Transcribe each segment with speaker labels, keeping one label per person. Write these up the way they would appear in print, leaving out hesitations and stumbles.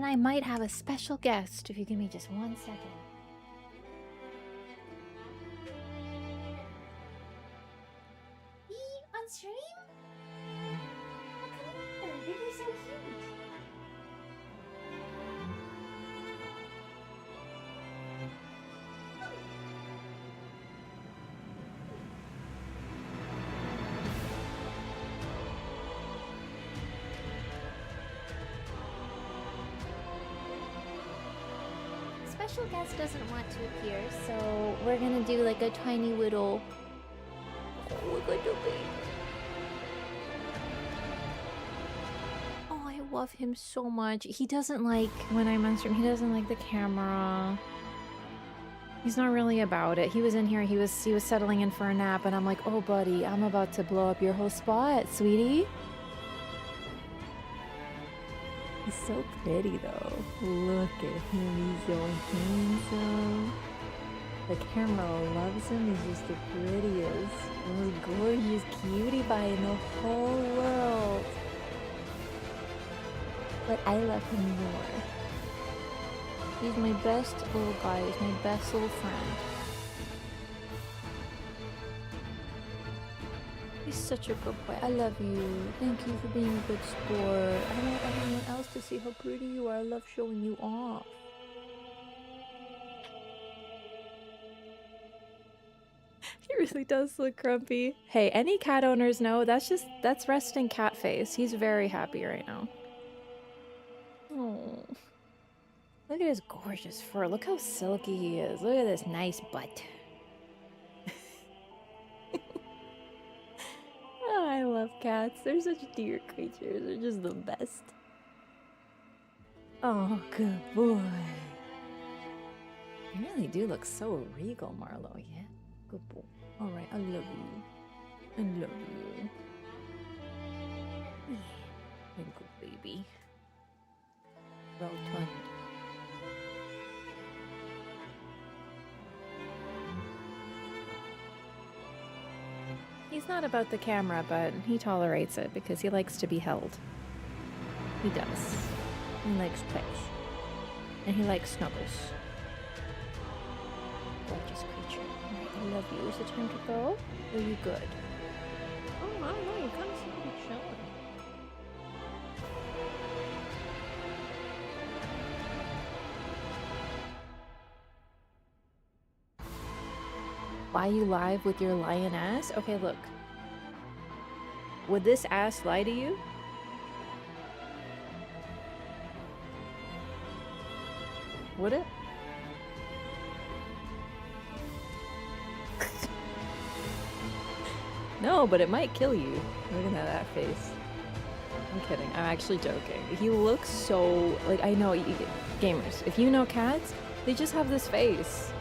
Speaker 1: I might have a special guest if you give me just 1 second. On stream? Come here, you're so cute. Special guest doesn't want to appear, so we're gonna do like a tiny little. Oh, look at the baby. Oh, I love him so much. He doesn't like when I'm on stream. He doesn't like the camera. He's not really about it. He was in here. He was settling in for a nap, and I'm like, "Oh, buddy, I'm about to blow up your whole spot, sweetie." He's so pretty though. Look at him, he's so handsome. The camera loves him, he's just the prettiest, most gorgeous cutie pie in the whole world. But I love him more. He's my best little guy, he's my best little friend. He's such a good boy. I love you. Thank you for being a good sport. I want everyone else to see how pretty you are. I love showing you off. He really does look grumpy. Hey, any cat owners know that's resting cat face. He's very happy right now. Oh. Look at his gorgeous fur. Look how silky he is. Look at this nice butt. Oh, I love cats. They're such dear creatures. They're just the best. Oh, good boy. You really do look so regal, Marlo, yeah? Good boy. Alright, I love you. I love you. Yeah. Good baby. Well done. He's not about the camera, but he tolerates it because he likes to be held. He does. He likes pets. And he likes snuggles. Gorgeous creature. Alright, I love you. Is it time to go? Are you good? Oh, I don't know. You kind of seem to be chilling. Why you live with your lion ass? Okay, look. Would this ass lie to you? Would it? No, but it might kill you. Look at that face. I'm kidding. I'm actually joking. He looks so... Like, I know, gamers, if you know cats, they just have this face.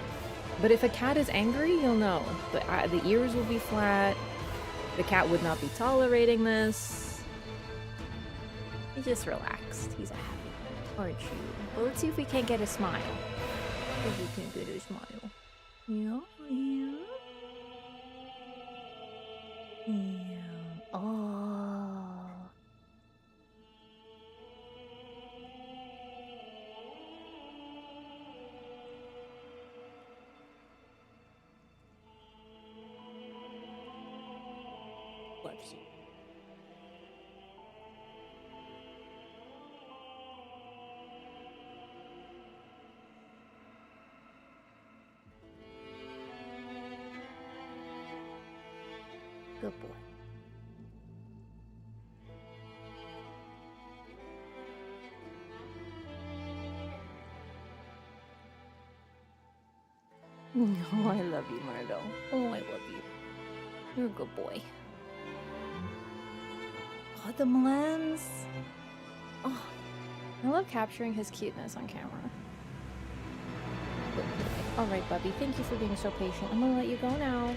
Speaker 1: But if a cat is angry, you'll know. The ears will be flat. The cat would not be tolerating this. He's just relaxed. He's a happy one, aren't you? Well, let's see if we can't get a smile. If we can get a smile. Yeah, yeah. Yeah. Oh. Loves you. Good boy. Oh, I love you, Marlo. Oh, I love you. You're a good boy. Oh, the lens. Oh, I love capturing his cuteness on camera. All right, Bubby. Thank you for being so patient. I'm gonna let you go now.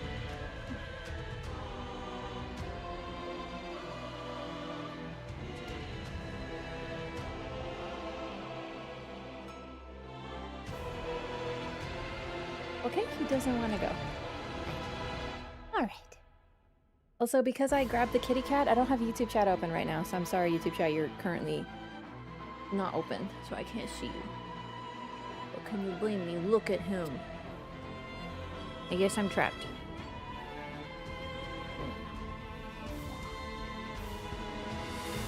Speaker 1: Okay, he doesn't want to go. Alright. Also, because I grabbed the kitty cat, I don't have YouTube chat open right now, so I'm sorry, YouTube chat, you're currently not open, so I can't see you. But can you blame me? Look at him. I guess I'm trapped.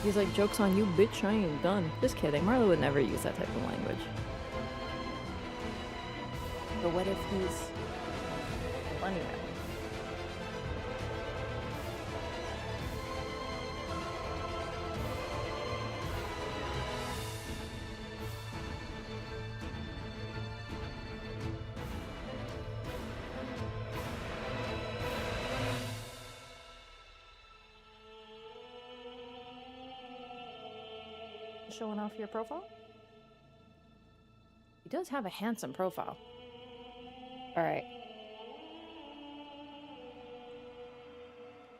Speaker 1: He's like, joke's on you, bitch, I ain't done. Just kidding, Marlo would never use that type of language. But what if he's funny now? Showing off your profile? He does have a handsome profile. Alright.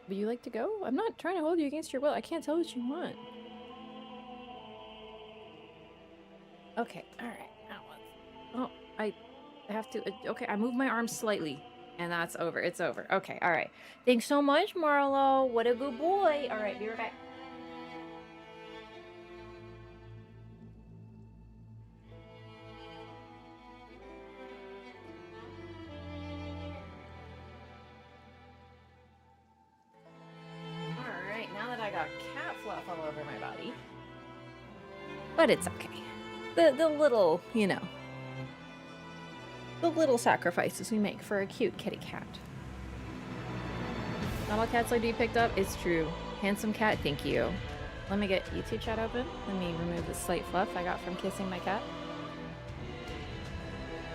Speaker 1: Would you like to go? I'm not trying to hold you against your will. I can't tell what you want. Okay, alright. Oh, I have to... Okay, I moved my arm slightly. And that's over. It's over. Okay, alright. Thanks so much, Marlo. What a good boy. Alright, be right back. All over my body, but it's okay. The little, you know, the little sacrifices we make for a cute kitty cat. Not all cats like to be picked up. It's true. Handsome cat, thank you. Let me get YouTube chat open. Let me remove the slight fluff I got from kissing my cat.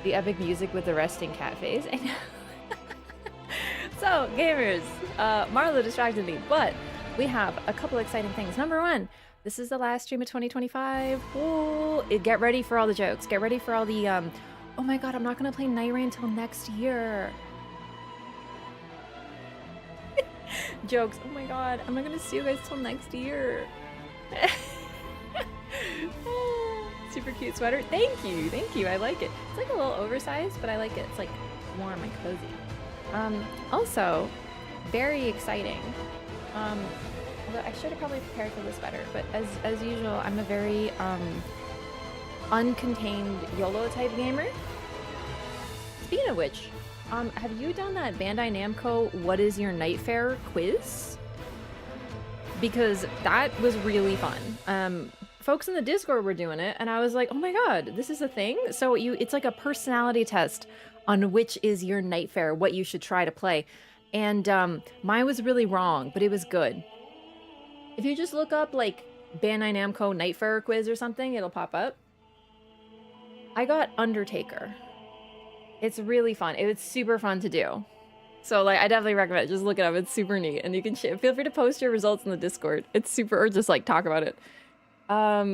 Speaker 1: The epic music with the resting cat face. I know. So, gamers, Marlo distracted me, but we have a couple exciting things. Number one, this is the last stream of 2025. Ooh, get ready for all the jokes. Get ready for all the, oh my god, I'm not gonna play Nightreign until next year. Jokes, oh my god, I'm not gonna see you guys till next year. Super cute sweater. Thank you, I like it. It's like a little oversized, but I like it. It's like warm and cozy. Also, very exciting. Although I should have probably prepared for this better, but as usual, I'm a very uncontained YOLO type gamer. Speaking of which, have you done that Bandai Namco What is Your Nightfare quiz? Because that was really fun. Folks in the Discord were doing it, and I was like, oh my god, this is a thing? So it's like a personality test on which is your Nightfare, what you should try to play. And mine was really wrong, but it was good. If you just look up like Bandai Namco Nightfare quiz or something, it'll pop up. I got Undertaker. It's really fun. It was super fun to do. So like, I definitely recommend it. Just look it up. It's super neat, and you can feel free to post your results in the Discord. It's super, or just like talk about it. How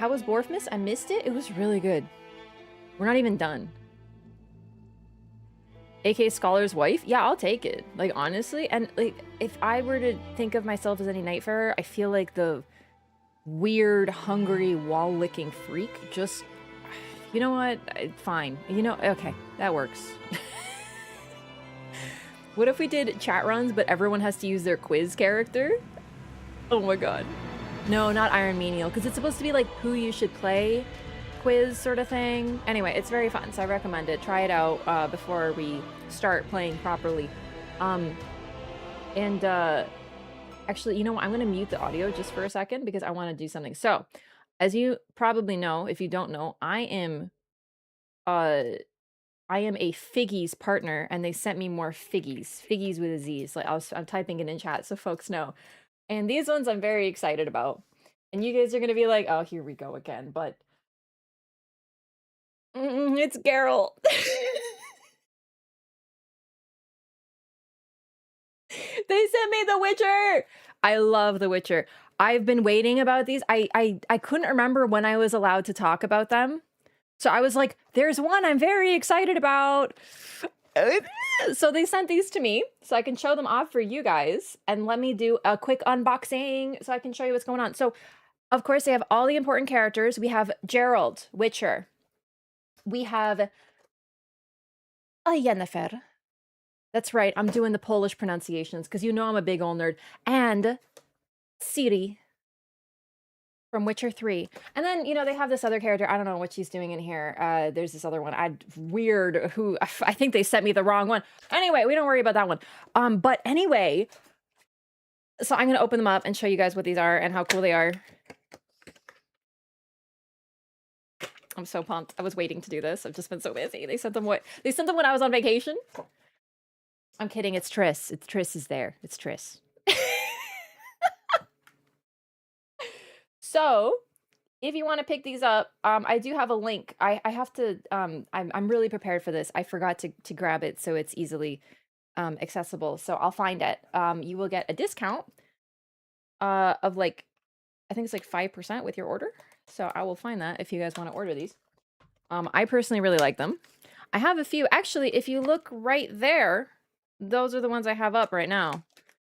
Speaker 1: was Borfmas? I missed it. It was really good. We're not even done. AK Scholar's wife? Yeah, I'll take it. Like, honestly. And, like, if I were to think of myself as any Nightfarer, I feel like the weird, hungry, wall-licking freak. Just, you know what? Fine. You know, okay. That works. What if we did chat runs, but everyone has to use their quiz character? Oh my god. No, not Iron Menial, because it's supposed to be, like, who you should play quiz sort of thing. Anyway, it's very fun, so I recommend it. Try it out before we start playing properly. Actually, you know what? I'm going to mute the audio just for a second because I want to do something. So, as you probably know, if you don't know, I am a Figgies partner, and they sent me more Figgies. Figgies with a Z. Like I'm typing it in chat so folks know. And these ones I'm very excited about. And you guys are going to be like, oh, here we go again. But it's Geralt. They sent me The Witcher. I love The Witcher. I've been waiting about these. I couldn't remember when I was allowed to talk about them. So I was like, there's one I'm very excited about. So they sent these to me so I can show them off for you guys. And let me do a quick unboxing so I can show you what's going on. So, of course, they have all the important characters. We have Geralt, Witcher. We have Yennefer. That's right, I'm doing the Polish pronunciations because you know I'm a big old nerd. And Ciri from Witcher 3. And then, you know, they have this other character. I don't know what she's doing in here. There's this other one. Weird who I think they sent me the wrong one. Anyway, we don't worry about that one. But anyway, so I'm going to open them up and show you guys what these are and how cool they are. I'm so pumped. I was waiting to do this. I've just been so busy. They sent them when I was on vacation. I'm kidding. It's Triss. Triss is there. It's Triss. So, if you want to pick these up, I do have a link. I have to, I'm really prepared for this. I forgot to grab it so it's easily accessible. So I'll find it. You will get a discount of like, I think it's like 5% with your order. So I will find that if you guys want to order these. I personally really like them. I have a few. Actually, if you look right there, those are the ones I have up right now.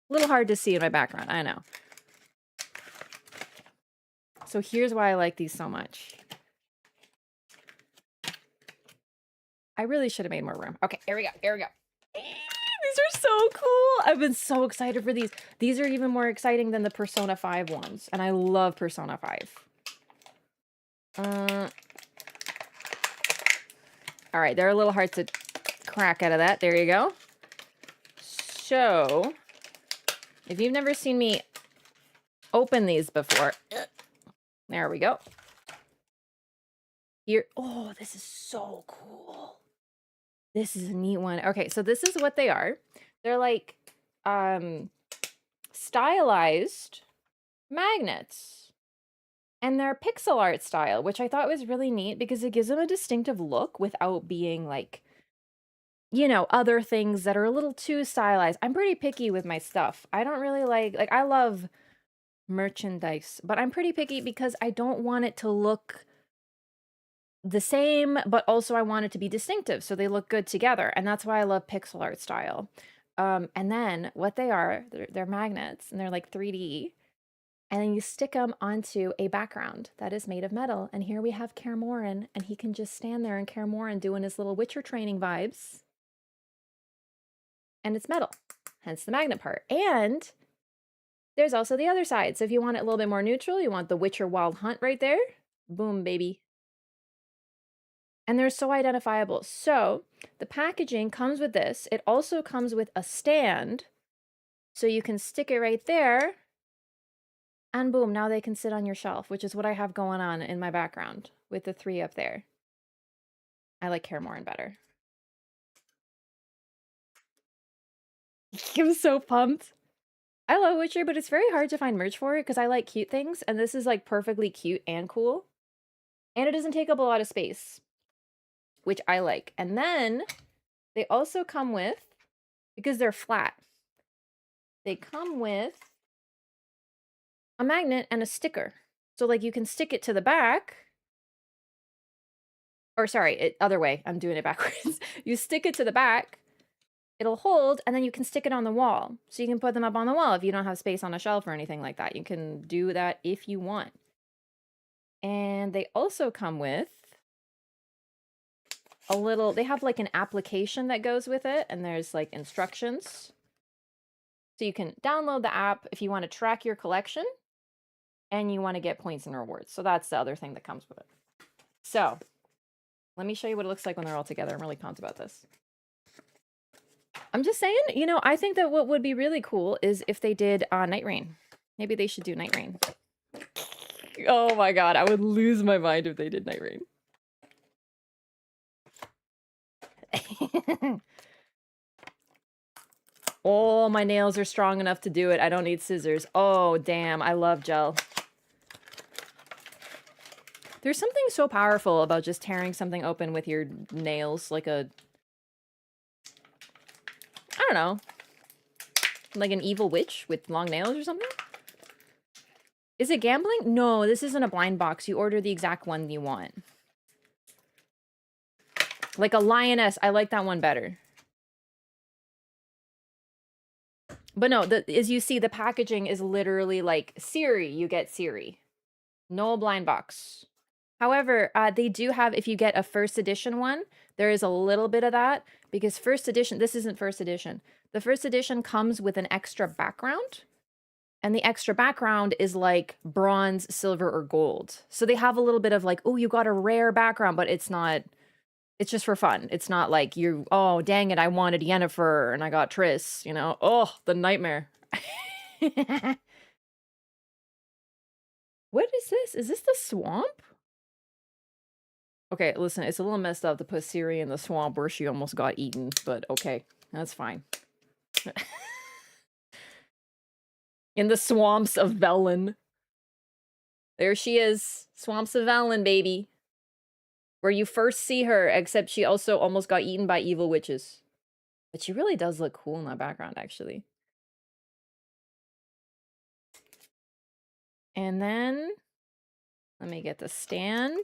Speaker 1: A little hard to see in my background, I know. So here's why I like these so much. I really should have made more room. Okay, here we go. Here we go. These are so cool. I've been so excited for these. These are even more exciting than the Persona 5 ones. And I love Persona 5. All right, they're a little hard to crack out of that. There you go. So, if you've never seen me open these before, there we go. Here, oh, this is so cool. This is a neat one. Okay, so this is what they are. They're like stylized magnets. And they're pixel art style, which I thought was really neat because it gives them a distinctive look without being like, you know, other things that are a little too stylized. I'm pretty picky with my stuff. I don't really like I love merchandise, but I'm pretty picky because I don't want it to look the same, but also I want it to be distinctive so they look good together. And that's why I love pixel art style. And then what they are, they're magnets and they're like 3D. And then you stick them onto a background that is made of metal. And here we have Kaer Morhen, and he can just stand there in Kaer Morhen doing his little Witcher training vibes. And it's metal, hence the magnet part. And there's also the other side. So if you want it a little bit more neutral, you want the Witcher Wild Hunt right there. Boom, baby. And they're so identifiable. So the packaging comes with this. It also comes with a stand. So you can stick it right there. And boom, now they can sit on your shelf, which is what I have going on in my background with the 3 up there. I like Kaer Morhen better. I'm so pumped. I love Witcher, but it's very hard to find merch for it because I like cute things. And this is like perfectly cute and cool. And it doesn't take up a lot of space, which I like. And then they also come with, because they're flat, they come with a magnet and a sticker. So like you can stick it to the back. Or sorry, other way. I'm doing it backwards. You stick it to the back, it'll hold, and then you can stick it on the wall. So you can put them up on the wall if you don't have space on a shelf or anything like that. You can do that if you want. And they also come with a little, they have like an application that goes with it, and there's like instructions. So you can download the app if you want to track your collection and you want to get points and rewards. So that's the other thing that comes with it. So let me show you what it looks like when they're all together. I'm really pumped about this. I'm just saying, you know, I think that what would be really cool is if they did Nightreign. Maybe they should do Nightreign. Oh my god, I would lose my mind if they did Nightreign. Oh, my nails are strong enough to do it. I don't need scissors. Oh, damn. I love gel. There's something so powerful about just tearing something open with your nails, like a... I don't know. Like an evil witch with long nails or something? Is it gambling? No, this isn't a blind box. You order the exact one you want. Like a lioness. I like that one better. But no, as you see, the packaging is literally like Siri. You get Siri. No blind box. However, they do have, if you get a first edition one, there is a little bit of that. Because first edition, this isn't first edition. The first edition comes with an extra background. and the extra background is like bronze, silver, or gold. So they have a little bit of like, oh, you got a rare background, but it's not, it's just for fun. It's not like you, oh, dang it, I wanted Yennefer and I got Triss, you know? Oh, the nightmare. What is this? Is this the swamp? Okay, listen, it's a little messed up to put Ciri in the swamp where she almost got eaten, but okay, that's fine. In the swamps of Velen. There she is. Swamps of Velen, baby. Where you first see her, except she also almost got eaten by evil witches. But she really does look cool in that background, actually. And then, let me get the stand.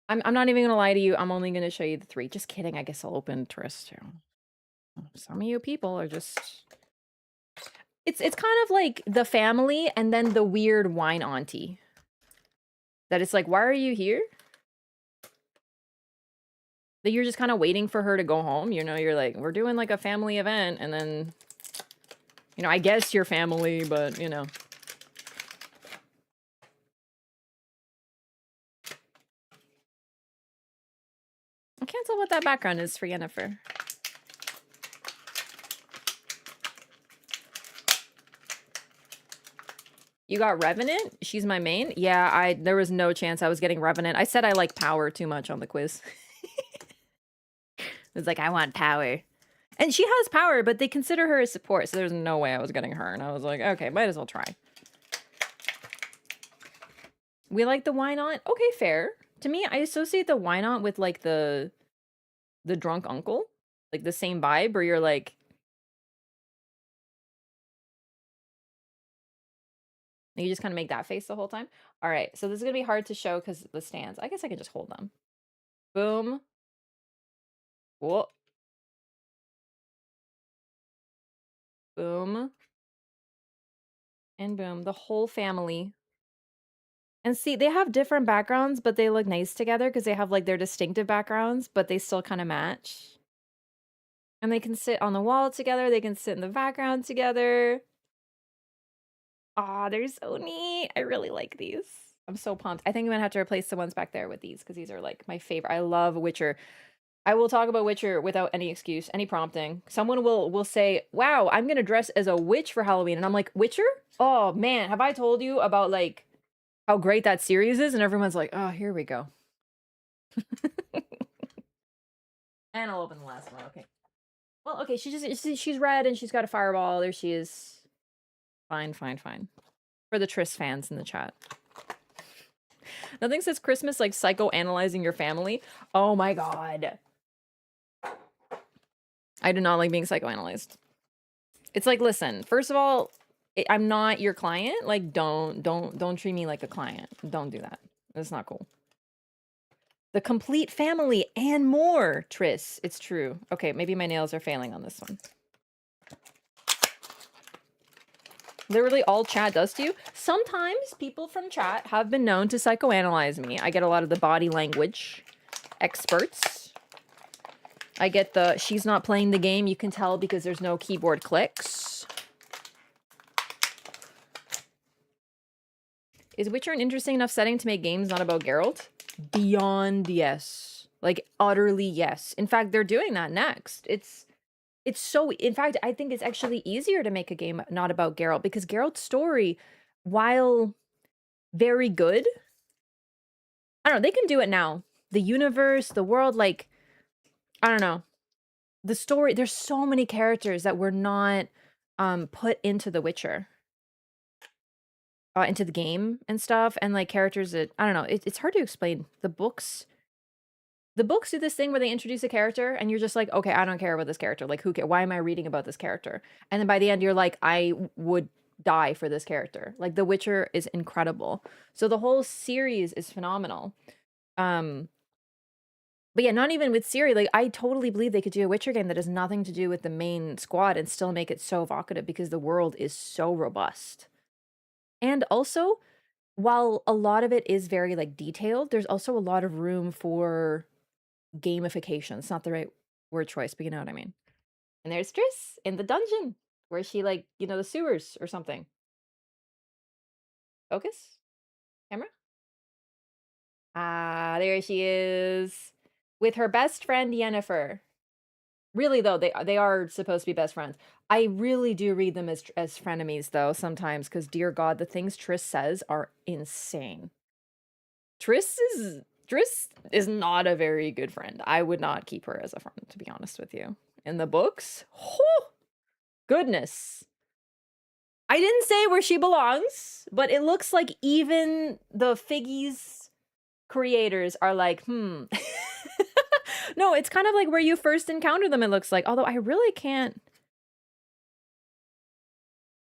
Speaker 1: I'm not even gonna lie to you. I'm only gonna show you the 3. Just kidding. I guess I'll open Triss too. Some of you people are just... It's kind of like the family and then the weird wine auntie. That it's like, why are you here? That you're just kind of waiting for her to go home. You know, you're like, we're doing like a family event, and then, you know, I guess you're family, but, you know. I can't tell what that background is for Yennefer. You got Revenant? She's my main? Yeah, there was no chance I was getting Revenant. I said I like power too much on the quiz. It was like, I want power. And she has power, but they consider her a support, so there's no way I was getting her. And I was like, okay, might as well try. We like the Wynaunt? Okay, fair. To me, I associate the Wynaunt with, like, the drunk uncle. Like, the same vibe, where you're like... You just kind of make that face the whole time? Alright, so this is going to be hard to show because the stands. I guess I can just hold them. Boom. Whoa. Boom. And boom. The whole family. And see, they have different backgrounds, but they look nice together because they have, like, their distinctive backgrounds, but they still kind of match. And they can sit on the wall together. They can sit in the background together. Aw, they're so neat. I really like these. I'm so pumped. I think I'm gonna have to replace the ones back there with these because these are, like, my favorite. I love Witcher. I will talk about Witcher without any excuse, any prompting. Someone will say, wow, I'm gonna dress as a witch for Halloween. And I'm like, Witcher? Oh, man, have I told you about, like, how great that series is? And everyone's like, oh, here we go. And I'll open the last one, okay. Well, okay, she's red and she's got a fireball. There she is. Fine, fine, fine. For the Triss fans in the chat. Nothing says Christmas like psychoanalyzing your family. Oh my god. I do not like being psychoanalyzed. It's like, listen, first of all, I'm not your client. Like, don't treat me like a client. Don't do that. That's not cool. The complete family and more, Triss. It's true. Okay, maybe my nails are failing on this one. Literally all chat does to you. Sometimes people from chat have been known to psychoanalyze me. I get a lot of the body language experts. I get the, she's not playing the game, you can tell because there's no keyboard clicks. Is Witcher an interesting enough setting to make games not about Geralt? Beyond yes. Like, utterly yes. In fact, they're doing that next. It's so, in fact, I think it's actually easier to make a game not about Geralt, because Geralt's story, while very good, I don't know, they can do it now. The universe, the world, like, I don't know. The story, there's so many characters that were not put into The Witcher. Into the game and stuff, and like characters that, I don't know, it's hard to explain. The books do this thing where they introduce a character and you're just like, okay, I don't care about this character. Like, who cares? Why am I reading about this character? And then by the end, you're like, I would die for this character. Like, The Witcher is incredible. So the whole series is phenomenal. But yeah, not even with Ciri, like, I totally believe they could do a Witcher game that has nothing to do with the main squad and still make it so evocative because the world is so robust. And also, while a lot of it is very, like, detailed, there's also a lot of room for gamification. It's not the right word choice, but you know what I mean. And there's Triss in the dungeon where she like, you know, the sewers or something. Focus? Camera? Ah, there she is. With her best friend Yennefer. Really though, they are supposed to be best friends. I really do read them as frenemies though sometimes, because dear God, the things Triss says are insane. Triss is not a very good friend. I would not keep her as a friend, to be honest with you. In the books, oh, goodness. I didn't say where she belongs, but it looks like even the Figgies creators are like, No, it's kind of like where you first encounter them, it looks like. Although I really can't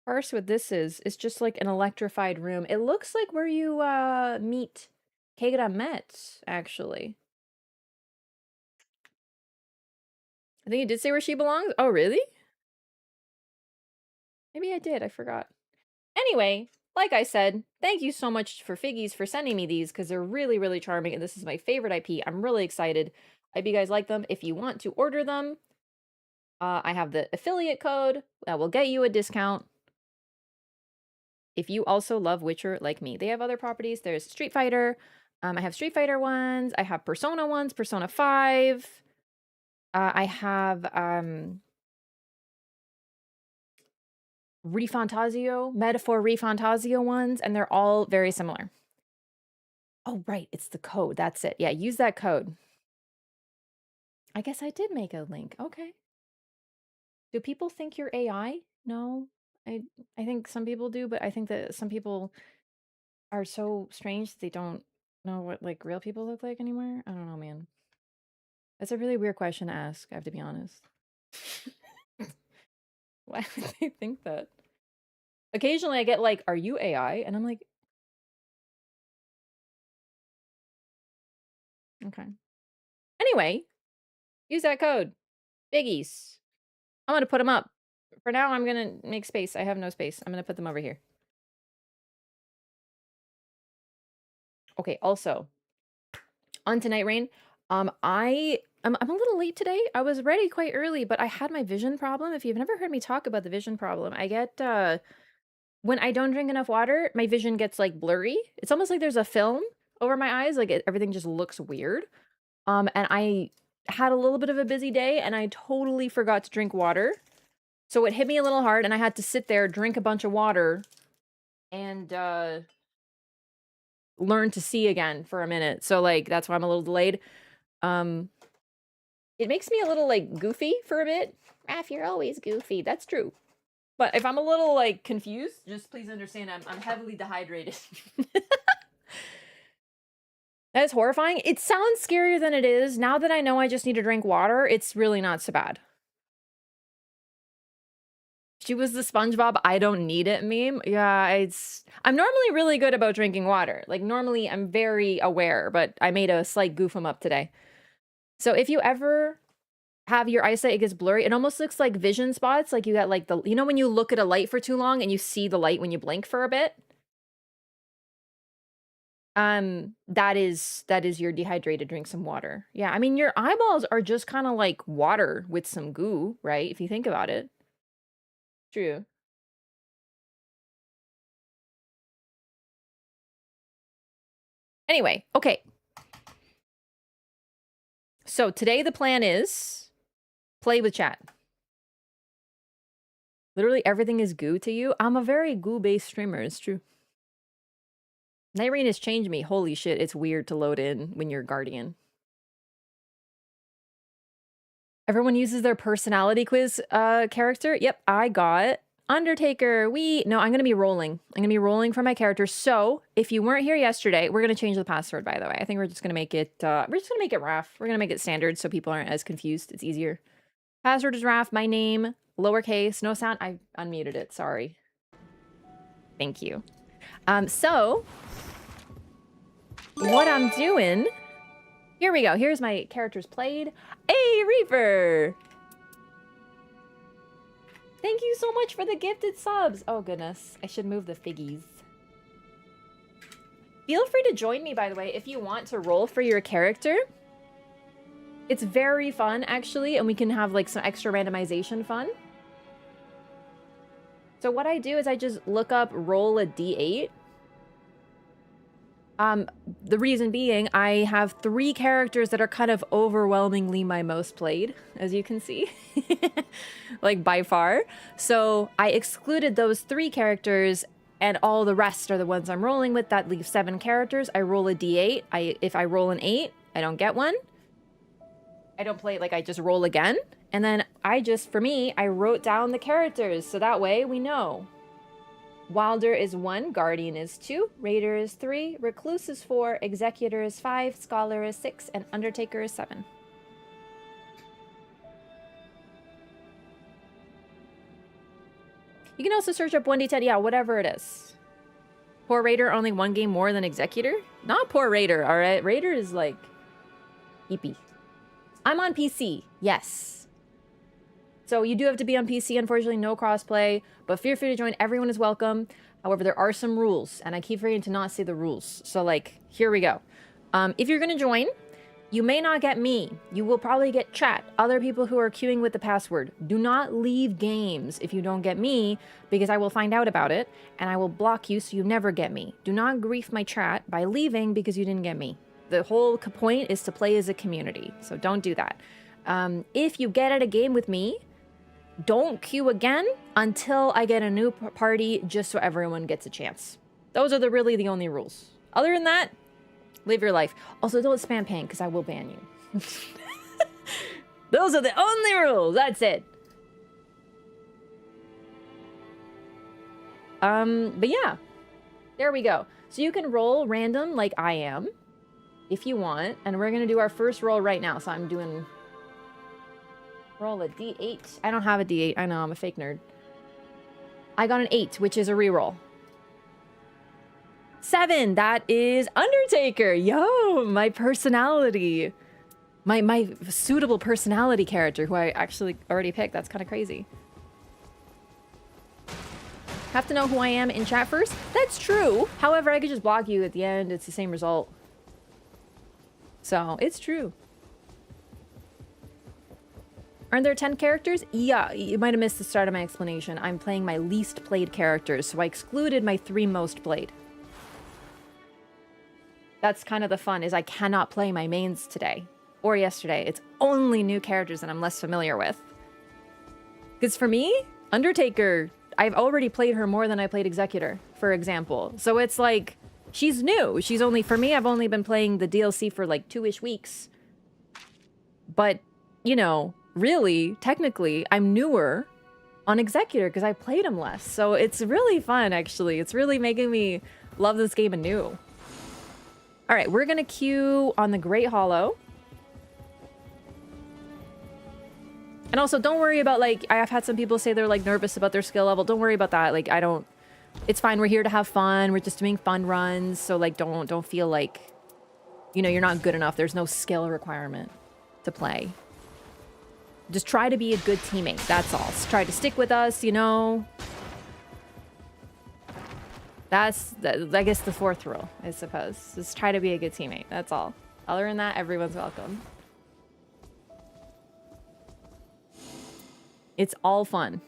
Speaker 1: parse what this is. It's just like an electrified room. It looks like where you meet Kegra Met, actually. I think you did say where she belongs. Oh, really? Maybe I did. I forgot. Anyway, like I said, thank you so much for Figgies for sending me these because they're really, really charming. And this is my favorite IP. I'm really excited. I hope you guys like them. If you want to order them, I have the affiliate code that will get you a discount. If you also love Witcher like me, they have other properties. There's Street Fighter. I have Street Fighter ones. I have Persona ones, Persona 5. I have Refantasio, Metaphor Refantasio ones, and they're all very similar. Oh, right, it's the code. That's it. Yeah, use that code. I guess I did make a link. Okay. Do people think you're AI? No. I think some people do, but I think that some people are so strange they don't know what like real people look like anymore. I don't know, man. That's a really weird question to ask, I have to be honest. Why would they think that? Occasionally I get like, are you AI? And I'm like, okay. Anyway, use that code. Figgies. I'm gonna put them up. For now, I'm gonna make space. I have no space. I'm gonna put them over here. Okay, also, on to Nightreign. I'm a little late today. I was ready quite early, but I had my vision problem. If you've never heard me talk about the vision problem, I get when I don't drink enough water, my vision gets like blurry. It's almost like there's a film over my eyes, like everything just looks weird. And I had a little bit of a busy day and I totally forgot to drink water. So it hit me a little hard and I had to sit there, drink a bunch of water, and learn to see again for a minute. So like that's why I'm a little delayed. It makes me a little like goofy for a bit. Raph, you're always goofy. That's true. But if I'm a little like confused, just please understand I'm heavily dehydrated. That is horrifying. It sounds scarier than it is. Now that I know I just need to drink water, it's really not so bad. She was the SpongeBob I don't need it meme. Yeah, I'm normally really good about drinking water. Like normally I'm very aware, but I made a slight goof 'em up today. So if you ever have your eyesight, it gets blurry. It almost looks like vision spots. Like you got like you know when you look at a light for too long and you see the light when you blink for a bit? That is you're dehydrated. Drink some water. Yeah, I mean your eyeballs are just kind of like water with some goo, right? If you think about it. True. Anyway, okay. So today the plan is play with chat. Literally everything is goo to you. I'm a very goo-based streamer, it's true. Nightreign has changed me. Holy shit, it's weird to load in when you're Guardian. Everyone uses their personality quiz character. Yep, I got Undertaker. No, I'm gonna be rolling. I'm gonna be rolling for my character. So if you weren't here yesterday, we're gonna change the password, by the way. I think we're just gonna make it Wraff. We're gonna make it standard so people aren't as confused. It's easier. Password is Wraff, my name, lowercase, no sound. I unmuted it, sorry. Thank you. So what I'm doing, here we go. Here's my characters played. Hey, Reaper! Thank you so much for the gifted subs. Oh goodness, I should move the Figgies. Feel free to join me, by the way, if you want to roll for your character. It's very fun, actually, and we can have, like, some extra randomization fun. So what I do is I just look up roll a d8. The reason being, I have 3 characters that are kind of overwhelmingly my most played, as you can see. Like, by far. So I excluded those 3 characters, and all the rest are the ones I'm rolling with. That leaves 7 characters. I roll a d8. If I roll an 8, I don't get one. I don't play it, like, I just roll again. And then for me, I wrote down the characters, so that way we know. Wilder is 1, Guardian is 2, Raider is 3, Recluse is 4, Executor is 5, Scholar is 6, and Undertaker is 7. You can also search up 1d10, yeah, whatever it is. Poor Raider, only 1 game more than Executor? Not poor Raider, alright? Raider is like... eepy. I'm on PC, yes. So you do have to be on PC, unfortunately, no crossplay, but feel free to join. Everyone is welcome. However, there are some rules, and I keep forgetting to not say the rules. So, like, here we go. If you're going to join, you may not get me. You will probably get chat, other people who are queuing with the password. Do not leave games if you don't get me, because I will find out about it, and I will block you so you never get me. Do not grief my chat by leaving because you didn't get me. The whole point is to play as a community, so don't do that. If you get at a game with me, don't queue again until I get a new party, just so everyone gets a chance. Those are really the only rules. Other than that, live your life. Also, don't spam paying, because I will ban you. Those are the only rules. That's it. But yeah. There we go. So you can roll random like I am, if you want. And we're going to do our first roll right now. So I'm doing... roll a d8. I don't have a d8. I know, I'm a fake nerd. I got an 8, which is a reroll. 7, that is Undertaker. Yo, my personality. My suitable personality character, who I actually already picked. That's kind of crazy. Have to know who I am in chat first? That's true. However, I could just block you at the end. It's the same result. So, it's true. Aren't there 10 characters? Yeah, you might have missed the start of my explanation. I'm playing my least played characters, so I excluded my 3 most played. That's kind of the fun, is I cannot play my mains today. Or yesterday. It's only new characters that I'm less familiar with. Because for me, Undertaker, I've already played her more than I played Executor, for example. So it's like, she's new. She's only, for me, I've only been playing the DLC for like 2-ish weeks. But, you know... really, technically, I'm newer on Executor because I played him less. So it's really fun, actually. It's really making me love this game anew. All right, we're going to queue on the Great Hollow. And also, don't worry about, like, I've had some people say they're, like, nervous about their skill level. Don't worry about that. Like, I don't... It's fine. We're here to have fun. We're just doing fun runs. So, like, don't feel like, you know, you're not good enough. There's no skill requirement to play. Just try to be a good teammate, that's all. Just try to stick with us, you know? That's, I guess, the 4th rule, I suppose. Just try to be a good teammate, that's all. Other than that, everyone's welcome. It's all fun.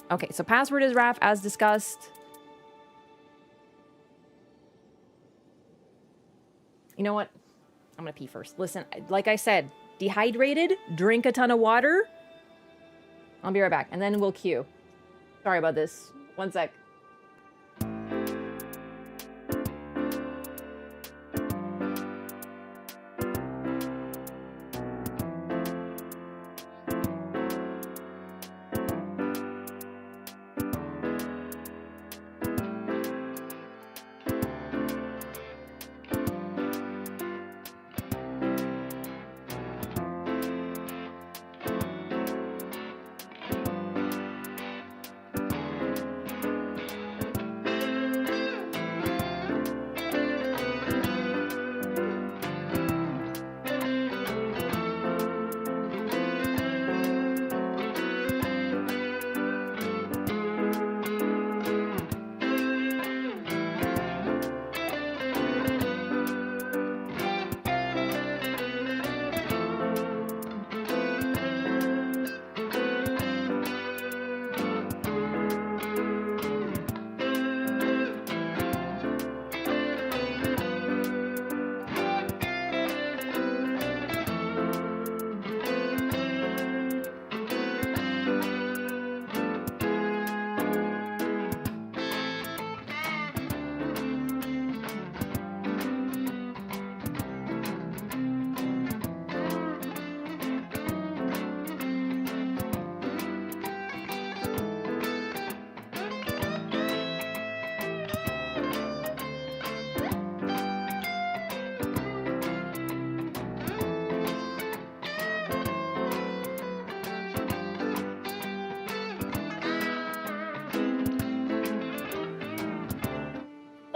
Speaker 1: Okay, so password is Wraff, as discussed. You know what? I'm gonna pee first. Listen, like I said, dehydrated, drink a ton of water. I'll be right back, and then we'll queue. Sorry about this. One sec.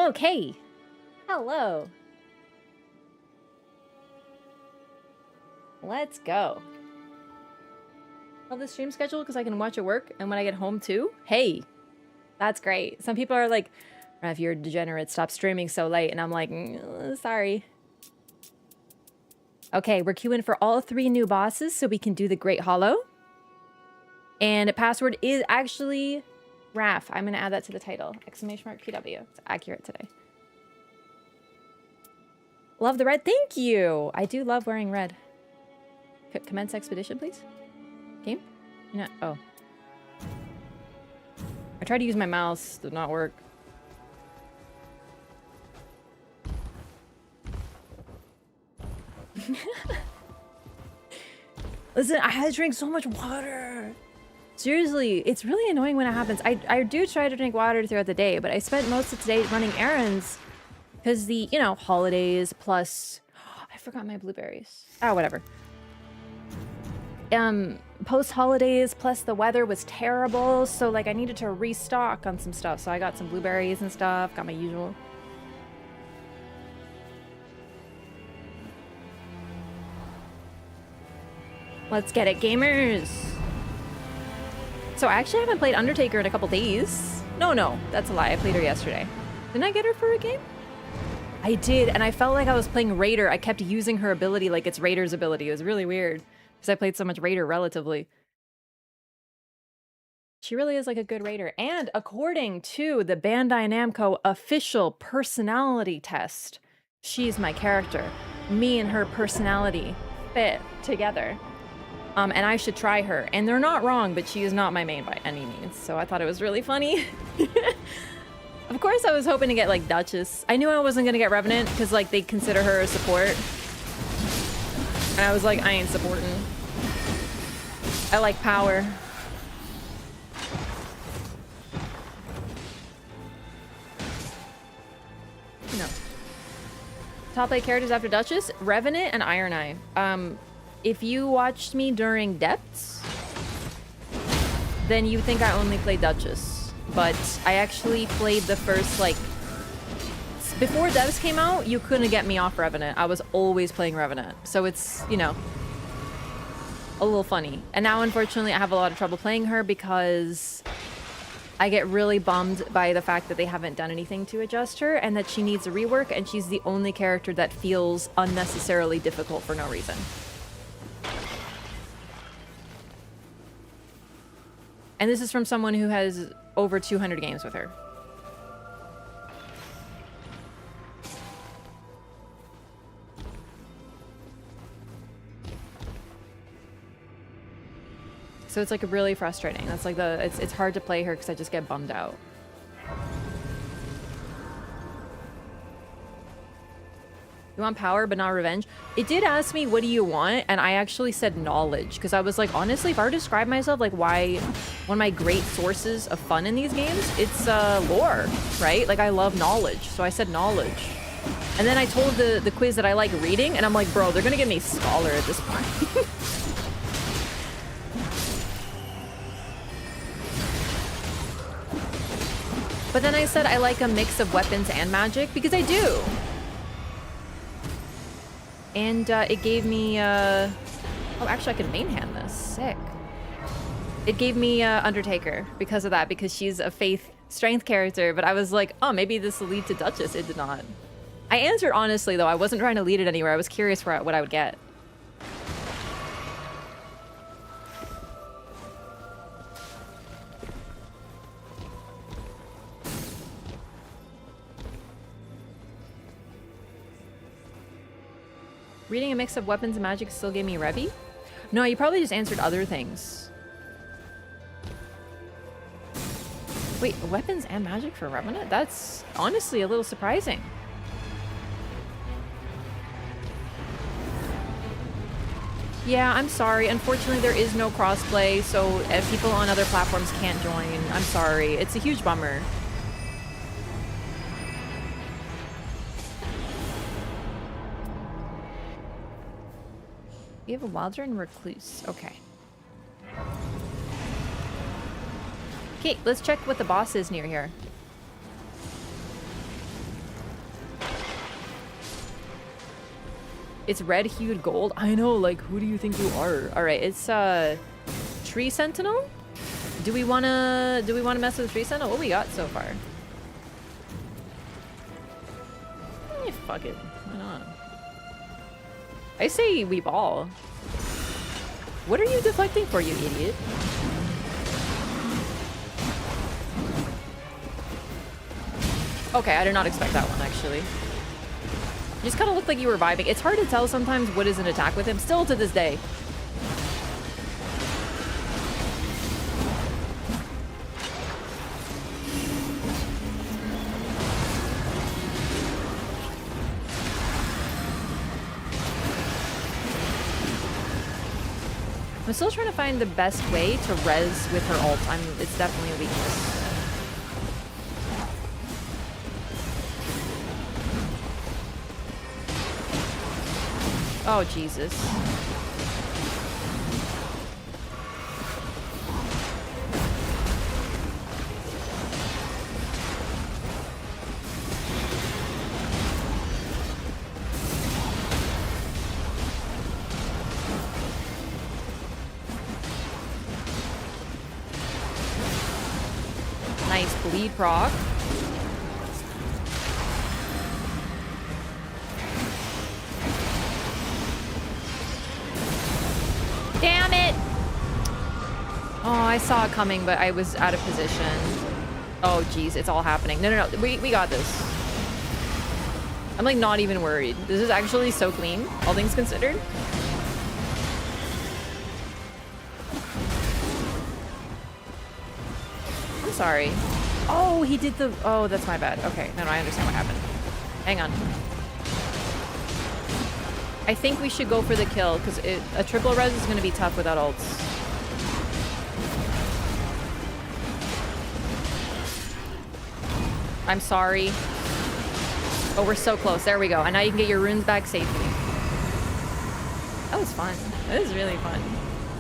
Speaker 1: Okay. Hello. Let's go. Love the stream schedule because I can watch at work and when I get home too. Hey, that's great. Some people are like, if you're a degenerate, stop streaming so late. And I'm like, sorry. Okay, we're queuing for all 3 new bosses so we can do the Great Hollow. And the password is actually Wraff. I'm going to add that to the title. !PW. It's accurate today. Love the red. Thank you. I do love wearing red. Commence expedition, please. Game? You're not. Oh. I tried to use my mouse. Did not work. Listen, I had to drink so much water. Seriously, it's really annoying when it happens. I do try to drink water throughout the day, but I spent most of today running errands because the, you know, holidays plus... I forgot my blueberries. Oh, whatever. Post-holidays plus the weather was terrible, so, like, I needed to restock on some stuff. So I got some blueberries and stuff, got my usual. Let's get it, gamers! So I actually haven't played Undertaker in a couple days. No, that's a lie. I played her yesterday. Didn't I get her for a game? I did, and I felt like I was playing Raider. I kept using her ability like it's Raider's ability. It was really weird because I played so much Raider relatively. She really is like a good Raider. And according to the Bandai Namco official personality test, she's my character. Me and her personality fit together. And I should try her. And they're not wrong, but she is not my main by any means. So I thought it was really funny. Of course, I was hoping to get, like, Duchess. I knew I wasn't going to get Revenant because, like, they consider her a support. And I was like, I ain't supporting. I like power. No. Top 8 characters after Duchess? Revenant and Iron Eye. If you watched me during Depths, then you think I only played Duchess. But I actually played the first, like... Before Depths came out, you couldn't get me off Revenant. I was always playing Revenant. So it's, you know, a little funny. And now, unfortunately, I have a lot of trouble playing her because I get really bummed by the fact that they haven't done anything to adjust her and that she needs a rework, and she's the only character that feels unnecessarily difficult for no reason. And this is from someone who has over 200 games with her. So it's like really frustrating. That's like it's hard to play her because I just get bummed out. You want power but not revenge? It did ask me, what do you want? And I actually said knowledge, because I was like, honestly, if I were to describe myself, like why one of my great sources of fun in these games, it's lore, right? Like I love knowledge. So I said knowledge. And then I told the quiz that I like reading, and I'm like, bro, they're gonna give me scholar at this point. But then I said I like a mix of weapons and magic, because I do. And it gave me, oh, actually I could main hand this. Sick. It gave me Undertaker because of that, because she's a faith strength character. But I was like, oh, maybe this will lead to Duchess. It did not. I answered honestly, though. I wasn't trying to lead it anywhere. I was curious for what I would get. Reading a mix of weapons and magic still gave me Revy? No, you probably just answered other things. Wait, weapons and magic for Revenant? That's honestly a little surprising. Yeah, I'm sorry. Unfortunately, there is no crossplay, so people on other platforms can't join. I'm sorry. It's a huge bummer. You have a Wilder and Recluse. Okay. Okay, let's check what the boss is near here. It's red-hued gold. I know, like, who do you think you are? All right, it's Tree Sentinel. Do we wanna mess with Tree Sentinel? What we got so far? Fuck it. Why not? I say we ball. What are you deflecting for, you idiot? Okay, I did not expect that one, actually. You just kind of looked like you were vibing. It's hard to tell sometimes what is an attack with him, still to this day. I'm still trying to find the best way to res with her ult. It's definitely a weakness. Oh, Jesus. Nice bleed proc. Damn it! Oh, I saw it coming, but I was out of position. Oh, geez, it's all happening. No. We got this. I'm like not even worried. This is actually so clean, all things considered. I'm sorry. Oh, he did the... Oh, that's my bad. Okay, no, I understand what happened. Hang on. I think we should go for the kill, because a triple res is going to be tough without ults. I'm sorry. Oh, we're so close. There we go. And now you can get your runes back safely. That was fun. That was really fun.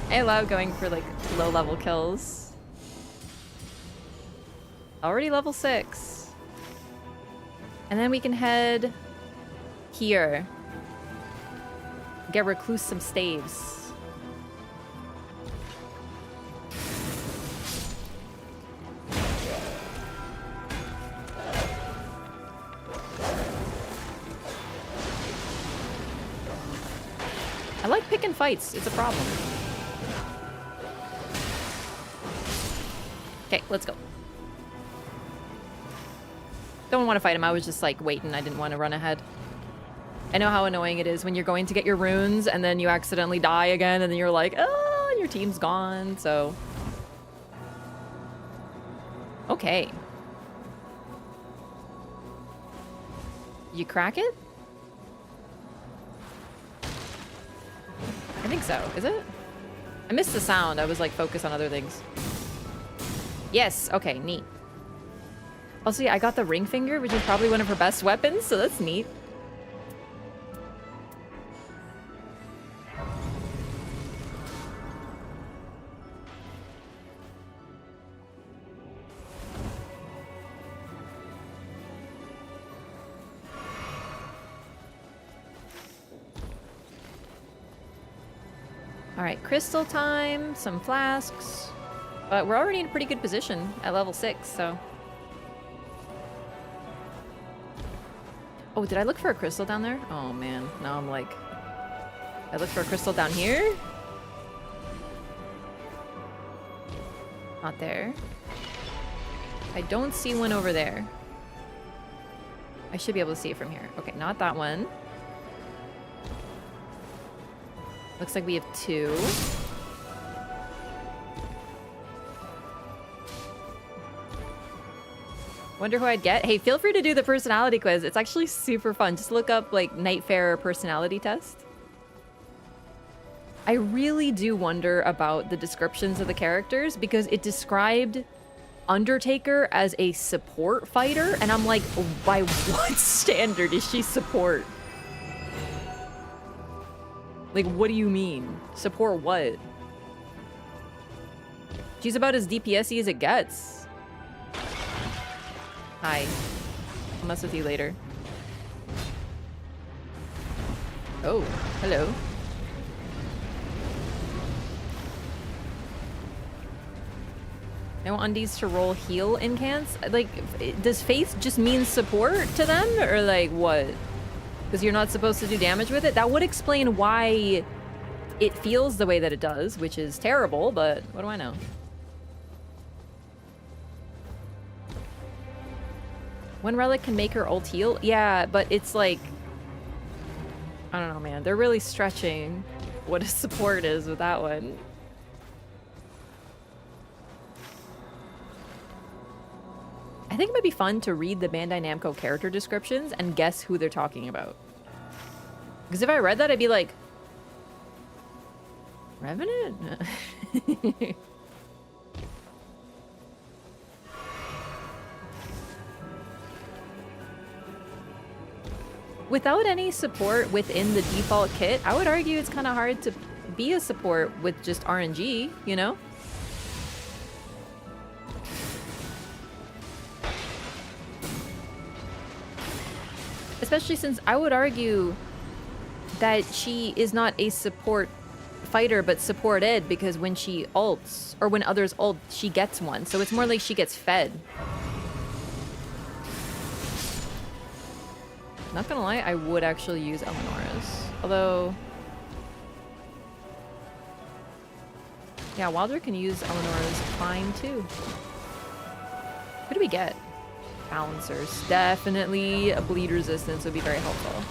Speaker 1: I love going for, like, low-level kills. Already level 6. And then we can head here. Get Recluse some staves. I like picking fights. It's a problem. Okay, let's go. Don't want to fight him. I was just like waiting. I didn't want to run ahead. I know how annoying it is when you're going to get your runes and then you accidentally die again and then you're like, oh, and your team's gone, so. Okay. You crack it? I think so. Is it? I missed the sound. I was like focused on other things. Yes. Okay, neat. Also, yeah, I got the ring finger, which is probably one of her best weapons, so that's neat. All right, crystal time, some flasks. But we're already in a pretty good position at level 6, so. Oh, did I look for a crystal down there? Oh, man. Now I'm like... I looked for a crystal down here? Not there. I don't see one over there. I should be able to see it from here. Okay, not that one. Looks like we have 2. Wonder who I'd get. Hey, feel free to do the personality quiz. It's actually super fun. Just look up like Nightfarer personality test. I really do wonder about the descriptions of the characters because it described Undertaker as a support fighter, and I'm like, by what standard is she support? Like, what do you mean? Support what? She's about as DPS-y as it gets. Hi. I'll mess with you later. Oh, hello. No undies to roll heal incants? Like, does faith just mean support to them? Or like, what? Because you're not supposed to do damage with it? That would explain why it feels the way that it does, which is terrible, but what do I know? One relic can make her ult heal? Yeah, but it's like... I don't know, man. They're really stretching what a support is with that one. I think it might be fun to read the Bandai Namco character descriptions and guess who they're talking about. Because if I read that, I'd be like... Revenant? Without any support within the default kit, I would argue it's kind of hard to be a support with just RNG, you know? Especially since I would argue that she is not a support fighter, but supported, because when she ults, or when others ult, she gets one. So it's more like she gets fed. Not gonna lie, I would actually use Eleonora's. Although... yeah, Wilder can use Eleonora's fine too. Who do we get? Balancers. Definitely a bleed resistance would be very helpful.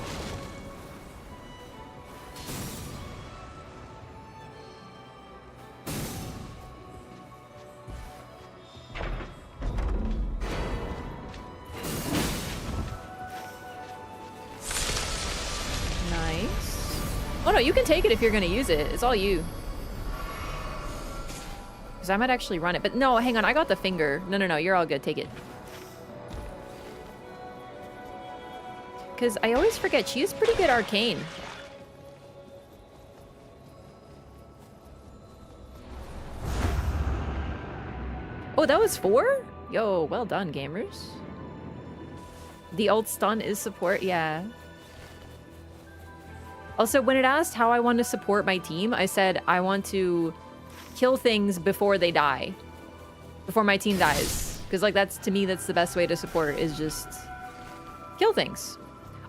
Speaker 1: Nice. Oh no, you can take it if you're gonna use it. It's all you. Because I might actually run it. But no, hang on, I got the finger. No, you're all good. Take it. Because I always forget, she is pretty good arcane. Oh, that was 4? Yo, well done, gamers. The ult stun is support, yeah. Also, when it asked how I want to support my team, I said I want to kill things before they die. Before my team dies. Because, like, that's, to me, that's the best way to support, is just kill things.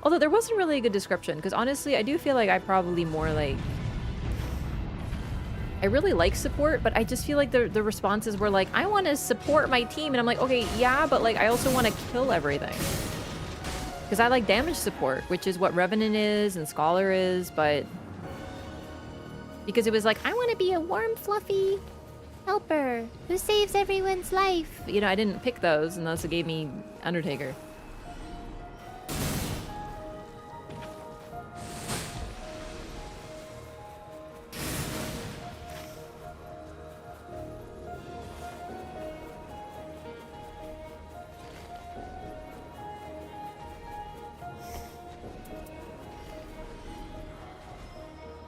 Speaker 1: Although there wasn't really a good description, because honestly, I do feel like I probably more like... I really like support, but I just feel like the responses were like, I want to support my team, and I'm like, okay, yeah, but like, I also want to kill everything. Because I like damage support, which is what Revenant is and Scholar is, but... because it was like, I want to be a warm, fluffy helper who saves everyone's life. You know, I didn't pick those, and those gave me Undertaker.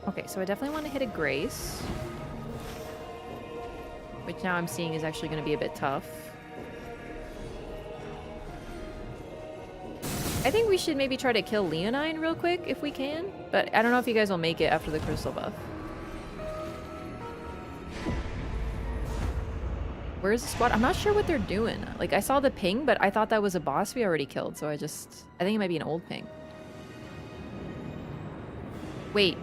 Speaker 1: Okay, so I definitely want to hit a Grace. Which now I'm seeing is actually going to be a bit tough. I think we should maybe try to kill Leonine real quick if we can. But I don't know if you guys will make it after the crystal buff. Where's the squad? I'm not sure what they're doing. Like, I saw the ping, but I thought that was a boss we already killed. So I think it might be an old ping. Wait.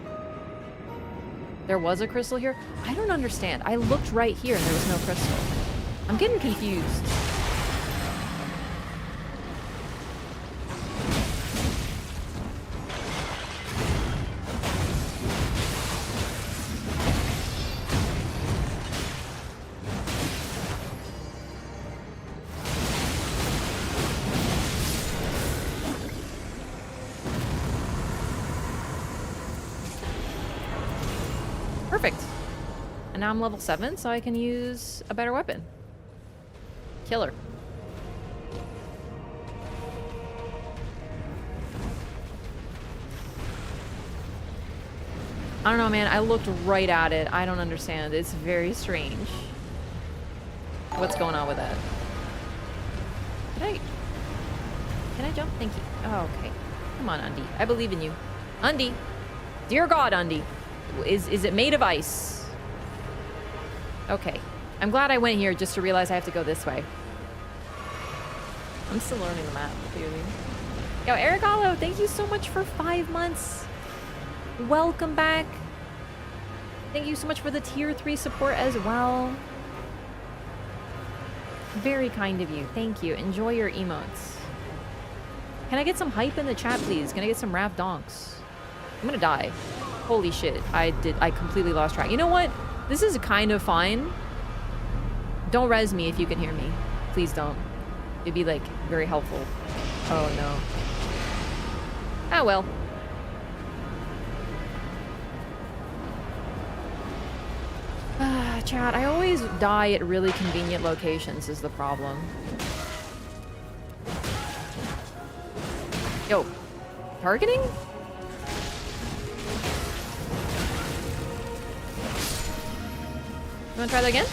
Speaker 1: There was a crystal here? I don't understand. I looked right here and there was no crystal. I'm getting confused. Perfect. And now I'm level 7, so I can use a better weapon. Killer. I don't know, man. I looked right at it. I don't understand. It's very strange. What's going on with that? Can I jump? Thank you. Oh, okay. Come on, Undy. I believe in you. Undy! Dear God, Undy. Is it made of ice? Okay. I'm glad I went here just to realize I have to go this way. I'm still learning the map, clearly. Yo, Arigalo, thank you so much for 5 months. Welcome back. Thank you so much for the tier 3 support as well. Very kind of you. Thank you. Enjoy your emotes. Can I get some hype in the chat, please? Can I get some Wraff donks? I'm gonna die. Holy shit. I completely lost track. You know what? This is kind of fine. Don't res me if you can hear me. Please don't. It'd be, like, very helpful. Oh, no. Ah, well. Chat, I always die at really convenient locations is the problem. Yo. Targeting? You wanna try that again?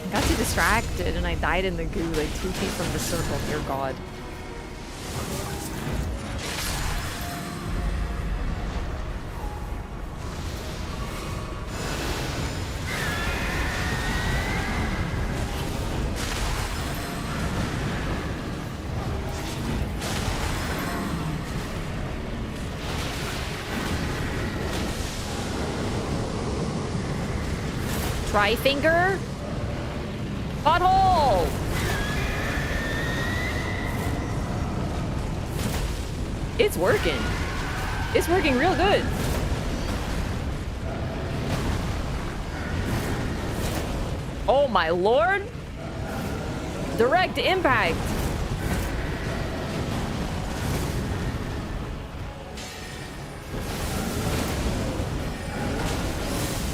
Speaker 1: I got too distracted and I died in the goo like 2 feet from the circle. Dear God. Tri-finger? Pothole! It's working. It's working real good. Oh my lord! Direct impact!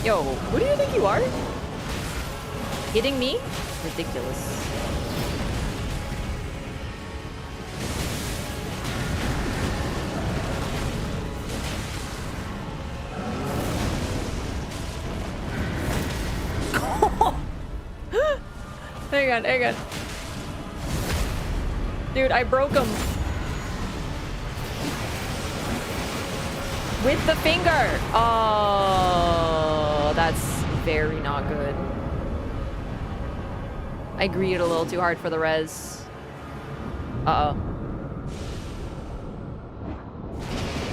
Speaker 1: Yo, who do you think you are? Hitting me? Ridiculous. Hang on, hang on. Dude, I broke him. With the finger! Oh, that's very not good. I greeted a little too hard for the res. Uh-oh.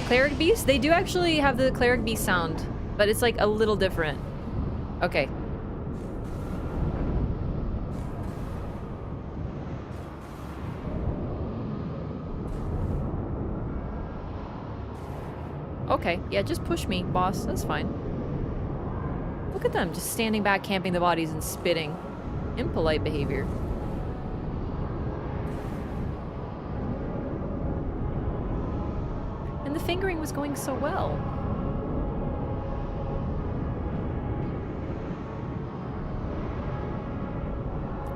Speaker 1: Cleric Beast? They do actually have the Cleric Beast sound, but it's like a little different. Okay. Okay, yeah, just push me, boss. That's fine. Look at them, just standing back, camping the bodies and spitting. Impolite behavior. And the fingering was going so well.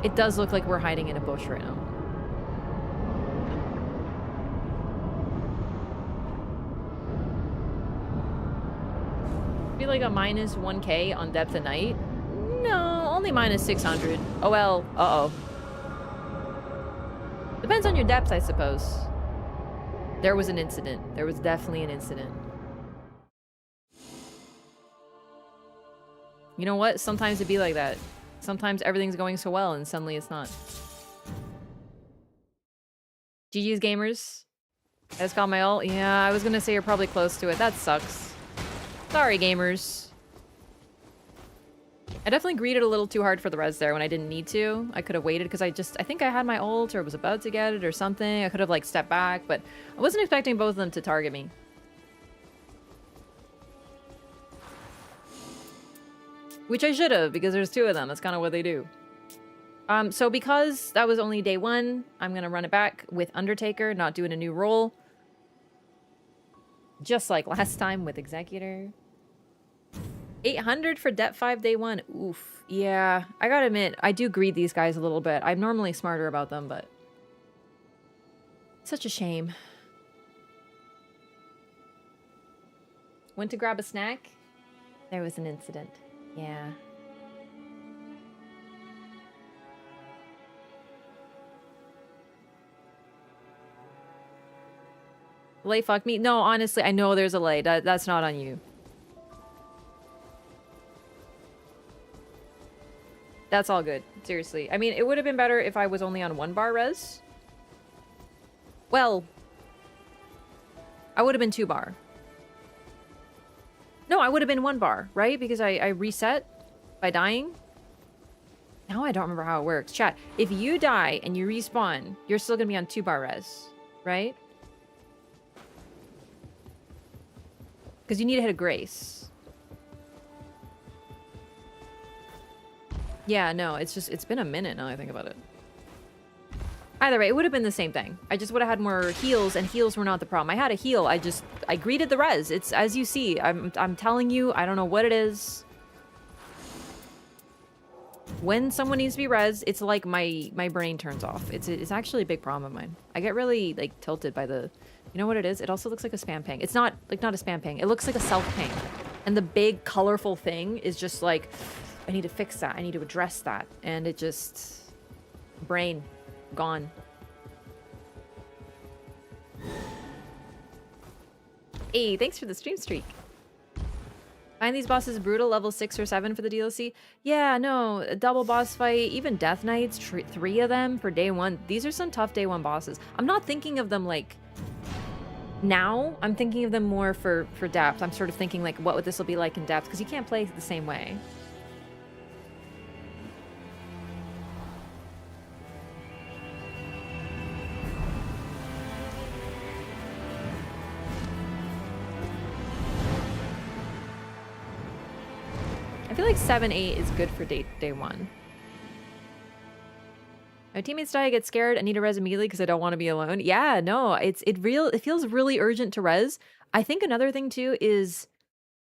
Speaker 1: It does look like we're hiding in a bush right now. Be like a minus 1k on depth of night? No, only minus 600. Oh well, uh-oh. Depends on your depth, I suppose. There was an incident. There was definitely an incident. You know what? Sometimes it'd be like that. Sometimes everything's going so well and suddenly it's not. GG's gamers. I just got my ult. Yeah, I was gonna say you're probably close to it. That sucks. Sorry, gamers. I definitely greeted a little too hard for the res there when I didn't need to. I could have waited because I think I had my ult or was about to get it or something. I could have like stepped back, but I wasn't expecting both of them to target me. Which I should have, because there's 2 of them. That's kind of what they do. So because that was only day 1, I'm going to run it back with Undertaker, not doing a new role. Just like last time with Executor. 800 for Det 5 day 1. Oof. Yeah, I gotta admit, I do greed these guys a little bit. I'm normally smarter about them, but... Such a shame. Went to grab a snack. There was an incident. Yeah. Lay fuck me? No, honestly, I know there's a lay. That's not on you. That's all good. Seriously. I mean, it would have been better if I was only on 1 bar res. Well, I would have been 2 bar. No, I would have been 1 bar, right? Because I reset by dying. Now I don't remember how it works. Chat, if you die and you respawn, you're still gonna be on 2 bar res, right? Because you need to hit a grace. Yeah, no, it's been a minute now I think about it. Either way, it would have been the same thing. I just would have had more heals, and heals were not the problem. I had a heal, I greeted the res. It's as you see. I'm telling you, I don't know what it is. When someone needs to be res, it's like my brain turns off. It's actually a big problem of mine. I get really like tilted by the, you know what it is? It also looks like a spam ping. It's not like not a spam ping. It looks like a self ping, and the big colorful thing is just like, I need to fix that. I need to address that, and it just brain gone. Hey, thanks for the stream streak. Find these bosses brutal, level 6 or 7 for the DLC? Yeah, no, a double boss fight, even Death Knights, 3 of them for day 1. These are some tough day 1 bosses. I'm not thinking of them like now. I'm thinking of them more for depth. I'm sort of thinking like, what would this will be like in depth? Because you can't play the same way. I feel like 7, 8 is good for day 1. My teammates die, I get scared. I need to res immediately because I don't want to be alone. Yeah, no, it feels really urgent to res. I think another thing too is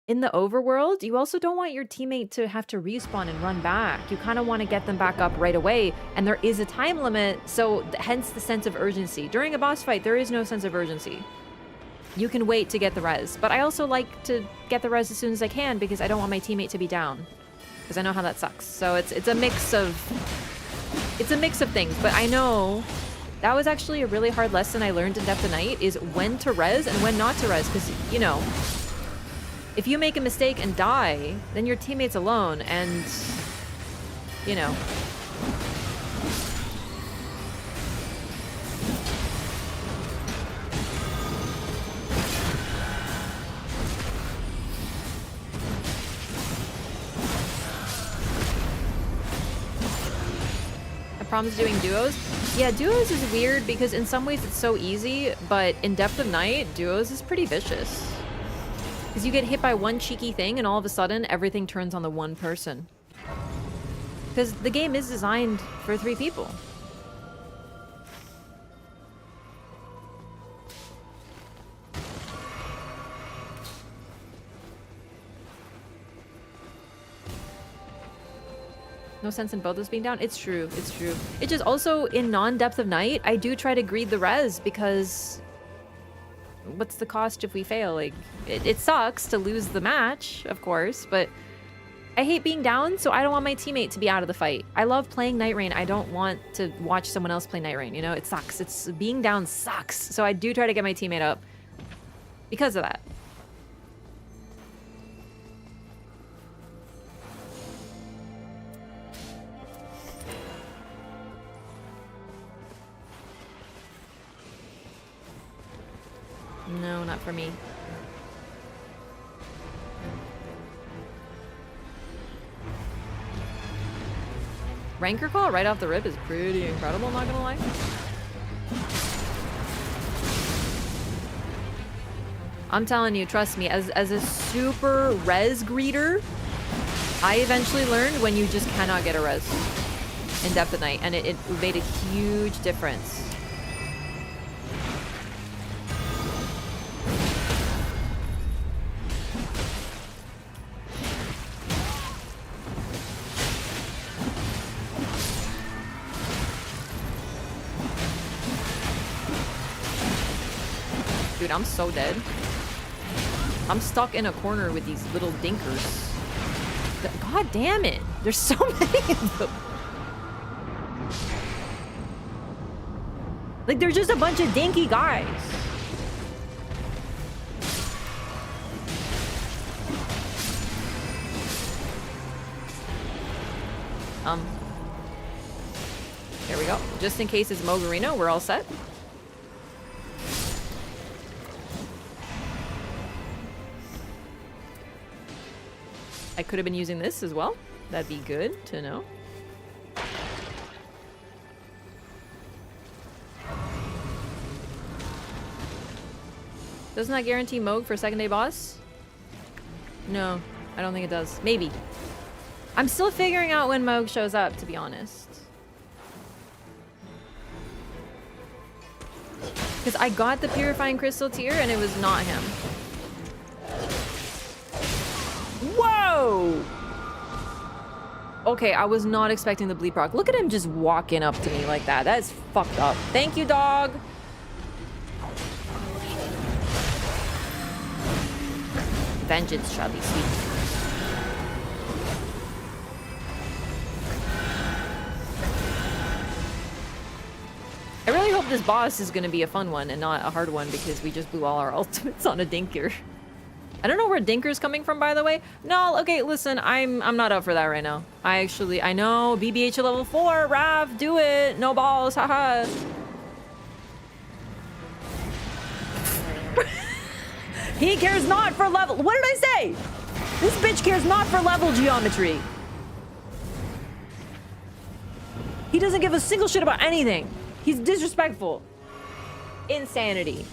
Speaker 1: in the overworld, you also don't want your teammate to have to respawn and run back. You kind of want to get them back up right away, and there is a time limit, so hence the sense of urgency. During a boss fight, there is no sense of urgency. You can wait to get the res, but I also like to get the res as soon as I can because I don't want my teammate to be down, because I know how that sucks. So it's a mix of things. But I know that was actually a really hard lesson I learned in Depth of Night, is when to res and when not to res, because you know, if you make a mistake and die, then your teammate's alone, and you know. Problems doing duos? Yeah, duos is weird because in some ways it's so easy, but in Depth of Night, duos is pretty vicious. Because you get hit by one cheeky thing and all of a sudden everything turns on the one person. Because the game is designed for 3 people. No sense in both of us being down. It's true. It's true. It's just also in non-Depth of Night, I do try to greed the res because what's the cost if we fail? Like, it sucks to lose the match, of course, but I hate being down, so I don't want my teammate to be out of the fight. I love playing Nightreign. I don't want to watch someone else play Nightreign, you know? It sucks. It's being down sucks. So I do try to get my teammate up because of that. No, not for me. Ranker call right off the rip is pretty incredible, not gonna lie. I'm telling you, trust me, as a super res greeter, I eventually learned when you just cannot get a res in Depth of Night, and it made a huge difference. Dude, I'm so dead. I'm stuck in a corner with these little dinkers. God damn it. There's so many of them. Like, they're just a bunch of dinky guys. There we go. Just in case it's Mogarino, we're all set. I could have been using this as well. That'd be good to know. Doesn't that guarantee Moog for second day boss? No, I don't think it does. Maybe. I'm still figuring out when Moog shows up, to be honest. Because I got the Purifying Crystal tier and it was not him. Whoa! Okay, I was not expecting the bleed proc. Look at him just walking up to me like that. That is fucked up. Thank you, dog. Vengeance shall be sweet. I really hope this boss is going to be a fun one and not a hard one because we just blew all our ultimates on a Dinker. I don't know where Dinker's coming from, by the way. No, okay, listen, I'm not up for that right now. I know, BBH at level 4, Wraff, do it. No balls, haha. He cares not for level. What did I say? This bitch cares not for level geometry. He doesn't give a single shit about anything. He's disrespectful. Insanity.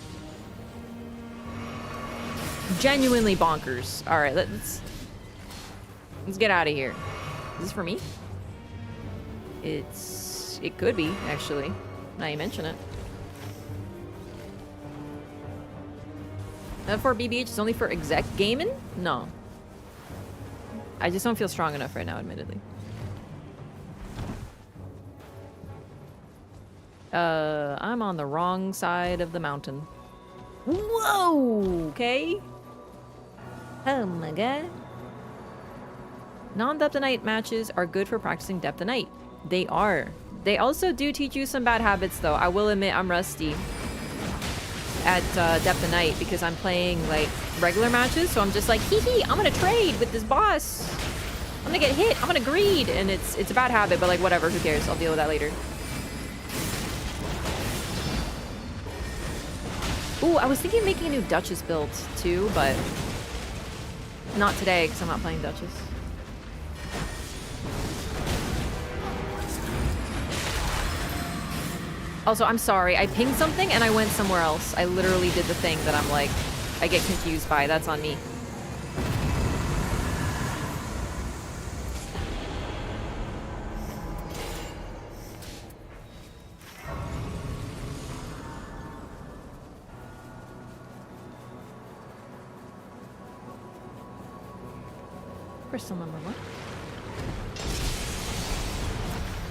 Speaker 1: Genuinely bonkers. All right, let's get out of here. Is this for me? It could be, actually. Now you mention it. For BBH is only for exec gaming? No. I just don't feel strong enough right now, admittedly. I'm on the wrong side of the mountain. Whoa! Okay. Oh my god. Non-Depth of Night matches are good for practicing Depth of Night. They are. They also do teach you some bad habits, though. I will admit I'm rusty at Depth of Night because I'm playing like regular matches, so I'm just like, hee hee, I'm gonna trade with this boss. I'm gonna get hit, I'm gonna greed, and it's a bad habit, but like whatever, who cares? I'll deal with that later. Ooh, I was thinking of making a new Duchess build too, but not today because I'm not playing Duchess. Also, I'm sorry. I pinged something and I went somewhere else. I literally did the thing that I'm like, I get confused by. That's on me. Crystal number 1.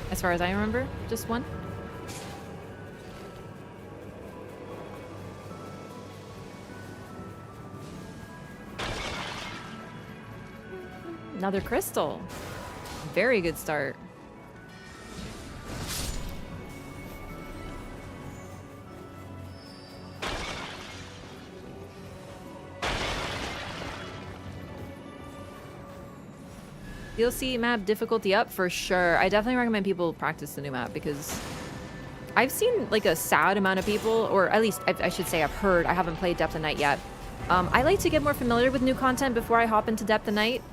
Speaker 1: As far as I remember, just 1. Another crystal. Very good start. DLC map difficulty up for sure. I definitely recommend people practice the new map because I've seen like a sad amount of people, or at least I should say I've heard. I haven't played Depth of Night yet. I like to get more familiar with new content before I hop into Depth of Night.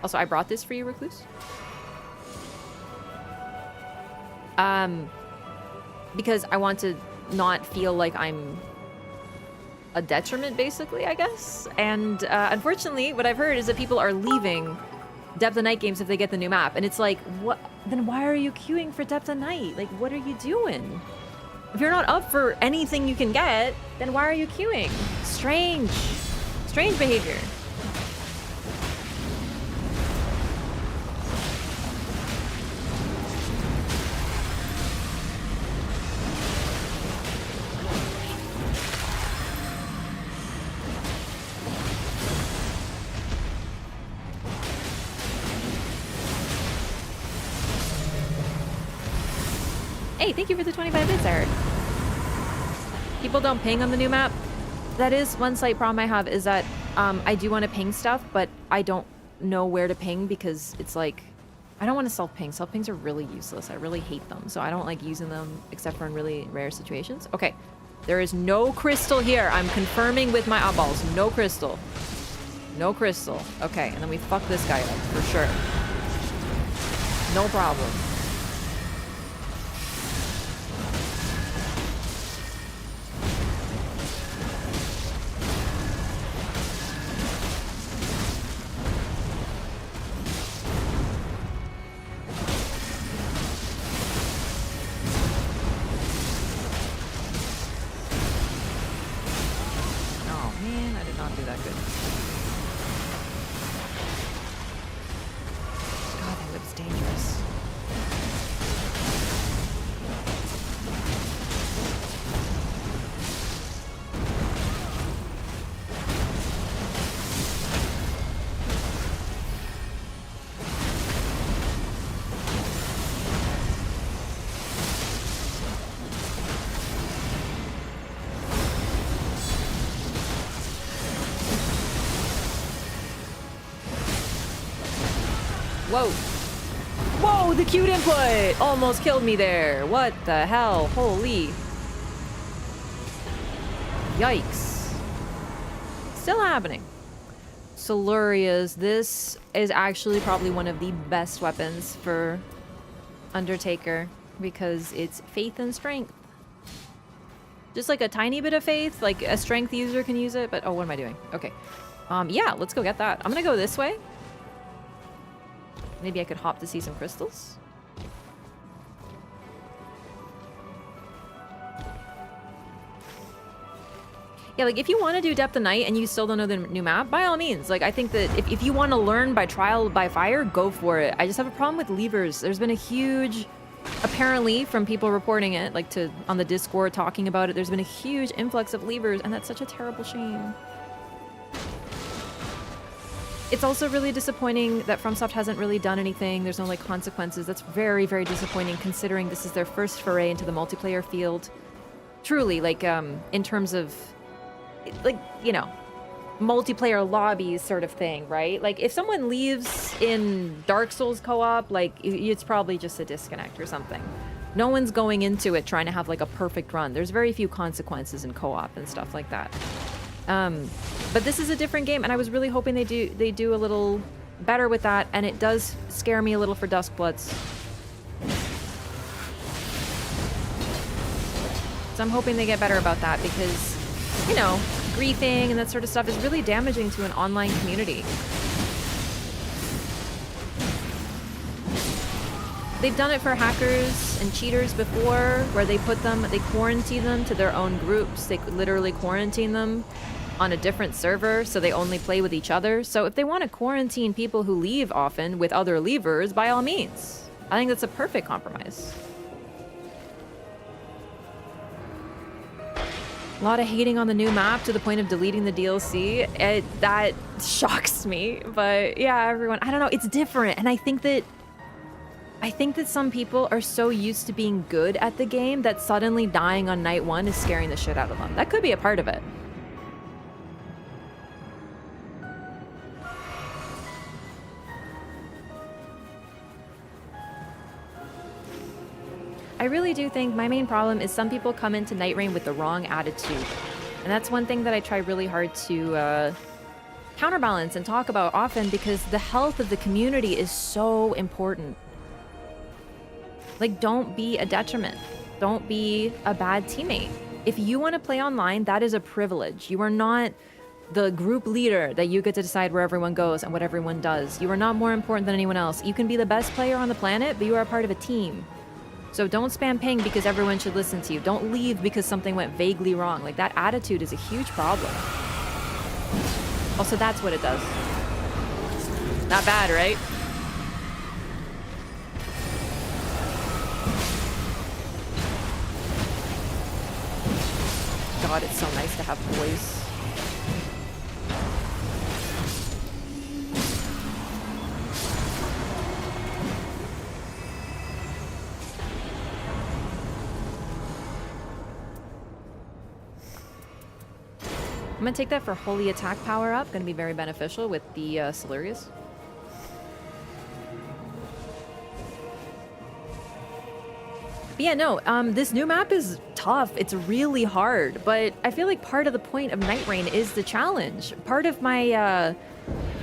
Speaker 1: Also, I brought this for you, Recluse. Because I want to not feel like I'm a detriment, basically, I guess. And unfortunately, what I've heard is that people are leaving Depth of Night games if they get the new map. And it's like, what? Then why are you queuing for Depth of Night? Like, what are you doing? If you're not up for anything you can get, then why are you queuing? Strange. Strange behavior. Hey, thank you for the 25 bits, Eric. People don't ping on the new map. That is one slight problem I have, is that I do want to ping stuff, but I don't know where to ping because it's like I don't want to self-ping. Self-pings are really useless. I really hate them. So I don't like using them except for in really rare situations. Okay. There is no crystal here. I'm confirming with my eyeballs. No crystal. No crystal. Okay. And then we fuck this guy up for sure. No problem. Whoa. Whoa, the cute input almost killed me there. What the hell? Holy. Yikes. Still happening. Silurias. This is actually probably one of the best weapons for Undertaker because it's faith and strength. Just like a tiny bit of faith, like a strength user can use it, but oh, what am I doing? Okay. Yeah, let's go get that. I'm gonna go this way. Maybe I could hop to see some crystals. Yeah, like if you want to do Depth of Night and you still don't know the new map, by all means. Like I think that if you want to learn by trial by fire, go for it. I just have a problem with levers. There's been a huge, apparently from people reporting it, like on the Discord talking about it, there's been a huge influx of levers, and that's such a terrible shame. It's also really disappointing that FromSoft hasn't really done anything. There's no like consequences. That's very, very disappointing considering this is their first foray into the multiplayer field. Truly, like in terms of like, you know, multiplayer lobbies sort of thing, right? Like if someone leaves in Dark Souls co-op, like it's probably just a disconnect or something. No one's going into it trying to have like a perfect run. There's very few consequences in co-op and stuff like that. But this is a different game, and I was really hoping they do a little better with that, and it does scare me a little for Duskbloods. So I'm hoping they get better about that because, you know, griefing and that sort of stuff is really damaging to an online community. They've done it for hackers and cheaters before, where they quarantine them to their own groups. They literally quarantine them on a different server, so they only play with each other. So if they want to quarantine people who leave often with other leavers, by all means. I think that's a perfect compromise. A lot of hating on the new map to the point of deleting the DLC. That shocks me. But yeah, everyone, I don't know, it's different. And I think that some people are so used to being good at the game that suddenly dying on night one is scaring the shit out of them. That could be a part of it. I really do think my main problem is some people come into Nightreign with the wrong attitude. And that's one thing that I try really hard to counterbalance and talk about often because the health of the community is so important. Like, don't be a detriment. Don't be a bad teammate. If you want to play online, that is a privilege. You are not the group leader that you get to decide where everyone goes and what everyone does. You are not more important than anyone else. You can be the best player on the planet, but you are a part of a team. So don't spam ping because everyone should listen to you. Don't leave because something went vaguely wrong. Like, that attitude is a huge problem. Also, that's what it does. Not bad, right? God, it's so nice to have voice. I'm gonna take that for Holy Attack power up. Gonna be very beneficial with the Silurias. But yeah, no, this new map is tough. It's really hard, but I feel like part of the point of Nightreign is the challenge. Part of my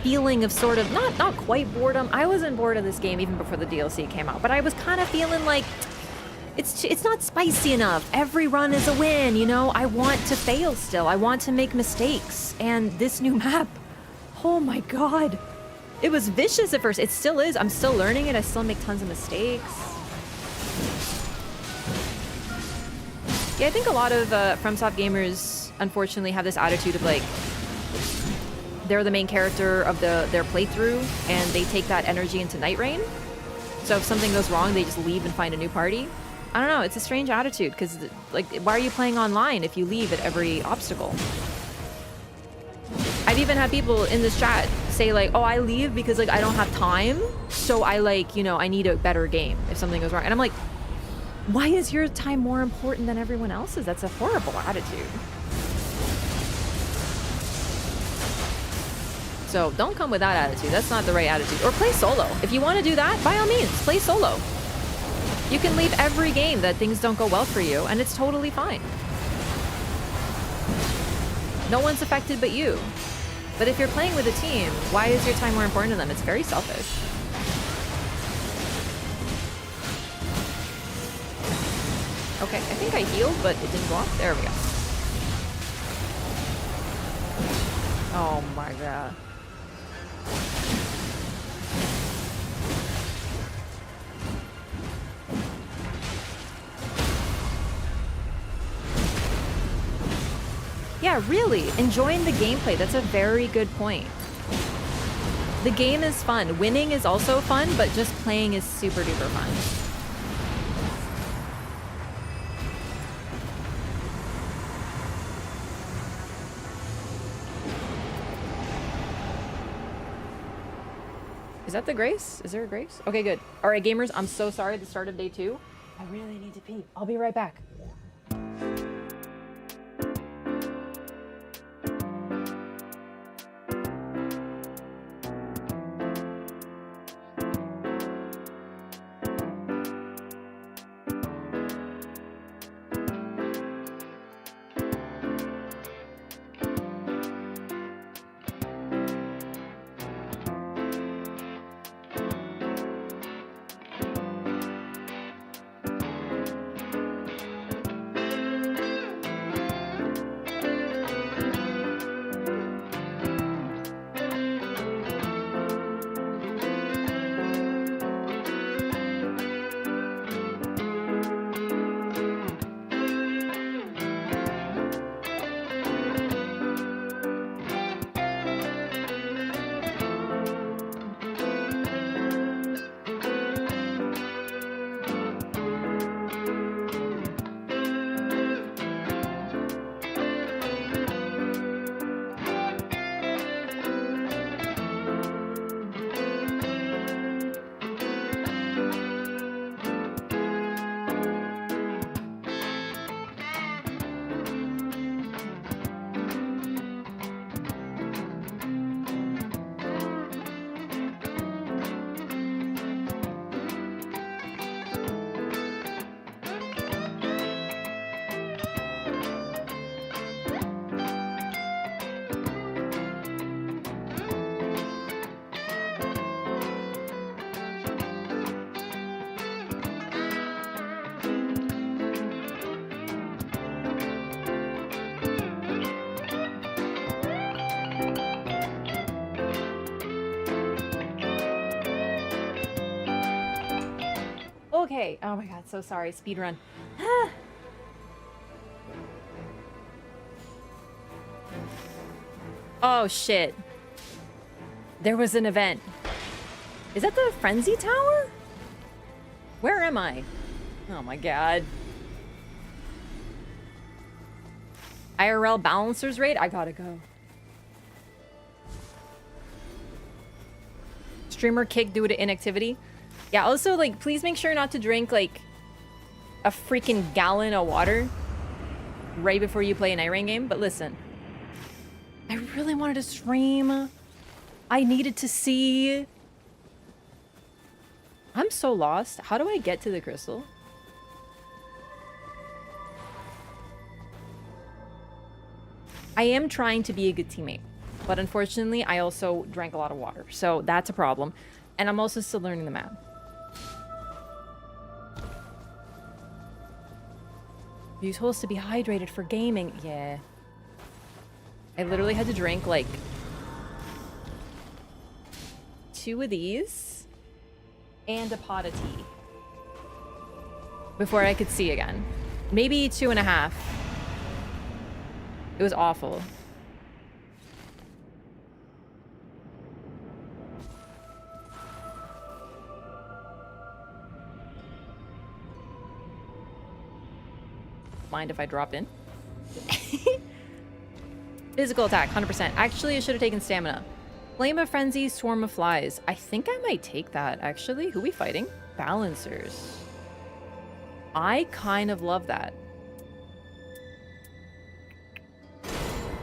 Speaker 1: feeling of sort of, not quite boredom. I wasn't bored of this game even before the DLC came out, but I was kind of feeling like it's not spicy enough. Every run is a win, you know? I want to fail still. I want to make mistakes. And this new map, oh my god. It was vicious at first. It still is. I'm still learning it. I still make tons of mistakes. Yeah, I think a lot of FromSoft gamers, unfortunately, have this attitude of, like, they're the main character of their playthrough, and they take that energy into Nightreign. So if something goes wrong, they just leave and find a new party. I don't know. It's a strange attitude, because, like, why are you playing online if you leave at every obstacle? I've even had people in this chat say, like, oh, I leave because, like, I don't have time, so I, like, you know, I need a better game if something goes wrong. And I'm like, why is your time more important than everyone else's? That's a horrible attitude. So don't come with that attitude. That's not the right attitude. Or play solo. If you want to do that, by all means, play solo. You can leave every game that things don't go well for you, and it's totally fine. No one's affected but you. But if you're playing with a team, why is your time more important to them? It's very selfish. Okay, I think I healed, but it didn't go off. There we go. Oh my god. Yeah, really, enjoying the gameplay. That's a very good point. The game is fun. Winning is also fun, but just playing is super duper fun. Is that the grace? Is there a grace? Okay, good. All right, gamers, I'm so sorry. The start of day 2. I really need to pee. I'll be right back. Okay. Oh my god, so sorry. Speed run. Oh shit. There was an event. Is that the Frenzy Tower? Where am I? Oh my god. IRL balancers raid? I gotta go. Streamer kicked due to inactivity. Yeah, also, like, please make sure not to drink, like, a freaking gallon of water right before you play a Nightreign game. But listen, I really wanted to stream. I needed to see. I'm so lost. How do I get to the crystal? I am trying to be a good teammate, but unfortunately, I also drank a lot of water, so that's a problem. And I'm also still learning the map. You're supposed to be hydrated for gaming. Yeah. I literally had to drink like 2 of these and a pot of tea before I could see again. Maybe 2.5. It was awful. Mind if I drop in? Physical attack, 100%. Actually, I should have taken stamina. Flame of Frenzy, Swarm of Flies. I think I might take that, actually. Who are we fighting? Balancers. I kind of love that.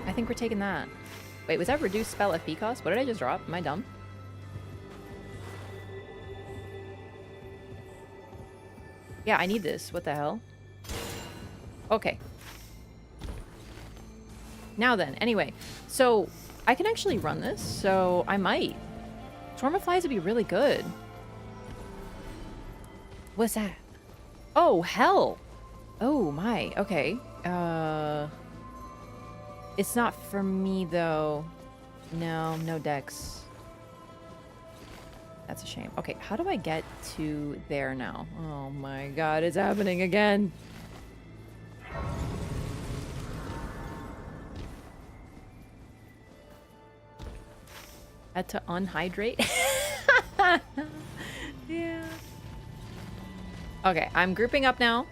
Speaker 1: I think we're taking that. Wait, was that reduced spell FP cost? What did I just drop? Am I dumb? Yeah, I need this. What the hell? Okay. Now then, anyway. So, I can actually run this, so I might. Swarm of Flies would be really good. What's that? Oh, hell! Oh, my. Okay. It's not for me, though. No, no dex. That's a shame. Okay, how do I get to there now? Oh my god, it's happening again. Had to unhydrate? Yeah. Okay, I'm grouping up now.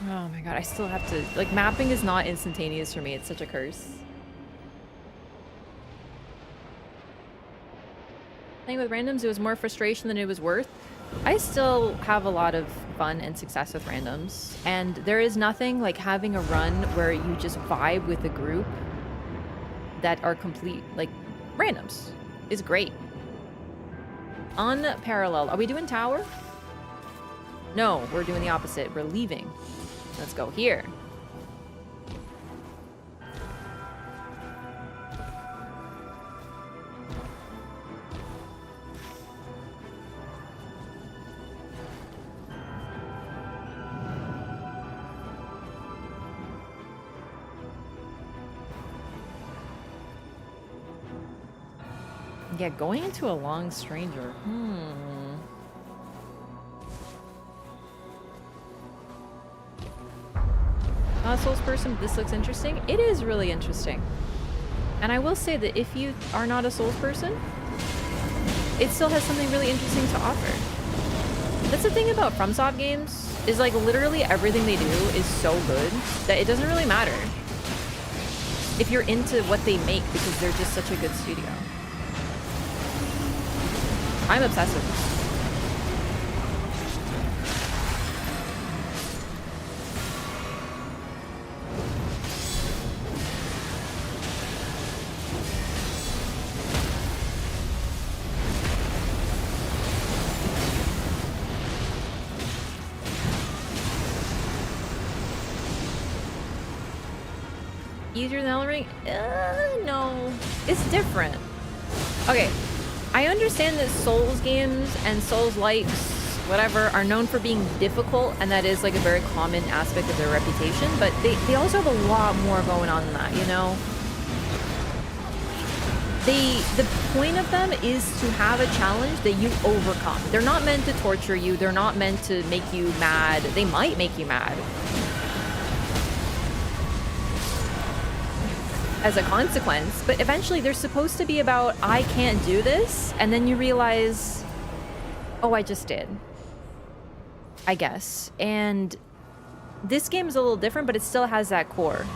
Speaker 1: Oh my god, I still have to... Like, mapping is not instantaneous for me. It's such a curse. Playing with randoms, it was more frustration than it was worth. I still have a lot of fun and success with randoms. And there is nothing like having a run where you just vibe with a group that are complete, like, randoms. Is great. Unparalleled. Are we doing tower? No, we're doing the opposite. We're leaving. Let's go here. Yeah, going into a long stranger. Not a Souls person, but this looks interesting. It is really interesting. And I will say that if you are not a Souls person, it still has something really interesting to offer. That's the thing about FromSoft games, is like literally everything they do is so good that it doesn't really matter if you're into what they make because they're just such a good studio. I'm obsessed with this. Easier than Elden Ring? No. It's different. Okay. I understand that Souls games and Souls-likes, whatever, are known for being difficult, and that is like a very common aspect of their reputation, but they also have a lot more going on than that, you know? The point of them is to have a challenge that you overcome. They're not meant to torture you, they're not meant to make you mad. They might make you mad as a consequence, but eventually they're supposed to be about, I can't do this, and then you realize, oh, I just did. I guess. And this game is a little different, but it still has that core.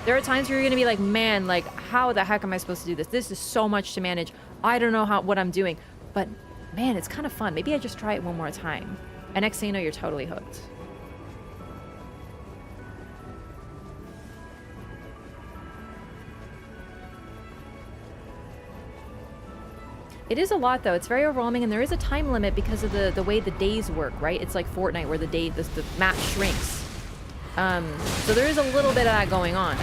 Speaker 1: There are times where you're gonna be like, man, like, how the heck am I supposed to do this? This is so much to manage. I don't know what I'm doing. But man, it's kind of fun. Maybe I just try it one more time. And next thing you know, you're totally hooked. It is a lot, though. It's very overwhelming, and there is a time limit because of the way the days work, right? It's like Fortnite, where the map shrinks. So there is a little bit of that going on.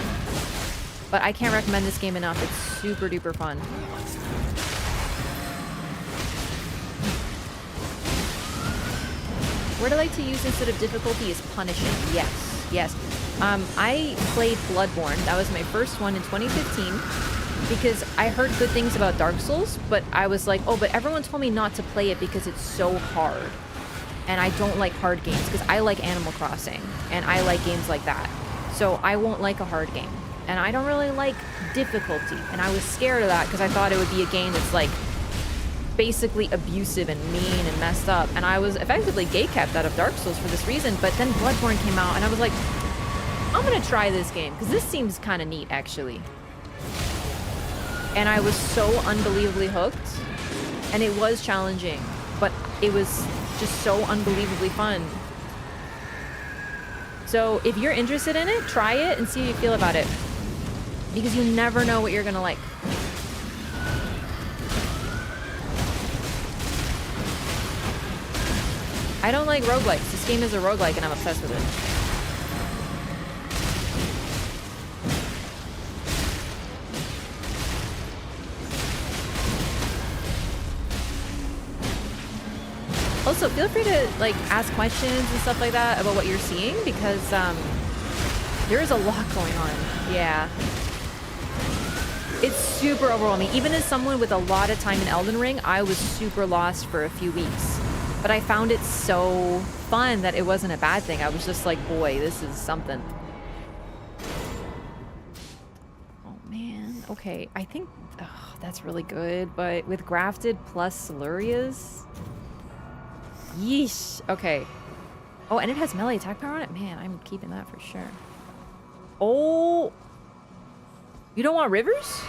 Speaker 1: But I can't recommend this game enough. It's super duper fun. Word I like to use instead of difficulty is punishing. Yes, yes. I played Bloodborne. That was my first one in 2015 because I heard good things about Dark Souls, but I was like, oh, but everyone told me not to play it because it's so hard. And I don't like hard games because I like Animal Crossing and I like games like that. So I won't like a hard game. And I don't really like difficulty. And I was scared of that because I thought it would be a game that's like basically abusive and mean and messed up. And I was effectively gatekept out of Dark Souls for this reason. But then Bloodborne came out and I was like, I'm gonna try this game because this seems kind of neat actually. And I was so unbelievably hooked. And it was challenging, but it was just so unbelievably fun. So if you're interested in it, try it and see how you feel about it. Because you never know what you're gonna like. I don't like roguelikes. This game is a roguelike and I'm obsessed with it. Also, feel free to like ask questions and stuff like that about what you're seeing because there is a lot going on. Yeah. It's super overwhelming. Even as someone with a lot of time in Elden Ring, I was super lost for a few weeks. But I found it so fun that it wasn't a bad thing. I was just like, boy, this is something. Oh, man. Okay, I think that's really good. But with Grafted plus Silurias... Yeesh. Okay. Oh, and it has melee attack power on it? Man, I'm keeping that for sure. Oh... You don't want rivers?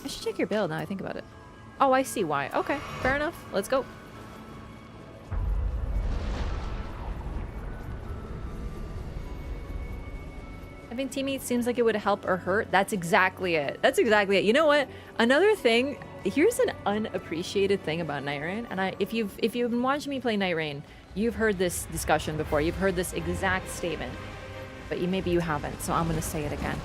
Speaker 1: I should check your build now I think about it. Oh, I see why. Okay, fair enough. Let's go. Having teammates seems like it would help or hurt. That's exactly it. That's exactly it. You know what? Another thing, here's an unappreciated thing about Nightreign. And if you've been watching me play Nightreign, you've heard this discussion before. You've heard this exact statement. But maybe you haven't, so I'm gonna say it again.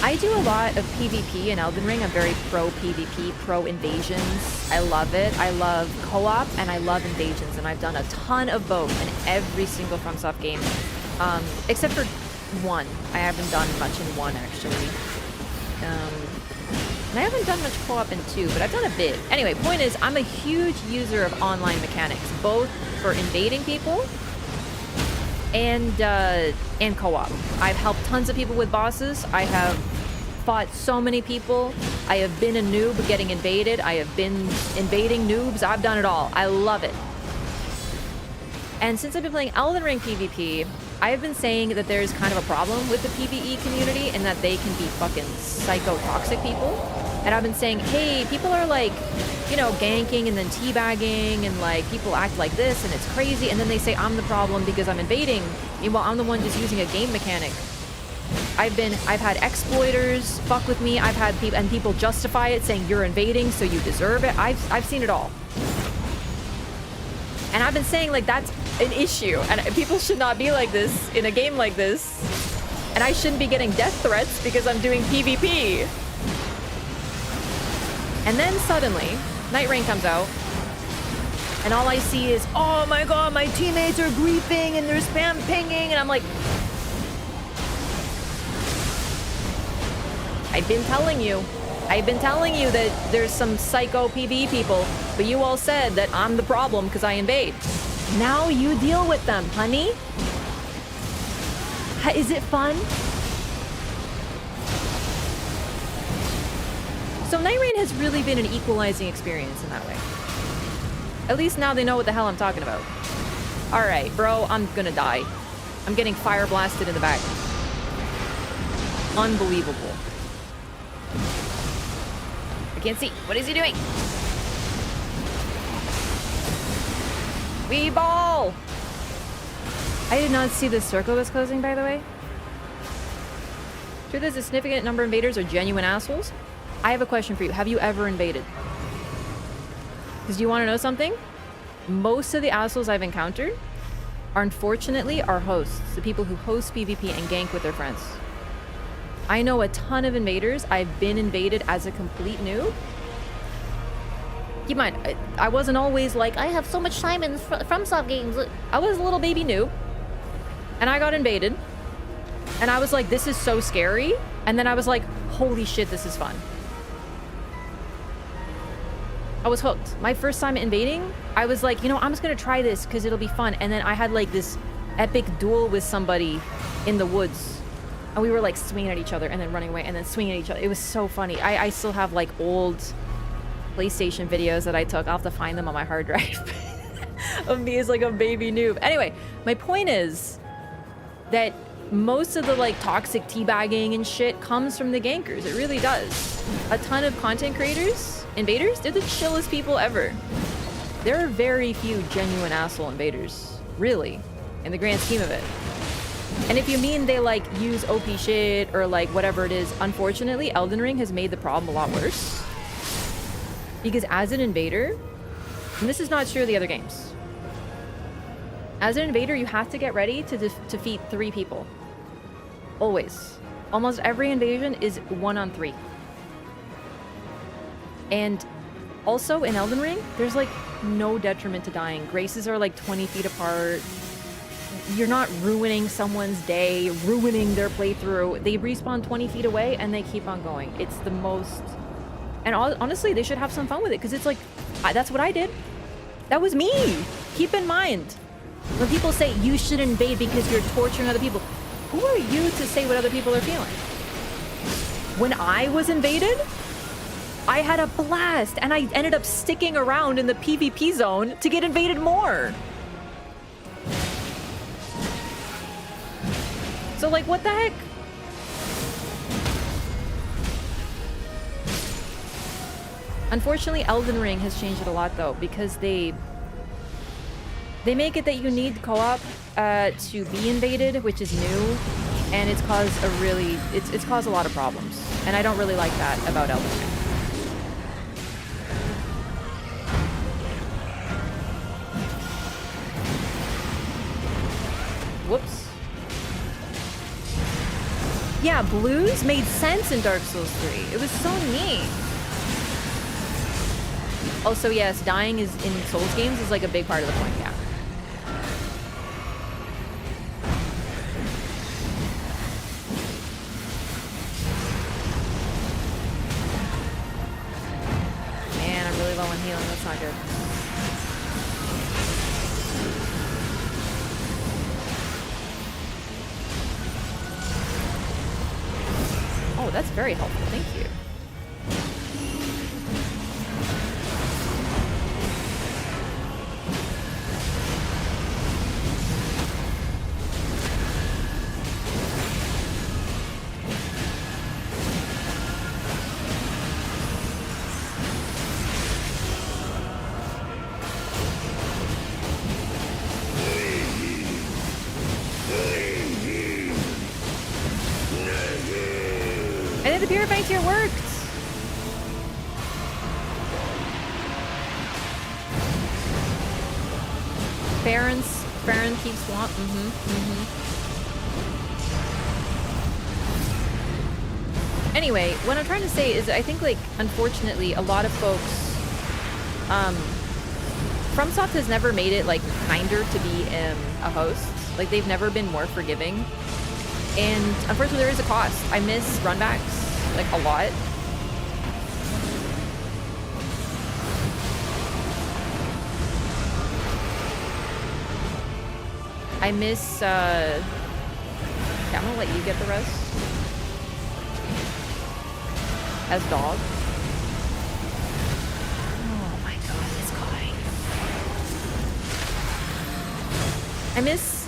Speaker 1: I do a lot of PvP in Elden Ring. I'm very pro PvP, pro invasions. I love it. I love co-op and I love invasions. And I've done a ton of both in every single FromSoft game. Except for one. I haven't done much in one, actually. And I haven't done much co-op in two, but I've done a bit. Anyway, point is, I'm a huge user of online mechanics, both for invading people and co-op. I've helped tons of people with bosses. I have fought so many people. I have been a noob getting invaded. I have been invading noobs. I've done it all. I love it. And since I've been playing Elden Ring PvP, I've been saying that there's kind of a problem with the PvE community and that they can be fucking psycho-toxic people. And I've been saying, hey, people are like, you know, ganking and then teabagging and like people act like this and it's crazy. And then they say I'm the problem because I'm invading. Meanwhile, I'm the one just using a game mechanic. I've had exploiters fuck with me. I've had people, and people justify it saying you're invading so you deserve it. I've seen it all. And I've been saying like that's an issue and people should not be like this in a game like this. And I shouldn't be getting death threats because I'm doing PvP. And then suddenly, Nightreign comes out and all I see is, oh my god, my teammates are griefing and they're spam pinging and I'm like, I've been telling you that there's some psycho PvE people, but you all said that I'm the problem because I invade. Now you deal with them, honey. Is it fun? So Nightreign has really been an equalizing experience in that way. At least now they know what the hell I'm talking about. Alright, bro, I'm gonna die. I'm getting fire blasted in the back. Unbelievable. I can't see. What is he doing? Wee ball! I did not see the circle was closing, by the way. Sure, there's a significant number of invaders are genuine assholes. I have a question for you. Have you ever invaded? Because do you want to know something? most of the assholes I've encountered are unfortunately our hosts, the people who host PvP and gank with their friends. I know a ton of invaders. I've been invaded as a complete noob. Keep in mind, I wasn't always like, I have so much time in FromSoft games. I was a little baby noob. And I got invaded. And I was like, this is so scary. And then I was like, holy shit, this is fun. I was hooked. My first time invading, I was like, you know, I'm just gonna try this because it'll be fun. And then I had like this epic duel with somebody in the woods. And we were like swinging at each other and then running away and then swinging at each other. It was so funny. I still have like old PlayStation videos that I took. I'll have to find them on my hard drive of me as like a baby noob. Anyway, my point is that most of the like toxic teabagging and shit comes from the gankers. It really does. A ton of content creators, invaders, they're the chillest people ever. There are very few genuine asshole invaders, really, in the grand scheme of it. And if you mean they like use OP shit or like whatever it is, unfortunately, Elden Ring has made the problem a lot worse. Because as an invader, and this is not true of the other games, as an invader, you have to get ready to defeat 3 people. Always. Almost every invasion is 1-on-3. And also in Elden Ring, there's like no detriment to dying. Graces are like 20 feet apart. You're not ruining someone's day, ruining their playthrough. They respawn 20 feet away and they keep on going. It's the most... And honestly, they should have some fun with it because it's like, that's what I did. That was me. Keep in mind, when people say you should invade because you're torturing other people, who are you to say what other people are feeling? When I was invaded, I had a blast and I ended up sticking around in the PvP zone to get invaded more. So like, what the heck? Unfortunately, Elden Ring has changed it a lot though, because they make it that you need co-op to be invaded, which is new, and it's caused it's caused a lot of problems. And I don't really like that about Elden Ring. Whoops. Yeah, blues made sense in Dark Souls 3. It was so neat. Also, yes, dying is in Souls games is like a big part of the point, yeah. Man, I'm really low on healing. That's not good. Oh, that's very helpful. Thank you. Purifying Tear worked! Farron keeps swamp. Anyway, what I'm trying to say is I think, like, unfortunately, a lot of folks, FromSoft has never made it, like, kinder to be a host. Like, they've never been more forgiving. And unfortunately, there is a cost. I miss runbacks. Like, a lot. I miss, yeah, I'm gonna let you get the rest. As dog. Oh my god, this guy. I miss,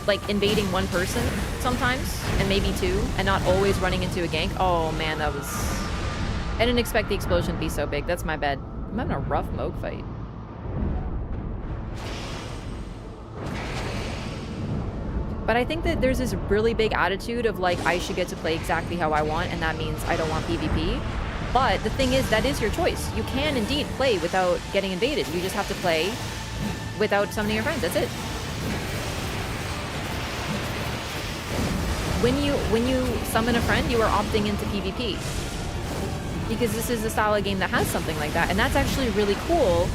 Speaker 1: like, invading one person sometimes, and maybe 2, and not always running into a gank. Oh man, that was... I didn't expect the explosion to be so big. That's my bad. I'm having a rough Moog fight. But I think that there's this really big attitude of, like, I should get to play exactly how I want, and that means I don't want PvP. But the thing is, that is your choice. You can indeed play without getting invaded. You just have to play without summoning your friends. That's it. When you summon a friend, you are opting into PvP. Because this is a style of game that has something like that, and that's actually really cool.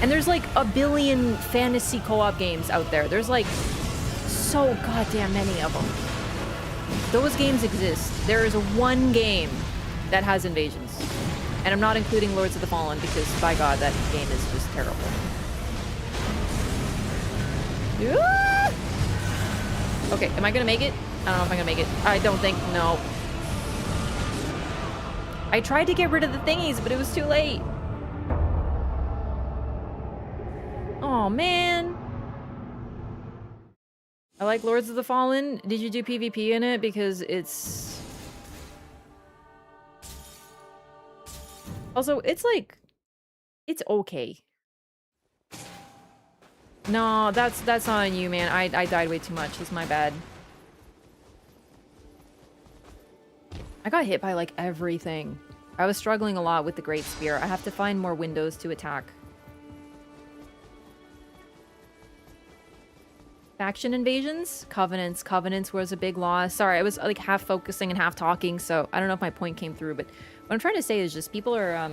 Speaker 1: And there's like a billion fantasy co-op games out there. There's like so goddamn many of them. Those games exist. There is one game that has invasions. And I'm not including Lords of the Fallen because, by God, that game is just terrible. Ah! Okay, am I gonna make it? I don't know if I'm gonna make it. I don't think, no. I tried to get rid of the thingies, but it was too late. Oh man. I like Lords of the Fallen. Did you do PvP in it? Because it's... Also, it's like... It's okay. No, that's not on you, man. I died way too much. It's my bad. I got hit by like everything. I was struggling a lot with the Great Spear. I have to find more windows to attack. Faction invasions? Covenants. Covenants was a big loss. Sorry, I was like half focusing and half talking, so I don't know if my point came through, but what I'm trying to say is just people are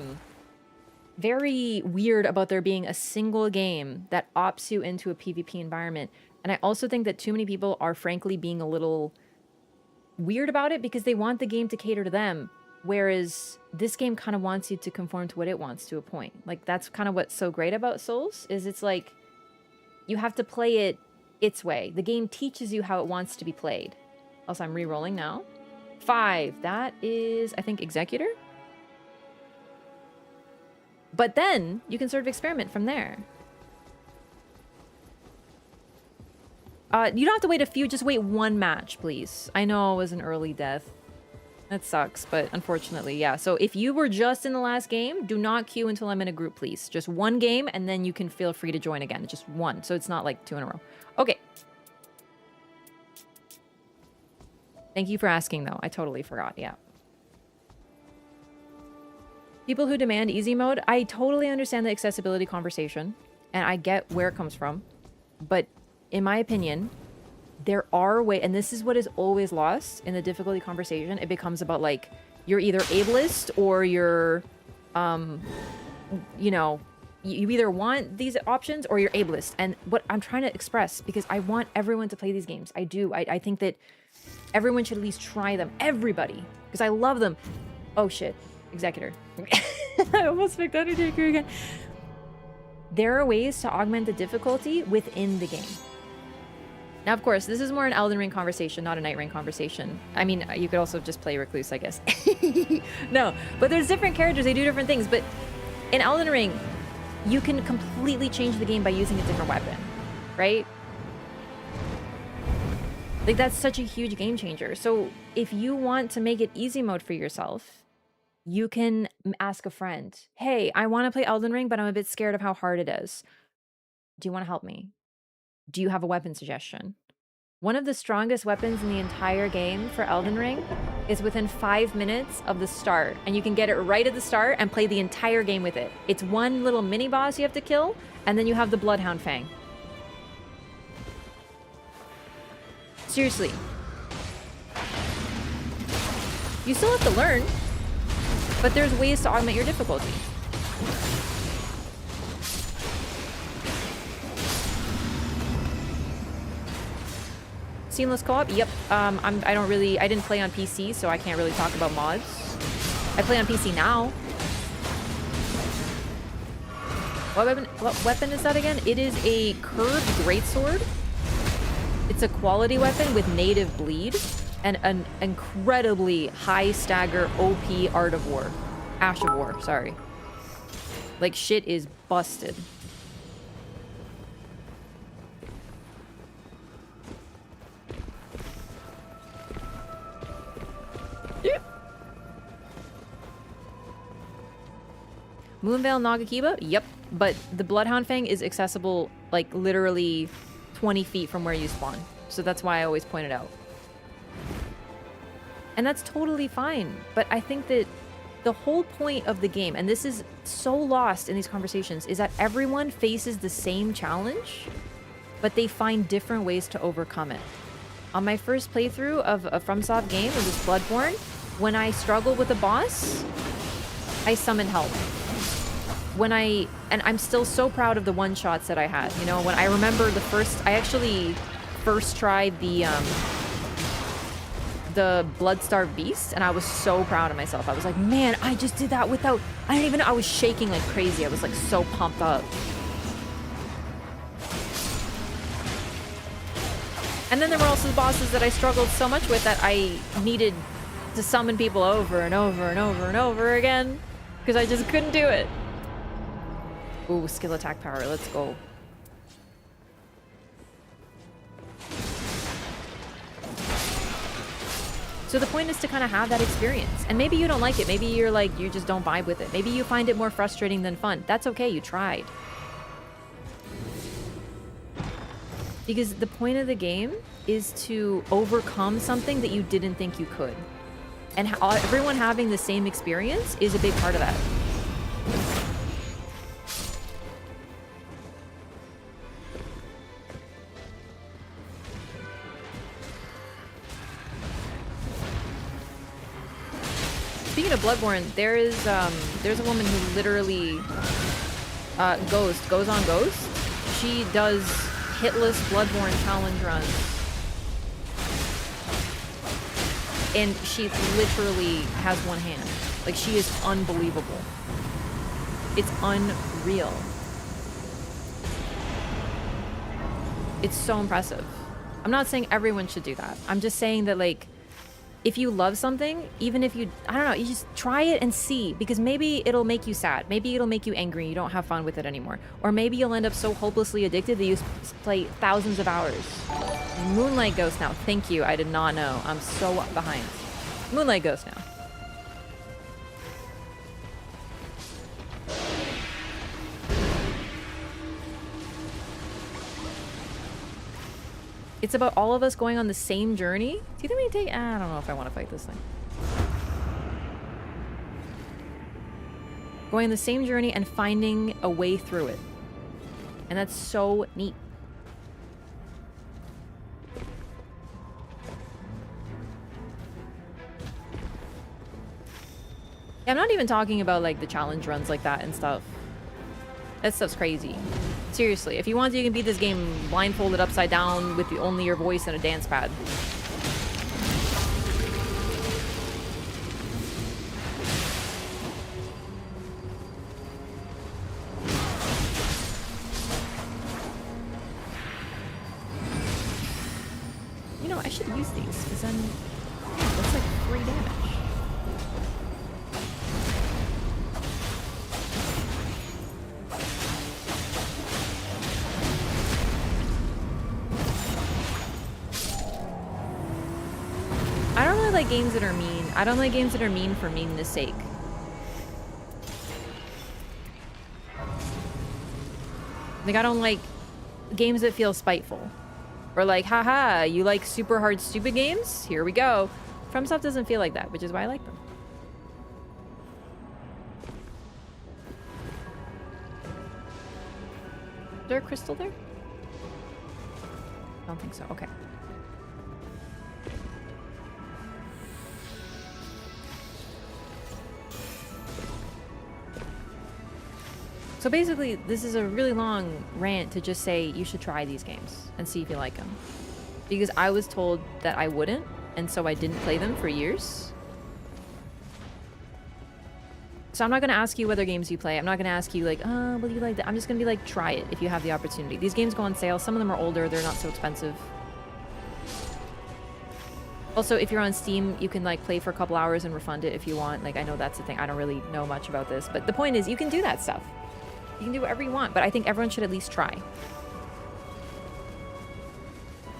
Speaker 1: very weird about there being a single game that opts you into a PvP environment. And I also think that too many people are frankly being a little weird about it because they want the game to cater to them. Whereas this game kind of wants you to conform to what it wants to a point. Like, that's kind of what's so great about Souls, is it's like, you have to play it its way. The game teaches you how it wants to be played. Also, I'm re-rolling now. 5. That is, I think, Executor? But then, you can sort of experiment from there. You don't have to wait a few, just wait one match, please. I know it was an early death. That sucks, but unfortunately, yeah. So if you were just in the last game, do not queue until I'm in a group, please. Just one game, and then you can feel free to join again. Just one, so it's not like 2 in a row. Okay. Thank you for asking, though. I totally forgot, yeah. People who demand easy mode, I totally understand the accessibility conversation, and I get where it comes from. But in my opinion, there are ways, and this is what is always lost in the difficulty conversation. It becomes about, like, you're either ableist or you're, you know, you either want these options or you're ableist. And what I'm trying to express, because I want everyone to play these games. I do. I think that everyone should at least try them. Everybody. Because I love them. Oh, shit. Executor. I almost picked Undertaker again. There are ways to augment the difficulty within the game. Now, of course, this is more an Elden Ring conversation, not a Nightreign conversation. I mean, you could also just play Recluse, I guess. No, but there's different characters. They do different things. But in Elden Ring, you can completely change the game by using a different weapon, right? Like, that's such a huge game changer. So if you want to make it easy mode for yourself, you can ask a friend, hey, I want to play Elden Ring, but I'm a bit scared of how hard it is. Do you want to help me? Do you have a weapon suggestion? One of the strongest weapons in the entire game for Elden Ring is within 5 minutes of the start. And you can get it right at the start and play the entire game with it. It's one little mini boss you have to kill, and then you have the Bloodhound Fang. Seriously. You still have to learn, but there's ways to augment your difficulty. Seamless co-op? Yep. I didn't play on PC, so I can't really talk about mods. I play on PC now. What weapon is that again? It is a curved greatsword. It's a quality weapon with native bleed and an incredibly high stagger OP Art of War. Ash of War, sorry. Like, shit is busted. Moonveil Nagakiba? Yep. But the Bloodhound Fang is accessible, like, literally 20 feet from where you spawn. So that's why I always point it out. And that's totally fine. But I think that the whole point of the game, and this is so lost in these conversations, is that everyone faces the same challenge, but they find different ways to overcome it. On my first playthrough of a FromSoft game, it was Bloodborne, when I struggled with a boss, I summoned help. And I'm still so proud of the one-shots that I had. You know, when I remember I actually first tried the Blood-Starved Beast, and I was so proud of myself. I was like, man, I just did that without... I didn't even know. I was shaking like crazy. I was like so pumped up. And then there were also the bosses that I struggled so much with that I needed to summon people over and over and over and over again because I just couldn't do it. Ooh, skill attack power. Let's go. So the point is to kind of have that experience. And maybe you don't like it. Maybe you're like, you just don't vibe with it. Maybe you find it more frustrating than fun. That's okay. You tried. Because the point of the game is to overcome something that you didn't think you could. And everyone having the same experience is a big part of that. Speaking of Bloodborne, there's a woman who literally goes on Ghost. She does hitless Bloodborne challenge runs. And she literally has one hand. Like, she is unbelievable. It's unreal. It's so impressive. I'm not saying everyone should do that. I'm just saying that, like, if you love something, even if you, I don't know, you just try it and see, because maybe it'll make you sad. Maybe it'll make you angry and you don't have fun with it anymore. Or maybe you'll end up so hopelessly addicted that you play thousands of hours. Moonlight Ghost now. Thank you. I did not know. I'm so behind. Moonlight Ghost now. It's about all of us going on the same journey. Do you think we take... I don't know if I want to fight this thing. Going on the same journey and finding a way through it. And that's so neat. Yeah, I'm not even talking about, like, the challenge runs like that and stuff. That stuff's crazy. Seriously, if you want to, you can beat this game blindfolded upside down with only your voice and a dance pad. You know, I should use these, because then that's like 3 damage. I don't really like games that are mean. I don't like games that are mean for meanness sake. Like, I don't like games that feel spiteful. Or like, haha, you like super hard, stupid games? Here we go. FromSoft doesn't feel like that, which is why I like them. Is there a crystal there? I don't think so. Okay. So basically, this is a really long rant to just say you should try these games and see if you like them. Because I was told that I wouldn't, and so I didn't play them for years. So I'm not going to ask you whether games you play. I'm not going to ask you like, oh, will you like that? I'm just going to be like, try it if you have the opportunity. These games go on sale. Some of them are older. They're not so expensive. Also, if you're on Steam, you can like play for a couple hours and refund it if you want. Like, I know that's the thing. I don't really know much about this. But the point is, you can do that stuff. You can do whatever you want, but I think everyone should at least try.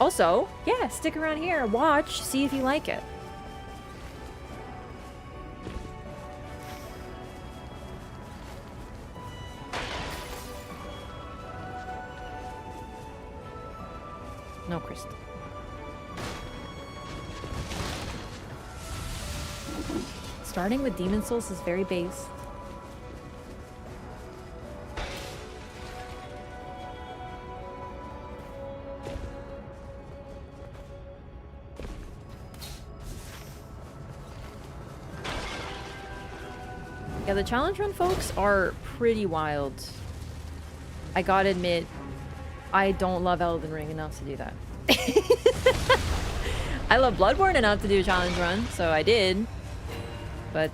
Speaker 1: Also, yeah, stick around here, watch, see if you like it. No crystal. It's Starting with Demon Souls is very base. Yeah, the challenge run folks are pretty wild. I gotta admit, I don't love Elden Ring enough to do that. I love Bloodborne enough to do a challenge run, so I did. But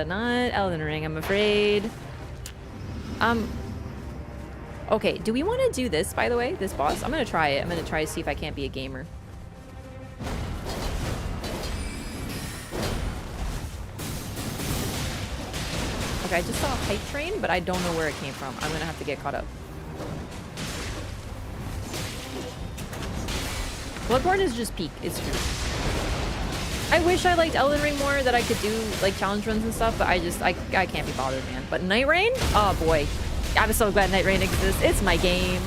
Speaker 1: not Elden Ring, I'm afraid. Okay, do we want to do this, by the way? This boss? I'm gonna try it. I'm gonna try to see if I can't be a gamer. Okay, I just saw a hype train, but I don't know where it came from. I'm gonna have to get caught up. Bloodborne is just peak. It's true. I wish I liked Elden Ring more, that I could do like challenge runs and stuff, but I can't be bothered, man. But Nightreign? Oh boy. I'm so glad Nightreign exists. It's my game.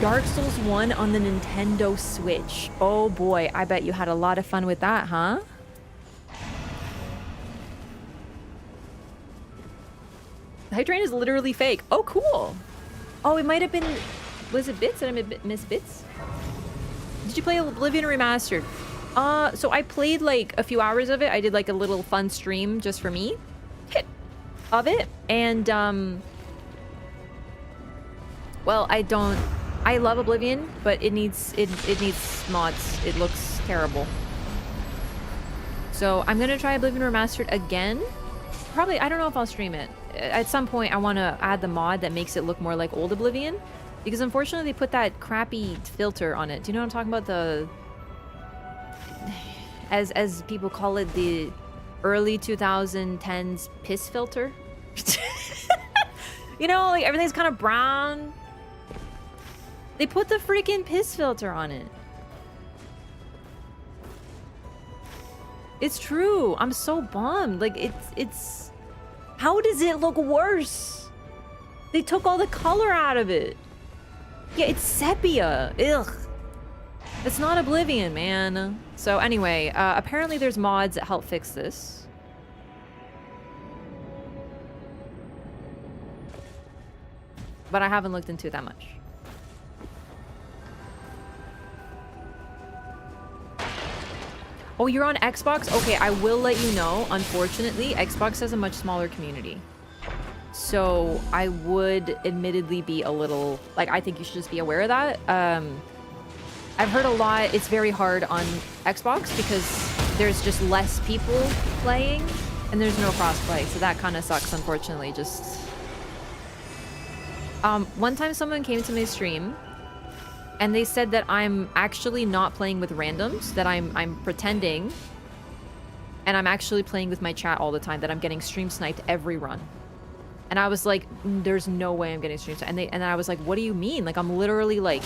Speaker 1: Dark Souls 1 on the Nintendo Switch. Oh boy, I bet you had a lot of fun with that, huh? Hype train is literally fake. Oh, cool. Oh, it might have been... Was it Bits? Did I miss Bits? Did you play Oblivion Remastered? So I played like a few hours of it. I did like a little fun stream just for me of it. And, well, I love Oblivion, but it needs mods. It looks terrible. So I'm gonna try Oblivion Remastered again. Probably, I don't know if I'll stream it. At some point, I want to add the mod that makes it look more like old Oblivion. Because unfortunately, they put that crappy filter on it. Do you know what I'm talking about? The... As people call it, the early 2010s piss filter. You know, like everything's kind of brown. They put the freaking piss filter on it. It's true. I'm so bummed. Like, it's... How does it look worse? They took all the color out of it. Yeah, it's sepia. Ugh. It's not Oblivion, man. So anyway, apparently there's mods that help fix this. But I haven't looked into it that much. Oh, you're on Xbox? Okay, I will let you know. Unfortunately, Xbox has a much smaller community. So I would admittedly be a little... Like, I think you should just be aware of that. I've heard a lot. It's very hard on Xbox because there's just less people playing and there's no crossplay. So that kind of sucks, unfortunately. Just... one time someone came to my stream and they said that I'm actually not playing with randoms, that I'm pretending, and I'm actually playing with my chat all the time, that I'm getting stream sniped every run. And I was like, there's no way I'm getting stream sniped. And I was like, what do you mean? Like, I'm literally like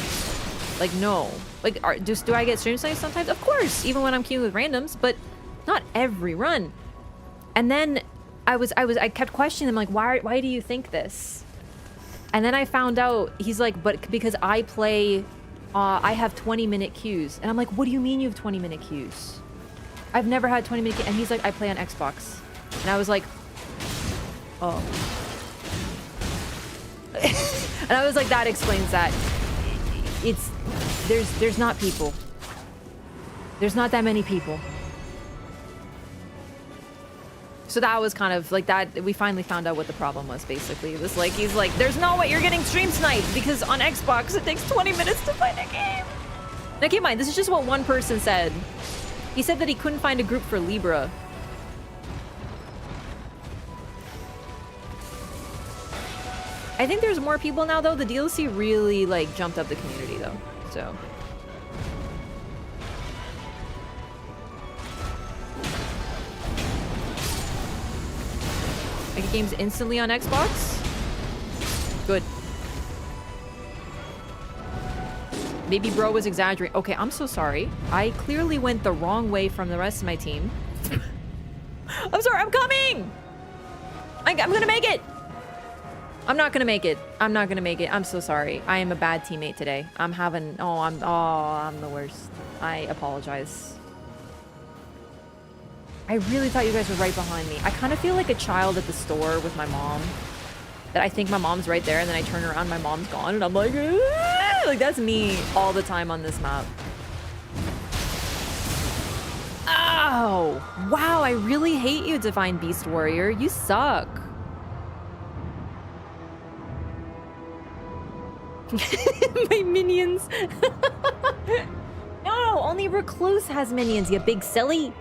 Speaker 1: no. Like, do I get stream sniped sometimes? Of course, even when I'm queuing with randoms, but not every run. And then I kept questioning him, like, why do you think this? And then I found out, he's like, but because I play, I have 20-minute queues. And I'm like, what do you mean you have 20-minute queues? I've never had 20-minute queues. And he's like, I play on Xbox. And I was like, oh. And I was like, that explains that. There's not people. There's not that many people. So that was kind of like that. We finally found out what the problem was, basically. It was like, he's like, there's no way you're getting stream sniped because on Xbox it takes 20 minutes to find a game. Now keep in mind, this is just what one person said. He said that he couldn't find a group for Libra. I think there's more people now, though. The DLC really, like, jumped up the community, though. So... I get games instantly on Xbox? Good. Maybe bro was exaggerating. Okay, I'm so sorry. I clearly went the wrong way from the rest of my team. I'm sorry, I'm coming! I'm gonna make it! I'm not gonna make it. I'm not gonna make it. I'm so sorry. I am a bad teammate today. I'm the worst. I apologize. I really thought you guys were right behind me. I kind of feel like a child at the store with my mom. That I think my mom's right there, and then I turn around, my mom's gone, and I'm like, "Ah!" Like that's me all the time on this map. Oh, wow, I really hate you, Divine Beast Warrior. You suck. My minions. No, only Recluse has minions, you big silly.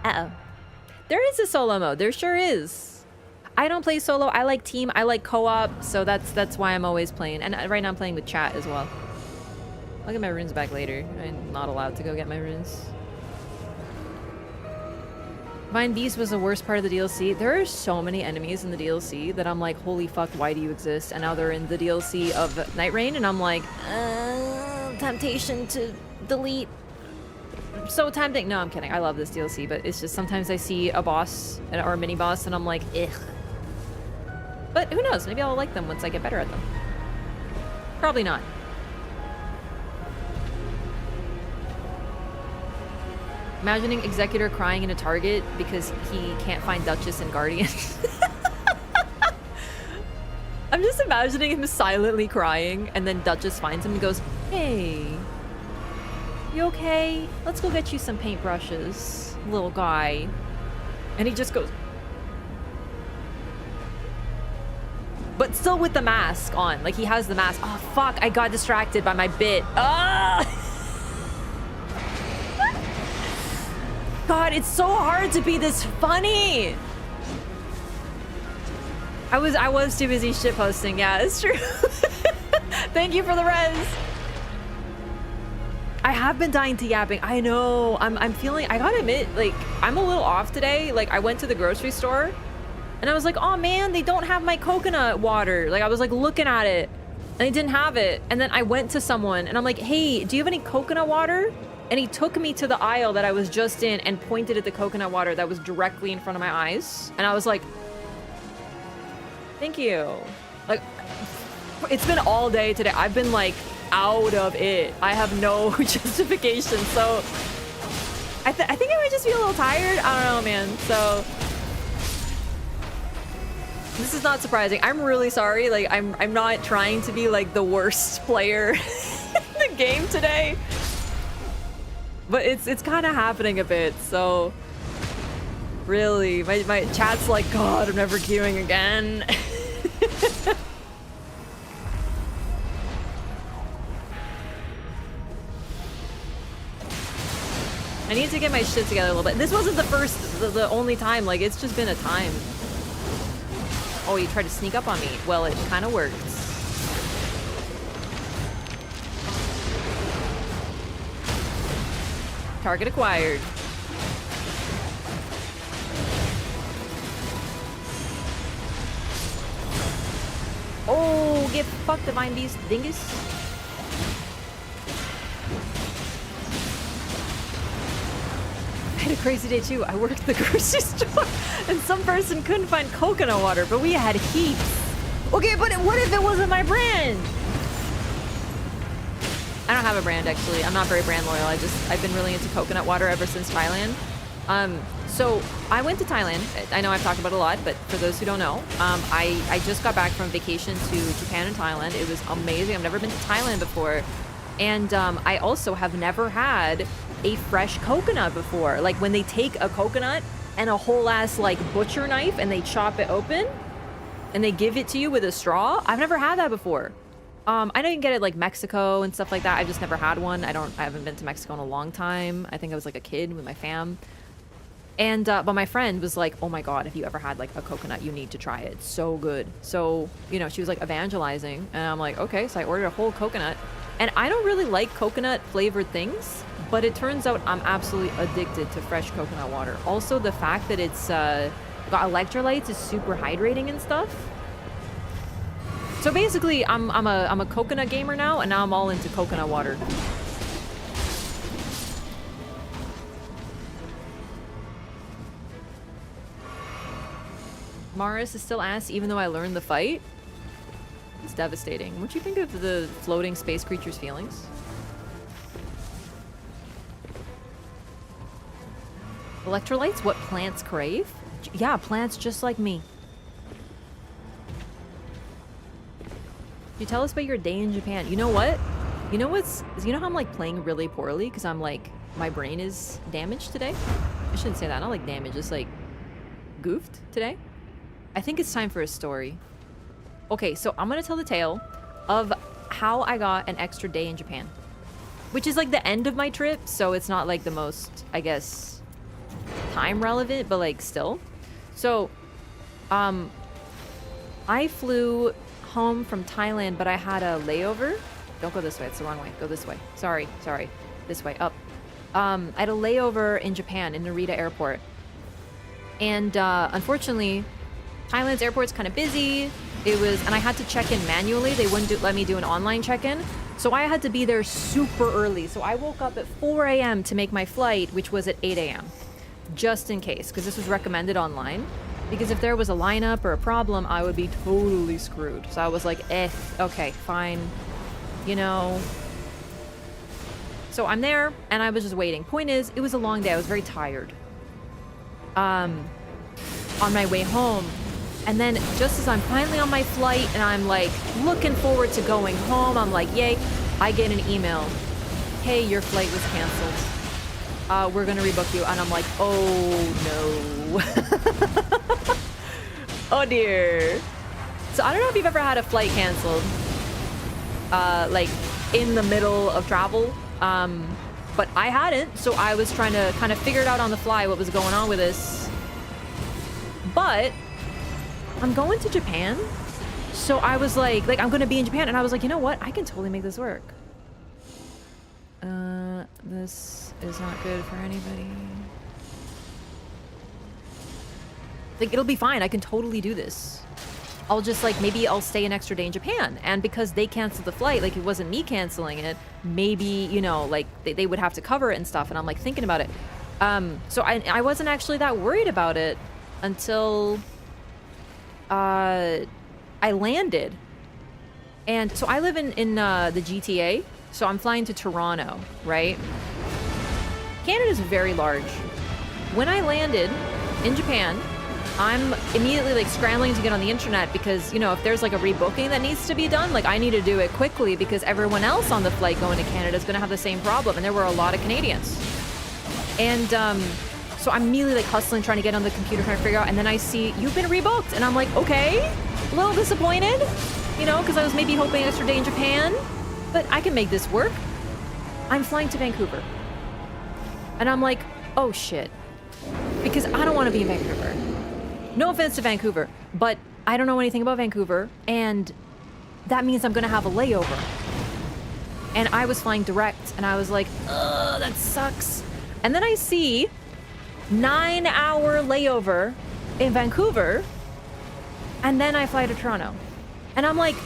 Speaker 1: Uh-oh. There is a solo mode. There sure is. I don't play solo. I like team. I like co-op. So that's why I'm always playing. And right now I'm playing with chat as well. I'll get my runes back later. I'm not allowed to go get my runes. Divine Beast was the worst part of the DLC. There are so many enemies in the DLC that I'm like, holy fuck, why do you exist? And now they're in the DLC of Nightreign, and I'm like, temptation to delete. So tempting. No, I'm kidding. I love this DLC, but it's just sometimes I see a boss or a mini boss, and I'm like, ugh. But who knows? Maybe I'll like them once I get better at them. Probably not. Imagining Executor crying in a Target because he can't find Duchess and Guardian. I'm just imagining him silently crying, and then Duchess finds him and goes, hey, you okay? Let's go get you some paintbrushes, little guy. And he just goes... But still with the mask on. Like, he has the mask. Oh, fuck. I got distracted by my bit. Ah! God, it's so hard to be this funny. I was too busy shitposting. Yeah, it's true. Thank you for the res. I have been dying to yapping. I know. I'm feeling... I gotta admit, like, I'm a little off today. Like, I went to the grocery store, and I was like, oh, man, they don't have my coconut water. Like, I was, like, looking at it, and they didn't have it. And then I went to someone, and I'm like, hey, do you have any coconut water? And he took me to the aisle that I was just in and pointed at the coconut water that was directly in front of my eyes. And I was like, thank you. Like, it's been all day today. I've been, like, out of it. I have no justification. So I think I might just be a little tired. I don't know, man. So this is not surprising. I'm really sorry. Like, I'm not trying to be, like, the worst player in the game today. But it's kind of happening a bit, so really, my chat's like, God, I'm never queuing again. I need to get my shit together a little bit. This wasn't the only time. Like, it's just been a time. Oh, you tried to sneak up on me. Well, it kind of worked. Target acquired. Oh, get fucked, Divine Beast dingus. I had a crazy day too. I worked at the grocery store and some person couldn't find coconut water, but we had heaps. Okay, but what if it wasn't my brand? I don't have a brand, actually. I'm not very brand loyal. I've been really into coconut water ever since Thailand. So I went to Thailand. I know I've talked about it a lot, but for those who don't know, I just got back from vacation to Japan and Thailand. It was amazing. I've never been to Thailand before. And I also have never had a fresh coconut before. Like, when they take a coconut and a whole ass, like, butcher knife and they chop it open and they give it to you with a straw. I've never had that before. I know you can get it like Mexico and stuff like that. I've just never had one. I haven't been to Mexico in a long time. I think I was like a kid with my fam. And, but my friend was like, oh my God, if you ever had like a coconut, you need to try it. It's so good. So, you know, she was like evangelizing and I'm like, okay. So I ordered a whole coconut and I don't really like coconut flavored things, but it turns out I'm absolutely addicted to fresh coconut water. Also, the fact that it's, got electrolytes is super hydrating and stuff. So basically, I'm a coconut gamer now, and now I'm all into coconut water. Maris is still ass, even though I learned the fight. devastating. What do you think of the floating space creature's feelings? Electrolytes? What plants crave? Yeah, plants just like me. You tell us about your day in Japan. You know what? You know how I'm like playing really poorly because I'm like, my brain is damaged today? I shouldn't say that. Not like damaged, just like goofed today. I think it's time for a story. Okay, so I'm gonna tell the tale of how I got an extra day in Japan, which is like the end of my trip, so it's not like the most, I guess, time relevant, but like still. So, I flew home from Thailand, but I had a layover. Don't go this way, it's the wrong way. Go this way. Sorry. This way, up. I had a layover in Japan, in Narita Airport. And unfortunately, Thailand's airport's kind of busy. And I had to check in manually. They wouldn't let me do an online check-in. So I had to be there super early. So I woke up at 4 a.m. to make my flight, which was at 8 a.m. Just in case, because this was recommended online. Because if there was a lineup or a problem, I would be totally screwed. So I was like, okay, fine. You know. So I'm there, and I was just waiting. Point is, it was a long day. I was very tired. On my way home. And then just as I'm finally on my flight and I'm like looking forward to going home, I'm like, yay, I get an email. Hey, your flight was canceled. We're gonna rebook you. And I'm like, oh no. Oh dear. So I don't know if you've ever had a flight canceled, like in the middle of travel. But I hadn't, so I was trying to kind of figure it out on the fly what was going on with this. But I'm going to Japan, so I was like I'm gonna be in Japan, and I was like, you know what? I can totally make this work. This is not good for anybody. Like, it'll be fine. I can totally do this. I'll just maybe I'll stay an extra day in Japan, and because they canceled the flight, it wasn't me canceling it, maybe, you know, they would have to cover it and stuff, and I'm thinking about it. So I wasn't actually that worried about it until I landed. And so I live in the GTA, so I'm flying to Toronto, right? Canada's very large. When I landed in Japan, I'm immediately scrambling to get on the internet because, you know, if there's a rebooking that needs to be done, I need to do it quickly because everyone else on the flight going to Canada is going to have the same problem, and there were a lot of Canadians. And so I'm immediately hustling, trying to get on the computer, trying to figure out, and then I see you've been rebooked, and I'm like, okay, a little disappointed, you know, because I was maybe hoping extra day in Japan, but I can make this work. I'm flying to Vancouver, and I'm like, oh shit, because I don't want to be in Vancouver. No offense to Vancouver, but I don't know anything about Vancouver, and that means I'm gonna have a layover. And I was flying direct, and I was like, ugh, that sucks. And then I see 9-hour layover in Vancouver, and then I fly to Toronto. And I'm like,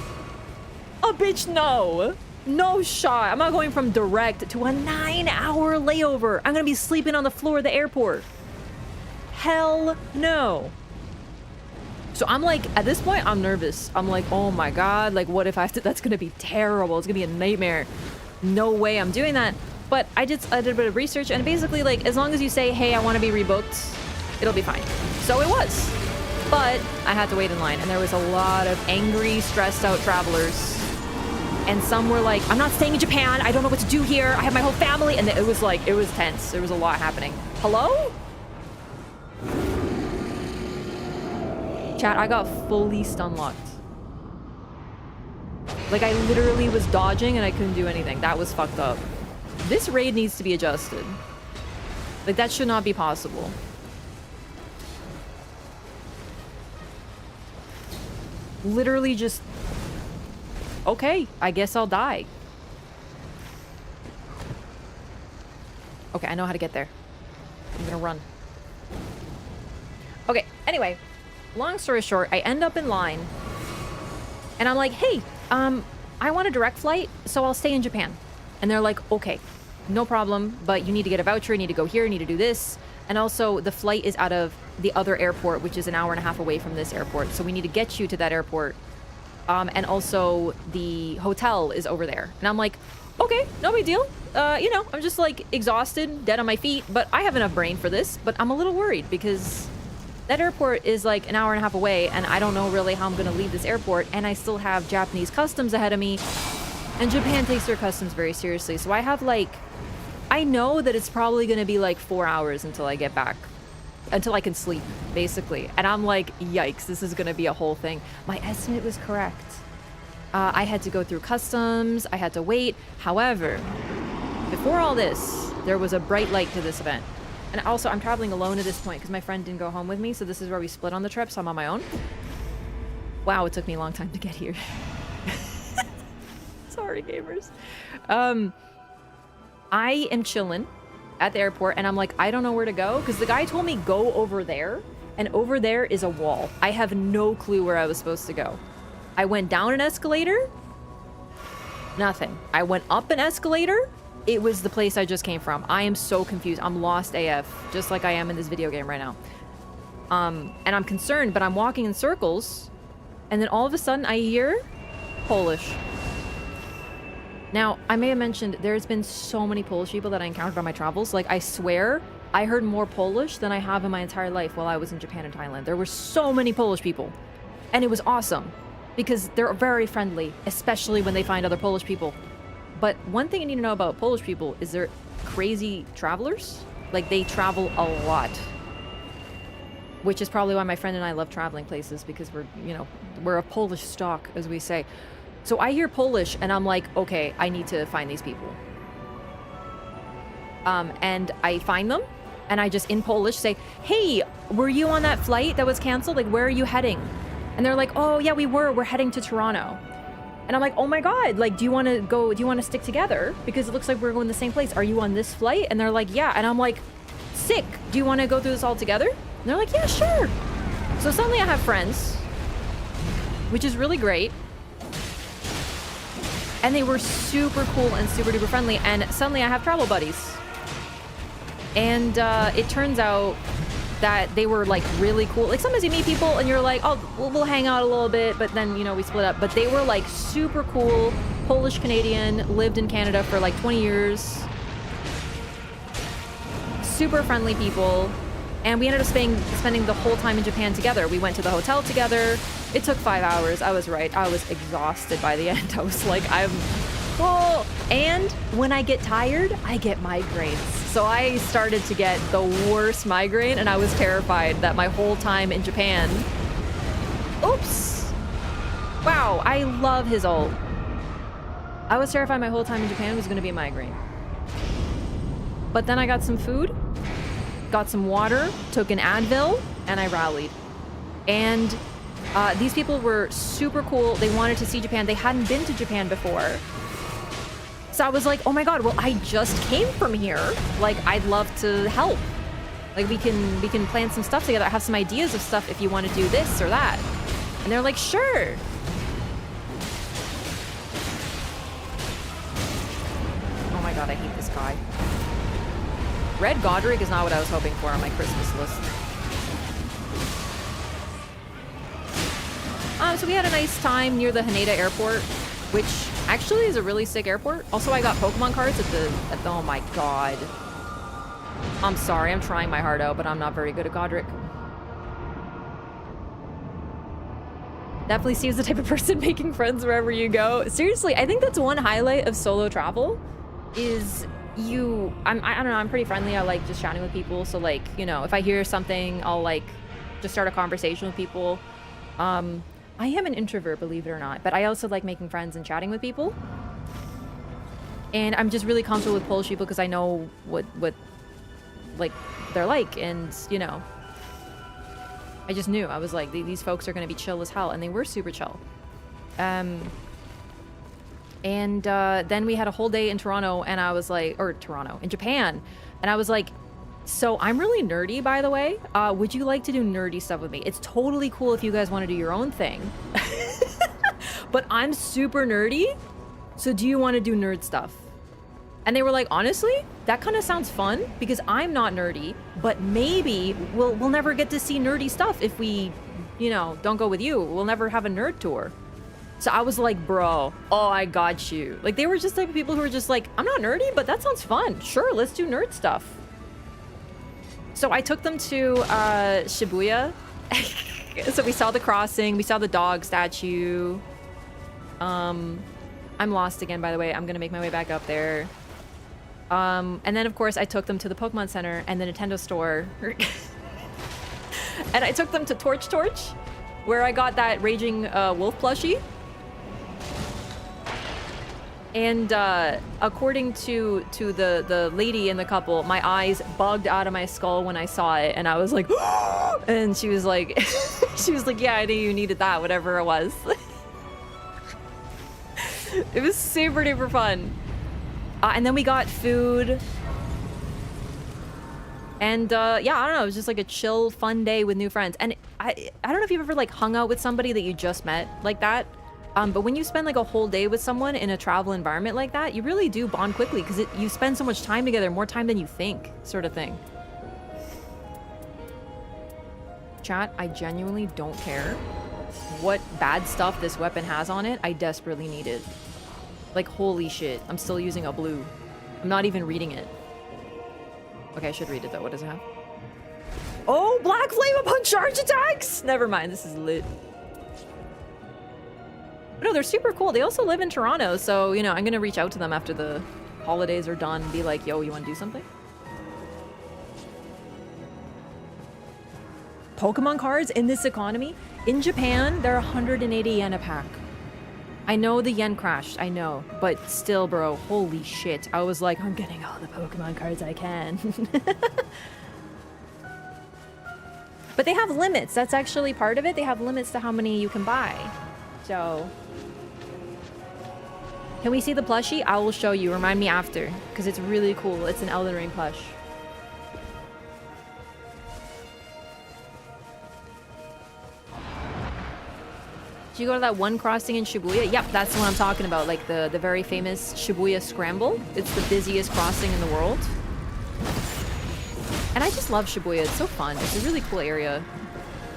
Speaker 1: oh bitch, no shot. I'm not going from direct to a 9-hour layover. I'm gonna be sleeping on the floor of the airport. Hell no. So I'm at this point, I'm nervous. I'm like, oh my God, what if I have to, that's gonna be terrible. It's gonna be a nightmare. No way I'm doing that. But I did a bit of research, and basically, as long as you say, hey, I want to be rebooked, it'll be fine. So it was. But I had to wait in line, and there was a lot of angry, stressed out travelers. And some were like, I'm not staying in Japan. I don't know what to do here. I have my whole family. And it was it was tense. There was a lot happening. Hello? Chat, I got fully stun locked. I literally was dodging and I couldn't do anything. That was fucked up. This raid needs to be adjusted. That should not be possible. Literally just... Okay, I guess I'll die. Okay, I know how to get there. I'm gonna run. Okay, anyway. Long story short, I end up in line. And I'm like, hey, I want a direct flight, so I'll stay in Japan. And they're like, okay, no problem, but you need to get a voucher, you need to go here, you need to do this. And also, the flight is out of the other airport, which is an hour and a half away from this airport. So we need to get you to that airport And also the hotel is over there. And I'm like, okay, no big deal. You know, I'm just like exhausted, dead on my feet, but I have enough brain for this. But I'm a little worried because that airport is like an hour and a half away, and I don't know really how I'm gonna leave this airport, and I still have Japanese customs ahead of me, and Japan takes their customs very seriously. So I have like, I know that it's probably gonna be like 4 hours until I get back, until I can sleep, basically. And I'm like, yikes, this is gonna be a whole thing. My estimate was correct. I had to go through customs, I had to wait. However, before all this, there was a bright light to this event. And also, I'm traveling alone at this point because my friend didn't go home with me, so this is where we split on the trip, so I'm on my own. Wow, it took me a long time to get here. Sorry, gamers. I am chilling at the airport, and I'm like, I don't know where to go, because the guy told me go over there, and over there is a wall. I have no clue where I was supposed to go. I went down an escalator. Nothing. I went up an escalator. It was the place I just came from. I am so confused. I'm lost AF, just like I am in this video game right now. And I'm concerned, but I'm walking in circles, and then all of a sudden I hear Polish. Now, I may have mentioned there's been so many Polish people that I encountered on my travels. Like, I swear I heard more Polish than I have in my entire life while I was in Japan and Thailand. There were so many Polish people, and it was awesome because they're very friendly, especially when they find other Polish people. But one thing you need to know about Polish people is they're crazy travelers. Like, they travel a lot. Which is probably why my friend and I love traveling places, because we're, you know, we're a Polish stock, as we say. So I hear Polish, and I'm like, okay, I need to find these people. And I find them, and I just, in Polish, say, hey, were you on that flight that was canceled? Like, where are you heading? And they're like, oh, yeah, we're heading to Toronto. And I'm like, oh my god, like, do you want to go, do you want to stick together? Because it looks like we're going the same place. Are you on this flight? And they're like, yeah. And I'm like, sick. Do you want to go through this all together? And they're like, yeah, sure. So suddenly I have friends, which is really great. And they were super cool and super duper friendly. And suddenly I have travel buddies. And it turns out that they were like really cool. Like, sometimes you meet people and you're like, oh, we'll hang out a little bit, but then, you know, we split up. But they were like super cool, Polish Canadian, lived in Canada for like 20 years. Super friendly people. And we ended up spending the whole time in Japan together. We went to the hotel together. It took 5 hours. I was right. I was exhausted by the end. I was like, I'm full. And when I get tired, I get migraines. So I started to get the worst migraine, and I was terrified that my whole time in Japan... Oops! Wow, I love his ult. I was terrified my whole time in Japan was going to be a migraine. But then I got some food, got some water, took an Advil, and I rallied. And these people were super cool. They wanted to see Japan. They hadn't been to Japan before. So I was like, oh my god, well, I just came from here. Like, I'd love to help. Like, we can plan some stuff together. I have some ideas of stuff if you want to do this or that. And they're like, sure. Oh my god, I hate this guy. Red Godric is not what I was hoping for on my Christmas list. So we had a nice time near the Haneda airport, which actually is a really sick airport. Also, I got Pokemon cards at the oh my god. I'm sorry, I'm trying my heart out, but I'm not very good at Godric. Definitely seems the type of person making friends wherever you go. Seriously, I think that's one highlight of solo travel is I don't know, I'm pretty friendly. I like just chatting with people. So like, you know, if I hear something, I'll like just start a conversation with people. I am an introvert, believe it or not, but I also like making friends and chatting with people. And I'm just really comfortable with Polish people because I know what like they're like, and you know, I just knew. I was like, these folks are going to be chill as hell, and they were super chill. Then we had a whole day in Toronto, and I was like, or Toronto, in Japan, and I was like, so I'm really nerdy, by the way. Would you like to do nerdy stuff with me? It's totally cool if you guys want to do your own thing. But I'm super nerdy, so do you want to do nerd stuff? And they were like, honestly, that kind of sounds fun, because I'm not nerdy, but maybe we'll never get to see nerdy stuff if we, you know, don't go with you. We'll never have a nerd tour. So I was like, bro, oh, I got you. Like, they were just like people who were just like, I'm not nerdy, but that sounds fun. Sure, let's do nerd stuff. So I took them to Shibuya. So we saw the crossing, we saw the dog statue. I'm lost again, by the way. I'm gonna make my way back up there. And then, of course, I took them to the Pokemon Center and the Nintendo store. And I took them to Torch, where I got that Raging Wolf plushie. And according to the lady in the couple, my eyes bugged out of my skull when I saw it, and I was like, and she was like, yeah, I knew you needed that, whatever it was. It was super duper fun. And then we got food. And yeah, I don't know, it was just like a chill, fun day with new friends. And I don't know if you've ever like hung out with somebody that you just met like that. But when you spend like a whole day with someone in a travel environment like that, you really do bond quickly because you spend so much time together, more time than you think, sort of thing. Chat, I genuinely don't care what bad stuff this weapon has on it. I desperately need it. Like, holy shit, I'm still using a blue. I'm not even reading it. Okay, I should read it though. What does it have? Oh, black flame upon charge attacks! Never mind, this is lit. But no, they're super cool. They also live in Toronto, so, you know, I'm gonna reach out to them after the holidays are done and be like, yo, you wanna do something? Pokemon cards in this economy? In Japan, they're 180 yen a pack. I know the yen crashed, I know, but still, bro, holy shit. I was like, I'm getting all the Pokemon cards I can. But they have limits. That's actually part of it. They have limits to how many you can buy. So, can we see the plushie? I will show you. Remind me after, because it's really cool. It's an Elden Ring plush. Did you go to that one crossing in Shibuya? Yep, that's the one I'm talking about. Like the very famous Shibuya Scramble. It's the busiest crossing in the world. And I just love Shibuya. It's so fun. It's a really cool area.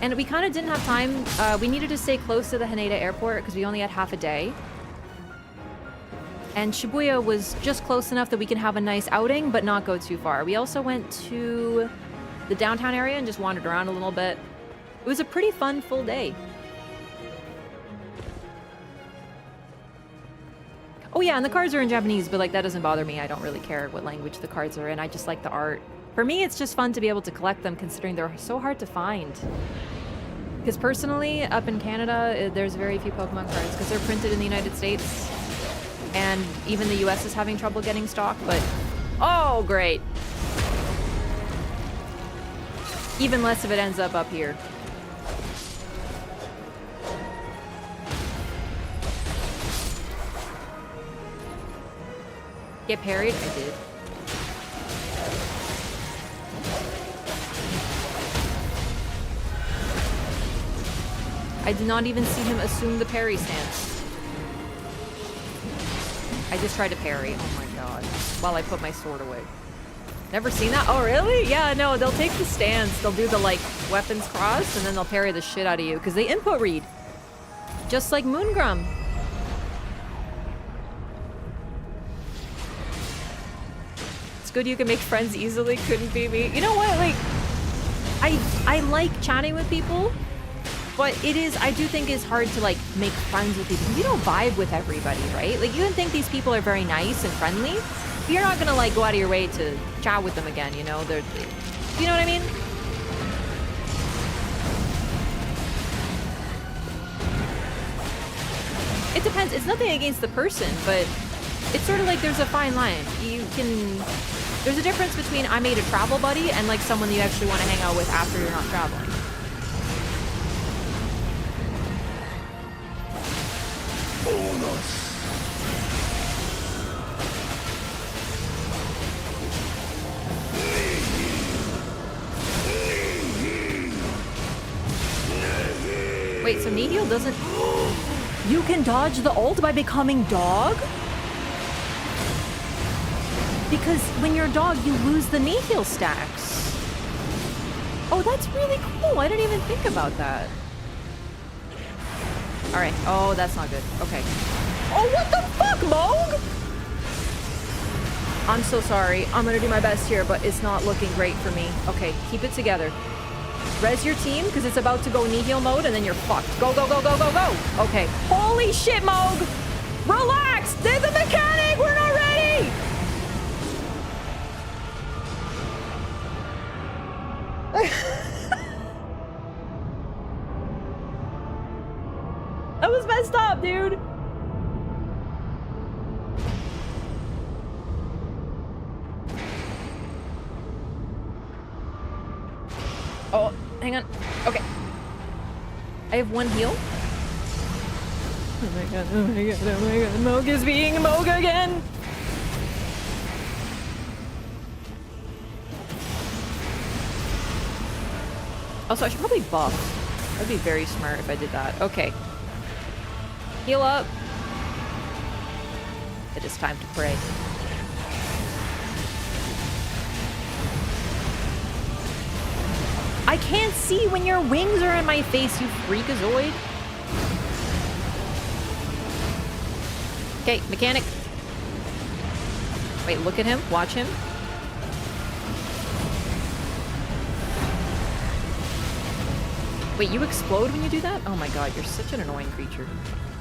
Speaker 1: And we kind of didn't have time. We needed to stay close to the Haneda airport because we only had half a day. And Shibuya was just close enough that we can have a nice outing, but not go too far. We also went to the downtown area and just wandered around a little bit. It was a pretty fun full day. Oh yeah, and the cards are in Japanese, but like that doesn't bother me. I don't really care what language the cards are in. I just like the art. For me, it's just fun to be able to collect them considering they're so hard to find. Because personally, up in Canada, there's very few Pokemon cards because they're printed in the United States. And even the US is having trouble getting stock, but... Oh, great. Even less if it ends up here. Get parried? I did. I did not even see him assume the parry stance. I just tried to parry. Oh my god. While I put my sword away. Never seen that? Oh, really? Yeah, no, they'll take the stance. They'll do the, like, weapons cross, and then they'll parry the shit out of you, because they input read. Just like Moongrum. It's good you can make friends easily. Couldn't be me. You know what? Like, I like chatting with people. But I do think it's hard to, like, make friends with people. You don't vibe with everybody, right? Like, you can think these people are very nice and friendly, but you're not gonna, like, go out of your way to chat with them again, you know? You know what I mean? It depends. It's nothing against the person, but it's sort of like there's a fine line. There's a difference between I made a travel buddy and, like, someone you actually want to hang out with after you're not traveling. Wait, so Nihil doesn't... You can dodge the ult by becoming dog? Because when you're a dog, you lose the Nihil stacks. Oh, that's really cool. I didn't even think about that. Alright. Oh, that's not good. Okay. Oh, what the fuck, Moog? I'm so sorry. I'm gonna do my best here, but it's not looking great for me. Okay, keep it together. Res your team, because it's about to go nihil mode, and then you're fucked. Go, go, go, go, go, go! Okay. Holy shit, Moog! Relax! There's a mechanic! We're not ready! That was messed up, dude! Oh, hang on. Okay. I have one heal. Oh my god, oh my god, oh my god. Moog is being Moog again! Also, I should probably buff. That'd be very smart if I did that. Okay. Heal up. It is time to pray. I can't see when your wings are in my face, you freakazoid. Okay, mechanic. Wait, look at him. Watch him. Wait, you explode when you do that? Oh my god, you're such an annoying creature.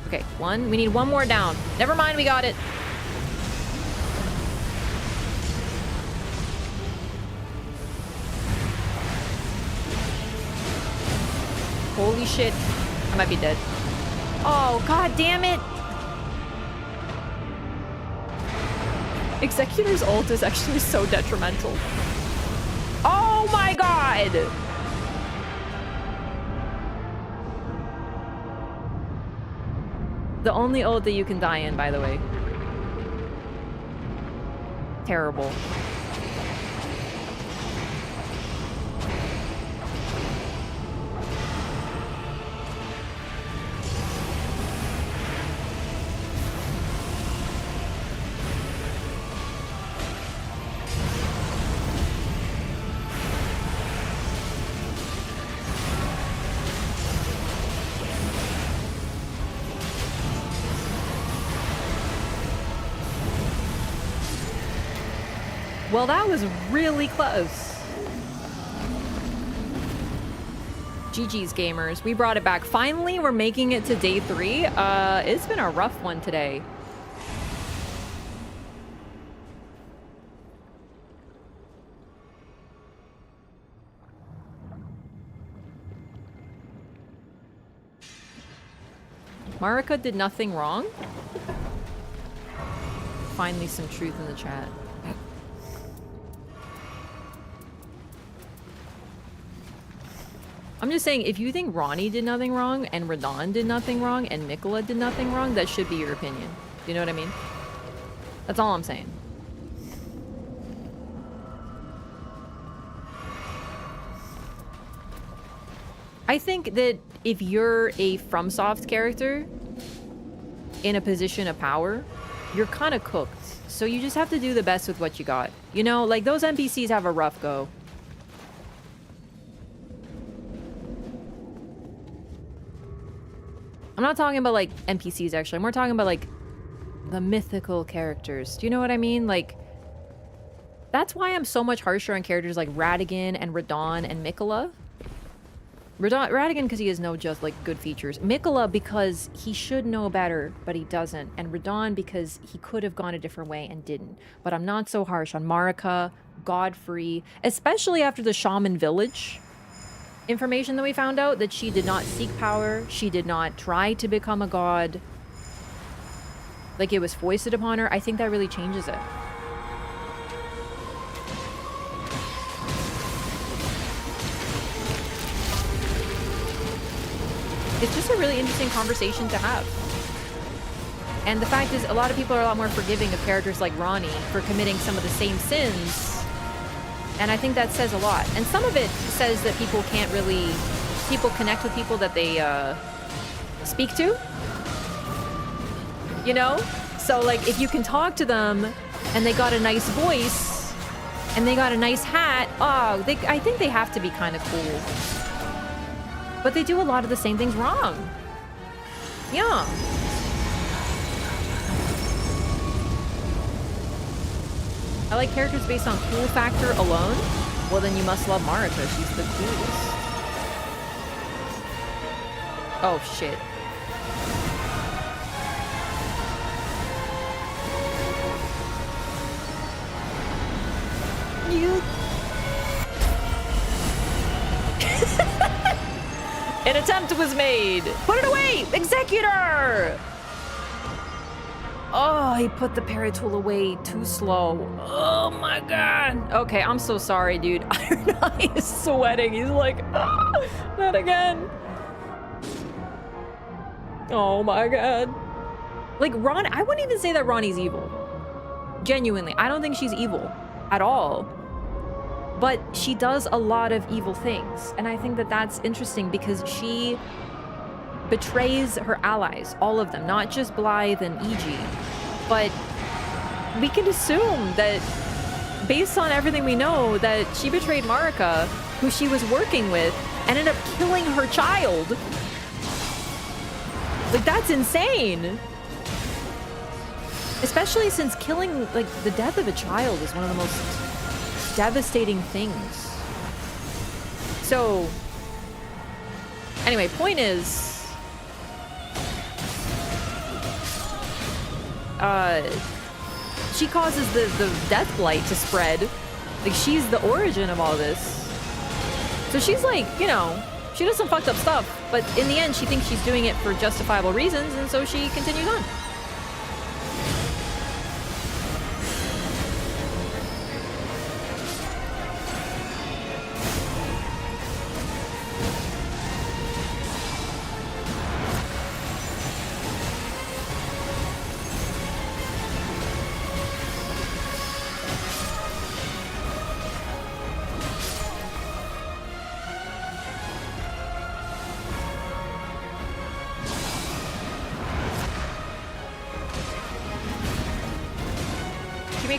Speaker 1: Okay, one. We need one more down. Never mind, we got it. Holy shit. I might be dead. Oh, god damn it. Executor's ult is actually so detrimental. Oh my god! The only ult that you can die in, by the way. Terrible. Well, that was really close. GG's gamers. We brought it back. Finally, we're making it to day 3. It's been a rough one today. Marika did nothing wrong. Finally, some truth in the chat. I'm just saying, if you think Ronnie did nothing wrong, and Radon did nothing wrong, and Nicola did nothing wrong, that should be your opinion. You know what I mean? That's all I'm saying. I think that if you're a FromSoft character in a position of power, you're kind of cooked. So you just have to do the best with what you got. You know, like, those NPCs have a rough go. I'm not talking about, like, NPCs, actually. I'm more talking about, like, the mythical characters. Do you know what I mean? Like, that's why I'm so much harsher on characters like Radigan and Radon and Mikola. Radigan because he has no just, like, good features. Mikola because he should know better, but he doesn't. And Radon because he could have gone a different way and didn't. But I'm not so harsh on Marika, Godfrey, especially after the Shaman Village information that we found out, that she did not seek power, she did not try to become a god, like it was foisted upon her. I think that really changes it. It's just a really interesting conversation to have. And the fact is, a lot of people are a lot more forgiving of characters like Ronnie for committing some of the same sins. And I think that says a lot. And some of it says that people can't really... People connect with people that they speak to. You know? So, like, if you can talk to them and they got a nice voice and they got a nice hat, oh, I think they have to be kind of cool. But they do a lot of the same things wrong. Yeah. I like characters based on cool factor alone. Well, then you must love Marika. She's the coolest. Oh, shit. You... An attempt was made. Put it away! Executor! Oh, he put the parry tool away too slow. Oh my god. Okay, I'm so sorry, dude. Iron Eye is sweating. He's like, ah, not again. Oh my god. Like, Ron, I wouldn't even say that Ronnie's evil. Genuinely, I don't think she's evil at all. But she does a lot of evil things. And I think that that's interesting because she betrays her allies, all of them, not just Blythe and E.G. But we can assume that, based on everything we know, that she betrayed Marika, who she was working with, and ended up killing her child. Like, that's insane. Especially since killing, like, the death of a child is one of the most devastating things. So, anyway, point is, she causes the death blight to spread. Like, she's the origin of all this. So she's like, you know, she does some fucked up stuff, but in the end, she thinks she's doing it for justifiable reasons, and so she continues on.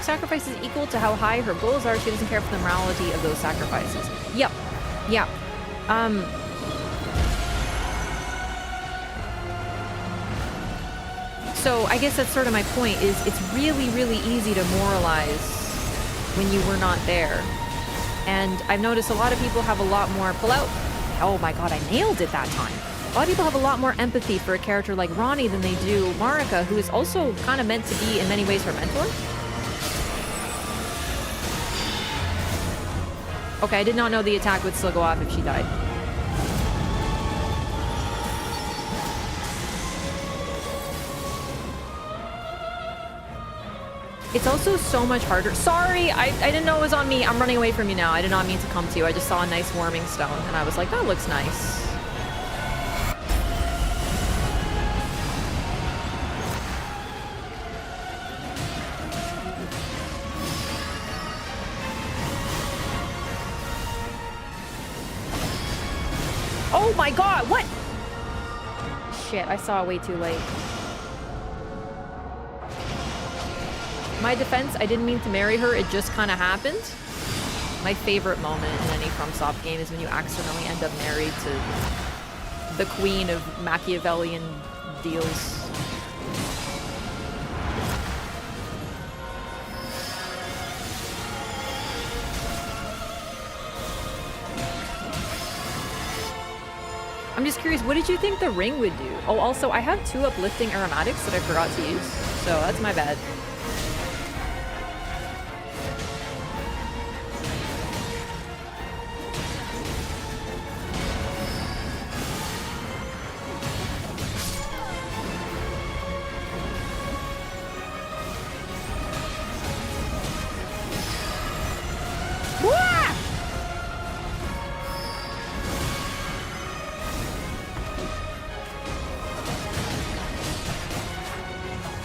Speaker 1: Sacrifices equal to how high her goals are. She doesn't care for the morality of those sacrifices. Yep. Yeah. So I guess that's sort of my point, is it's really, really easy to moralize when you were not there. And I've noticed a lot of people have a lot more oh my god, I nailed it that time. A lot of people have a lot more empathy for a character like Ronnie than they do Marika, who is also kind of meant to be, in many ways, her mentor. Okay, I did not know the attack would still go off if she died. It's also so much harder. Sorry, I didn't know it was on me. I'm running away from you now. I did not mean to come to you. I just saw a nice warming stone, and I was like, that looks nice. Oh my god, what? Shit, I saw it way too late. My defense, I didn't mean to marry her, it just kind of happened. My favorite moment in any FromSoft game is when you accidentally end up married to the queen of Machiavellian deals. I'm just curious, what did you think the ring would do? Oh, also, I have 2 uplifting aromatics that I forgot to use, so that's my bad.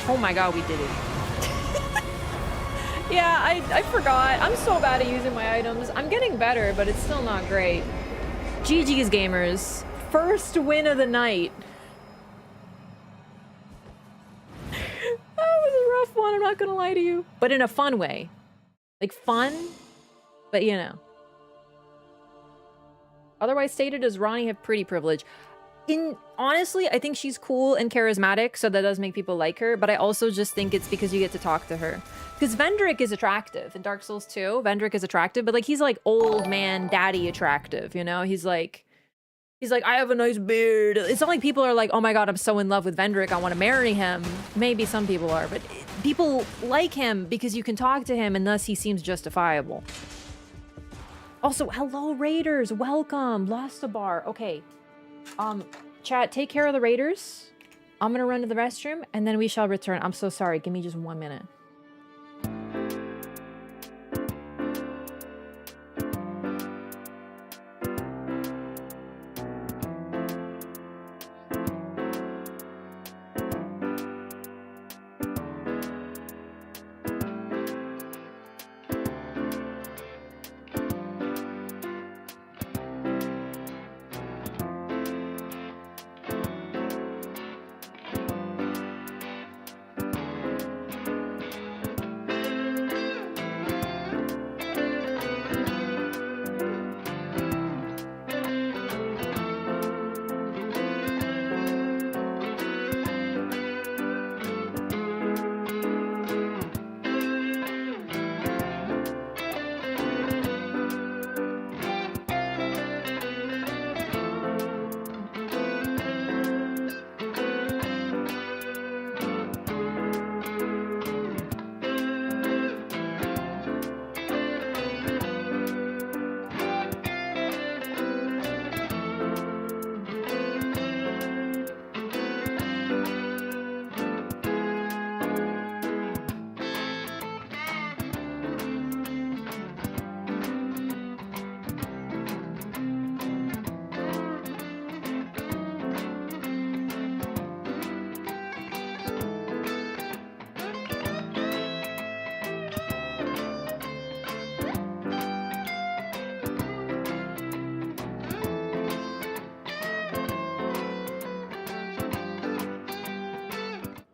Speaker 1: Oh my god, we did it. Yeah, I forgot. I'm so bad at using my items. I'm getting better, but it's still not great. GG's, gamers. First win of the night. That was a rough one, I'm not gonna lie to you. But in a fun way. Like, fun, but you know. Otherwise stated, does Ronnie have pretty privilege? honestly, I think she's cool and charismatic, so that does make people like her, but I also just think it's because you get to talk to her. Because Vendrick is attractive in Dark Souls 2. Vendrick is attractive, but like he's like old man daddy attractive, you know? He's like, I have a nice beard. It's not like people are like, oh my god, I'm so in love with Vendrick, I want to marry him. Maybe some people are, but people like him because you can talk to him and thus he seems justifiable. Also, hello Raiders, welcome. Lost a bar. Okay. Chat, take care of the Raiders. I'm gonna run to the restroom and then we shall return. I'm so sorry. Give me just 1 minute.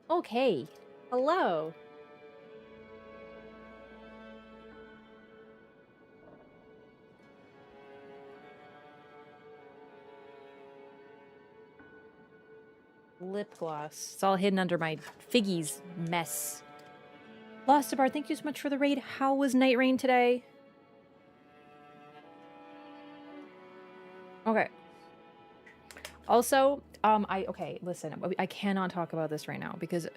Speaker 1: Okay. Hello. Lip gloss. It's all hidden under my Figgies mess. Lost a bar, thank you so much for the raid. How was Nightreign today? Okay. Also, okay, listen, I cannot talk about this right now because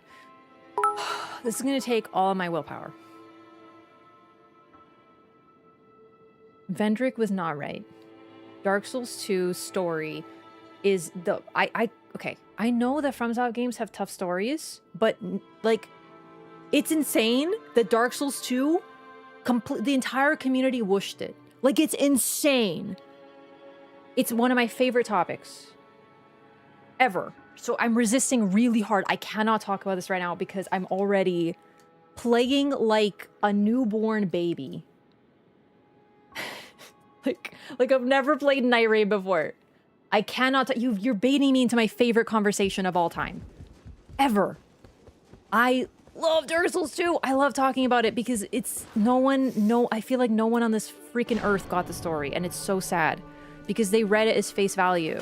Speaker 1: this is gonna take all my willpower. Vendrick was not right. Dark Souls 2 story is the okay, I know that FromSoft games have tough stories, but like it's insane that Dark Souls 2 the entire community whooshed it. Like it's insane. It's one of my favorite topics ever. So I'm resisting really hard. I cannot talk about this right now because I'm already playing like a newborn baby. like I've never played Nightreign before. I cannot. You're baiting me into my favorite conversation of all time, ever. I love Dark Souls 2. I love talking about it because it's I feel like no one on this freaking earth got the story, and it's so sad because they read it as face value.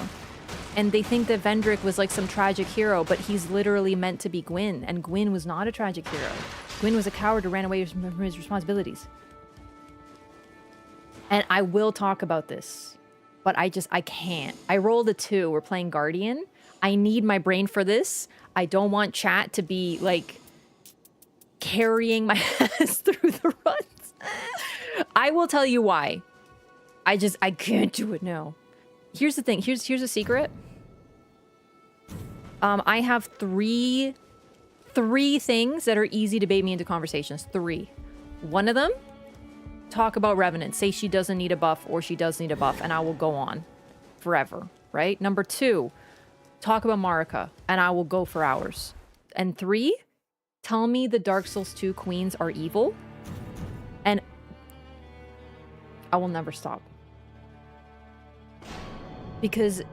Speaker 1: And they think that Vendrick was like some tragic hero, but he's literally meant to be Gwyn, and Gwyn was not a tragic hero. Gwyn was a coward who ran away from his responsibilities. And I will talk about this, but I can't. I rolled a 2. We're playing Guardian. I need my brain for this. I don't want chat to be like carrying my ass through the runs. I will tell you why. I can't do it now. Here's the thing. Here's a secret. I have three things that are easy to bait me into conversations. 3. One of them, talk about Revenant. Say she doesn't need a buff or she does need a buff, and I will go on forever, right? Number 2, talk about Marika, and I will go for hours. And 3, tell me the Dark Souls 2 queens are evil, and I will never stop. Because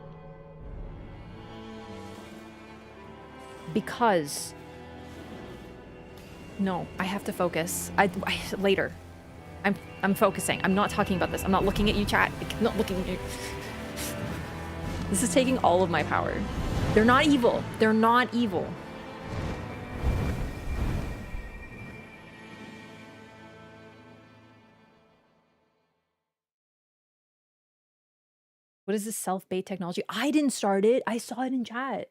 Speaker 1: no, I have to focus. Later. I'm focusing. I'm not talking about this. I'm not looking at you, chat. I'm not looking at you. This is taking all of my power. They're not evil. They're not evil. What is this self-bait technology? I didn't start it. I saw it in chat.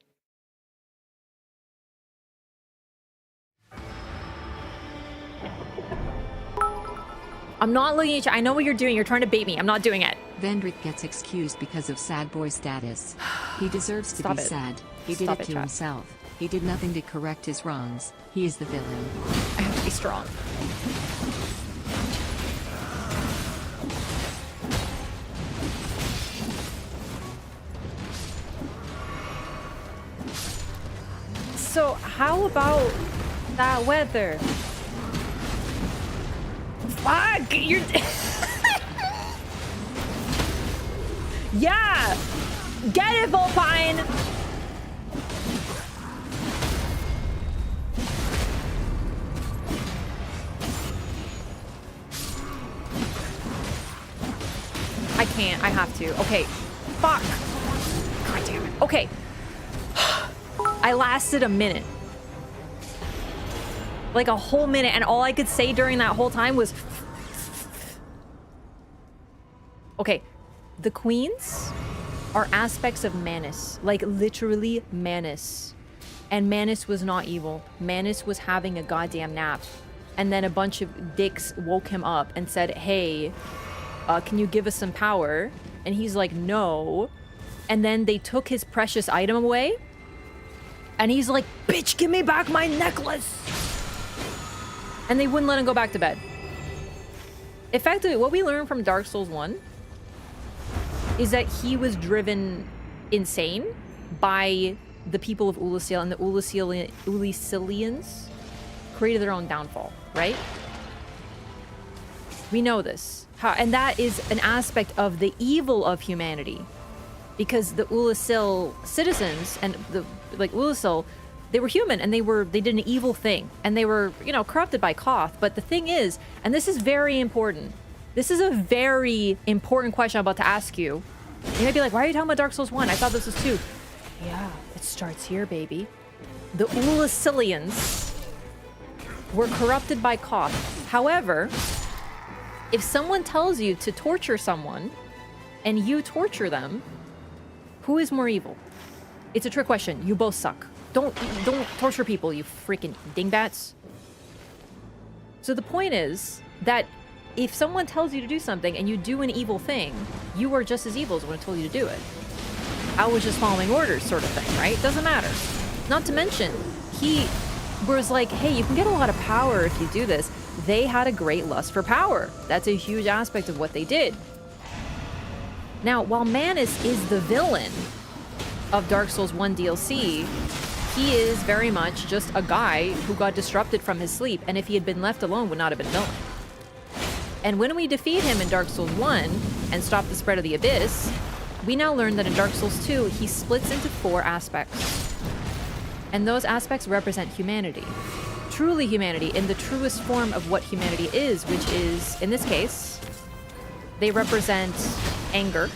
Speaker 1: I'm not looking at you. I know what you're doing. You're trying to bait me. I'm not doing it.
Speaker 2: Vendrick gets excused because of sad boy status. He deserves to be sad. He did it to himself. He did nothing to correct his wrongs. He is the villain.
Speaker 1: I have to be strong. So how about that weather? Fuck! You're... Yeah! Get it, Volpine! I can't. I have to. Okay. Fuck. God damn it. Okay. I lasted a minute. Like a whole minute, and all I could say during that whole time was... Okay. The queens are aspects of Manus. Like, literally Manus. And Manus was not evil. Manus was having a goddamn nap. And then a bunch of dicks woke him up and said, hey, can you give us some power? And he's like, no. And then they took his precious item away. And he's like, bitch, give me back my necklace. And they wouldn't let him go back to bed. Effectively, what we learned from Dark Souls 1 is that he was driven insane by the people of Ulasil, and the Ulisilians created their own downfall, right? We know this. And that is an aspect of the evil of humanity. Because the Ulasil citizens and the Ulasil, they were human and they did an evil thing. And they were, you know, corrupted by Koth. But the thing is, and this is very important. This is a very important question I'm about to ask you. You might be like, why are you talking about Dark Souls 1? I thought this was 2. Yeah, it starts here, baby. The Ulisilians were corrupted by Koth. However, if someone tells you to torture someone and you torture them, who is more evil? It's a trick question. You both suck. Don't torture people, you freaking dingbats. So the point is that if someone tells you to do something and you do an evil thing, you are just as evil as when it told you to do it. I was just following orders sort of thing, right? Doesn't matter. Not to mention, he was like, hey, you can get a lot of power if you do this. They had a great lust for power. That's a huge aspect of what they did. Now, while Manus is the villain of Dark Souls 1 DLC, he is very much just a guy who got disrupted from his sleep, and if he had been left alone, would not have been villain. And when we defeat him in Dark Souls 1 and stop the spread of the Abyss, we now learn that in Dark Souls 2, he splits into 4 aspects. And those aspects represent humanity. Truly humanity, in the truest form of what humanity is, which is, in this case, they represent anger,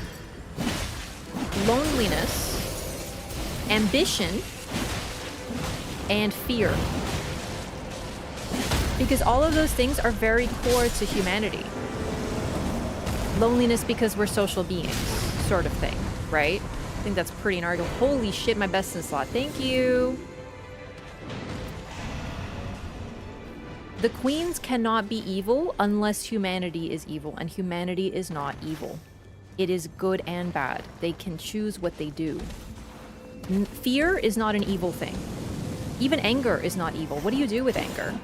Speaker 1: loneliness, ambition, and fear. Because all of those things are very core to humanity. Loneliness because we're social beings, sort of thing, right? I think that's pretty gnarly. Holy shit, my best in slot. Thank you. The queens cannot be evil unless humanity is evil, and humanity is not evil. It is good and bad. They can choose what they do. Fear is not an evil thing. Even anger is not evil. What do you do with anger?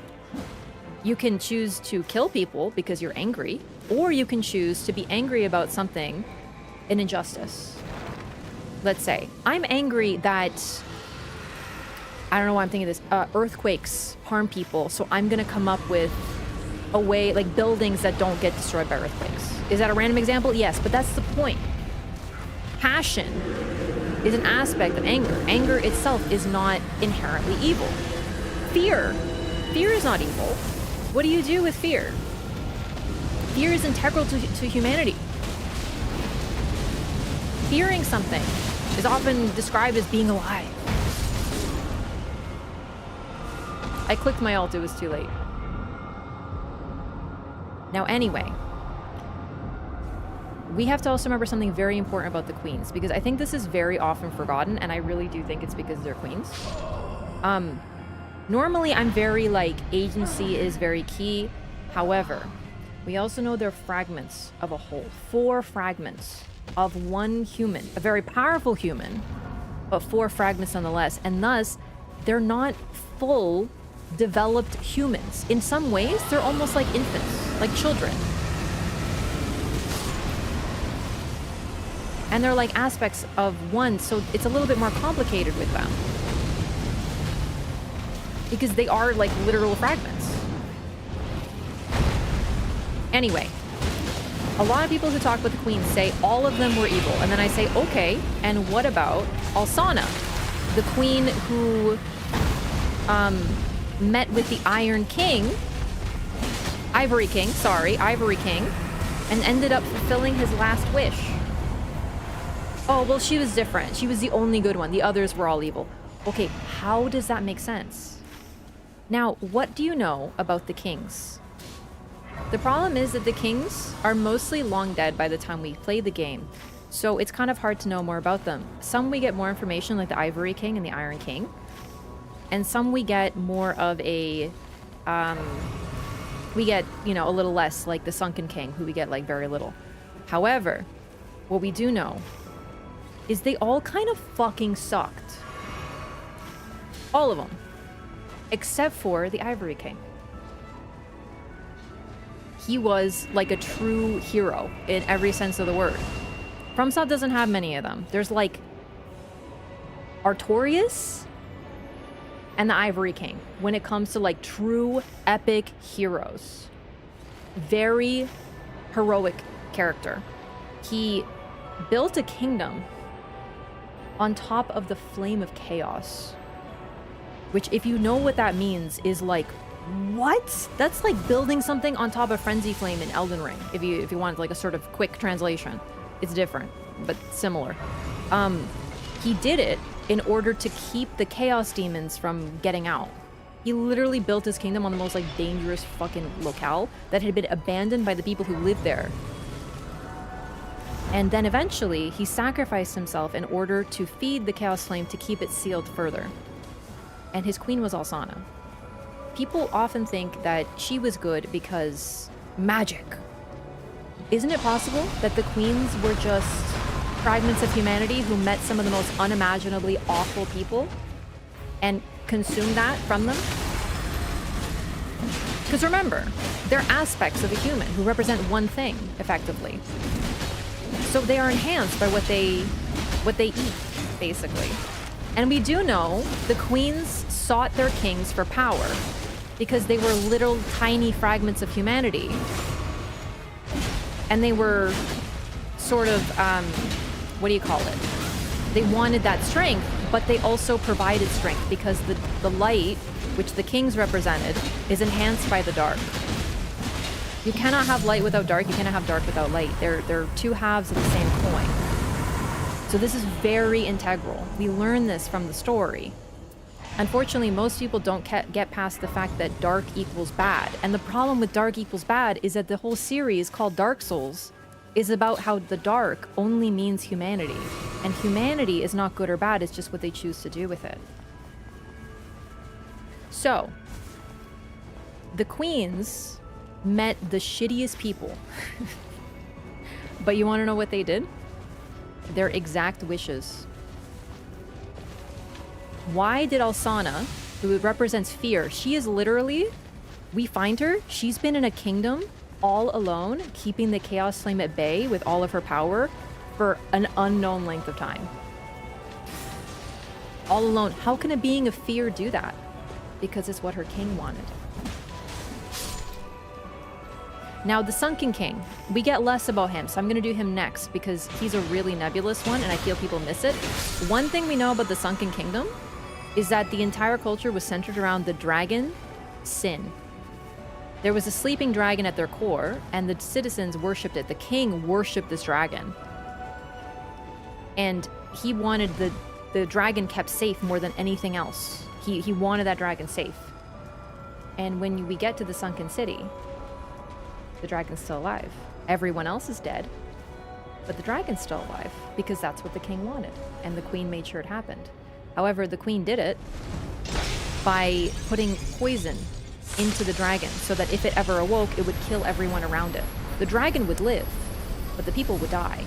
Speaker 1: You can choose to kill people because you're angry, or you can choose to be angry about something, an injustice. Let's say, I'm angry that, I don't know why I'm thinking this, earthquakes harm people, so I'm gonna come up with a way, like buildings that don't get destroyed by earthquakes. Is that a random example? Yes, but that's the point. Passion is an aspect of anger. Anger itself is not inherently evil. Fear is not evil. What do you do with fear? Fear is integral to humanity. Fearing something is often described as being alive. I clicked my alt, it was too late. Now anyway, we have to also remember something very important about the queens, because I think this is very often forgotten, and I really do think it's because they're queens. Normally I'm very like, agency is very key. However, we also know they're fragments of a whole. 4 fragments of one human. A very powerful human, but 4 fragments nonetheless. And thus, they're not full, developed humans. In some ways, they're almost like infants, like children. And they're like aspects of one, so it's a little bit more complicated with them. Because they are like literal fragments. Anyway, a lot of people who talk about the queens say all of them were evil. And then I say, okay, and what about Alsana? The queen who met with the Ivory King, and ended up fulfilling his last wish. Oh, well, she was different. She was the only good one. The others were all evil. Okay, how does that make sense? Now, what do you know about the kings? The problem is that the kings are mostly long dead by the time we play the game, so it's kind of hard to know more about them. Some we get more information, like the Ivory King and the Iron King, and some we get more of a, we get, you know, a little less, like the Sunken King, who we get like very little. However, what we do know is they all kind of fucking sucked. All of them. Except for the Ivory King. He was like a true hero in every sense of the word. FromSoft doesn't have many of them. There's like Artorias and the Ivory King when it comes to like true epic heroes. Very heroic character. He built a kingdom on top of the Flame of Chaos, which, if you know what that means, is like, what? That's like building something on top of Frenzy Flame in Elden Ring. If you want like a sort of quick translation, it's different, but similar. He did it in order to keep the Chaos Demons from getting out. He literally built his kingdom on the most like dangerous fucking locale that had been abandoned by the people who lived there. And then eventually, he sacrificed himself in order to feed the Chaos Flame to keep it sealed further. And his queen was Alsana. People often think that she was good because magic. Isn't it possible that the queens were just fragments of humanity who met some of the most unimaginably awful people and consumed that from them? Because remember, they're aspects of a human who represent one thing, effectively. So they are enhanced by what they eat, basically. And we do know the queens sought their kings for power because they were little tiny fragments of humanity. And they were sort of, what do you call it? They wanted that strength, but they also provided strength because the light, which the kings represented, is enhanced by the dark. You cannot have light without dark, you cannot have dark without light. They're two halves of the same coin. So this is very integral. We learn this from the story. Unfortunately, most people don't get past the fact that dark equals bad. And the problem with dark equals bad is that the whole series called Dark Souls is about how the dark only means humanity. And humanity is not good or bad, it's just what they choose to do with it. So, the queens met the shittiest people. But you want to know what they did? Their exact wishes. Why did Alsana, who represents fear, she is literally, we find her, she's been in a kingdom all alone, keeping the Chaos Flame at bay with all of her power for an unknown length of time. All alone. How can a being of fear do that? Because it's what her king wanted. Now, the Sunken King, we get less about him, so I'm going to do him next because he's a really nebulous one and I feel people miss it. One thing we know about the Sunken Kingdom is that the entire culture was centered around the dragon, Sin. There was a sleeping dragon at their core, and the citizens worshipped it. The king worshipped this dragon. And he wanted the dragon kept safe more than anything else. He wanted that dragon safe. And when we get to the sunken city, the dragon's still alive. Everyone else is dead, but the dragon's still alive because that's what the king wanted, and the queen made sure it happened. However, the queen did it by putting poison into the dragon so that if it ever awoke, it would kill everyone around it. The dragon would live, but the people would die.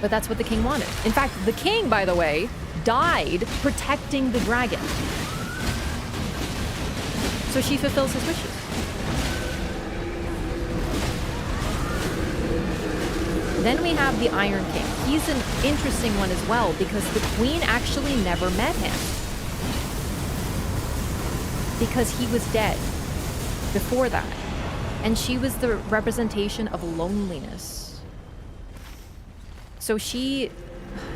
Speaker 1: But that's what the king wanted. In fact, the king, by the way, died protecting the dragon. So she fulfills his wishes. Then we have the Iron King. He's an interesting one as well because the queen actually never met him. Because he was dead before that. And she was the representation of loneliness. So she...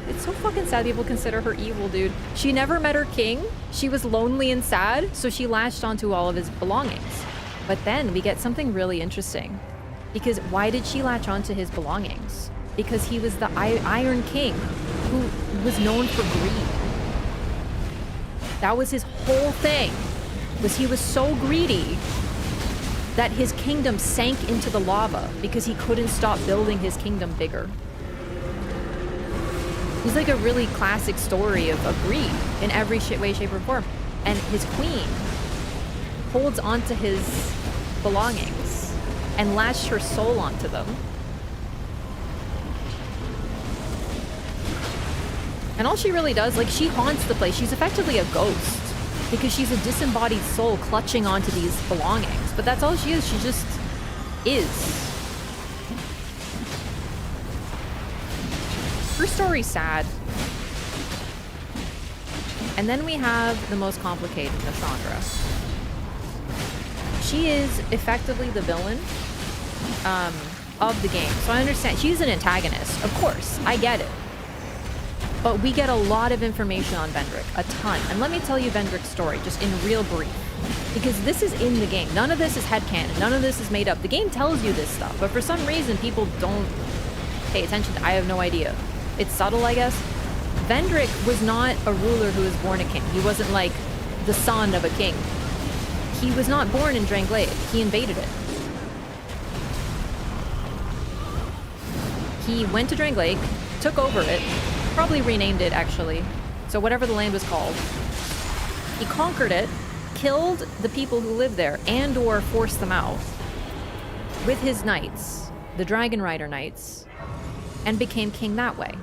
Speaker 1: It's so fucking sad people consider her evil, dude. She never met her king. She was lonely and sad, so she latched onto all of his belongings. But then we get something really interesting. Because why did she latch onto his belongings? Because he was the Iron King, who was known for greed. That was his whole thing, was he was so greedy that his kingdom sank into the lava because he couldn't stop building his kingdom bigger. He's like a really classic story of greed in every way, shape, or form. And his queen holds onto his belongings and latched her soul onto them. And all she really does, like, she haunts the place. She's effectively a ghost because she's a disembodied soul clutching onto these belongings. But that's all she is. She just is. Her story's sad. And then we have the most complicated, Nashandra. She is effectively the villain of the game. So I understand. She's an antagonist. Of course. I get it. But we get a lot of information on Vendrick. A ton. And let me tell you Vendrick's story, just in real brief. Because this is in the game. None of this is headcanon. None of this is made up. The game tells you this stuff. But for some reason, people don't pay attention. I have no idea. It's subtle, I guess. Vendrick was not a ruler who was born a king. He wasn't like the son of a king. He was not born in Drangleic. He invaded it. He went to Drangleic, took over it, probably renamed it actually. So whatever the land was called. He conquered it, killed the people who lived there and or forced them out with his knights, the Dragon Rider Knights, and became king that way.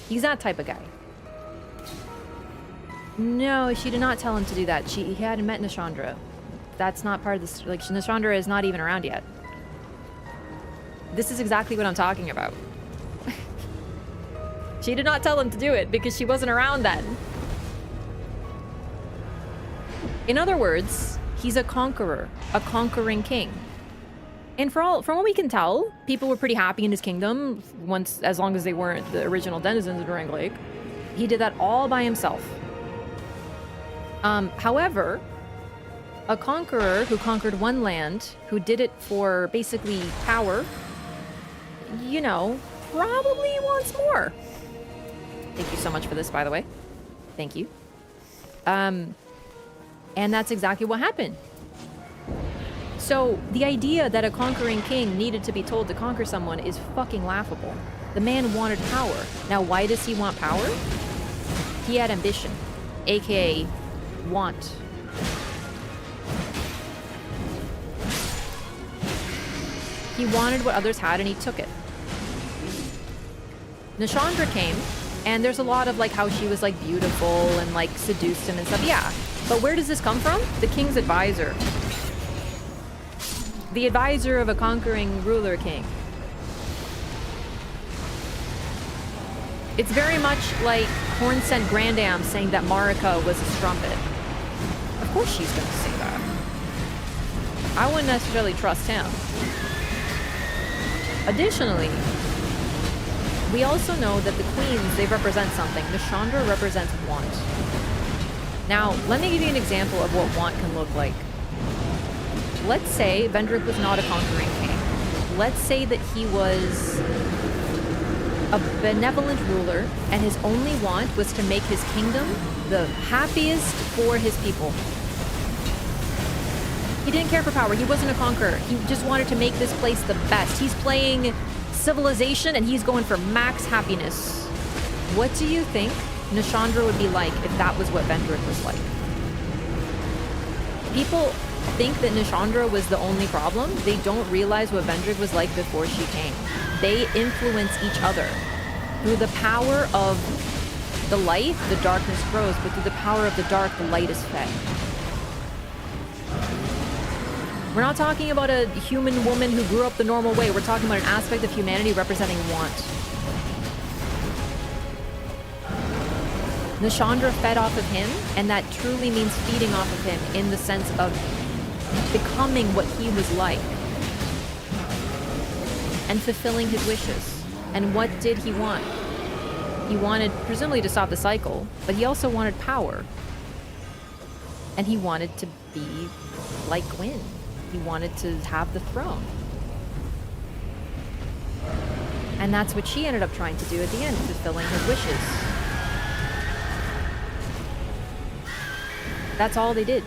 Speaker 1: He's that type of guy. No, she did not tell him to do that. He hadn't met Nashandra. That's not part of this. Like, Nashandra is not even around yet. This is exactly what I'm talking about. She did not tell him to do it because she wasn't around then. In other words, he's a conqueror, a conquering king. And from what we can tell, people were pretty happy in his kingdom as long as they weren't the original denizens of Drangleic. He did that all by himself. However, a conqueror who conquered one land, who did it for basically power, you know, probably wants more. Thank you so much for this, by the way. Thank you. And that's exactly what happened. So the idea that a conquering king needed to be told to conquer someone is fucking laughable. The man wanted power. Now, why does he want power? He had ambition, aka want. He wanted what others had and he took it. Nashandra came, and there's a lot of like how she was like beautiful and like seduced him and stuff. Yeah, but where does this come from? The king's advisor. The advisor of a conquering ruler king. It's very much like Horn sent Grandam saying that Marika was a strumpet. Of course she's gonna say that. I wouldn't necessarily trust him. Additionally, we also know that the queens, they represent something. Nashandra represents want. Now, let me give you an example of what want can look like. Let's say Vendrick was not a conquering king. let's say that he was a benevolent ruler, and his only want was to make his kingdom the happiest for his people. He didn't care for power. He wasn't a conqueror. He just wanted to make this place the best. He's playing civilization, and he's going for max happiness. What do you think Nishandra would be like if that was what Vendrick was like? People think that Nishandra was the only problem. They don't realize what Vendrick was like before she came. They influence each other. Through the power of the light, the darkness grows, but through the power of the dark, the light is fed. We're not talking about a human woman who grew up the normal way. We're talking about an aspect of humanity representing want. Nishandra fed off of him, and that truly means feeding off of him in the sense of becoming what he was like and fulfilling his wishes. And what did he want? He wanted, presumably, to stop the cycle, but he also wanted power. And he wanted to be like Gwyn. He wanted to have the throne. And that's what she ended up trying to do at the end, fulfilling his wishes. That's all they did.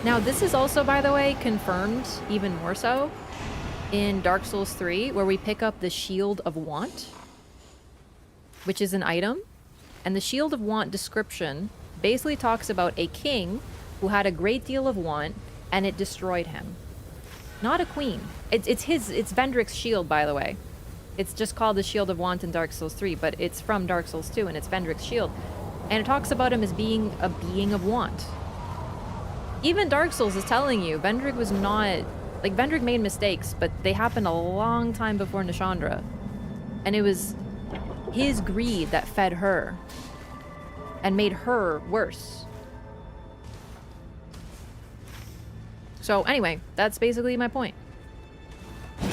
Speaker 1: Now, this is also, by the way, confirmed even more so in Dark Souls 3, where we pick up the Shield of Want, which is an item. And the Shield of Want description basically talks about a king who had a great deal of want, and it destroyed him. Not a queen. It's Vendrick's shield, by the way. It's just called the Shield of Want in Dark Souls 3, but it's from Dark Souls 2, and it's Vendrick's shield. And it talks about him as being a being of want. Even Dark Souls is telling you, Vendrick was not... Like, Vendrick made mistakes, but they happened a long time before Nishandra. And it was his greed that fed her and made her worse. So anyway, that's basically my point.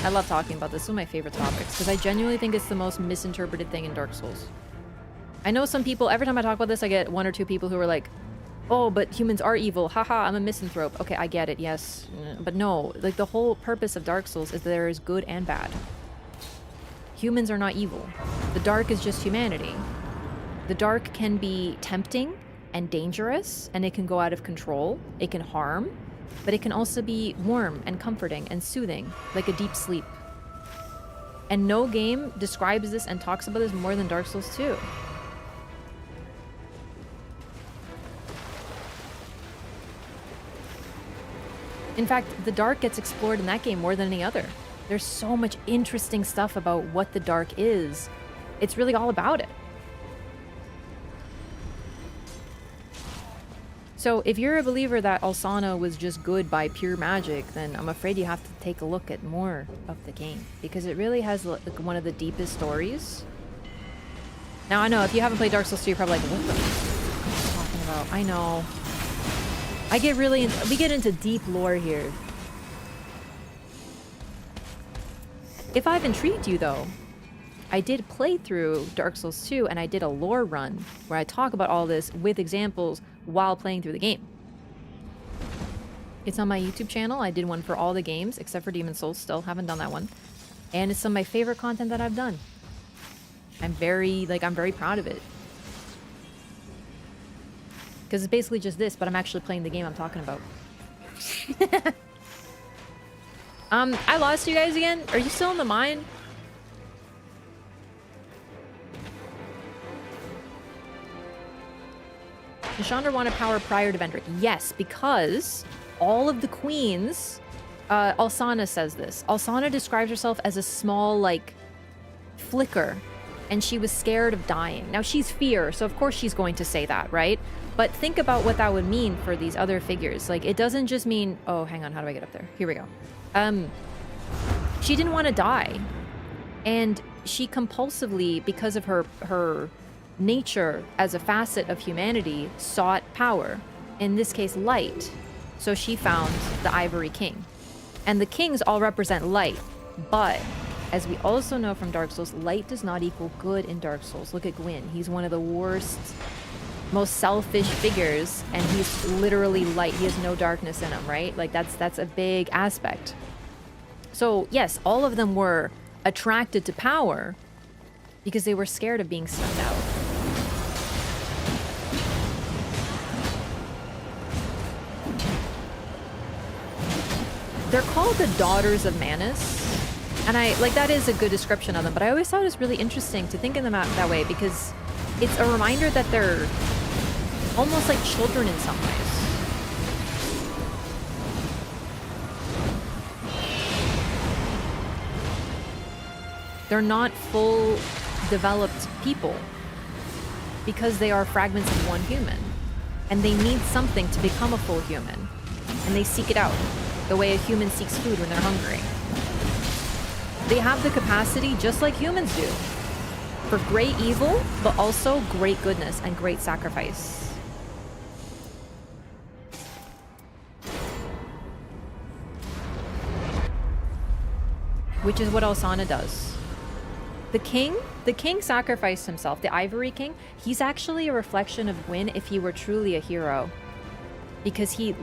Speaker 1: I love talking about this. It's one of my favorite topics because I genuinely think it's the most misinterpreted thing in Dark Souls. I know some people, every time I talk about this, I get one or two people who are like, oh, but humans are evil. Haha, I'm a misanthrope. Okay, I get it, yes. But no, like the whole purpose of Dark Souls is there is good and bad. Humans are not evil. The dark is just humanity. The dark can be tempting and dangerous, and it can go out of control. It can harm, but it can also be warm and comforting and soothing, like a deep sleep. And no game describes this and talks about this more than Dark Souls 2. In fact, the dark gets explored in that game more than any other. There's so much interesting stuff about what the dark is. It's really all about it. So if you're a believer that Alsana was just good by pure magic, then I'm afraid you have to take a look at more of the game, because it really has like one of the deepest stories. Now I know if you haven't played Dark Souls 2, you're probably like, what the fuck are you talking about? I know. We get into deep lore here. If I've intrigued you though, I did play through Dark Souls 2 and I did a lore run where I talk about all this with examples while playing through the game. It's on my YouTube channel. I did one for all the games except for Demon's Souls. Still haven't done that one. And it's some of my favorite content that I've done. I'm very proud of it. Because it's basically just this, but I'm actually playing the game I'm talking about. I lost you guys again. Are you still in the mine? Nishandra wanted power prior to Vendrick. Yes, because all of the queens... Alsana says this. Alsana describes herself as a small, like, flicker. And she was scared of dying. Now, she's fear, so of course she's going to say that, right? But think about what that would mean for these other figures. Like, it doesn't just mean... Oh, hang on. How do I get up there? Here we go. She didn't want to die. And she compulsively, because of her nature as a facet of humanity, sought power. In this case, light. So she found the Ivory King. And the kings all represent light. But, as we also know from Dark Souls, light does not equal good in Dark Souls. Look at Gwyn. He's one of the worst most selfish figures, and he's literally light. He has no darkness in him, right? Like that's a big aspect. So yes, all of them were attracted to power because they were scared of being snuffed out. They're called the Daughters of Manus. And that is a good description of them, but I always thought it was really interesting to think of them that way because it's a reminder that they're almost like children in some ways. They're not full developed people because they are fragments of one human, and they need something to become a full human, and they seek it out the way a human seeks food when they're hungry. They have the capacity, just like humans do, for great evil, but also great goodness and great sacrifice. Which is what Alsana does. The king sacrificed himself. The Ivory King, he's actually a reflection of Gwyn if he were truly a hero. Because he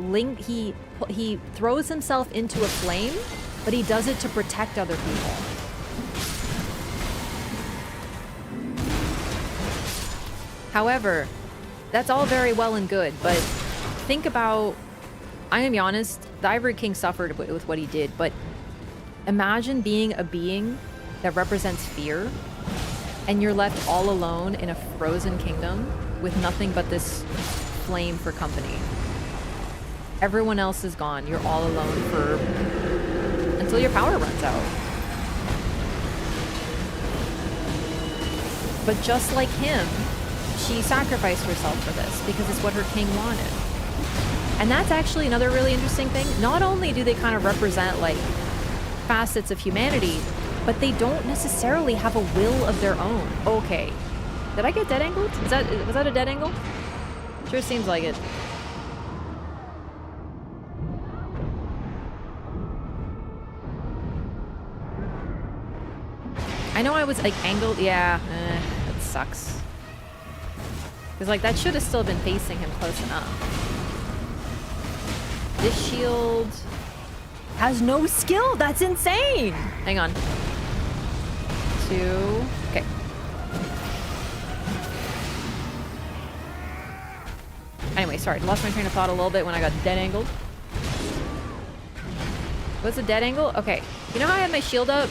Speaker 1: throws himself into a flame, but he does it to protect other people. However, that's all very well and good, but think about, I'm gonna be honest, the Ivory King suffered with what he did, but imagine being a being that represents fear, and you're left all alone in a frozen kingdom with nothing but this flame for company. Everyone else is gone. You're all alone until your power runs out. But just like him, she sacrificed herself for this because it's what her king wanted. And that's actually another really interesting thing. Not only do they kind of represent like facets of humanity, but they don't necessarily have a will of their own. Okay. Did I get dead angled? Was that a dead angle? Sure seems like it. I know I was like angled. Yeah, that sucks. Because like that should have still been facing him close enough. This shield has no skill. That's insane. Hang on. 2. Okay. Anyway, sorry. Lost my train of thought a little bit when I got dead angled. What's a dead angle? Okay. You know how I had my shield up?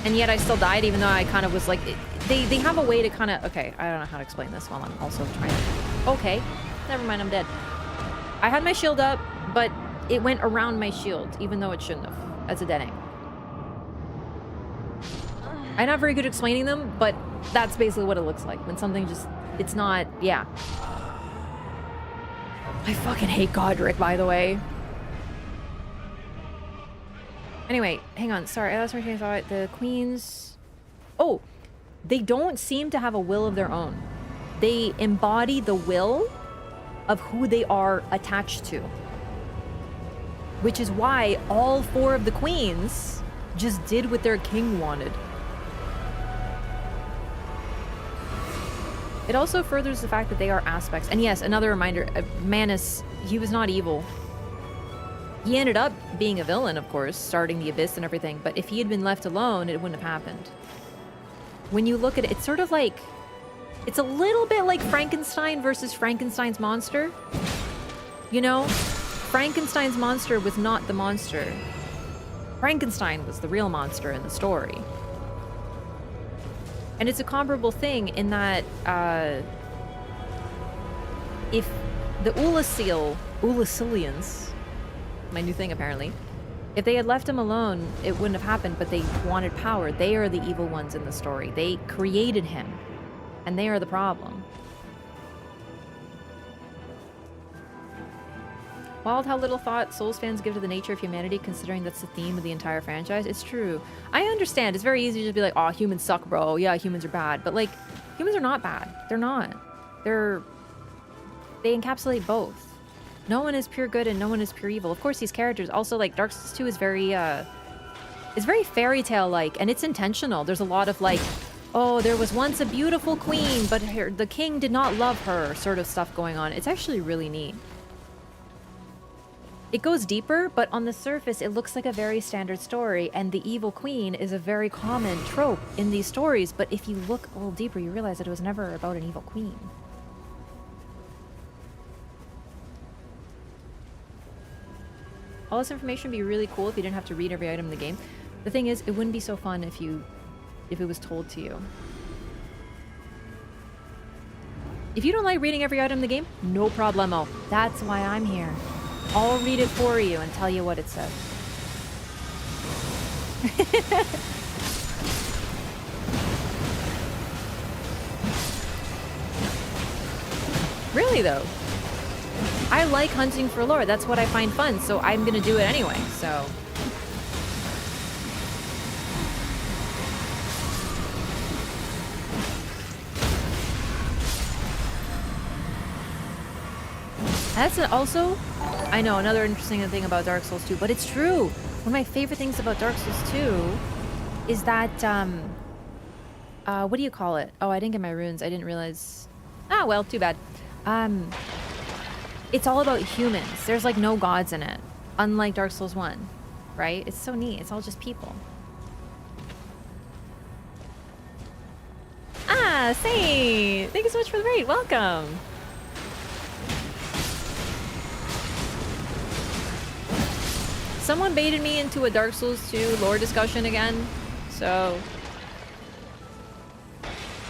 Speaker 1: And yet I still died, even though I kind of was like... They have a way to kind of... Okay, I don't know how to explain this while I'm also trying to... Okay. Never mind, I'm dead. I had my shield up, but it went around my shield, even though it shouldn't have. As a dead angle. I'm not very good at explaining them, but that's basically what it looks like. When something just... It's not... Yeah. I fucking hate Godric, by the way. Anyway, hang on. Sorry, I lost my train of thought. The queens... Oh! They don't seem to have a will of their own. They embody the will of who they are attached to. Which is why all 4 of the queens just did what their king wanted. It also furthers the fact that they are aspects. And yes, another reminder, Manus, he was not evil. He ended up being a villain, of course, starting the Abyss and everything, but if he had been left alone, it wouldn't have happened. When you look at it, it's sort of like... It's a little bit like Frankenstein versus Frankenstein's monster. You know? Frankenstein's monster was not the monster. Frankenstein was the real monster in the story. And it's a comparable thing in that if the Ulasilians, my new thing apparently, if they had left him alone, it wouldn't have happened, but they wanted power. They are the evil ones in the story. They created him, and they are the problem. Wild how little thought Souls fans give to the nature of humanity, considering that's the theme of the entire franchise. It's true. I understand. It's very easy to just be like, oh, humans suck, bro. Yeah, humans are bad. But, like, humans are not bad. They're not. They encapsulate both. No one is pure good and no one is pure evil. Of course, these characters... Also, like, Dark Souls 2 is very, it's very fairy tale-like, and it's intentional. There's a lot of, like, oh, there was once a beautiful queen, but the king did not love her, sort of stuff going on. It's actually really neat. It goes deeper, but on the surface, it looks like a very standard story, and the evil queen is a very common trope in these stories, but if you look a little deeper, you realize that it was never about an evil queen. All this information would be really cool if you didn't have to read every item in the game. The thing is, it wouldn't be so fun if it was told to you. If you don't like reading every item in the game, no problemo. That's why I'm here. I'll read it for you and tell you what it says. Really though. I like hunting for lore. That's what I find fun, so I'm gonna do it anyway, so. That's also, I know, another interesting thing about Dark Souls 2, but it's true. One of my favorite things about Dark Souls 2 is that, what do you call it? Oh, I didn't get my runes. I didn't realize. Ah, well, too bad. It's all about humans. There's like no gods in it, unlike Dark Souls 1, right? It's so neat. It's all just people. Ah, Saint! Thank you so much for the raid. Welcome. Someone baited me into a Dark Souls 2 lore discussion again, so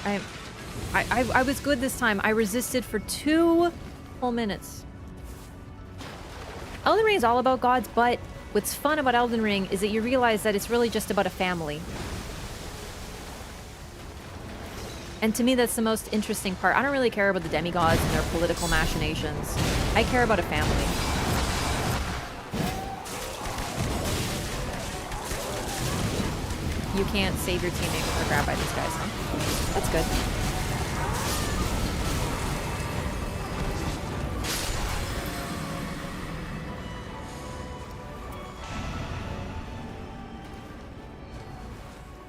Speaker 1: I was good this time. I resisted for 2 whole minutes. Elden Ring is all about gods, but what's fun about Elden Ring is that you realize that it's really just about a family. And to me, that's the most interesting part. I don't really care about the demigods and their political machinations. I care about a family. You can't save your teammate with a grab by these guys, huh? That's good.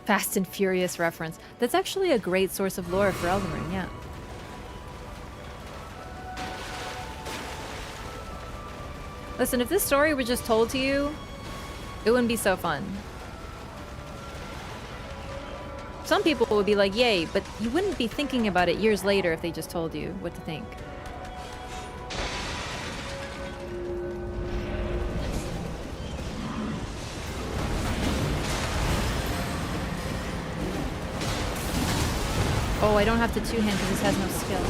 Speaker 1: Fast and Furious reference. That's actually a great source of lore for Elden Ring, yeah. Listen, if this story were just told to you, it wouldn't be so fun. Some people would be like, yay, but you wouldn't be thinking about it years later if they just told you what to think. Oh, I don't have to two-hand because this has no skill.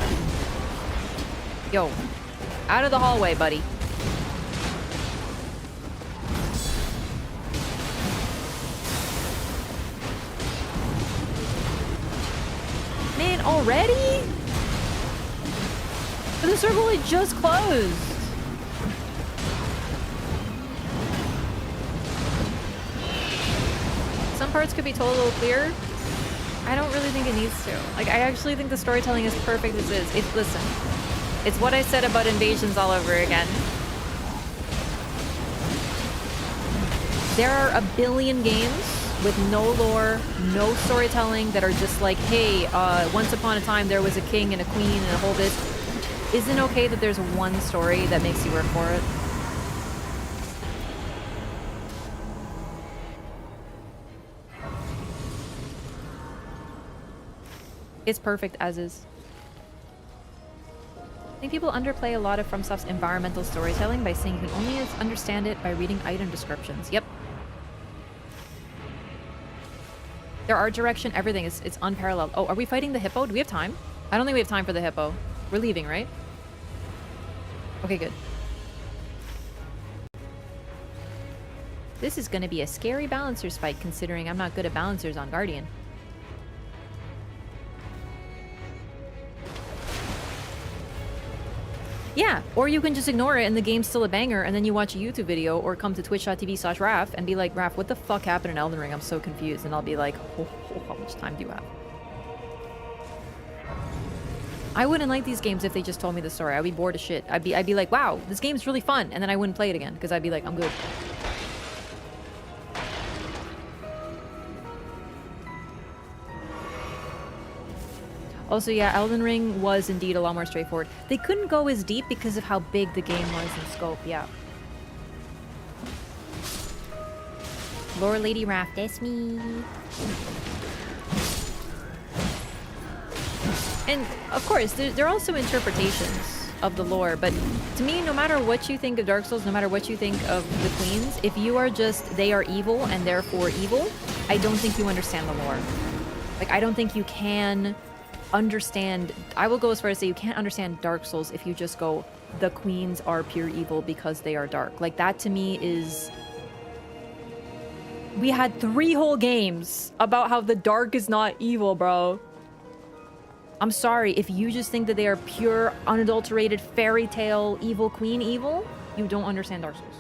Speaker 1: Yo, out of the hallway, buddy. Man, already? But the circle had just closed. Some parts could be told a little clearer. I don't really think it needs to. Like, I actually think the storytelling is perfect as is. Listen, it's what I said about Invasions all over again. There are a billion games with no lore, no storytelling that are just like, hey, once upon a time there was a king and a queen and a whole bit. Isn't it okay that there's one story that makes you work for it? It's perfect as is. I think people underplay a lot of FromSoft's environmental storytelling by saying you can only understand it by reading item descriptions. Yep. Their art direction, everything is unparalleled. Oh, are we fighting the hippo? Do we have time? I don't think we have time for the hippo. We're leaving, right? Okay, good. This is going to be a scary balancers fight considering I'm not good at balancers on Guardian. Yeah, or you can just ignore it and the game's still a banger and then you watch a YouTube video or come to twitch.tv/Wraff and be like, Wraff, what the fuck happened in Elden Ring? I'm so confused. And I'll be like, how much time do you have? I wouldn't like these games if they just told me the story. I'd be bored as shit. I'd be like, wow, this game's really fun. And then I wouldn't play it again because I'd be like, I'm good. Also, yeah, Elden Ring was indeed a lot more straightforward. They couldn't go as deep because of how big the game was in scope, yeah. Lore Lady Wraff, that's me. And, of course, there are also interpretations of the lore, but to me, no matter what you think of Dark Souls, no matter what you think of the Queens, if you are just, they are evil and therefore evil, I don't think you understand the lore. Like, I don't think you can understand, I will go as far as say you can't understand Dark Souls if you just go, the Queens are pure evil because they are dark. Like, that to me is... We had 3 whole games about how the dark is not evil, bro. I'm sorry, if you just think that they are pure, unadulterated, fairy tale, evil queen evil, you don't understand Dark Souls.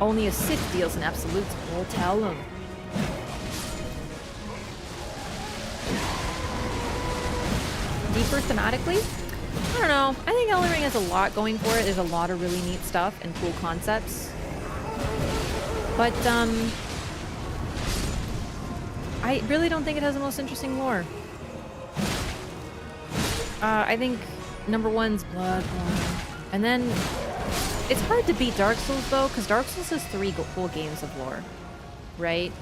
Speaker 1: Only a Sith deals in absolutes. We'll tell them. Deeper thematically? I don't know. I think Elden Ring has a lot going for it. There's a lot of really neat stuff and cool concepts. But, I really don't think it has the most interesting lore. I think number 1's Bloodborne. And then, it's hard to beat Dark Souls, though, because Dark Souls has 3 full games of lore. Right?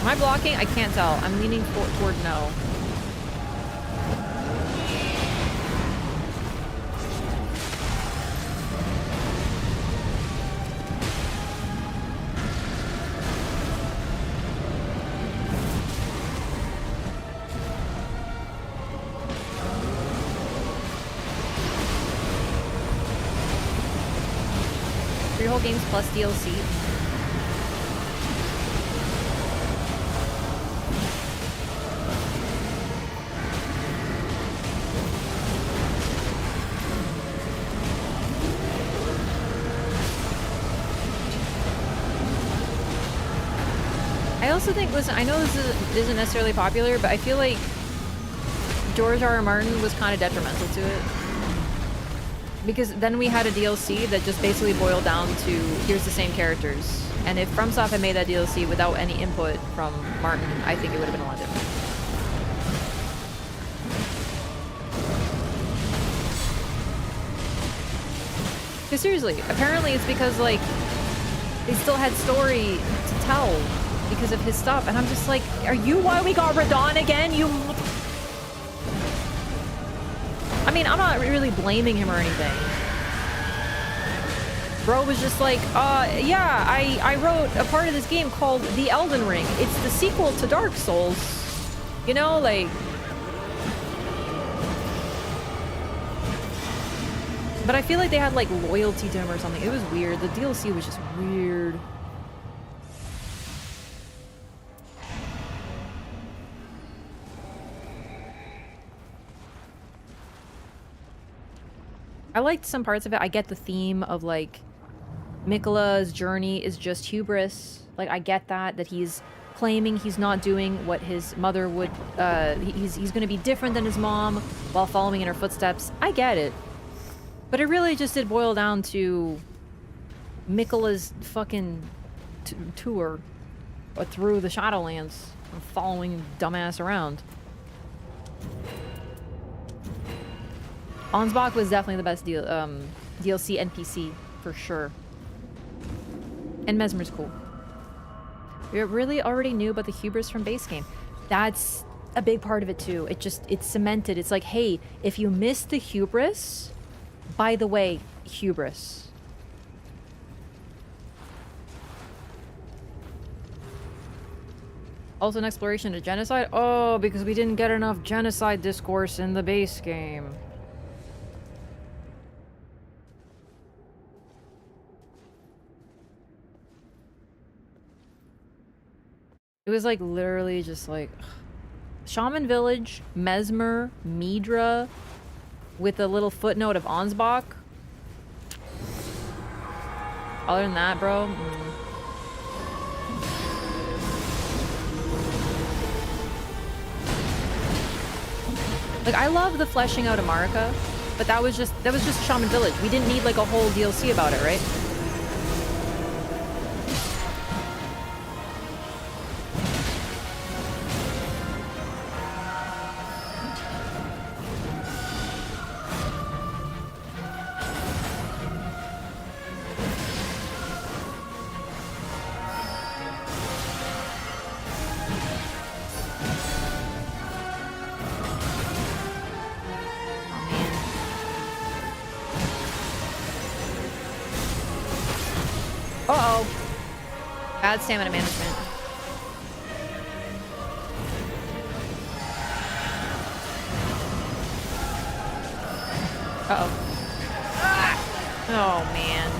Speaker 1: Am I blocking? I can't tell. I'm leaning toward no. Three whole games plus DLC. I also think, listen, I know this isn't necessarily popular, but I feel like George R.R. Martin was kind of detrimental to it. Because then we had a DLC that just basically boiled down to, here's the same characters. And if FromSoft had made that DLC without any input from Martin, I think it would have been a lot different. Because seriously, apparently it's because, like, they still had story to tell because of his stuff. And I'm just like, are you why we got Radon again? You... I mean, I'm not really blaming him or anything. Bro was just like, yeah, I wrote a part of this game called The Elden Ring. It's the sequel to Dark Souls. You know, like... But I feel like they had, like, loyalty to him or something. It was weird. The DLC was just weird. I liked some parts of it. I get the theme of, like, Miquella's journey is just hubris. Like, I get that he's claiming he's not doing what his mother would, he's gonna be different than his mom while following in her footsteps. I get it. But it really just did boil down to Miquella's fucking tour through the Shadowlands and following dumbass around. Ansbach was definitely the best DLC NPC, for sure. And Mesmer's cool. We really already knew about the hubris from base game. That's a big part of it too. It's cemented. It's like, hey, if you miss the hubris, by the way, hubris. Also an exploration of genocide? Oh, because we didn't get enough genocide discourse in the base game. It was like literally just like Shaman Village, Mesmer, Midra, with a little footnote of Ansbach. other than that, bro. Like, I love the fleshing out of Marika, but that was just Shaman Village. We didn't need like a whole DLC about it, right? Uh-oh. Bad stamina management. Uh-oh. Ah! Oh, man.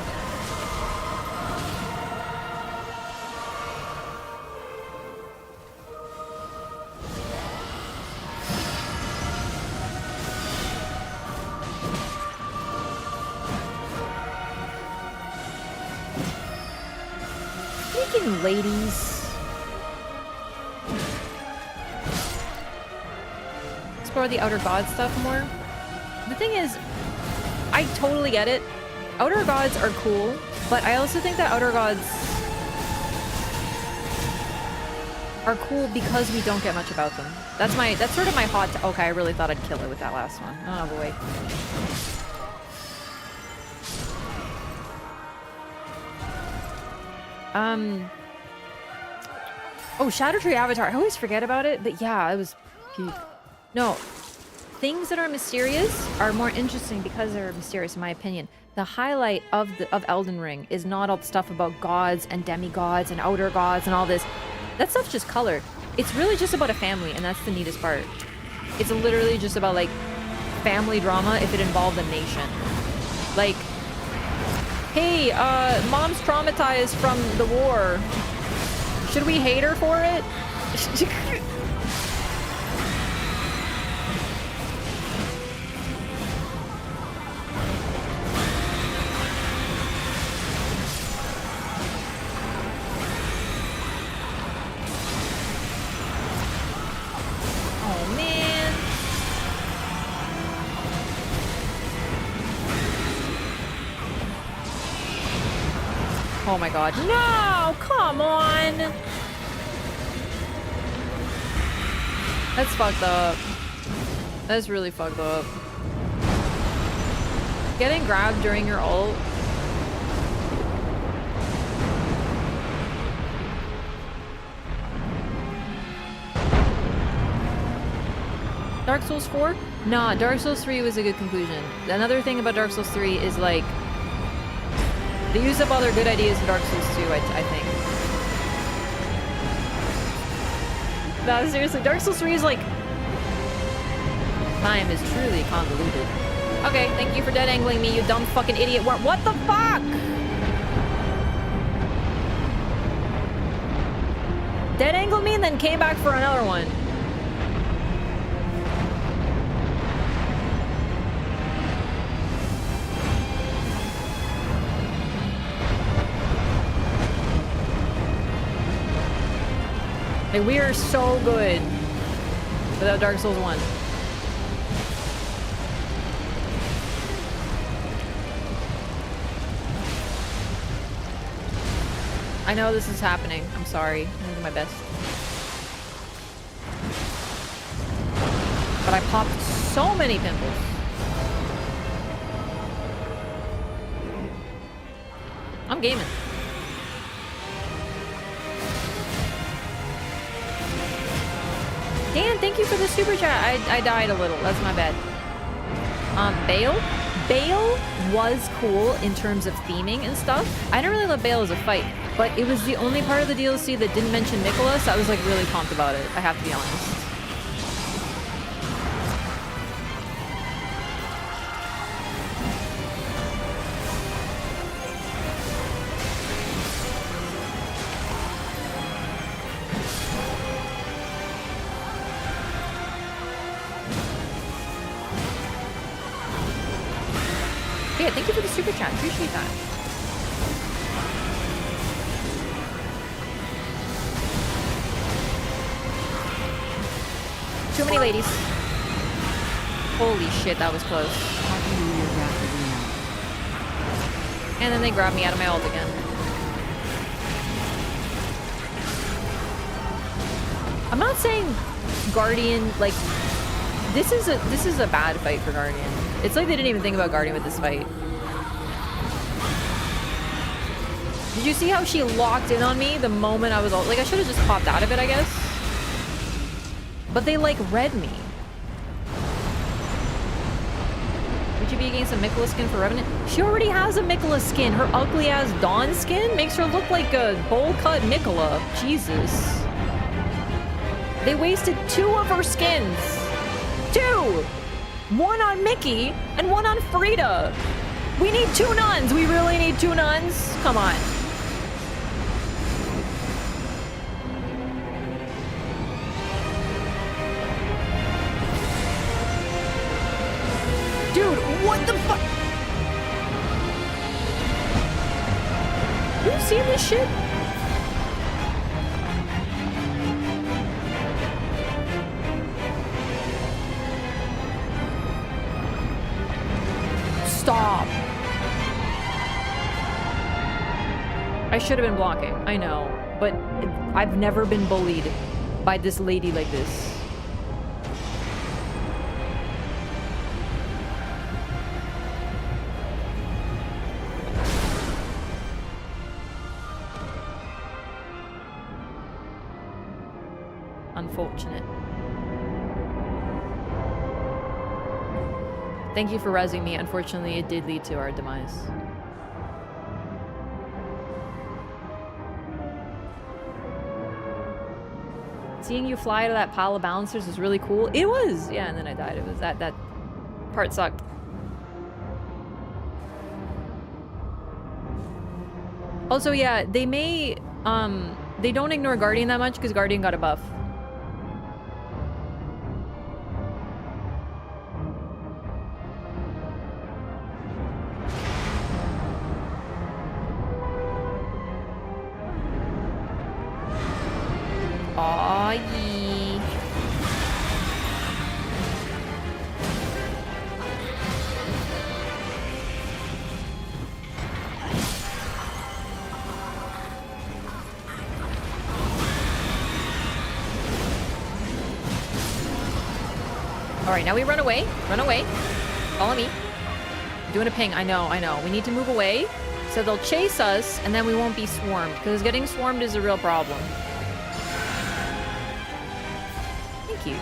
Speaker 1: Ladies. Explore the Outer God stuff more. The thing is, I totally get it. Outer Gods are cool, but I also think that Outer Gods are cool because we don't get much about them. That's sort of my hot okay, I really thought I'd kill it with that last one. Oh boy. Oh, Shadow Tree Avatar. I always forget about it, but yeah, it was peak. No, things that are mysterious are more interesting because they're mysterious, in my opinion. The highlight of Elden Ring is not all the stuff about gods and demigods and outer gods and all this. That stuff's just color. It's really just about a family, and that's the neatest part. It's literally just about, like, family drama if it involved a nation. Like, hey, mom's traumatized from the war. Should we hate her for it? Oh, man. Oh my god. No! Come on! That's fucked up. That's really fucked up. Getting grabbed during your ult. Dark Souls 4? Nah, Dark Souls 3 was a good conclusion. Another thing about Dark Souls 3 is, like, they use up all their good ideas in Dark Souls 2, I think. No, seriously, Dark Souls 3 is like... Time is truly convoluted. Okay, thank you for dead angling me, you dumb fucking idiot. What the fuck? Dead angled me and then came back for another one. Like, we are so good without Dark Souls 1. I know this is happening. I'm sorry. I'm gonna do my best. But I popped so many pimples. I'm gaming. Dan, thank you for the super chat. I died a little. That's my bad. Bale? Bale was cool in terms of theming and stuff. I didn't really love Bale as a fight, but it was the only part of the DLC that didn't mention Nicholas. I was like really pumped about it. I have to be honest. Yeah, thank you for the super chat. Appreciate that. Too many ladies. Holy shit, that was close.
Speaker 2: Happy New Year, Wraff Arena.
Speaker 1: And then they grabbed me out of my ult again. I'm not saying Guardian, like, this is a bad fight for Guardian. It's like they didn't even think about Guardian with this fight. Did you see how she locked in on me the moment I was like, I should have just popped out of it, I guess. But they like read me. Would you be against a Mikula skin for Revenant? She already has a Mikula skin. Her ugly ass Dawn skin makes her look like a bowl cut Mikula. Jesus. They wasted 2 of her skins. 2! One on Mickey and one on Frida. We need 2 nuns. We really need 2 nuns? Come on. Dude, what the fuck? You see this shit? Stop. I should have been blocking. I know. But I've never been bullied by this lady like this. Unfortunate. Thank you for rezzing me. Unfortunately, it did lead to our demise. Seeing you fly to that pile of balancers was really cool. It was! Yeah, and then I died. It was that part sucked. Also, yeah, they may, they don't ignore Guardian that much because Guardian got a buff. Aw, yee. Alright, now we run away. Run away. Follow me. I'm doing a ping. I know, I know. We need to move away so they'll chase us and then we won't be swarmed because getting swarmed is a real problem. Thank you.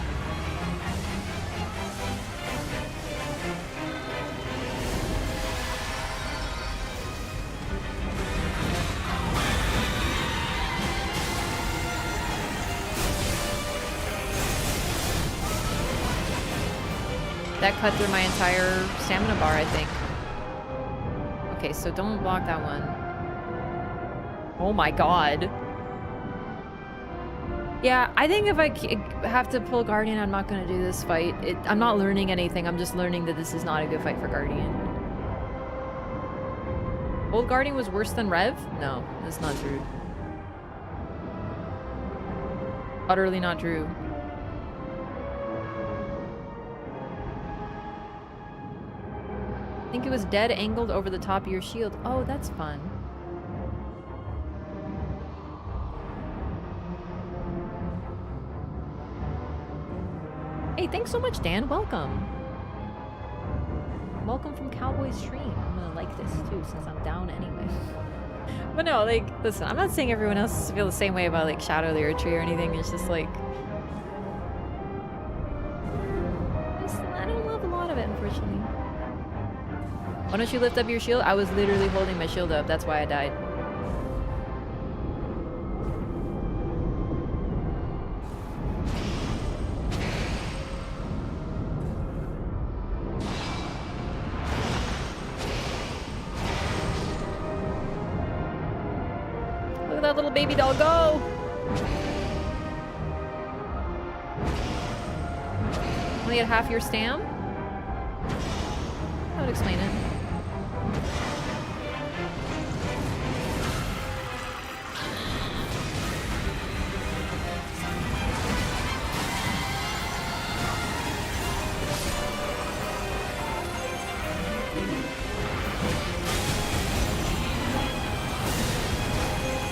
Speaker 1: That cut through my entire stamina bar, I think. Okay, so don't block that one. Oh my god. Yeah, I think if I have to pull Guardian, I'm not going to do this fight. I'm not learning anything. I'm just learning that this is not a good fight for Guardian. Old Guardian was worse than Rev? No, that's not true. Utterly not true. I think it was dead angled over the top of your shield. Oh, that's fun. Hey, thanks so much, Dan. Welcome. Welcome from Cowboy Stream. I'm gonna like this too, since I'm down anyway. But no, like, listen, I'm not saying everyone else feel the same way about, like, Shadow the Erdtree or anything. It's just, like... I don't love a lot of it, unfortunately. Why don't you lift up your shield? I was literally holding my shield up. That's why I died. Look at that little baby doll go! Only at half your stam? That would explain it.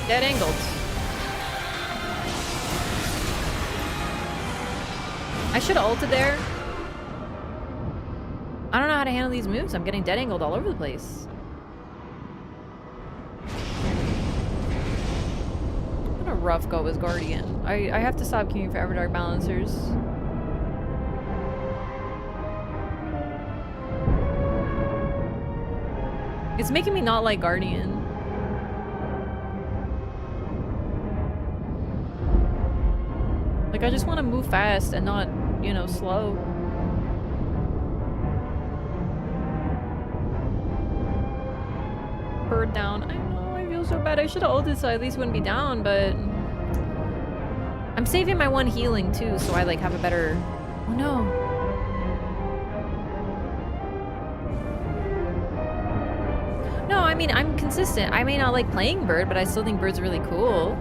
Speaker 1: Dead angled. I should have ulted there. I don't know how to handle these moves. I'm getting dead angled all over the place. I'm gonna rough go as Guardian. I have to stop queuing for Everdark Balancers. It's making me not like Guardian. Like, I just want to move fast and not, you know, slow. Bird down. I know, I feel so bad. I should have ulted so I at least wouldn't be down, but... I'm saving my one healing, too, so I, like, have a better... Oh, no. No, I mean, I'm consistent. I may not like playing Bird, but I still think Bird's really cool.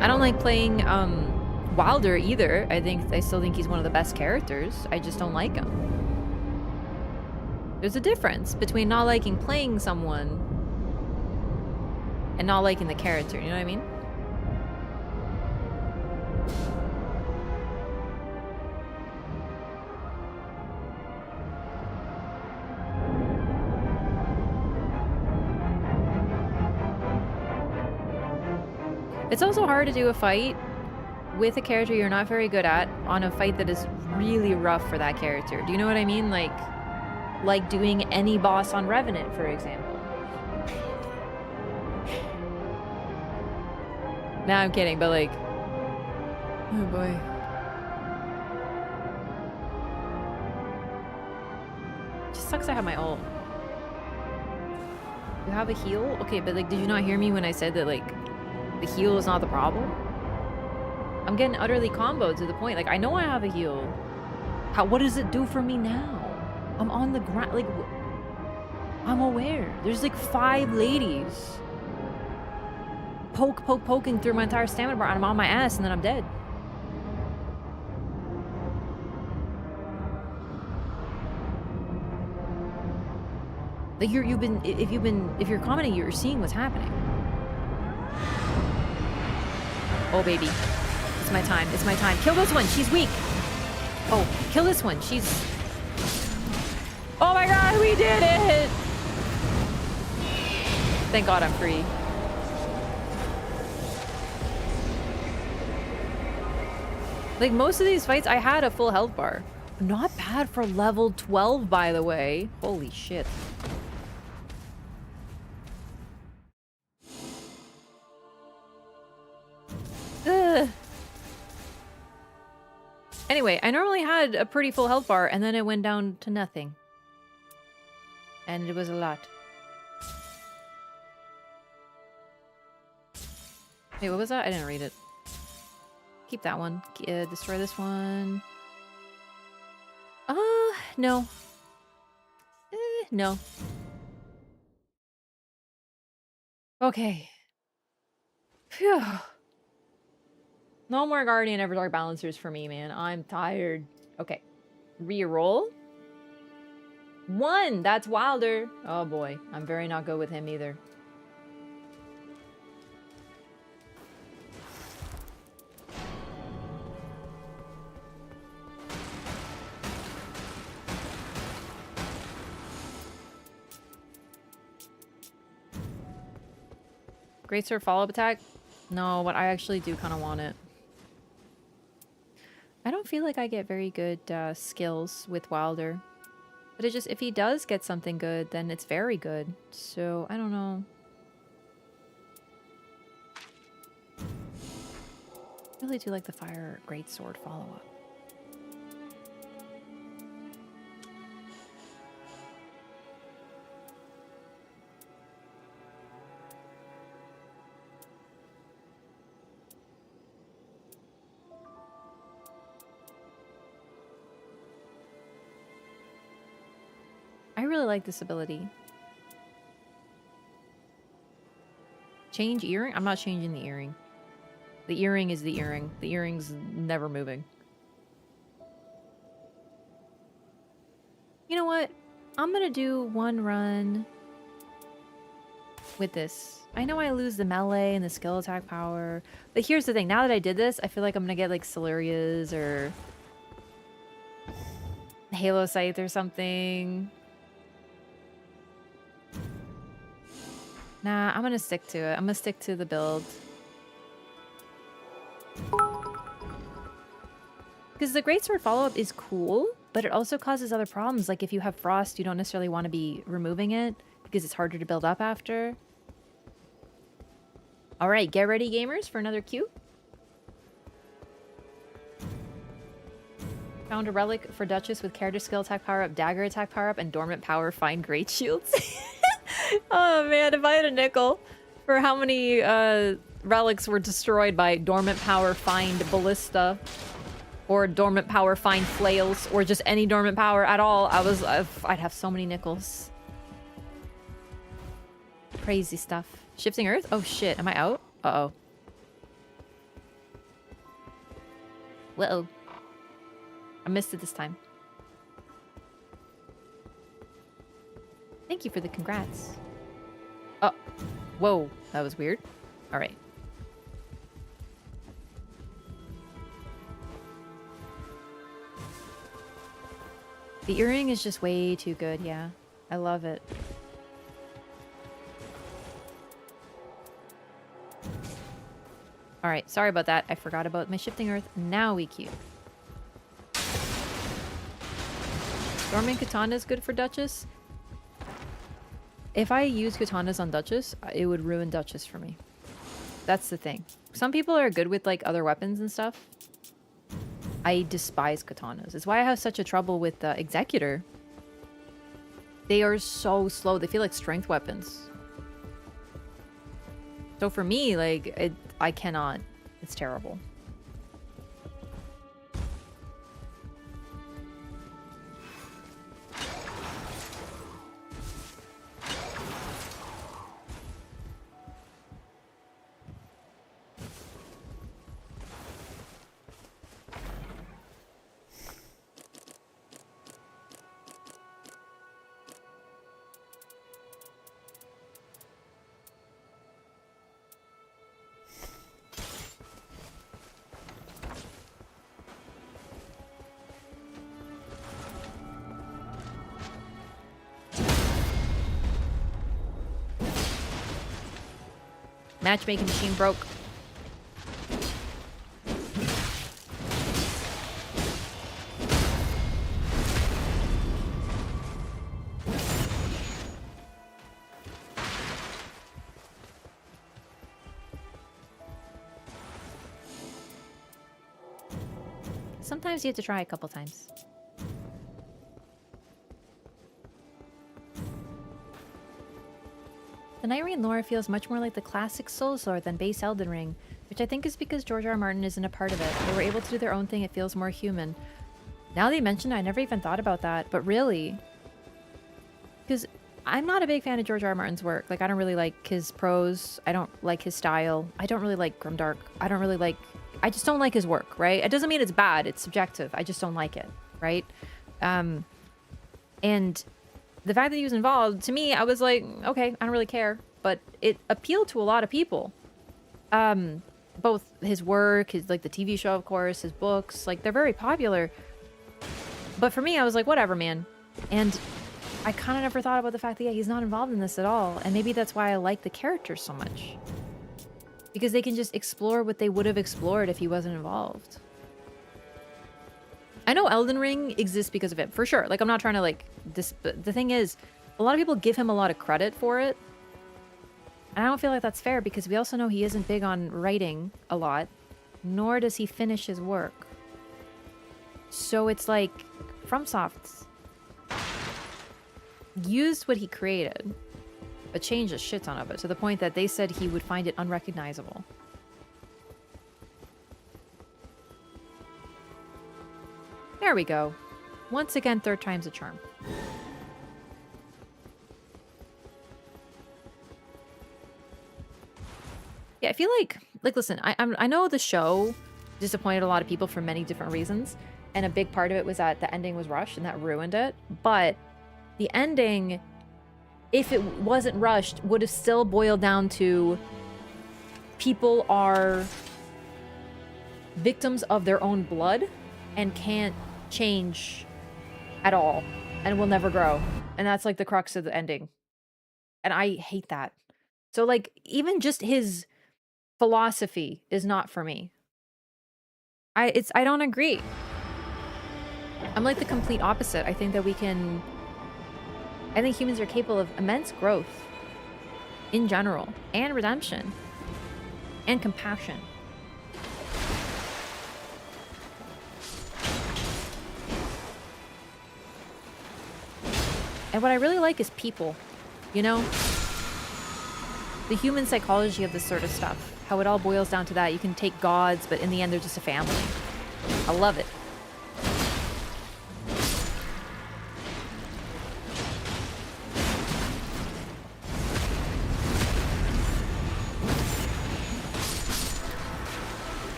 Speaker 1: I don't like playing Wilder either. I still think he's one of the best characters. I just don't like him. There's a difference between not liking playing someone and not liking the character, you know what I mean? It's also hard to do a fight with a character you're not very good at on a fight that is really rough for that character. Do you know what I mean? Like doing any boss on Revenant, for example. Nah, I'm kidding, but like... Oh boy. It just sucks I have my ult. You have a heal? Okay, but like, did you not hear me when I said that, like, the heal is not the problem? I'm getting utterly comboed to the point. Like, I know I have a heal. What does it do for me now? I'm on the ground. Like, I'm aware. There's like 5 ladies. Poking through my entire stamina bar, and I'm on my ass, and then I'm dead. Like, if you're commenting, you're seeing what's happening. Oh, baby. It's my time. It's my time. Kill this one. She's weak. Oh, kill this one. She's... Oh my god, we did it! Thank god I'm free. Like, most of these fights, I had a full health bar. Not bad for level 12, by the way. Holy shit. Ugh. Anyway, I normally had a pretty full health bar, and then it went down to nothing. And it was a lot. Wait, what was that? I didn't read it. Keep that one. Destroy this one. No. No. Okay. Phew. No more Guardian Everdark Balancers for me, man. I'm tired. Okay. Reroll. 1! That's Wilder. Oh boy. I'm very not good with him either. Greatsword follow-up attack? No, but I actually do kind of want it. I don't feel like I get very good skills with Wilder. But it just, if he does get something good, then it's very good. So, I don't know. I really do like the fire greatsword follow-up. I really like this ability. Change earring? I'm not changing the earring. The earring is the earring. The earring's never moving. You know what? I'm gonna do one run with this. I know I lose the melee and the skill attack power, but here's the thing. Now that I did this, I feel like I'm gonna get like Siluria's or Halo Scythe or something. Nah, I'm gonna stick to it. I'm gonna stick to the build. Because the Greatsword follow-up is cool, but it also causes other problems. Like if you have Frost, you don't necessarily want to be removing it because it's harder to build up after. All right, get ready, gamers, for another queue. Found a relic for Duchess with character skill attack power up, dagger attack power up, and dormant power find great shields. Oh man, if I had a nickel for how many relics were destroyed by dormant power find ballista, or dormant power find flails, or just any dormant power at all, I'd have so many nickels. Crazy stuff. Shifting Earth? Oh shit, am I out? Uh-oh. Uh-oh. I missed it this time. Thank you for the congrats. Oh. Whoa, that was weird. All right. The earring is just way too good, yeah. I love it. Alright, sorry about that. I forgot about my Shifting Earth. Now we queue. Dormant Katana is good for Duchess. If I use Katanas on Duchess, it would ruin Duchess for me. That's the thing. Some people are good with like other weapons and stuff. I despise Katanas. It's why I have such a trouble with Executor. They are so slow. They feel like strength weapons. So for me, like, I cannot. It's terrible. Matchmaking machine broke. Sometimes you have to try a couple times. The Nightreign lore feels much more like the classic Souls lore than base Elden Ring, which I think is because George R. Martin isn't a part of it. They were able to do their own thing, it feels more human. Now that you mention it, I never even thought about that, but really... Because I'm not a big fan of George R. Martin's work. Like, I don't really like his prose, I don't like his style, I don't really like Grimdark, I don't really like... I just don't like his work, right? It doesn't mean it's bad, it's subjective, I just don't like it, right? And... the fact that he was involved, to me, I was like, okay, I don't really care. But it appealed to a lot of people. Both his work, his like the TV show, of course, his books, like they're very popular. But for me, I was like, whatever, man. And I kind of never thought about the fact that, yeah, he's not involved in this at all. And maybe that's why I like the characters so much. Because they can just explore what they would have explored if he wasn't involved. I know Elden Ring exists because of it, for sure. Like, I'm not trying to, like, but the thing is, a lot of people give him a lot of credit for it. And I don't feel like that's fair because we also know he isn't big on writing a lot, nor does he finish his work. So it's like, FromSoft used what he created, but changed a shit ton of it to the point that they said he would find it unrecognizable. There we go. Once again, third time's a charm. Yeah, I feel like listen, I know the show disappointed a lot of people for many different reasons, and a big part of it was that the ending was rushed and that ruined it. But the ending, if it wasn't rushed, would have still boiled down to people are victims of their own blood and can't change at all and will never grow. And that's like the crux of the ending. And I hate that. So like even just his philosophy is not for me. I don't agree. I'm like the complete opposite. I think that I think humans are capable of immense growth in general, and redemption, and compassion. And what I really like is people, you know? The human psychology of this sort of stuff. How it all boils down to that. You can take gods, but in the end they're just a family. I love it.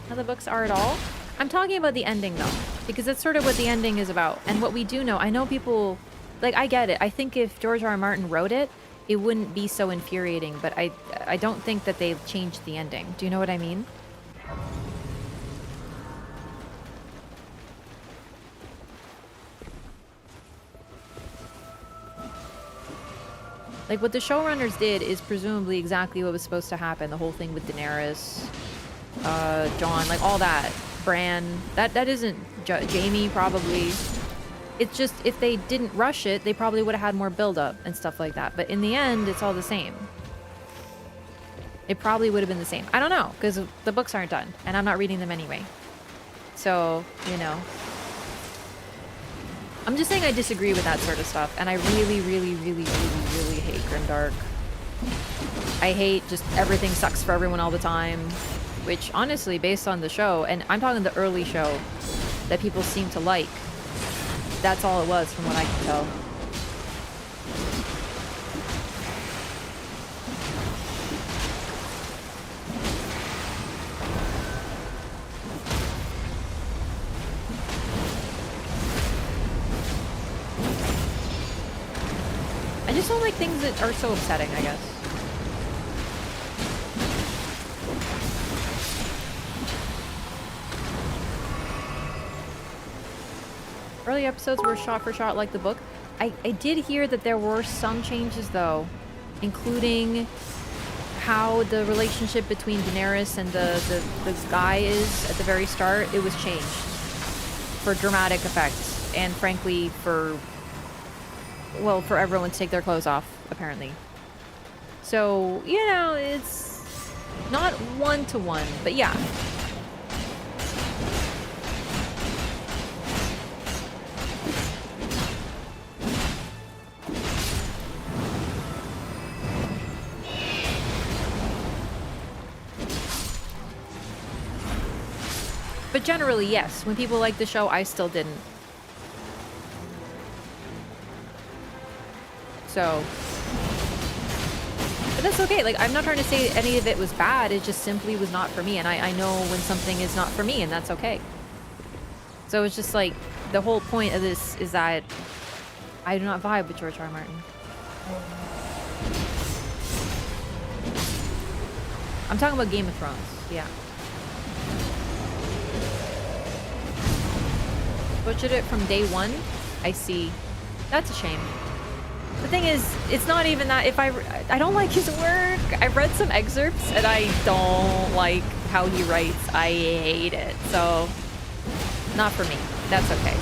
Speaker 1: How the books are at all? I'm talking about the ending though, because that's sort of what the ending is about. And what we do know, I know people, like I get it. I think if George R. R. Martin wrote it, it wouldn't be so infuriating, but I don't think that they've changed the ending. Do you know what I mean? Like what the showrunners did is presumably exactly what was supposed to happen. The whole thing with Daenerys, Jon, like all that. Bran, that isn't Jamie probably. It's just if they didn't rush it, they probably would have had more build-up and stuff like that. But in the end, it's all the same. It probably would have been the same. I don't know, because the books aren't done, and I'm not reading them anyway. So, you know. I'm just saying I disagree with that sort of stuff, and I really, really, really, really, really hate Grimdark. I hate just everything sucks for everyone all the time. Which, honestly, based on the show, and I'm talking the early show that people seem to like, that's all it was from what I can tell. I just don't like things that are so upsetting, I guess. Early episodes were shot for shot like the book. I did hear that there were some changes though, including how the relationship between Daenerys and the guy is at the very start. It was changed for dramatic effects and frankly for everyone to take their clothes off, apparently. So, you know, it's not one-to-one, but yeah. But generally, yes. When people like the show, I still didn't. So, but that's okay. Like, I'm not trying to say any of it was bad. It just simply was not for me. And I know when something is not for me, and that's okay. So it's just like, the whole point of this is that I do not vibe with George R. R. Martin. I'm talking about Game of Thrones. Yeah. Butchered it from day one. I see. That's a shame. The thing is, it's not even that. If I don't like his work. I've read some excerpts and I don't like how he writes. I hate it. So, not for me. That's okay.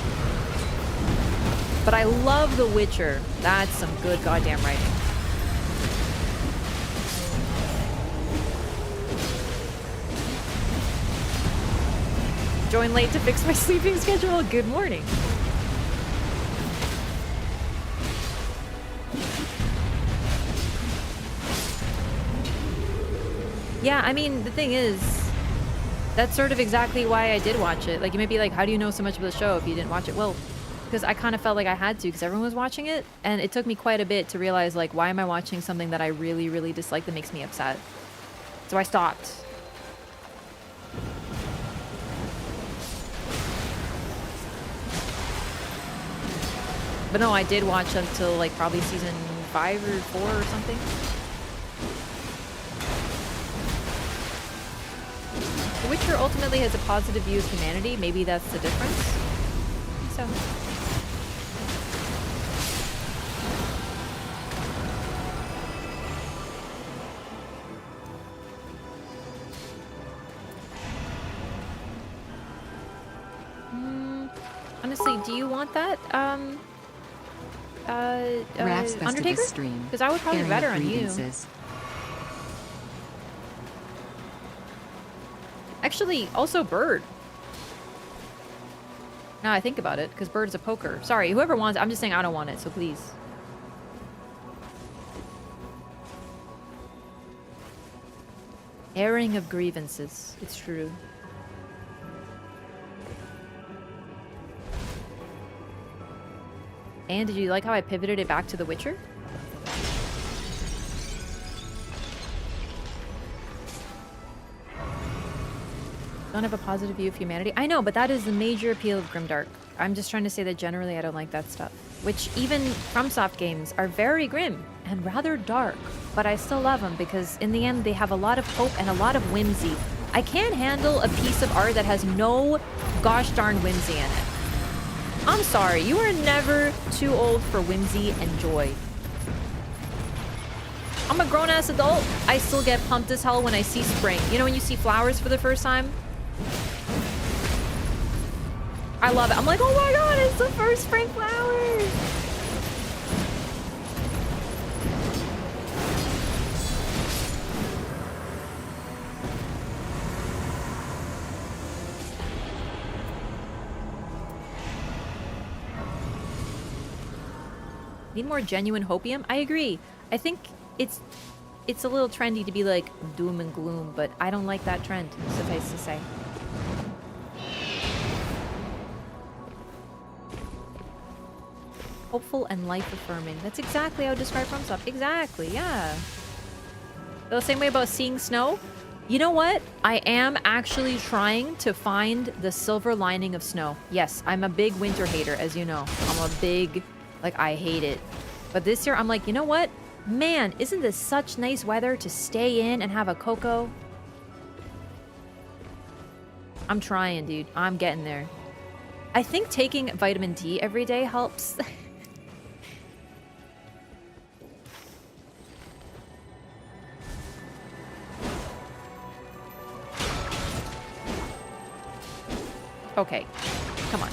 Speaker 1: But I love The Witcher. That's some good goddamn writing. Join late to fix my sleeping schedule. Good morning. Yeah, I mean, the thing is, that's sort of exactly why I did watch it. Like, you might be like, how do you know so much about the show if you didn't watch it? Well, because I kind of felt like I had to because everyone was watching it. And it took me quite a bit to realize, like, why am I watching something that I really, really dislike that makes me upset? So I stopped. But no, I did watch until like probably season 5 or 4 or something. The Witcher ultimately has a positive view of humanity. Maybe that's the difference. I think so. Honestly, do you want that?
Speaker 2: Wraff's best
Speaker 1: Undertaker?
Speaker 2: of his stream.
Speaker 1: Because I would probably be better on you. Actually, also Bird. Now I think about it, because Bird's a poker. Sorry, whoever wants it, I'm just saying I don't want it, so please. Airing of grievances. It's true. And did you like how I pivoted it back to The Witcher? Don't have a positive view of humanity. I know, but that is the major appeal of Grimdark. I'm just trying to say that generally I don't like that stuff. Which even FromSoft games are very grim and rather dark. But I still love them because in the end they have a lot of hope and a lot of whimsy. I can't handle a piece of art that has no gosh darn whimsy in it. I'm sorry, you are never too old for whimsy and joy. I'm a grown-ass adult. I still get pumped as hell when I see spring. You know when you see flowers for the first time? I love it. I'm like, oh my god, it's the first spring flowers! Need more genuine hopium? I agree. I think it's a little trendy to be like doom and gloom, but I don't like that trend, suffice to say. Hopeful and life-affirming. That's exactly how I describe FromSoft. Exactly, yeah. The same way about seeing snow. You know what? I am actually trying to find the silver lining of snow. Yes, I'm a big winter hater, as you know. I'm a big... like, I hate it. But this year, I'm like, you know what? Man, isn't this such nice weather to stay in and have a cocoa? I'm trying, dude. I'm getting there. I think taking vitamin D every day helps. Okay. Come on.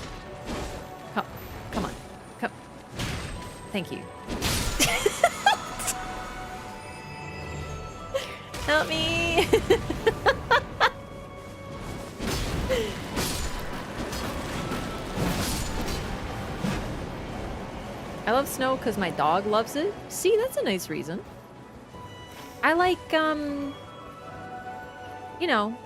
Speaker 1: Come on. Come. Thank you. Help me! I love snow because my dog loves it. See, that's a nice reason. I like, you know,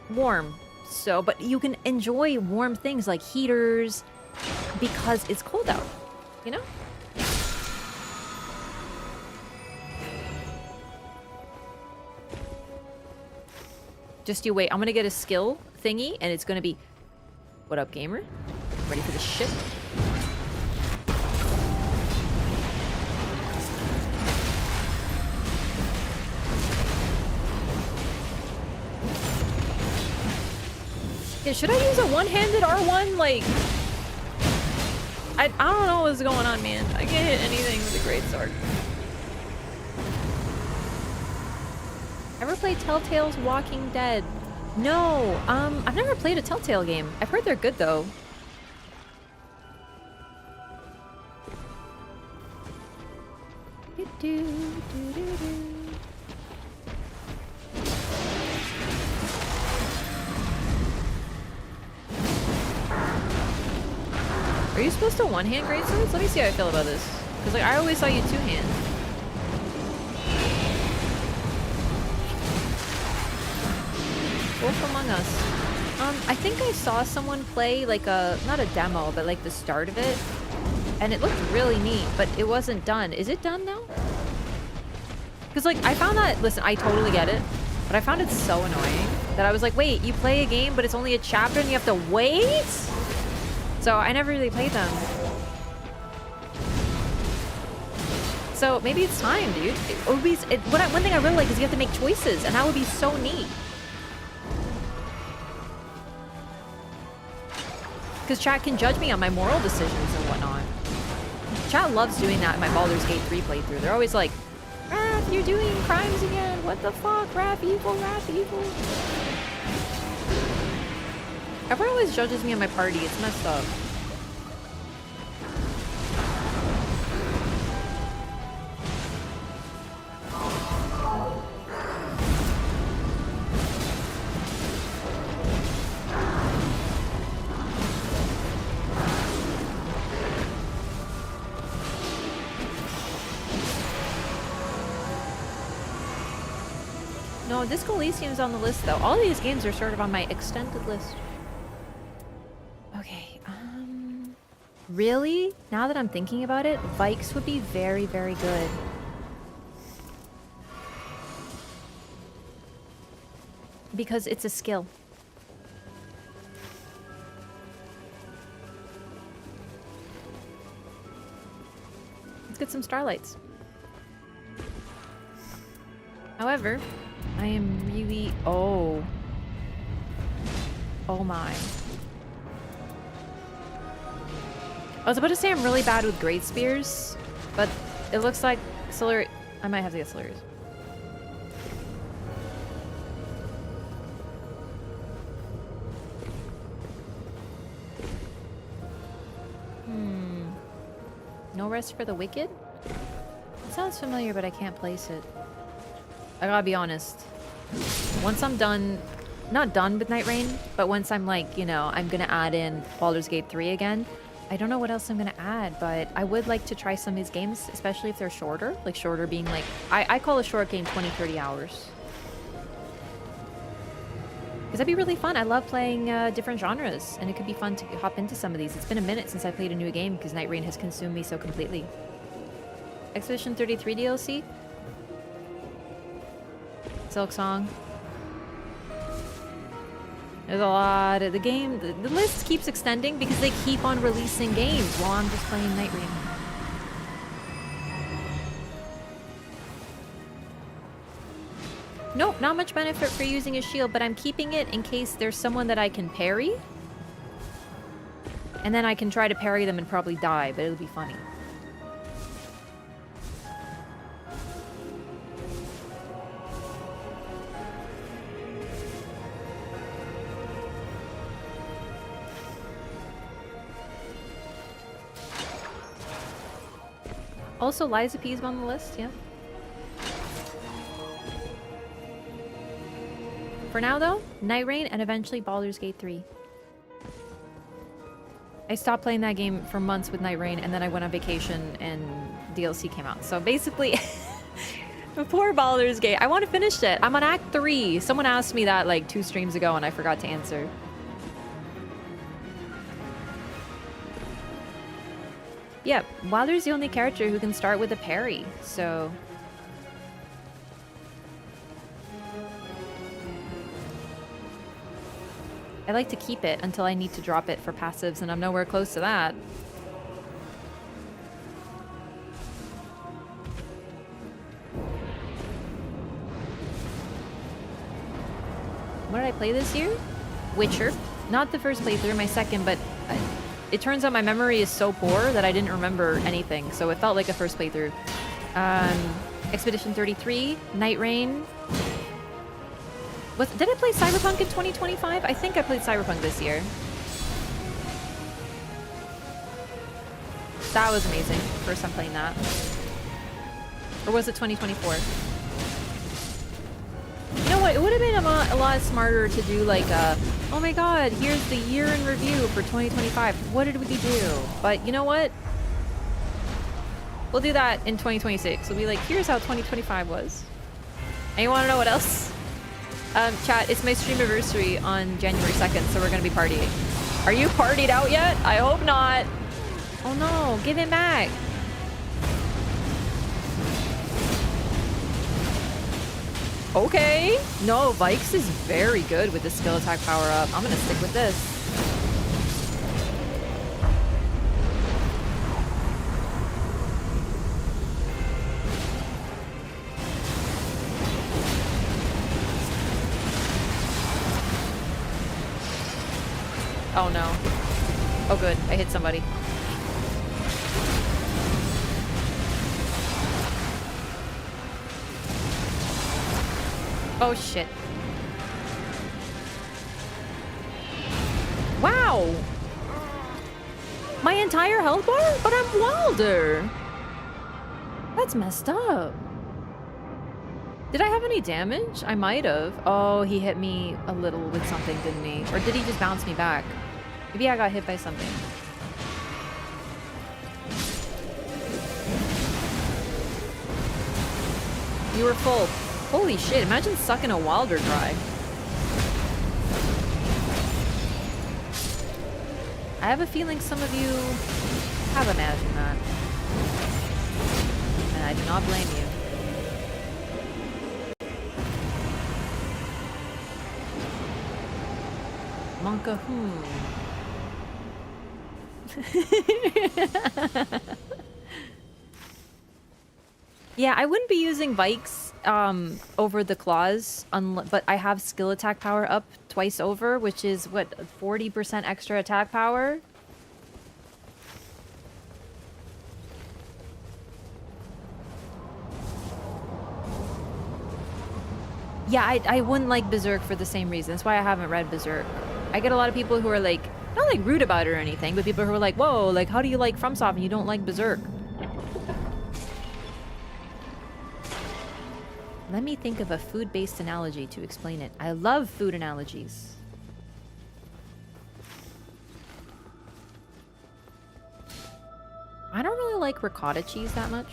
Speaker 1: warm. So, but you can enjoy warm things like heaters because it's cold out, you know? Just you wait. I'm gonna get a skill thingy, and it's gonna be... What up, gamer? Ready for the shit? Yeah, should I use a one-handed R1? Like... I don't know what's going on, man. I can't hit anything with a great sword. Ever played Telltale's Walking Dead? No, I've never played a Telltale game. I've heard they're good though. Are you supposed to one-hand great swords? Let me see how I feel about this. Because like I always saw you two-hand. Wolf Among Us. I think I saw someone play like not a demo, but like the start of it. And it looked really neat, but it wasn't done. Is it done now? Because like I found that, listen, I totally get it, but I found it so annoying that I was like, wait, you play a game, but it's only a chapter and you have to wait? So I never really played them. So maybe it's time, dude. One thing I really like is you have to make choices, and that would be so neat. Because chat can judge me on my moral decisions and whatnot. Chat loves doing that in my Baldur's Gate 3 playthrough. They're always like, Wraff, you're doing crimes again. What the fuck? Wraff evil, Wraff evil. Everyone always judges me on my party. It's messed up. No, Disco Elysium's on the list though. All these games are sort of on my extended list. Okay, really? Now that I'm thinking about it, Vikes would be very, very good. Because it's a skill. Let's get some starlights. However, I am really... Oh my. I was about to say I'm really bad with Great Spears, but it looks like Solar... I might have to get Solars. No Rest for the Wicked? It sounds familiar, but I can't place it. I gotta be honest. Once I'm done, not done with Nightreign, but once I'm like, you know, I'm gonna add in Baldur's Gate 3 again, I don't know what else I'm gonna add, but I would like to try some of these games, especially if they're shorter. Like shorter being like, I call a short game 20, 30 hours. Because that'd be really fun. I love playing different genres, and it could be fun to hop into some of these. It's been a minute since I played a new game because Nightreign has consumed me so completely. Expedition 33 DLC? Silk Song. There's a lot of the game. The list keeps extending because they keep on releasing games while I'm just playing Nightreign. Nope, not much benefit for using a shield, but I'm keeping it in case there's someone that I can parry. And then I can try to parry them and probably die, but it'll be funny. Also, Lies of P's on the list, yeah. For now, though, Nightreign and eventually Baldur's Gate 3. I stopped playing that game for months with Nightreign, and then I went on vacation and DLC came out. So basically, before Baldur's Gate, I want to finish it. I'm on Act 3. Someone asked me that like 2 streams ago, and I forgot to answer. Yeah, Wilder's the only character who can start with a parry, so... I like to keep it until I need to drop it for passives, and I'm nowhere close to that. What did I play this year? Witcher. Not the first playthrough, my second, but... it turns out my memory is so poor that I didn't remember anything, so it felt like a first playthrough. Expedition 33, Nightreign. Did I play Cyberpunk in 2025? I think I played Cyberpunk this year. That was amazing. First time playing that. Or was it 2024? You know what? It would have been a lot smarter to do like a, oh my god, here's the year in review for 2025. What did we do? But you know what? We'll do that in 2026. We'll be like, here's how 2025 was. And you want to know what else? Chat, it's my stream anniversary on January 2nd, so we're gonna be partying. Are you partied out yet? I hope not. Oh no, give it back. Okay. No, Vikes is very good with the skill attack power up. I'm gonna stick with this. Oh no. Oh good, I hit somebody. Oh shit. Wow! My entire health bar? But I'm Wilder! That's messed up. Did I have any damage? I might have. Oh, he hit me a little with something, didn't he? Or did he just bounce me back? Maybe I got hit by something. You were full. Holy shit, imagine sucking a Wilder dry. I have a feeling some of you have imagined that. And I do not blame you. Monka Yeah, I wouldn't be using Vikes over the claws, but I have skill attack power up twice over, which is, what, 40% extra attack power? Yeah, I wouldn't like Berserk for the same reason. That's why I haven't read Berserk. I get a lot of people who are like, not like rude about it or anything, but people who are like, whoa, like how do you like FromSoft and you don't like Berserk? Let me think of a food-based analogy to explain it. I love food analogies. I don't really like ricotta cheese that much.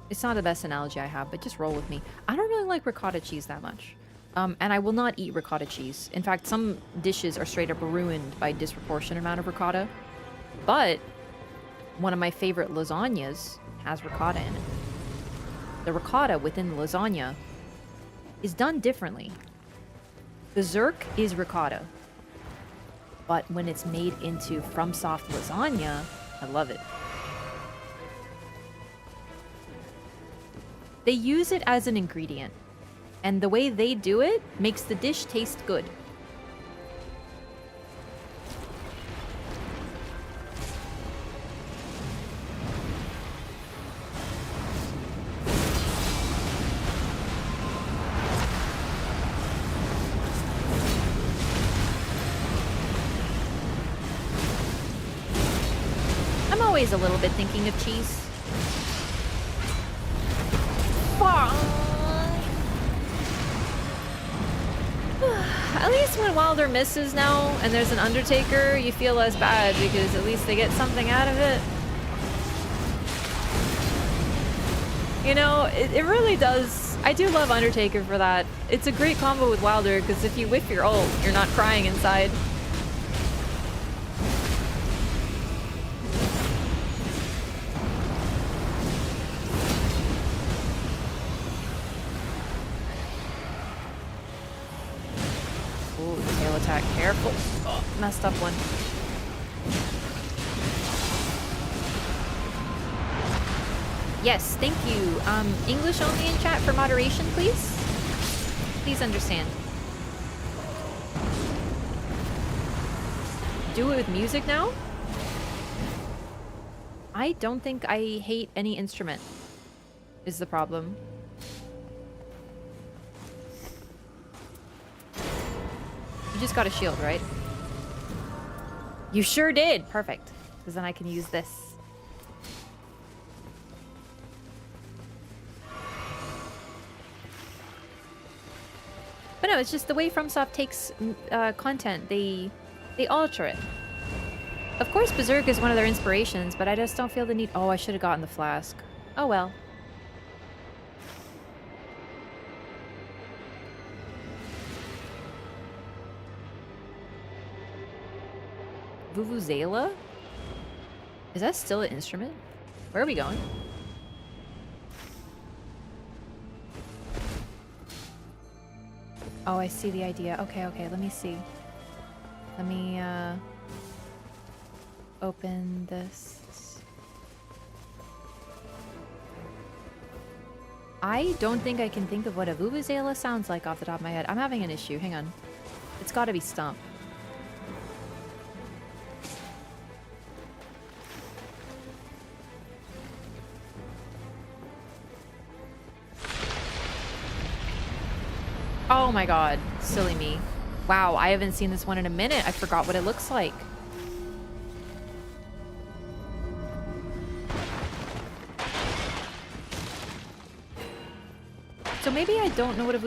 Speaker 1: It's not the best analogy I have, but just roll with me. I don't really like ricotta cheese that much. And I will not eat ricotta cheese. In fact, some dishes are straight up ruined by disproportionate amount of ricotta. But one of my favorite lasagnas has ricotta in it. The ricotta within the lasagna is done differently. Berserk is ricotta. But when it's made into FromSoft lasagna, I love it. They use it as an ingredient, and the way they do it makes the dish taste good. I'm always a little bit thinking of cheese. At least when Wilder misses now and there's an Undertaker, you feel less bad because at least they get something out of it. You know, it really does. I do love Undertaker for that. It's a great combo with Wilder because if you whiff your ult, you're not crying inside. Careful. Oh, messed up one. Yes, thank you. English only in chat for moderation, please. Please understand. Do it with music now? I don't think I hate any instrument, is the problem. You just got a shield, right? You sure did! Perfect. Because then I can use this. But no, it's just the way FromSoft takes content. They alter it. Of course, Berserk is one of their inspirations, but I just don't feel the need... Oh, I should have gotten the flask. Oh well. Vuvuzela? Is that still an instrument? Where are we going? Oh, I see the idea. Okay, okay, let me see. Let me, open this. I don't think I can think of what a Vuvuzela sounds like off the top of my head. I'm having an issue. Hang on. It's gotta be Stump. Oh my god. Silly me. Wow, I haven't seen this one in a minute. I forgot what it looks like. So maybe I don't know what a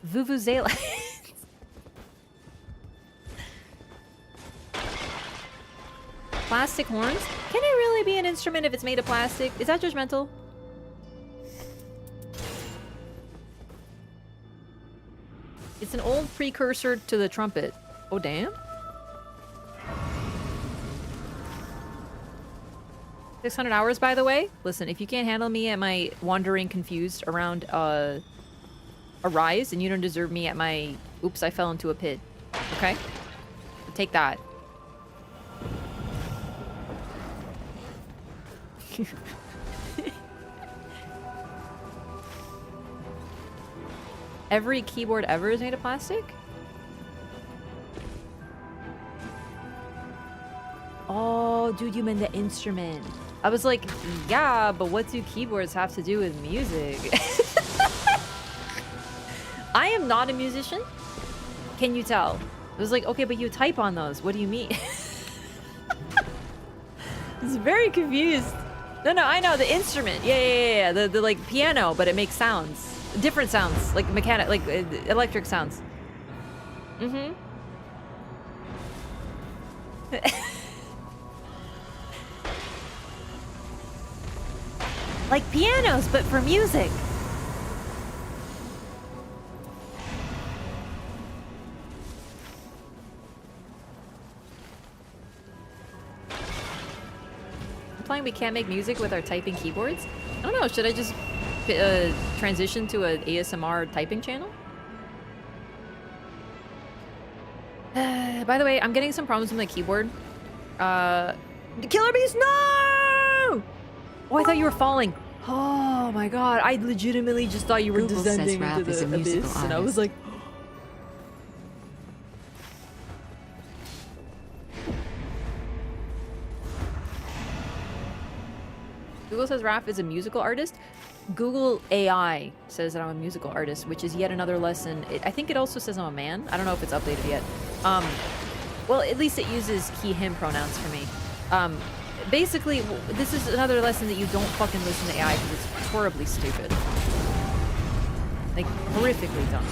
Speaker 1: vuvuzela is. Plastic horns? Can it really be an instrument if it's made of plastic? Is that judgmental? It's an old precursor to the trumpet. Oh, damn. 600 hours, by the way. Listen, if you can't handle me at my wandering confused around a rise, and you don't deserve me at my oops, I fell into a pit. Okay? Take that. Every keyboard ever is made of plastic? Oh, dude, you meant the instrument. I was like, yeah, but what do keyboards have to do with music? I am not a musician. Can you tell? I was like, okay, but you type on those. What do you mean? I was very confused. No, I know the instrument. Yeah. The like piano, but it makes sounds. Different sounds, like mechanic, like electric sounds. Mm-hmm. Like pianos, but for music. Implying we can't make music with our typing keyboards? I don't know, should I just transition to an ASMR typing channel? By the way, I'm getting some problems with my keyboard. Killer Beast, no! Oh, I thought you were falling. Oh my god, I legitimately just thought you were
Speaker 2: Google
Speaker 1: descending
Speaker 2: says
Speaker 1: into
Speaker 2: Wraff is
Speaker 1: the
Speaker 2: a musical
Speaker 1: abyss, and I
Speaker 2: artist.
Speaker 1: was like... Google says Wraff is a musical artist. Google AI says that I'm a musical artist, which is yet another lesson. I think it also says I'm a man. I don't know if it's updated yet. Well, at least it uses he, him pronouns for me. Basically, this is another lesson that you don't fucking listen to AI because it's horribly stupid. Like, horrifically dumb.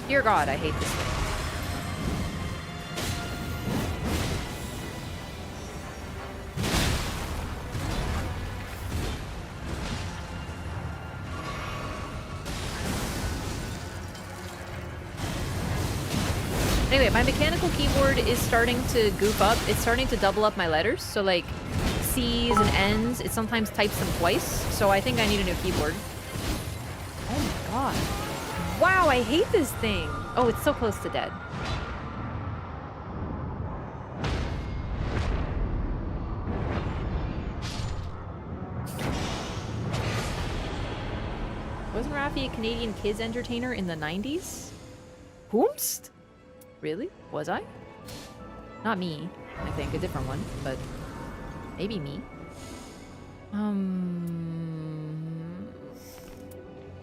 Speaker 1: Dear God, I hate this thing. Anyway, my mechanical keyboard is starting to goof up. It's starting to double up my letters. So like C's and N's, it sometimes types them twice. So I think I need a new keyboard. Oh my God. Wow, I hate this thing. Oh, it's so close to dead. Wasn't Raffi a Canadian kids entertainer in the 90s? Whoomst? Really? Was I? Not me, I think. A different one, but maybe me.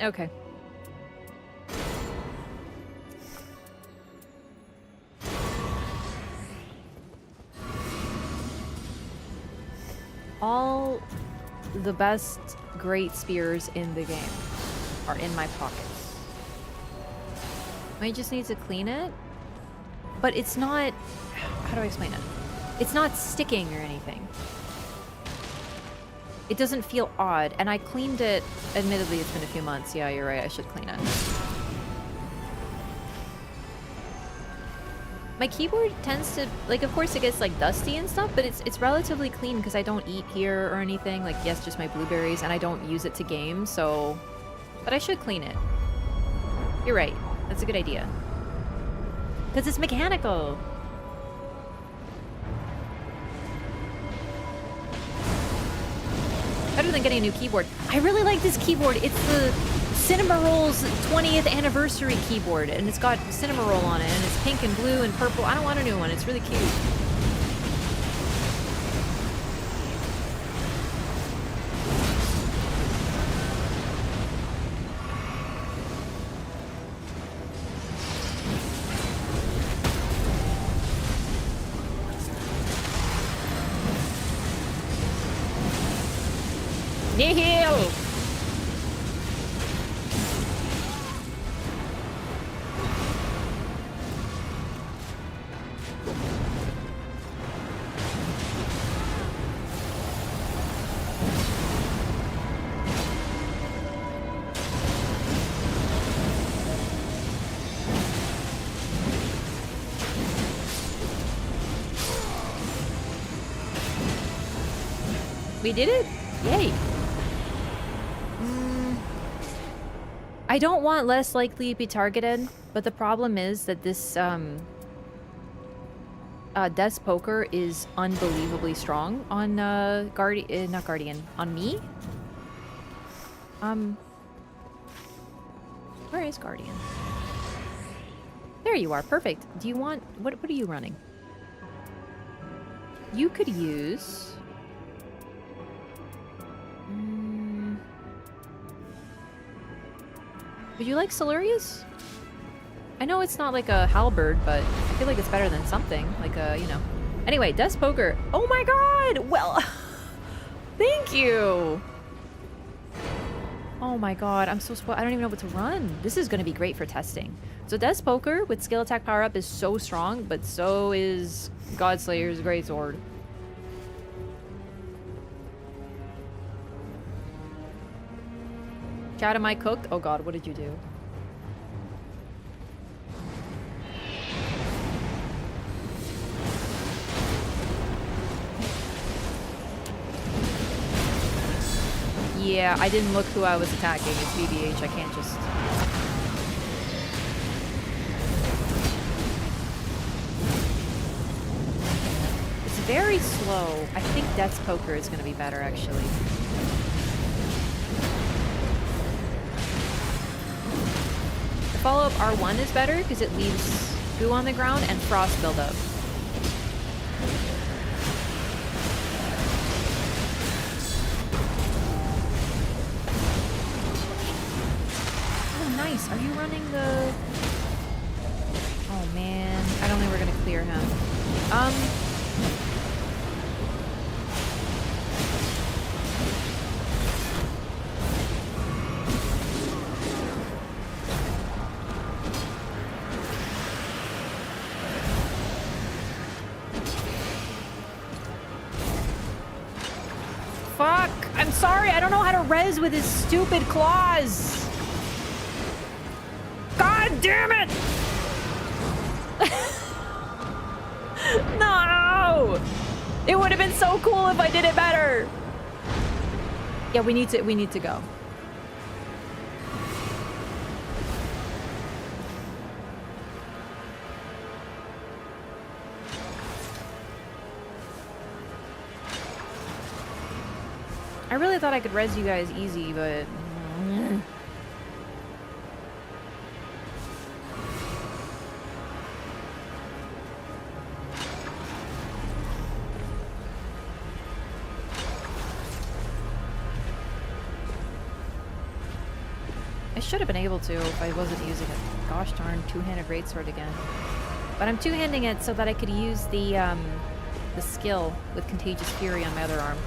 Speaker 1: Okay. All the best great spears in the game are in my pockets. I just need to clean it, but it's not... How do I explain it? It's not sticking or anything. It doesn't feel odd, and I cleaned it. Admittedly, it's been a few months. Yeah, you're right. I should clean it. My keyboard tends to, like, of course it gets like dusty and stuff, but it's relatively clean because I don't eat here or anything. Like, yes, just my blueberries, and I don't use it to game, so... But I should clean it. You're right. That's a good idea. Because it's mechanical. Better than getting a new keyboard. I really like this keyboard. It's the Cinnamoroll's 20th anniversary keyboard, and it's got Cinnamoroll on it, and it's pink and blue and purple. I don't want a new one. It's really cute. Nihil! We did it? Yay. I don't want less likely to be targeted, but the problem is that this Death's Poker is unbelievably strong on not Guardian, on me. Where is Guardian? There you are, perfect. Do you want, what are you running? You could use... Would you like Siluria's? I know it's not like a halberd, but I feel like it's better than something. Like a, you know. Anyway, Death's Poker. Oh my god! Well, thank you! Oh my god, I'm so spoiled. I don't even know what to run. This is going to be great for testing. So Death's Poker with skill attack power up is so strong, but so is Godslayer's Greatsword. Chat, am I cooked? Oh god, what did you do? Yeah, I didn't look who I was attacking. It's BBH, I can't just... It's very slow. I think Death's Poker is going to be better, actually. Follow-up R1 is better because it leaves goo on the ground and frost buildup. Oh, nice. Are you running the... Oh, man. I don't think we're going to clear him. Sorry, I don't know how to res with his stupid claws. God damn it! No! It would have been so cool if I did it better. Yeah, we need to go. I really thought I could res you guys easy, but... I should have been able to if I wasn't using a gosh darn two-handed greatsword again. But I'm two-handing it so that I could use the skill with Contagious Fury on my other arm.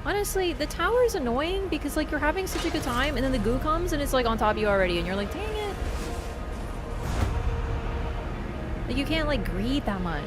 Speaker 1: Honestly, the tower is annoying because, like, you're having such a good time and then the goo comes and it's, like, on top of you already and you're like, dang it. Like, you can't, like, greed that much.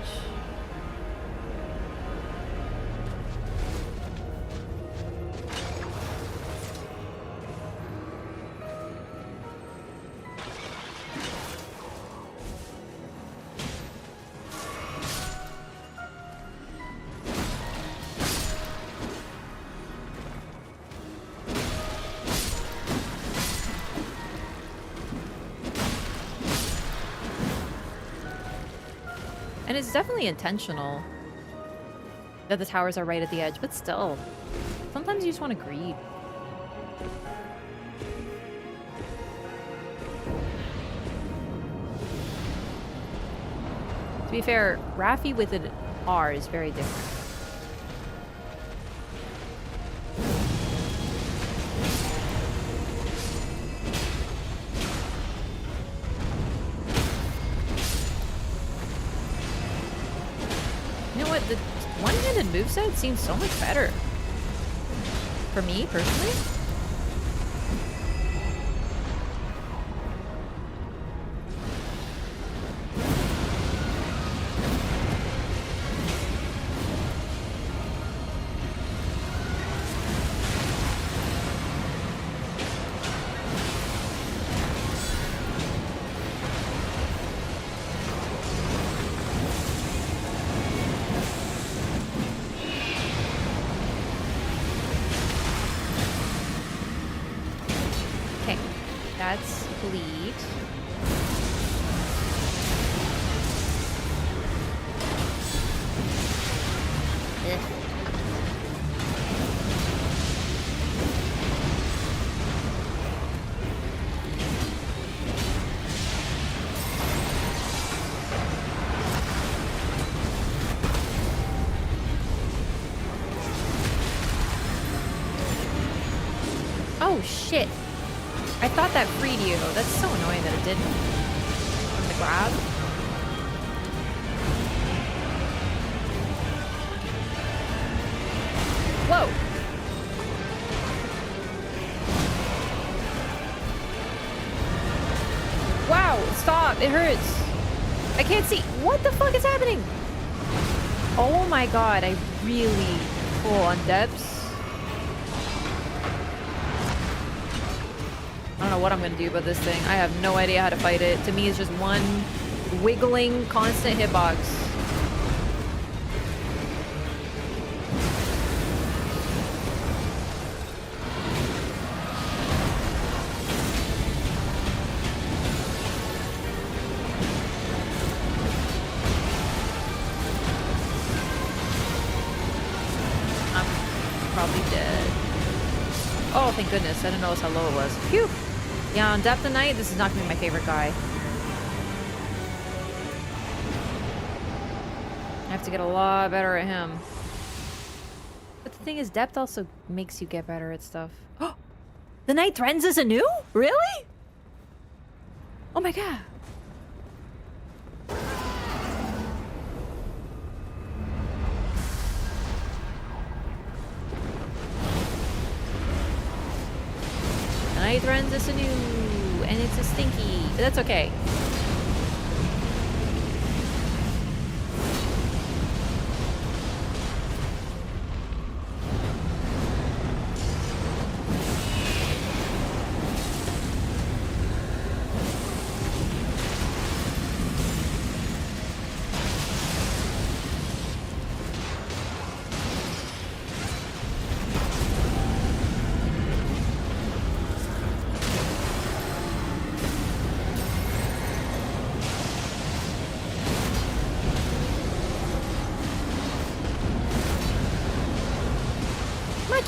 Speaker 1: And it's definitely intentional that the towers are right at the edge, but still. Sometimes you just want to greed. To be fair, Raffi with an R is very different. You know what? The one-handed moveset seems so much better. For me, personally. That's bleed. Ugh. Oh shit. I thought that freed you. That's so annoying that it didn't. From the grab. Whoa! Wow, stop. It hurts. I can't see. What the fuck is happening? Oh my god, I really pull on depths. I don't know what I'm gonna do about this thing. I have no idea how to fight it. To me, it's just one wiggling, constant hitbox. I'm probably dead. Oh, thank goodness. I didn't notice how low it was. Phew! Yeah, on Depth of Night, this is not gonna be my favorite guy. I have to get a lot better at him. But the thing is, Depth also makes you get better at stuff. Oh! The Night Threatens is anew? Really? Oh my god. Night Threatens is anew, and it's a stinky, but that's okay.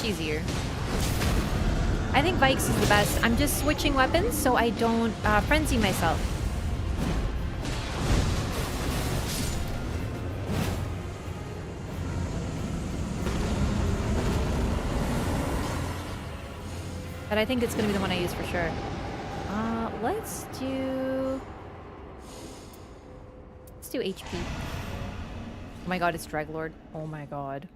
Speaker 1: Easier. I think Vikes is the best. I'm just switching weapons so I don't frenzy myself. But I think it's gonna be the one I use for sure. Let's do HP. Oh my god, it's Draglord. Oh my god.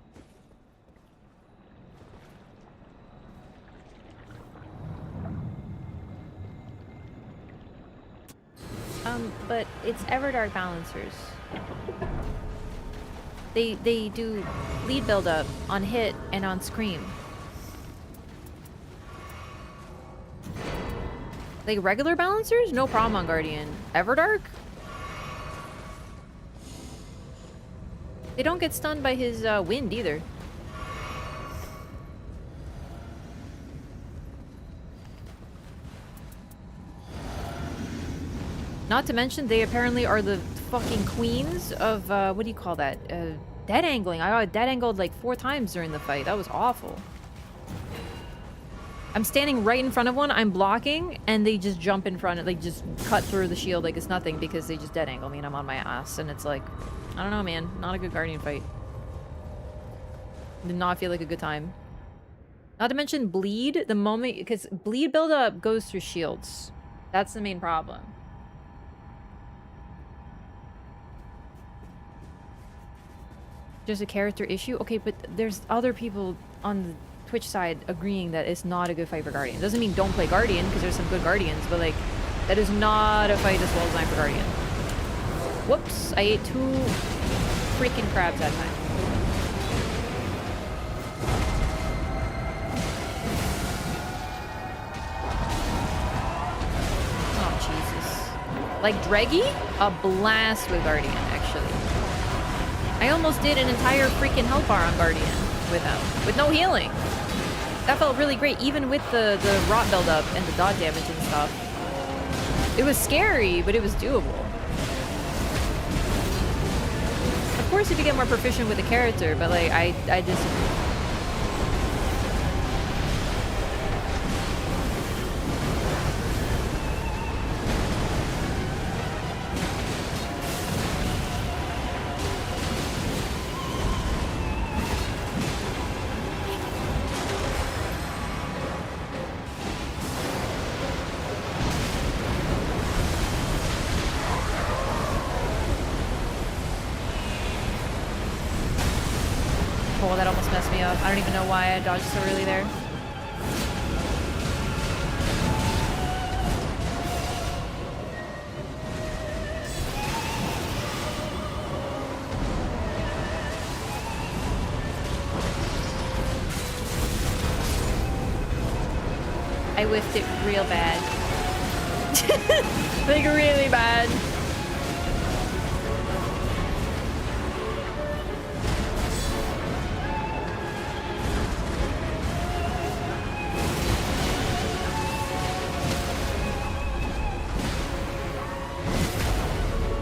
Speaker 1: But it's Everdark Balancers. They do lead build-up on hit and on scream. Like regular Balancers? No problem on Guardian. Everdark? They don't get stunned by his wind either. Not to mention, they apparently are the fucking queens of, what do you call that? Dead angling. I got dead angled like 4 times during the fight. That was awful. I'm standing right in front of one, I'm blocking, and they just jump in front, like just cut through the shield like it's nothing because they just dead angle me and I'm on my ass. And it's like, I don't know, man. Not a good Guardian fight. Did not feel like a good time. Not to mention bleed, the moment, because bleed buildup goes through shields. That's the main problem. There's a character issue? Okay, but there's other people on the Twitch side agreeing that it's not a good fight for Guardian. Doesn't mean don't play Guardian, because there's some good Guardians, but like, that is not a fight as well designed for Guardian. Whoops, I ate 2 freaking crabs that time. Oh, Jesus. Like Dreggy? A blast with Guardian, actually. I almost did an entire freaking health bar on Guardian with him, with no healing. That felt really great, even with the rot buildup and the dot damage and stuff. It was scary, but it was doable. Of course, if you get more proficient with the character, but like, I disagree. Oh, that almost messed me up. I don't even know why I dodged so early there. I whiffed it real bad. Like really bad.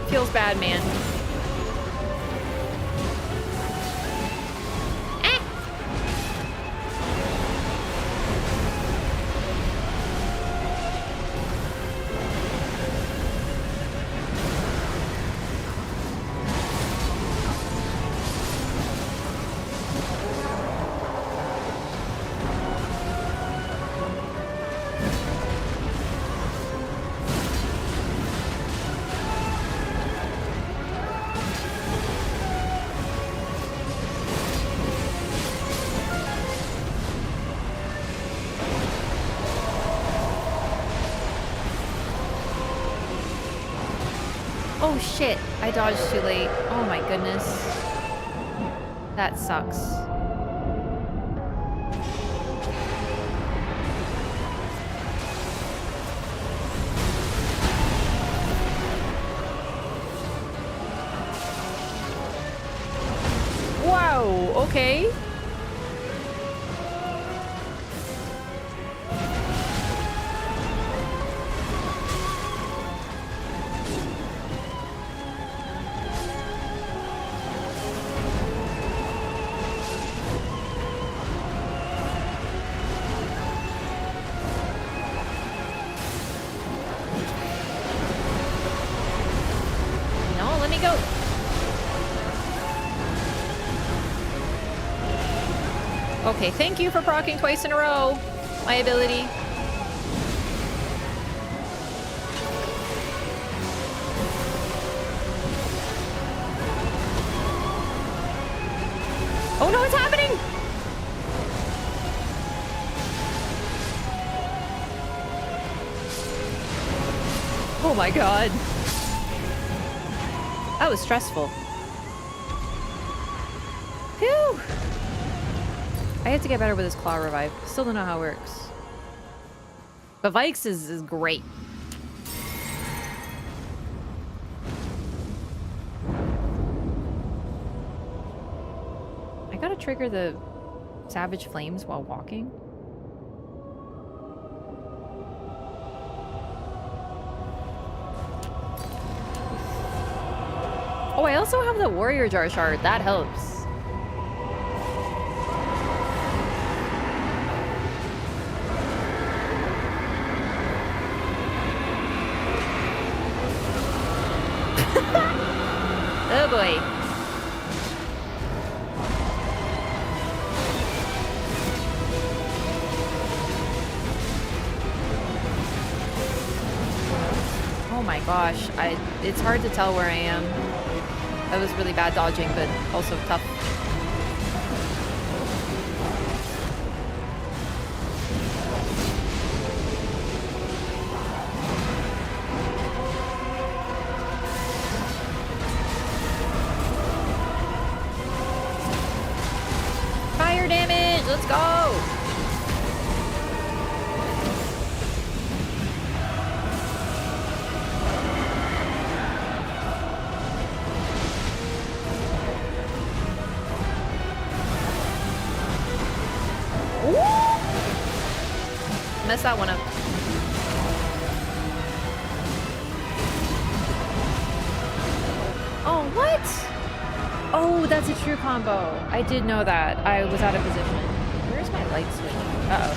Speaker 1: Feels bad, man. Ah! Oh shit, I dodged too late. Oh my goodness. That sucks. Wow, okay. Go. Okay, thank you for proccing twice in a row. My ability. Oh no, it's happening! Oh my god. That was stressful. Phew! I have to get better with this claw revive. Still don't know how it works. But Vikes is great. I gotta trigger the Savage Flames while walking. Oh, I also have the warrior jar shard. That helps. Oh boy. Oh my gosh, it's hard to tell where I am. That was really bad dodging, but also tough. Fire damage, let's go! Mess that one up. Oh, what? Oh, that's a true combo. I did know that. I was out of position. Where's my light switch? Uh-oh.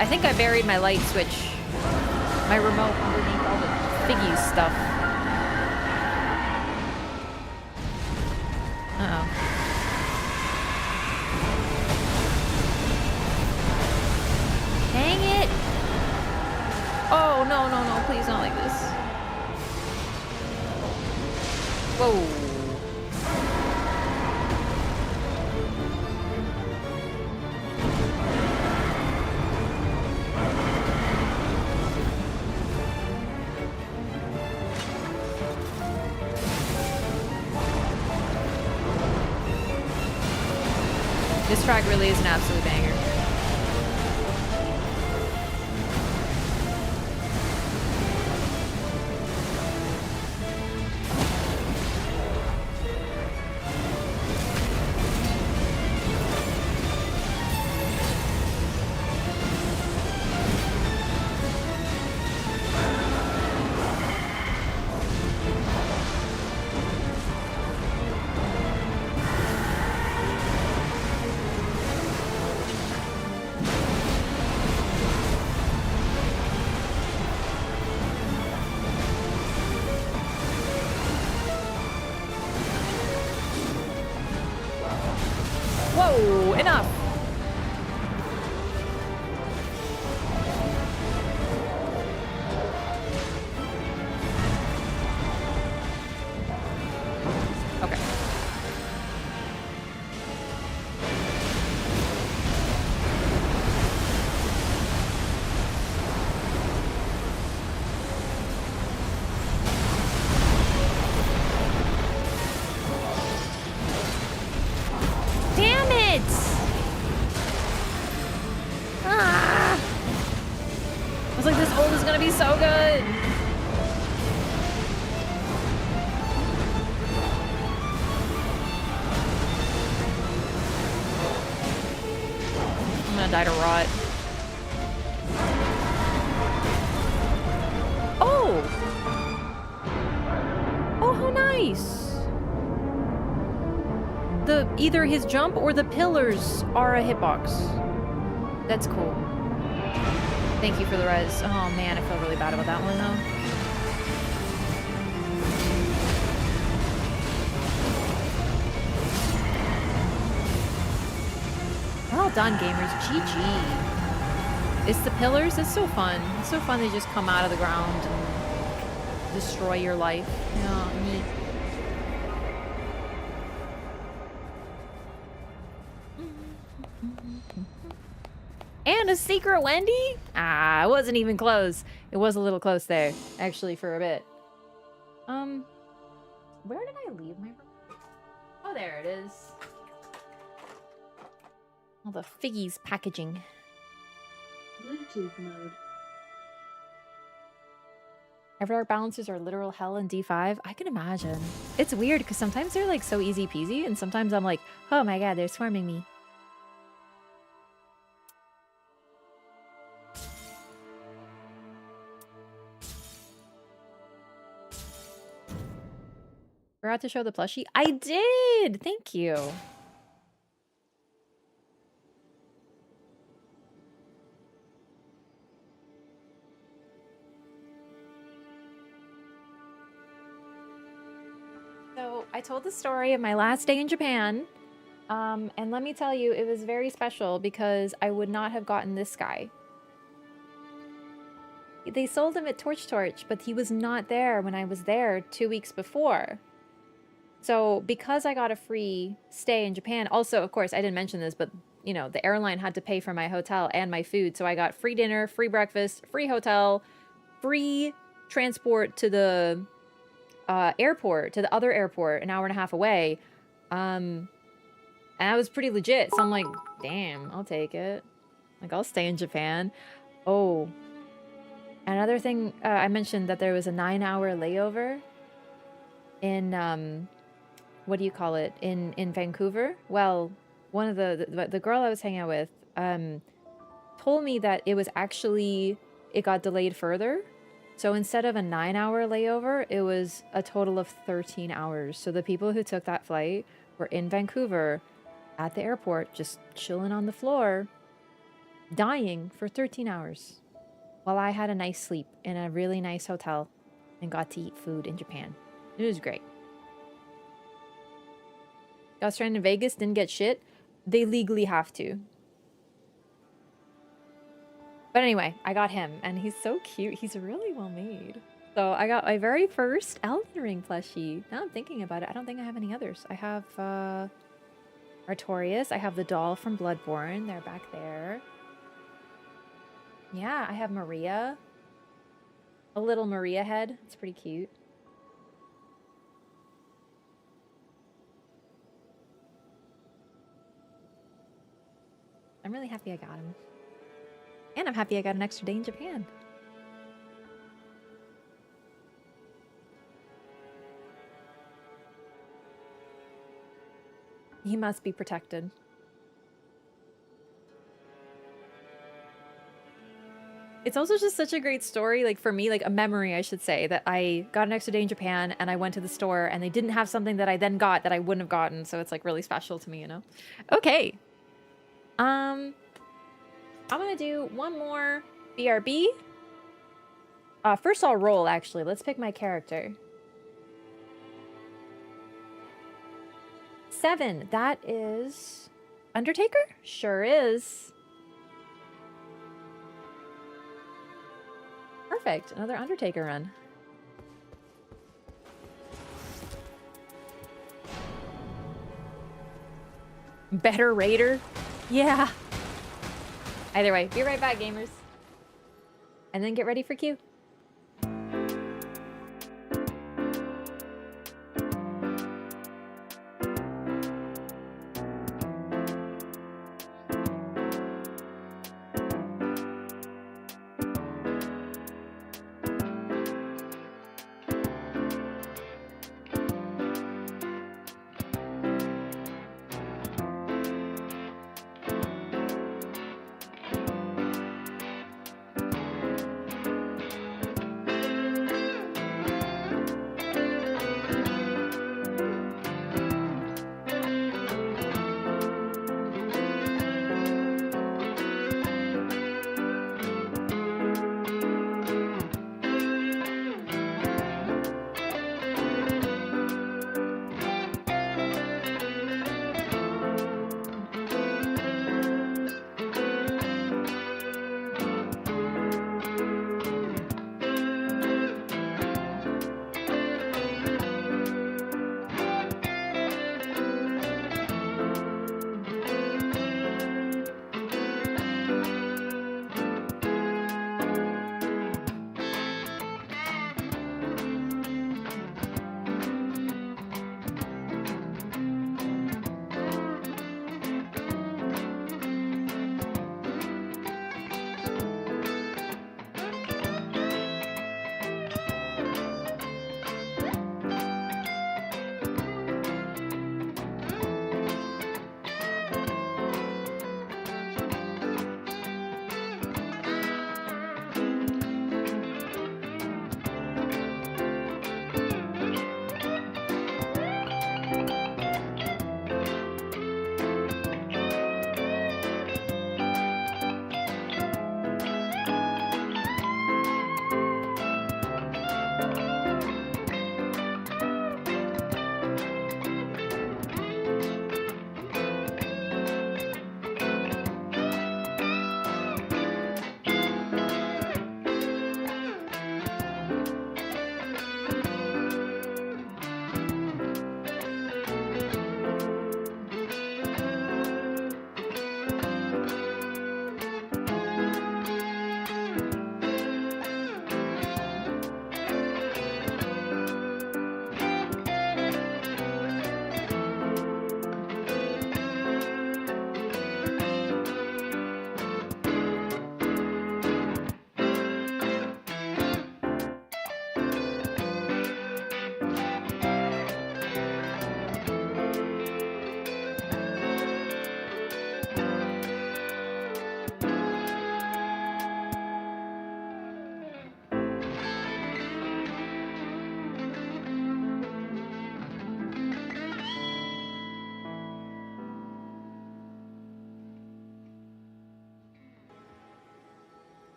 Speaker 1: I think I buried my light switch. My remote underneath all the Figgies stuff. Uh-oh. Dang it! Oh, no, no, no, please not like this. Whoa. This track really is an absolute banger. Whoa, enough. Okay. Damn it! Ah! I was like, this ult is gonna be so good. I'm gonna die to rot. Oh! Oh, how nice! Either his jump or the pillars are a hitbox. That's cool. Thank you for the res. Oh man, I feel really bad about that one though. Well done, gamers. GG. It's the pillars. It's so fun. It's so fun. They just come out of the ground and destroy your life. Yeah, neat. And a secret Wendy? Ah, it wasn't even close. It was a little close there, actually, for a bit. Where did I leave my... Oh, there it is. All the Figgies packaging.
Speaker 3: Bluetooth mode.
Speaker 1: Everdark balances are literal hell in D5. I can imagine. It's weird because sometimes they're like so easy peasy, and sometimes I'm like, oh my god, they're swarming me. forgot to show the plushie. I did! Thank you. So I told the story of my last day in Japan. And let me tell you, it was very special because I would not have gotten this guy. They sold him at Torch, but he was not there when I was there 2 weeks before. So because I got a free stay in Japan, also, of course, I didn't mention this, but, you know, the airline had to pay for my hotel and my food. So I got free dinner, free breakfast, free hotel, free transport to the airport, to the other airport, an hour and a half away. And that was pretty legit. So I'm like, damn, I'll take it. Like, I'll stay in Japan. Oh. Another thing, I mentioned that there was a 9-hour layover in, what do you call it? In Vancouver. Well, one of the girl I was hanging out with, told me that it was actually, it got delayed further. So instead of a 9-hour layover, it was a total of 13 hours. So the people who took that flight were in Vancouver at the airport, just chilling on the floor, dying for 13 hours. While I had a nice sleep in a really nice hotel and got to eat food in Japan. It was great. Got stranded in Vegas, didn't get shit. They legally have to. But anyway, I got him, and he's so cute. He's really well made. So I got my very first Elden Ring plushie. Now I'm thinking about it, I don't think I have any others. I have Artorias. I have the doll from Bloodborne. They're back there. Yeah, I have Maria. A little Maria head. It's pretty cute. I'm really happy I got him. And I'm happy I got an extra day in Japan. He must be protected. It's also just such a great story, like for me, like a memory, I should say, that I got an extra day in Japan and I went to the store and they didn't have something that I then got that I wouldn't have gotten. So it's like really special to me, you know? Okay. I'm gonna do one more BRB. First I'll roll, actually. Let's pick my character. 7. That is Undertaker? Sure is. Perfect. Another Undertaker run. Better Raider? Yeah. Either way, be right back, gamers. And then get ready for Q.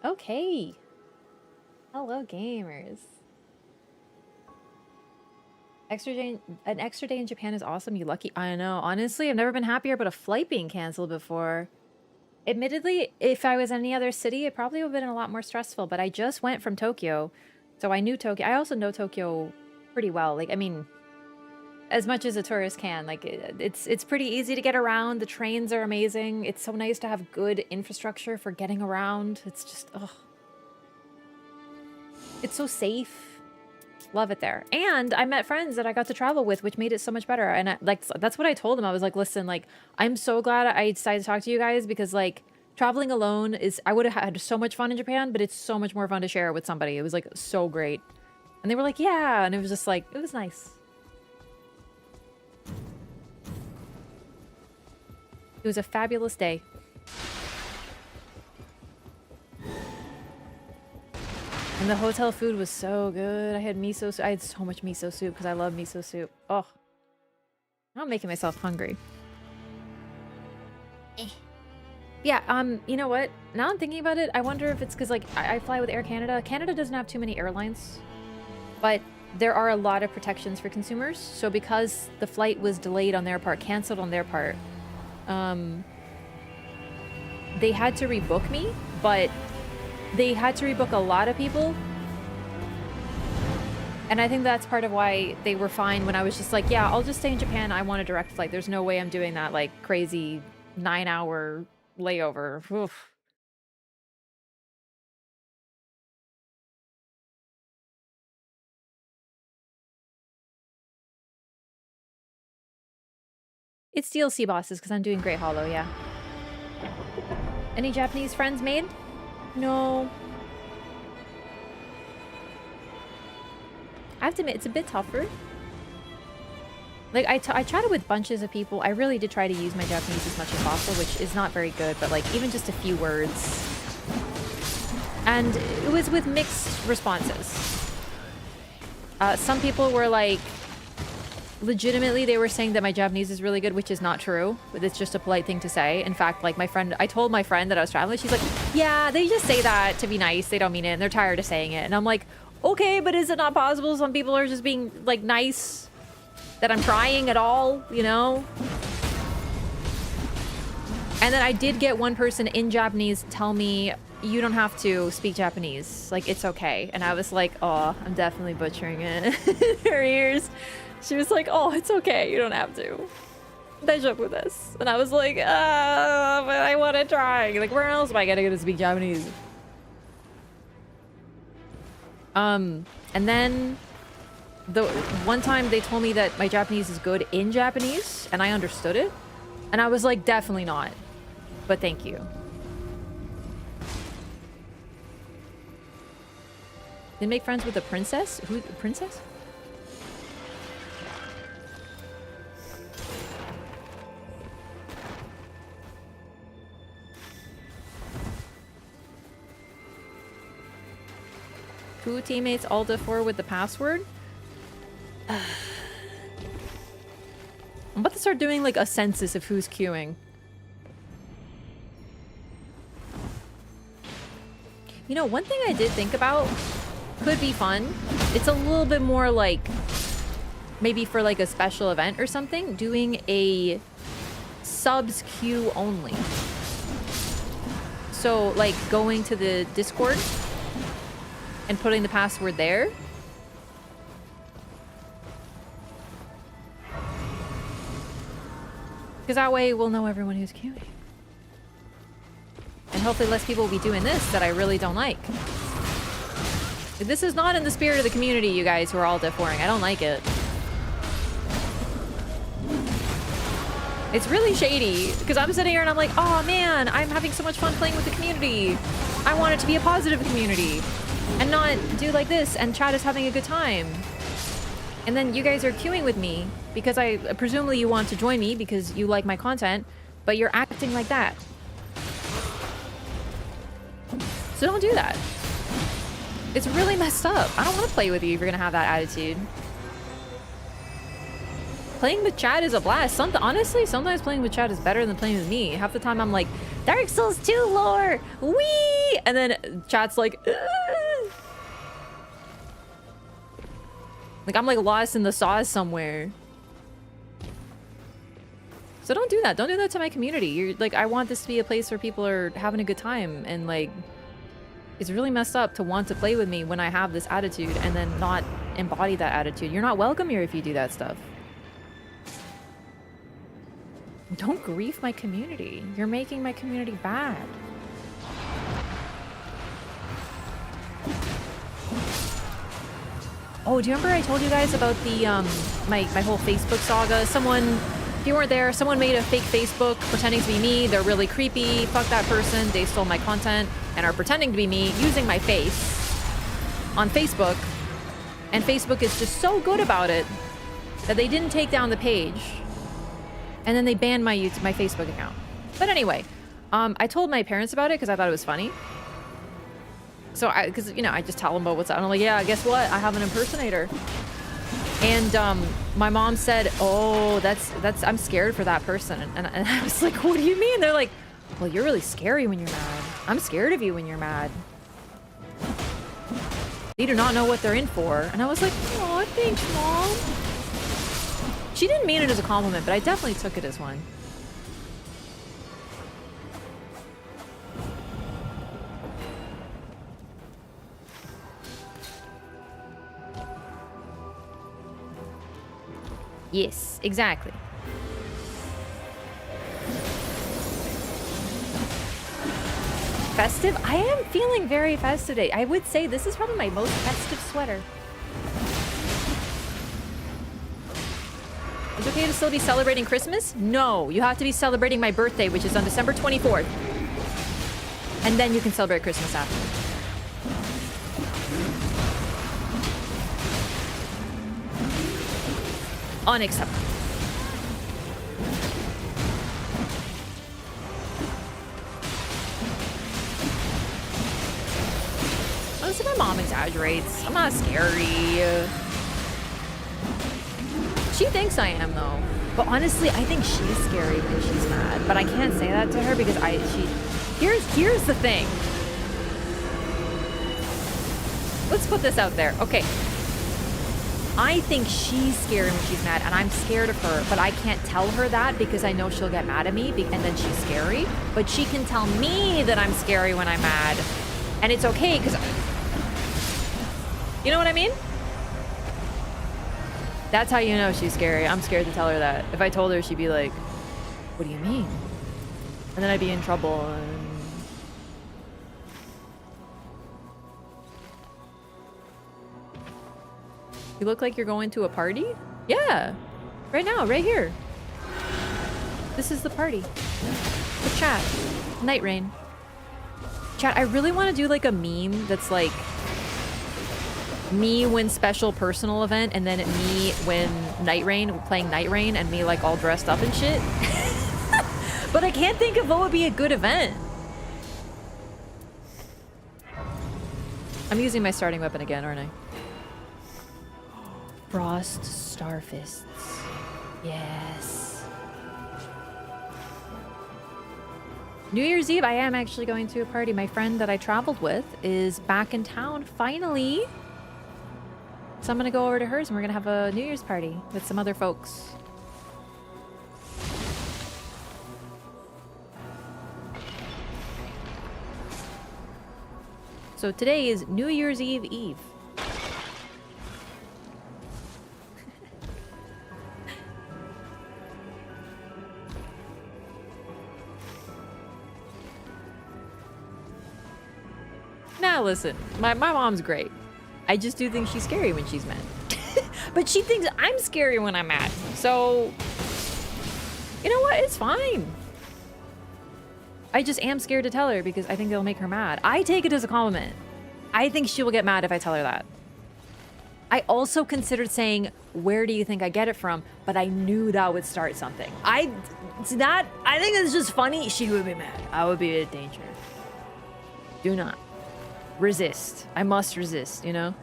Speaker 1: Okay. Hello, gamers. An extra day in Japan is awesome. You lucky. I know. Honestly, I've never been happier about a flight being canceled before. Admittedly, if I was in any other city, it probably would have been a lot more stressful, but I just went from Tokyo, so I knew Tokyo. I also know Tokyo pretty well. Like, I mean, as much as a tourist can. Like, it's pretty easy to get around. The trains are amazing. It's so nice to have good infrastructure for getting around. It's just, ugh. It's so safe. Love it there. And I met friends that I got to travel with, which made it so much better. And like, that's what I told them. I was like, listen, like, I'm so glad I decided to talk to you guys because like traveling alone is, I would have had so much fun in Japan, but it's so much more fun to share it with somebody. It was like so great. And they were like, yeah. And it was just like, it was nice. It was a fabulous day. And the hotel food was so good. I had miso soup. I had so much miso soup because I love miso soup. Oh. Now I'm making myself hungry. Yeah, you know what? Now I'm thinking about it, I wonder if it's because, like, I fly with Air Canada. Canada doesn't have too many airlines, but there are a lot of protections for consumers. So because the flight was delayed on their part, canceled on their part, they had to rebook me, but they had to rebook a lot of people. And I think that's part of why they were fine when I was just like, yeah, I'll just stay in Japan. I want a direct flight. There's no way I'm doing that, like, crazy 9-hour layover. Oof. It's DLC bosses because I'm doing Great Hollow, yeah. Any Japanese friends made? No. I have to admit, it's a bit tougher. Like, I chatted with bunches of people. I really did try to use my Japanese as much as possible, which is not very good, but, like, even just a few words. And it was with mixed responses. Some people were, like, legitimately, they were saying that my Japanese is really good, which is not true. But it's just a polite thing to say. In fact, like, my friend, I told my friend that I was traveling. She's like, yeah, they just say that to be nice. They don't mean it, and they're tired of saying it. And I'm like, okay, but is it not possible? Some people are just being, like, nice. That I'm trying at all, you know? And then I did get one person in Japanese tell me, you don't have to speak Japanese. Like, it's okay. And I was like, oh, I'm definitely butchering it. Her ears. She was like, oh, it's okay. You don't have to. Daijoubu with this. And I was like, but I want to try. Like, where else am I gonna get to speak Japanese? And then the one time they told me that my Japanese is good in Japanese, and I understood it. And I was like, definitely not. But thank you. They make friends with a princess? Who, princess? Two teammates all D4 with the password? I'm about to start doing like a census of who's queuing. You know, one thing I did think about could be fun. It's a little bit more like maybe for like a special event or something, doing a subs queue only. So like going to the Discord and putting the password there. Because that way we'll know everyone who's queuing. And hopefully less people will be doing this that I really don't like. This is not in the spirit of the community, you guys who are all D4ing. I don't like it. It's really shady. Because I'm sitting here and I'm like, oh man, I'm having so much fun playing with the community. I want it to be a positive community. And not do like this and chat is having a good time. And then you guys are queuing with me because presumably you want to join me because you like my content, but you're acting like that. So don't do that. It's really messed up. I don't want to play with you if you're gonna have that attitude. Playing with chat is a blast. Honestly, sometimes playing with chat is better than playing with me. Half the time I'm like, Dark Souls 2 lore! Wee! And then chat's like, ugh! Like I'm like lost in the sauce somewhere. So don't do that. Don't do that to my community. You're like, I want this to be a place where people are having a good time, and like, it's really messed up to want to play with me when I have this attitude and then not embody that attitude. You're not welcome here if you do that stuff. Don't grief my community. You're making my community bad. Oh, do you remember I told you guys about the my whole Facebook saga? Someone, if you weren't there, someone made a fake Facebook pretending to be me. They're really creepy. Fuck that person. They stole my content and are pretending to be me using my face on Facebook. And Facebook is just so good about it that they didn't take down the page. And then they banned my Facebook account. But anyway, I told my parents about it because I thought it was funny. So because you know, I just tell them about what's up. And I'm like, yeah, guess what? I have an impersonator. And my mom said, oh, that's I'm scared for that person. And I was like, what do you mean? They're like, well, you're really scary when you're mad. I'm scared of you when you're mad. They do not know what they're in for. And I was like, oh, thanks, Mom. She didn't mean it as a compliment, but I definitely took it as one. Yes, exactly. Festive? I am feeling very festive today. I would say this is probably my most festive sweater. Is it okay to still be celebrating Christmas? No, you have to be celebrating my birthday, which is on December 24th. And then you can celebrate Christmas after. Unacceptable. Honestly, my mom exaggerates. I'm not scary. She thinks I am, though. But honestly, I think she's scary when she's mad. But I can't say that to her because here's the thing. Let's put this out there. Okay. I think she's scary when she's mad, and I'm scared of her, but I can't tell her that because I know she'll get mad at me, and then she's scary. But she can tell me that I'm scary when I'm mad, and it's okay because... You know what I mean? That's how you know she's scary. I'm scared to tell her that. If I told her, she'd be like, what do you mean? And then I'd be in trouble. And... You look like you're going to a party? Yeah. Right now, right here. This is the party. The chat. Nightreign. Chat, I really want to do like a meme that's like me when special personal event, and then me when Nightreign, playing Nightreign, and me like all dressed up and shit. But I can't think of what would be a good event. I'm using my starting weapon again, aren't I? Frost Starfists. Yes. New Year's Eve, I am actually going to a party. My friend that I traveled with is back in town, finally. So I'm gonna go over to hers and we're gonna have a New Year's party with some other folks. So today is New Year's Eve Eve. Now listen, my mom's great. I just do think she's scary when she's mad. But she thinks I'm scary when I'm mad. So, you know what? It's fine. I just am scared to tell her because I think it'll make her mad. I take it as a compliment. I think she will get mad if I tell her that. I also considered saying, where do you think I get it from? But I knew that would start something. I think it's just funny. She would be mad. I would be in danger. Do not. Resist. I must resist, you know?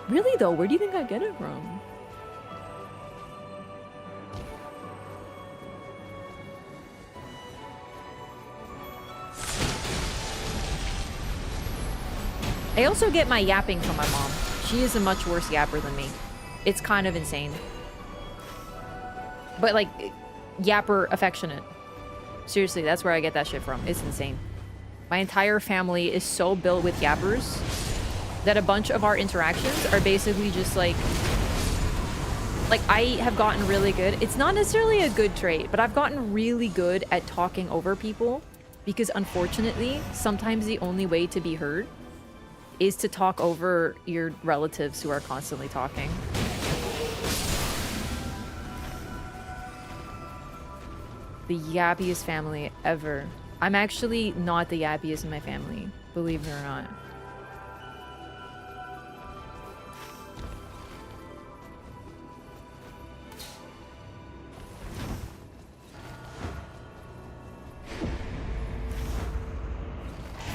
Speaker 1: Really though, where do you think I get it from? I also get my yapping from my mom. She is a much worse yapper than me. It's kind of insane. But like, yapper affectionate. Seriously, that's where I get that shit from. It's insane. My entire family is so built with yappers that a bunch of our interactions are basically just like I have gotten really good. It's not necessarily a good trait, but I've gotten really good at talking over people because unfortunately, sometimes the only way to be heard is to talk over your relatives who are constantly talking. The yappiest family ever. I'm actually not the yappiest in my family, believe it or not.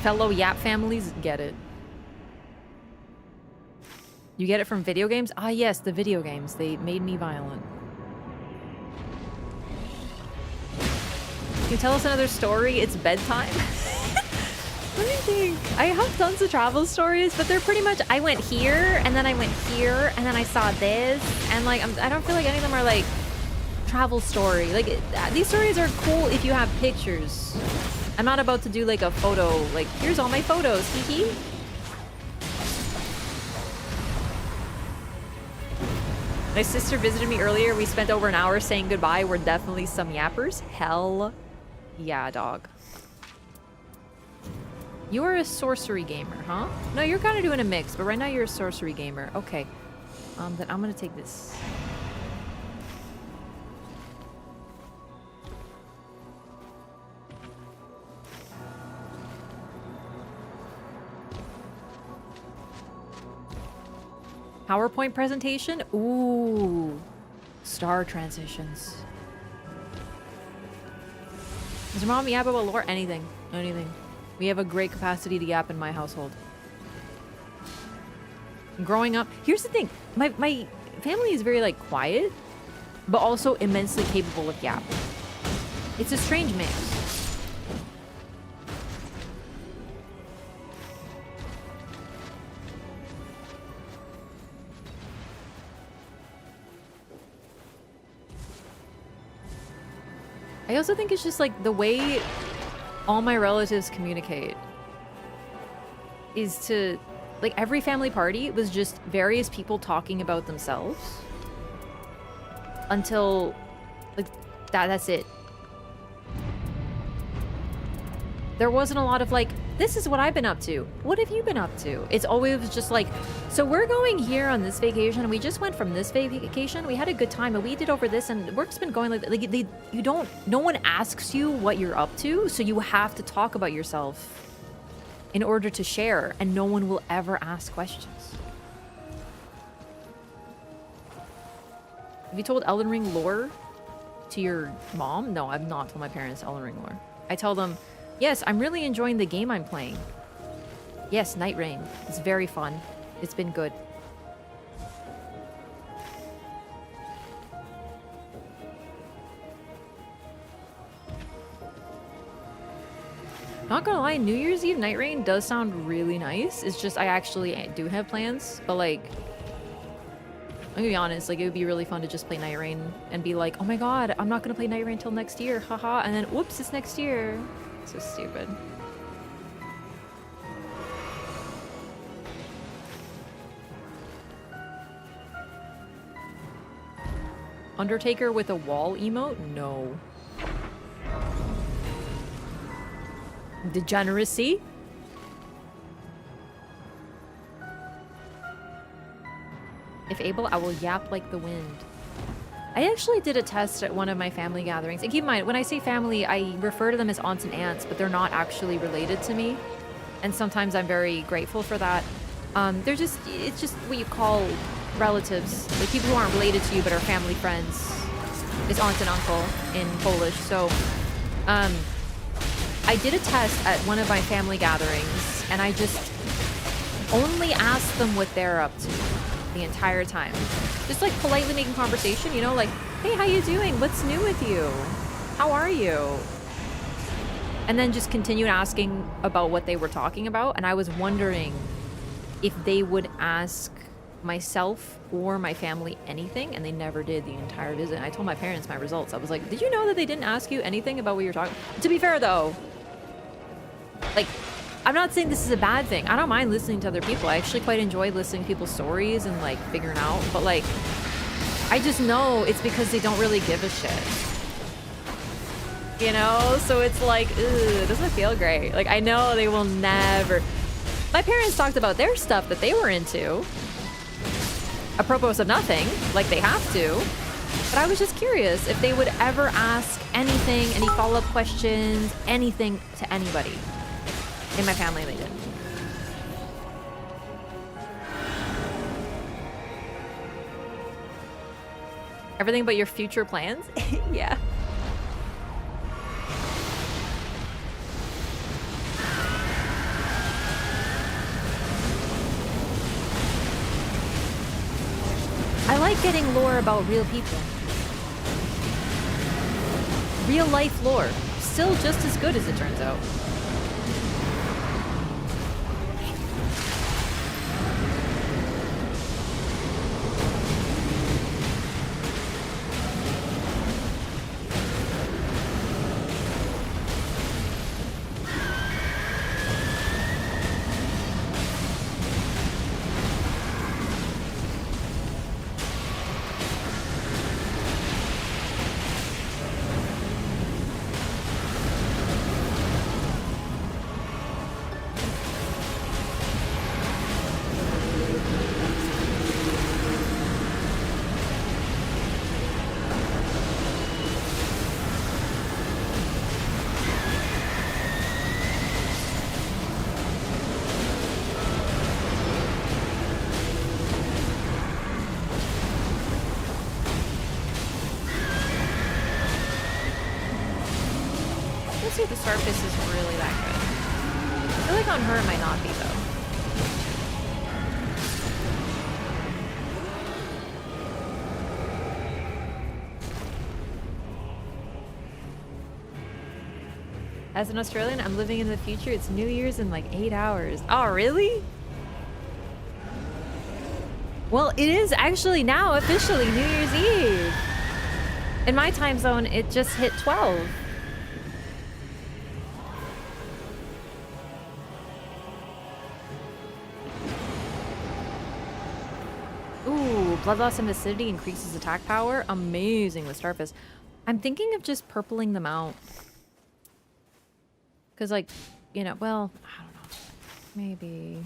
Speaker 1: Fellow yap families get it. You get it from video games? Ah, yes, the video games. They made me violent. Can you tell us another story? It's bedtime. Let me think. I have tons of travel stories, but they're pretty much I went here, and then I went here, and then I saw this, and like I don't feel like any of them are like travel story. Like these stories are cool if you have pictures. I'm not about to do like a photo, like here's all my photos, hee hee. My sister visited me earlier. We spent over an hour saying goodbye. We're definitely some yappers. Hell yeah, dog. You are a sorcery gamer, huh? No, you're kind of doing a mix, but right now you're a sorcery gamer. Okay. Then I'm gonna take this. PowerPoint presentation? Ooh. Star transitions. Does your mom yap about lore? Anything. Anything. We have a great capacity to yap in my household. Growing up... Here's the thing. My family is very, like, quiet, but also immensely capable of yap. It's a strange mix. I also think it's just like the way all my relatives communicate is to, like, every family party was just various people talking about themselves until, like, that's it. There wasn't a lot of like, this is what I've been up to. What have you been up to? It's always just like, so we're going here on this vacation and we just went from this vacation. We had a good time and we did over this and work's been going like you don't, no one asks you what you're up to. So you have to talk about yourself in order to share and no one will ever ask questions. Have you told Elden Ring lore to your mom? No, I've not told my parents Elden Ring lore. I tell them, yes, I'm really enjoying the game I'm playing. Yes, Nightreign. It's very fun. It's been good. Not gonna lie, New Year's Eve Nightreign does sound really nice. It's just I actually do have plans, but like, I'm gonna be honest, like it would be really fun to just play Nightreign and be like, oh my god, I'm not gonna play Nightreign until next year, haha, and then whoops, it's next year. So stupid. Undertaker with a wall emote? No. Degeneracy? If able, I will yap like the wind. I actually did a test at one of my family gatherings. And keep in mind, when I say family, I refer to them as aunts and aunts, but they're not actually related to me. And sometimes I'm very grateful for that. It's just what you call relatives. Like people who aren't related to you but are family friends. Is aunt and uncle in Polish. So, I did a test at one of my family gatherings, and I just only asked them what they're up to the entire time. Just like politely making conversation, you know, like, hey, how you doing? What's new with you? How are you? And then just continued asking about what they were talking about. And I was wondering if they would ask myself or my family anything, and they never did the entire visit. And I told my parents my results. I was like, did you know that they didn't ask you anything about what you're talking? To be fair though, like, I'm not saying this is a bad thing. I don't mind listening to other people. I actually quite enjoy listening to people's stories and like figuring out, but like, I just know it's because they don't really give a shit. You know? So it's like, ugh, it doesn't feel great. Like, I know they will never... My parents talked about their stuff that they were into. Apropos of nothing, like they have to. But I was just curious if they would ever ask anything, any follow-up questions, anything to anybody. In my family, they didn't. Everything but your future plans? Yeah. I like getting lore about real people. Real life lore. Still just as good as it turns out. The surface is really that good. I feel like on her it might not be though. As an Australian, I'm living in the future. It's New Year's in like 8 hours. Oh, really? Well, it is actually now officially New Year's Eve. In my time zone, it just hit 12. Blood loss and acidity increases attack power. Amazing with Starfish. I'm thinking of just purpling them out. Because, like, you know, well, I don't know. Maybe.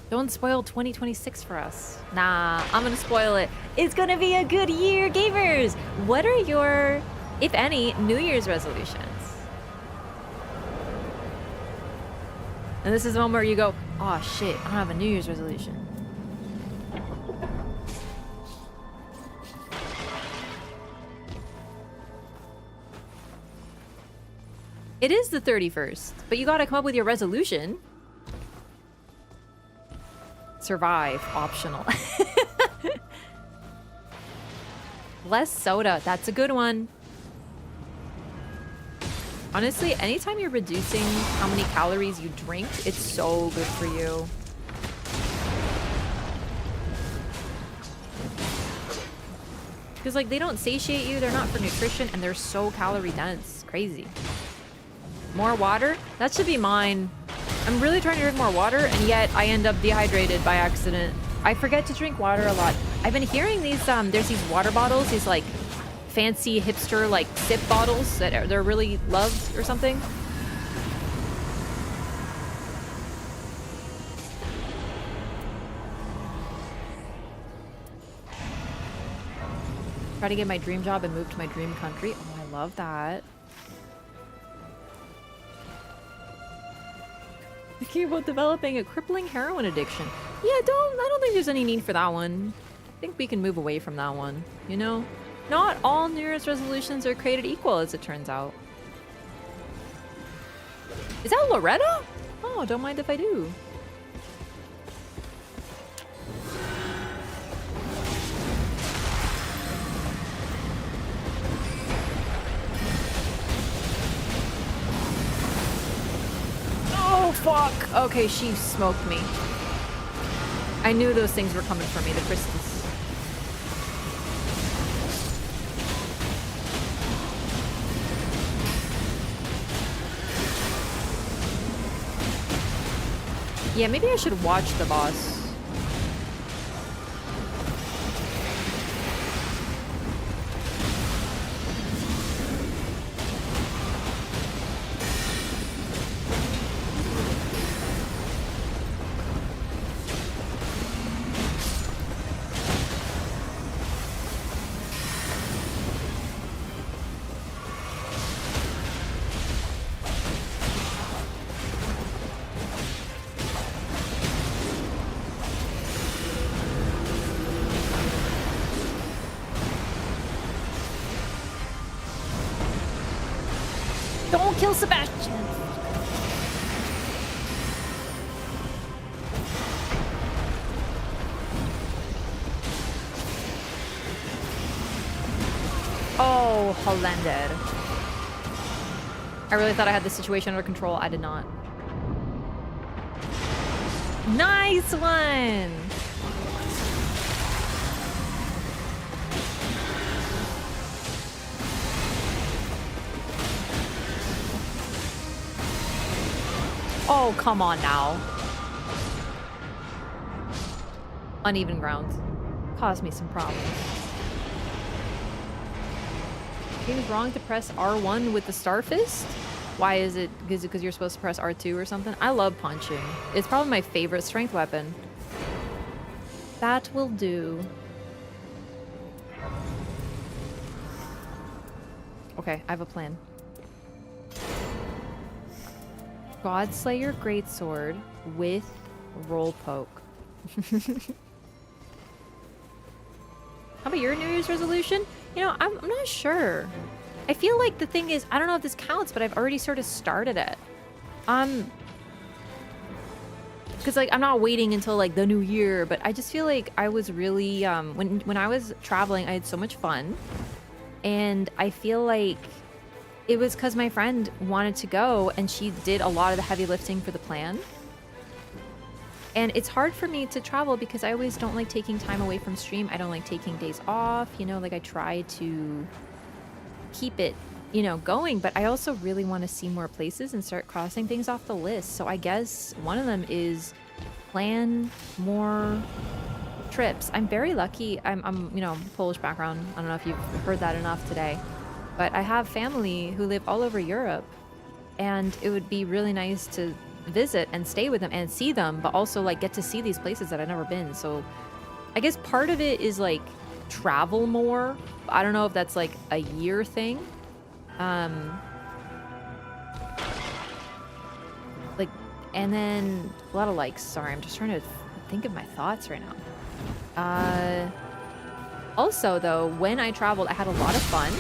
Speaker 1: Don't spoil 2026 for us. Nah, I'm gonna spoil it. It's gonna be a good year, gamers! What are your, if any, New Year's resolutions? And this is the moment where you go, oh shit, I don't have a New Year's resolution. It is the 31st, but you gotta come up with your resolution. Survive, optional. Less soda, that's a good one. Honestly, anytime you're reducing how many calories you drink, it's so good for you. Because, like, they don't satiate you, they're not for nutrition, and they're so calorie dense. Crazy. More water? That should be mine. I'm really trying to drink more water, and yet I end up dehydrated by accident. I forget to drink water a lot. I've been hearing these, there's these water bottles, these, like, fancy hipster like sip bottles that they're really loved or something. Try to get my dream job and move to my dream country. Oh, I love that. Thinking about developing a crippling heroin addiction. Yeah, I don't think there's any need for that one. I think we can move away from that one, you know? Not all New Year's resolutions are created equal, as it turns out. Is that Loretta? Oh, don't mind if I do. fuck! Okay, she smoked me. I knew those things were coming for me, the crystals. Yeah, maybe I should watch the boss. Don't kill Sebastian! Oh, Hollander. I really thought I had the situation under control. I did not. Nice one! Oh, come on now. Uneven ground. Caused me some problems. Seems wrong to press R1 with the Star Fist? Why is it? Is it because you're supposed to press R2 or something? I love punching. It's probably my favorite strength weapon. That will do. Okay, I have a plan. Godslayer Greatsword with roll poke. How about your New Year's resolution? You know, I'm not sure. I feel like the thing is, I don't know if this counts, but I've already sort of started it. Because like I'm not waiting until like the new year, but I just feel like I was really when I was traveling, I had so much fun, and I feel like it was because my friend wanted to go and she did a lot of the heavy lifting for the plan. And it's hard for me to travel because I always don't like taking time away from stream. I don't like taking days off, you know, like I try to keep it, you know, going, but I also really want to see more places and start crossing things off the list. So I guess one of them is plan more trips. I'm very lucky. I'm you know, Polish background. I don't know if you've heard that enough today. But I have family who live all over Europe, and it would be really nice to visit and stay with them and see them, but also like get to see these places that I've never been. So I guess part of it is like travel more. I don't know if that's like a year thing. Like, and then a lot of likes. Sorry, I'm just trying to think of my thoughts right now. Also though, when I traveled, I had a lot of fun.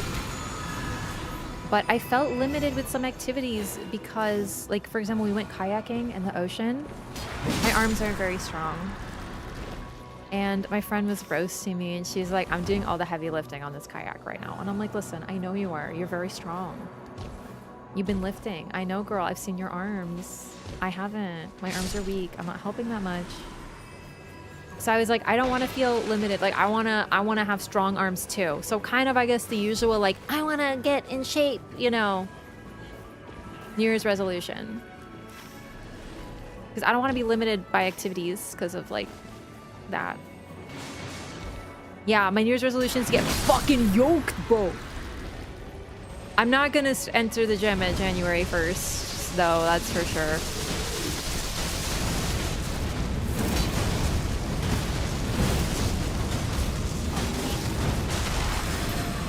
Speaker 1: But I felt limited with some activities because, like, for example, we went kayaking in the ocean. My arms aren't very strong. And my friend was roasting me, and she's like, I'm doing all the heavy lifting on this kayak right now. And I'm like, listen, I know you are. You're very strong. You've been lifting. I know, girl. I've seen your arms. I haven't. My arms are weak. I'm not helping that much. So I was like, I don't want to feel limited. Like, I want to have strong arms too. So kind of, I guess, the usual, like, I want to get in shape, you know, New Year's resolution. Because I don't want to be limited by activities because of, like, that. Yeah, my New Year's resolution is to get fucking yoked, bro. I'm not going to enter the gym at January 1st, though, that's for sure.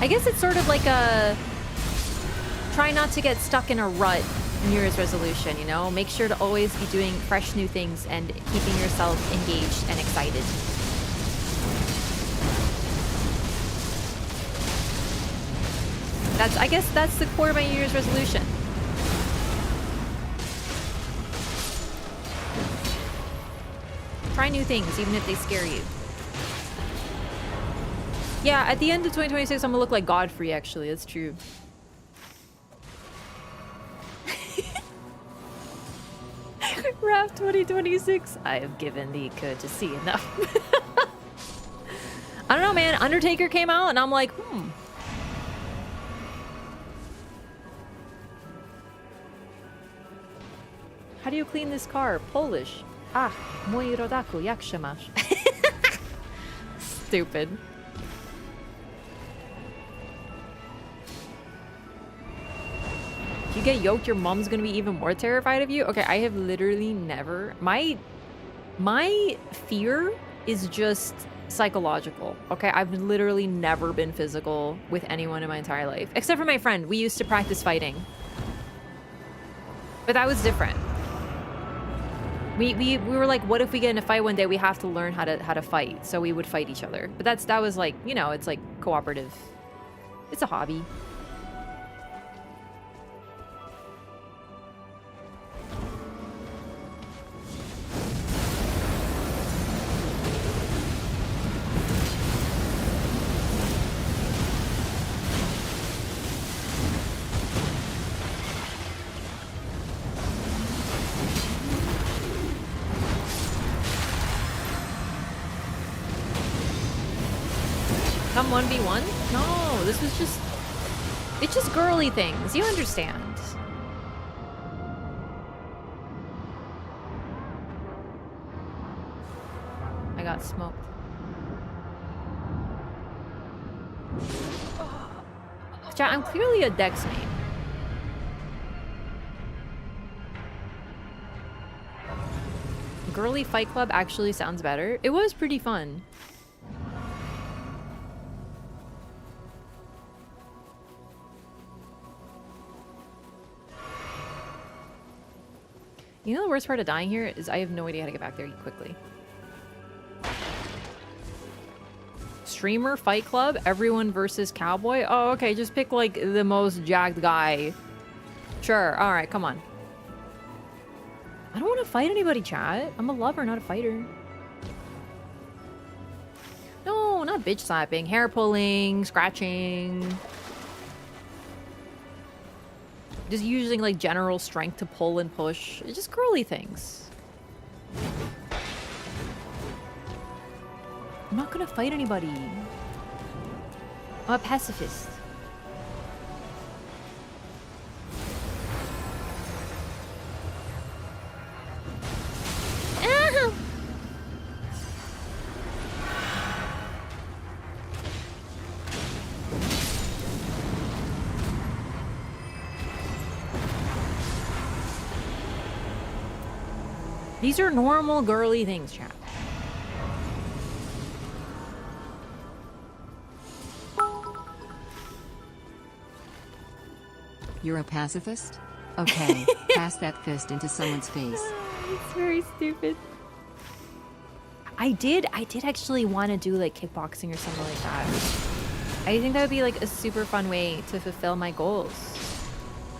Speaker 1: I guess it's sort of like a try not to get stuck in a rut New Year's resolution, you know? Make sure to always be doing fresh new things and keeping yourself engaged and excited. I guess that's the core of my New Year's resolution. Try new things, even if they scare you. Yeah, at the end of 2026, I'm gonna look like Godfrey, actually. That's true. Wraff 2026. I have given thee courtesy enough. I don't know, man. Undertaker came out and I'm like, How do you clean this car? Polish. Ah, moi rodaku yakshimash. Stupid. If you get yoked, your mom's gonna be even more terrified of you? Okay, I have literally never... My fear is just psychological, okay? I've literally never been physical with anyone in my entire life. Except for my friend. We used to practice fighting. But that was different. We were like, what if we get in a fight one day? We have to learn how to fight. So we would fight each other. But that was like, you know, it's like cooperative. It's a hobby. Come 1v1? No, this was just... It's just girly things. You understand. I got smoked. Chat, I'm clearly a Dex main. Girly Fight Club actually sounds better. It was pretty fun. You know the worst part of dying here is I have no idea how to get back there quickly. Streamer Fight Club, everyone versus cowboy. Oh, okay, just pick like the most jacked guy. Sure, all right, come on. I don't want to fight anybody, chat. I'm a lover, not a fighter. No, not bitch slapping, hair pulling, scratching. Just using like general strength to pull and push. It's just girly things. I'm not gonna fight anybody. I'm a pacifist. Ah! These are normal girly things, chat.
Speaker 2: You're a pacifist? Okay, pass that fist into someone's face.
Speaker 1: It's very stupid. I did actually want to do like kickboxing or something like that. I think that would be like a super fun way to fulfill my goals.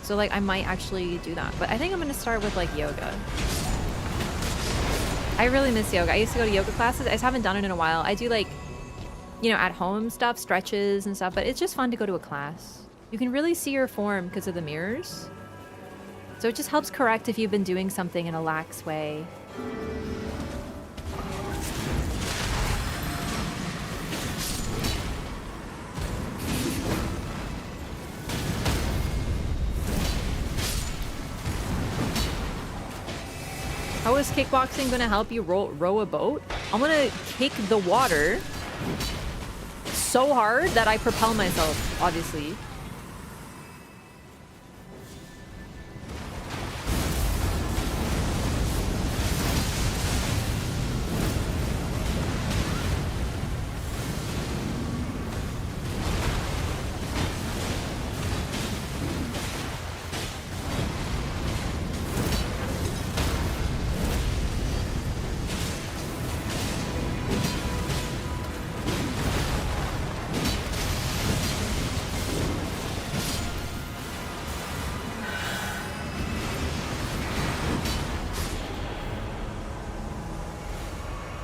Speaker 1: So like I might actually do that. But I think I'm gonna start with like yoga. I really miss yoga. I used to go to yoga classes. I just haven't done it in a while. I do like, you know, at home stuff, stretches and stuff, but it's just fun to go to a class. You can really see your form because of the mirrors. So it just helps correct if you've been doing something in a lax way. How is kickboxing gonna help you row a boat? I'm gonna kick the water so hard that I propel myself, obviously.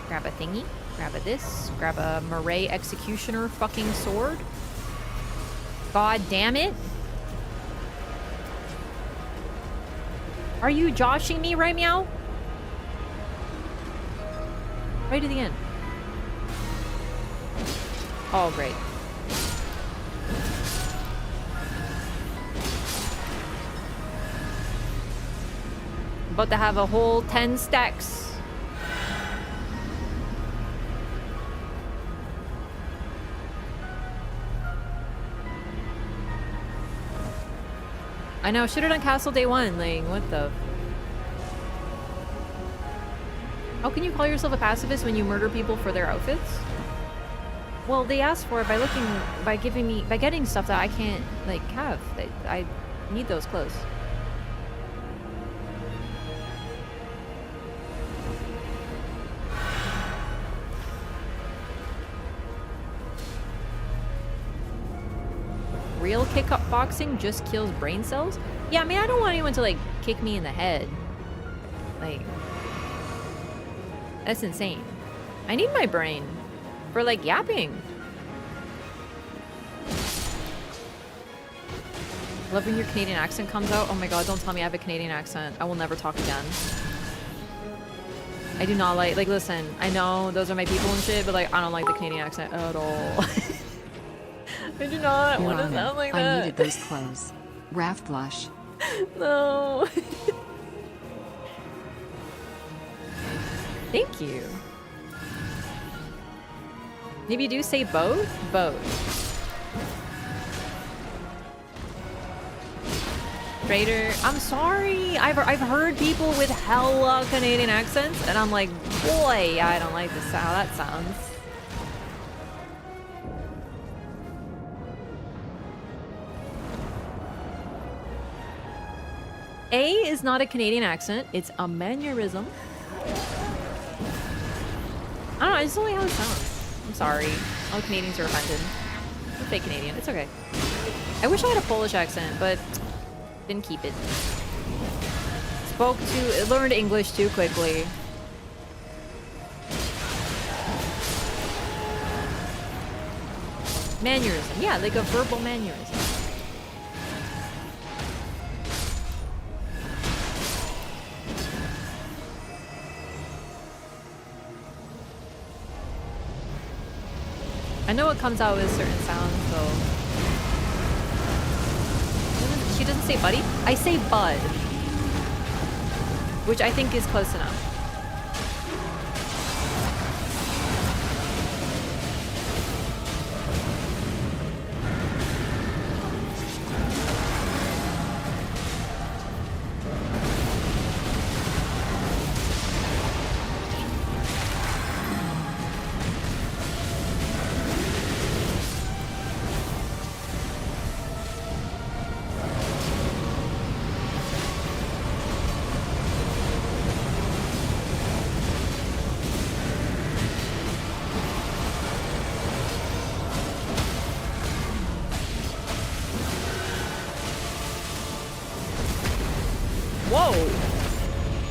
Speaker 1: Grab a thingy, grab a this, grab a Murray Executioner fucking sword. God damn it. Are you joshing me right meow? Right to the end. Oh, great. About to have a whole 10 stacks. I know, should have done Castle Day 1, like, what the... How can you call yourself a pacifist when you murder people for their outfits? Well, they asked for it by getting stuff that I can't, like, have. I need those clothes. Real kickboxing just kills brain cells? Yeah, I mean, I don't want anyone to, like, kick me in the head. Like, that's insane. I need my brain for, like, yapping. Love when your Canadian accent comes out. Oh my god, don't tell me I have a Canadian accent. I will never talk again. I do not like, listen, I know those are my people and shit, but, like, I don't like the Canadian accent at all. I do not want to sound like that.
Speaker 2: I needed those clothes. Wraff blush.
Speaker 1: No. Thank you. Maybe you do say both? Both. Trader, I'm sorry. I've heard people with hella Canadian accents, and I'm like, boy, I don't like this how that sounds. A is not a Canadian accent, it's a mannerism. I don't know, I just don't like how it sounds. I'm sorry. All Canadians are offended. I'm fake Canadian, it's okay. I wish I had a Polish accent, but didn't keep it. Learned English too quickly. Mannerism, yeah, like a verbal mannerism. I know it comes out with certain sounds, so... She doesn't say buddy? I say bud. Which I think is close enough.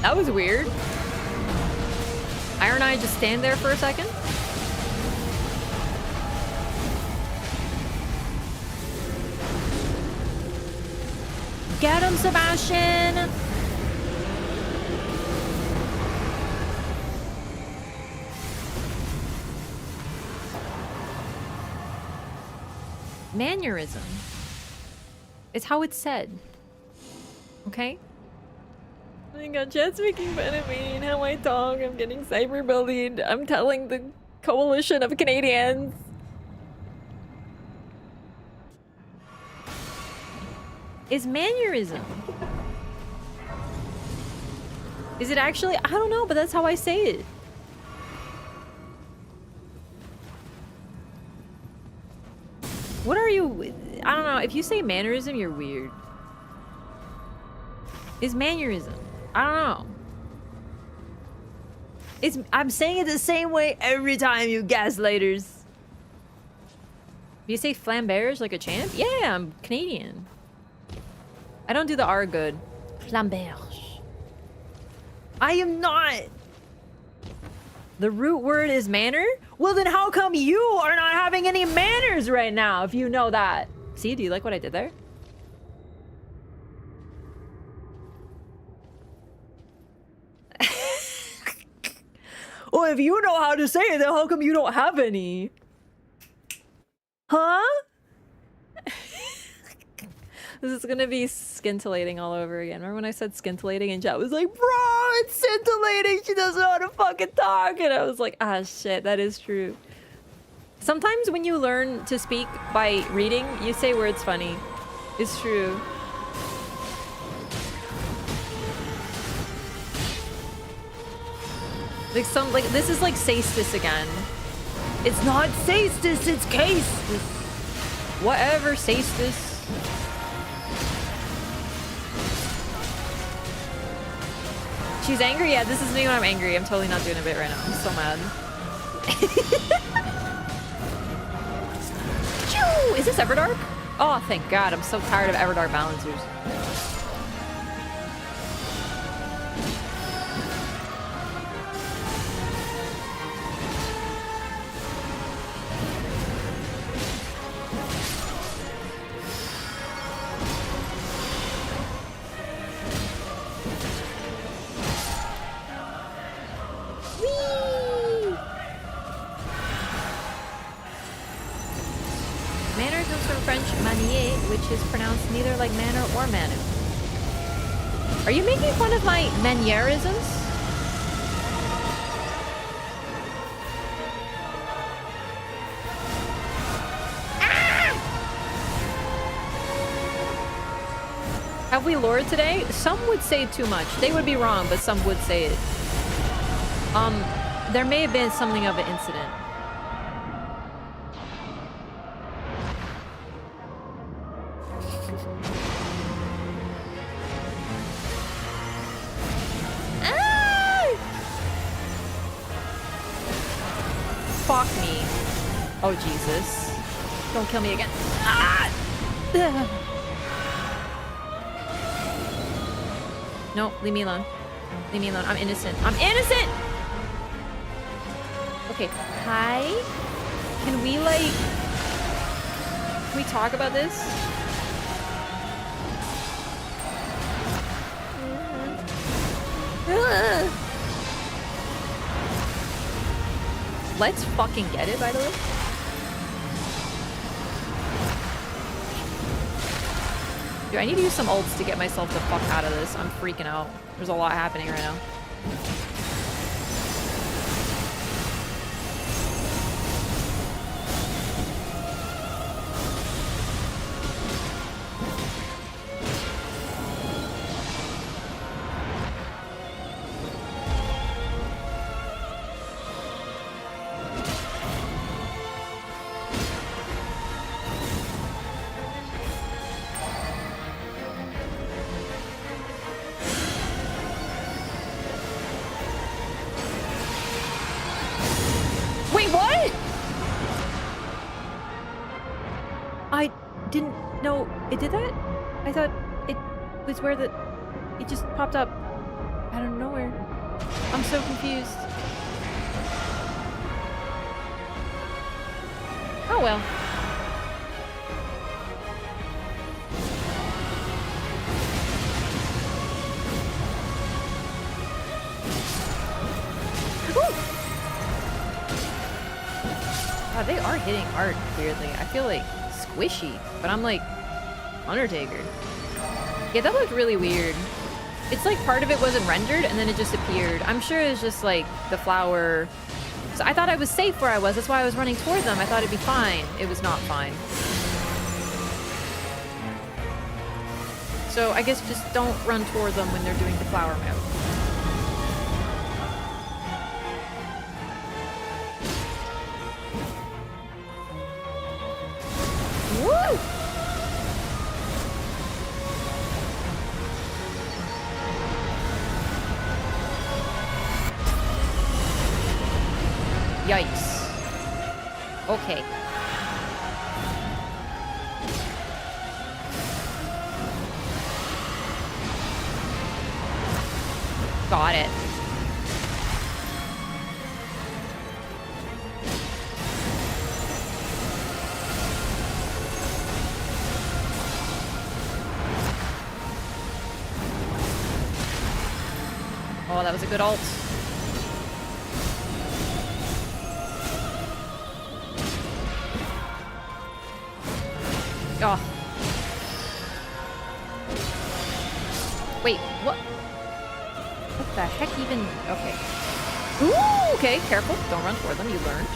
Speaker 1: That was weird. Iron Eye just stand there for a second. Get him, Sebastian! Mannerism. It's how it's said. Okay? Oh my god, chat's making fun of me and how I talk. I'm getting cyberbullied. I'm telling the coalition of Canadians. Is mannerism. Is it actually? I don't know, but that's how I say it. What are you? I don't know. If you say mannerism, you're weird. Is mannerism. I don't know. I'm saying it the same way every time, you gaslighters. You say flamberge like a champ? Yeah, I'm Canadian. I don't do the R good. Flamberge. I am not. The root word is manner? Well, then how come you are not having any manners right now, if you know that? See, do you like what I did there? Oh, if you know how to say it, then how come you don't have any? Huh? This is gonna be scintillating all over again. Remember when I said scintillating and chat was like, bro, it's scintillating. She doesn't know how to fucking talk. And I was like, ah, shit, that is true. Sometimes when you learn to speak by reading, you say words funny. It's true. Like this is like Saestis again. It's not Saestis, it's Caestis. Whatever, Saestis. She's angry? Yeah, this is me when I'm angry. I'm totally not doing a bit right now. I'm so mad. Choo! Is this Everdark? Oh, thank God. I'm so tired of Everdark balancers. Which is pronounced neither like manner or manu. Are you making fun of my manierisms? Ah! Have we lored today? Some would say too much. They would be wrong, but some would say it. There may have been something of an incident. Fuck me. Oh, Jesus. Don't kill me again. Ah! No, leave me alone. Leave me alone. I'm innocent. I'm innocent! Okay. Hi? Can we, like... Can we talk about this? Let's fucking get it, by the way. Dude, I need to use some ults to get myself the fuck out of this. I'm freaking out. There's a lot happening right now. It did that? I thought it was where the... It just popped up out of nowhere. I'm so confused. Oh well. Wow, they are hitting hard, weirdly. I feel like squishy, but I'm like Undertaker. Yeah, that looked really weird. It's like part of it wasn't rendered and then it just appeared. I'm sure it's just like the flower. So I thought I was safe where I was. That's why I was running toward them. I thought it'd be fine. It was not fine. So I guess just don't run toward them when they're doing the flower move. Woo! Yikes. Okay. Got it. Oh, that was a good ult. Oh. Wait, what? What the heck even? Okay. Ooh, okay, careful. Don't run toward them, you learned.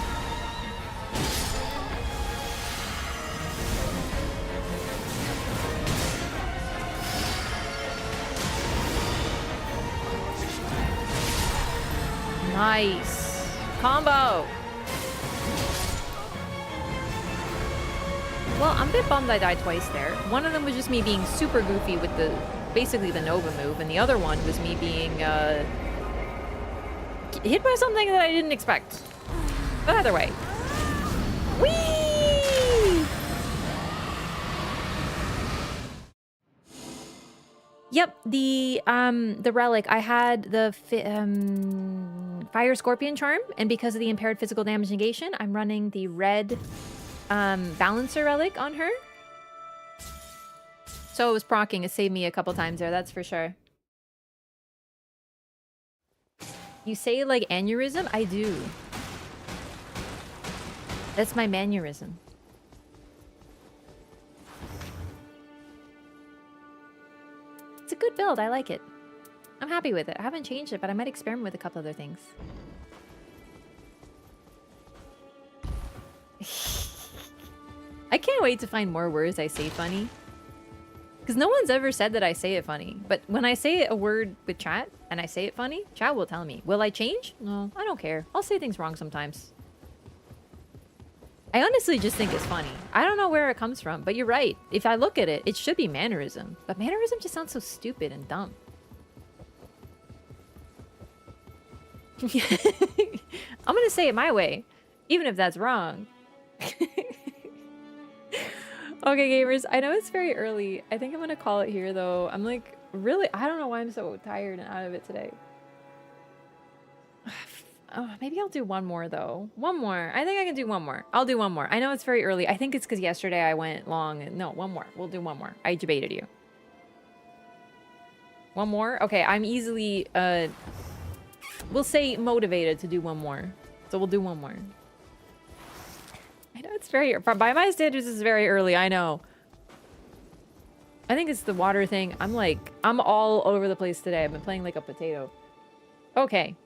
Speaker 1: Nice. Combo. Well, I'm a bit bummed I died twice there. One of them was just me being super goofy with basically the Nova move, and the other one was me being, hit by something that I didn't expect. But either way. Whee! Yep, the relic, I had the Fire Scorpion Charm, and because of the impaired physical damage negation, I'm running the red Balancer relic on her. So it was proccing. It saved me a couple times there, that's for sure. You say like aneurysm? I do. That's my mannerism. It's a good build. I like it. I'm happy with it. I haven't changed it, but I might experiment with a couple other things. I can't wait to find more words I say funny. Because no one's ever said that I say it funny. But when I say a word with chat, and I say it funny, chat will tell me. Will I change? No, I don't care. I'll say things wrong sometimes. I honestly just think it's funny. I don't know where it comes from, but you're right. If I look at it, it should be mannerism. But mannerism just sounds so stupid and dumb. I'm gonna say it my way, even if that's wrong. Okay, gamers, I know it's very early. I think I'm gonna call it here, though. I'm like, really, I don't know why I'm so tired and out of it today. Oh, maybe I'll do one more, though. One more. I think I can do one more. I'll do one more. I know it's very early. I think it's because yesterday I went long. No, one more. We'll do one more. I debated you. One more? Okay, I'm easily, we'll say motivated to do one more. So we'll do one more. I know it's very, by my standards, it's very early. I know. I think it's the water thing. I'm all over the place today. I've been playing like a potato. Okay.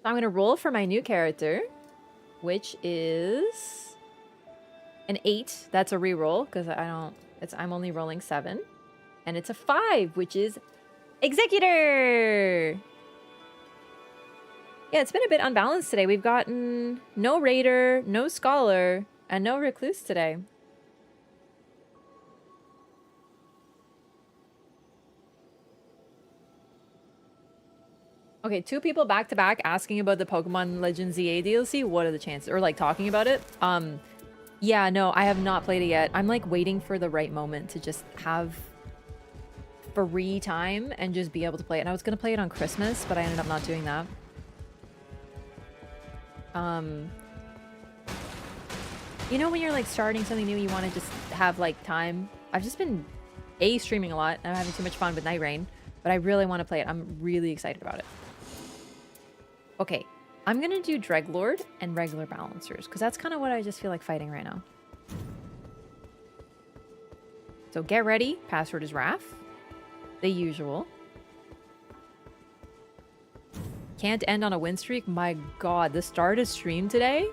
Speaker 1: I'm going to roll for my new character, which is an 8. That's a reroll because I'm only rolling 7. And it's a 5, which is Executor. Yeah, it's been a bit unbalanced today. We've gotten no Raider, no Scholar, and no Recluse today. Okay, 2 people back to back asking about the Pokemon Legends ZA DLC. What are the chances? Or like talking about it. Yeah, no, I have not played it yet. I'm like waiting for the right moment to just have free time and just be able to play it. And I was gonna play it on Christmas, but I ended up not doing that. You know when you're like starting something new, you want to just have like time. I've just been streaming a lot and I'm having too much fun with Nightreign, but I really want to play it. I'm really excited about it. Okay, I'm gonna do Dreglord and regular Balancers because that's kind of what I just feel like fighting right now. So get ready. Password is Wraff. The usual. Can't end on a win streak. My god, the start of stream today.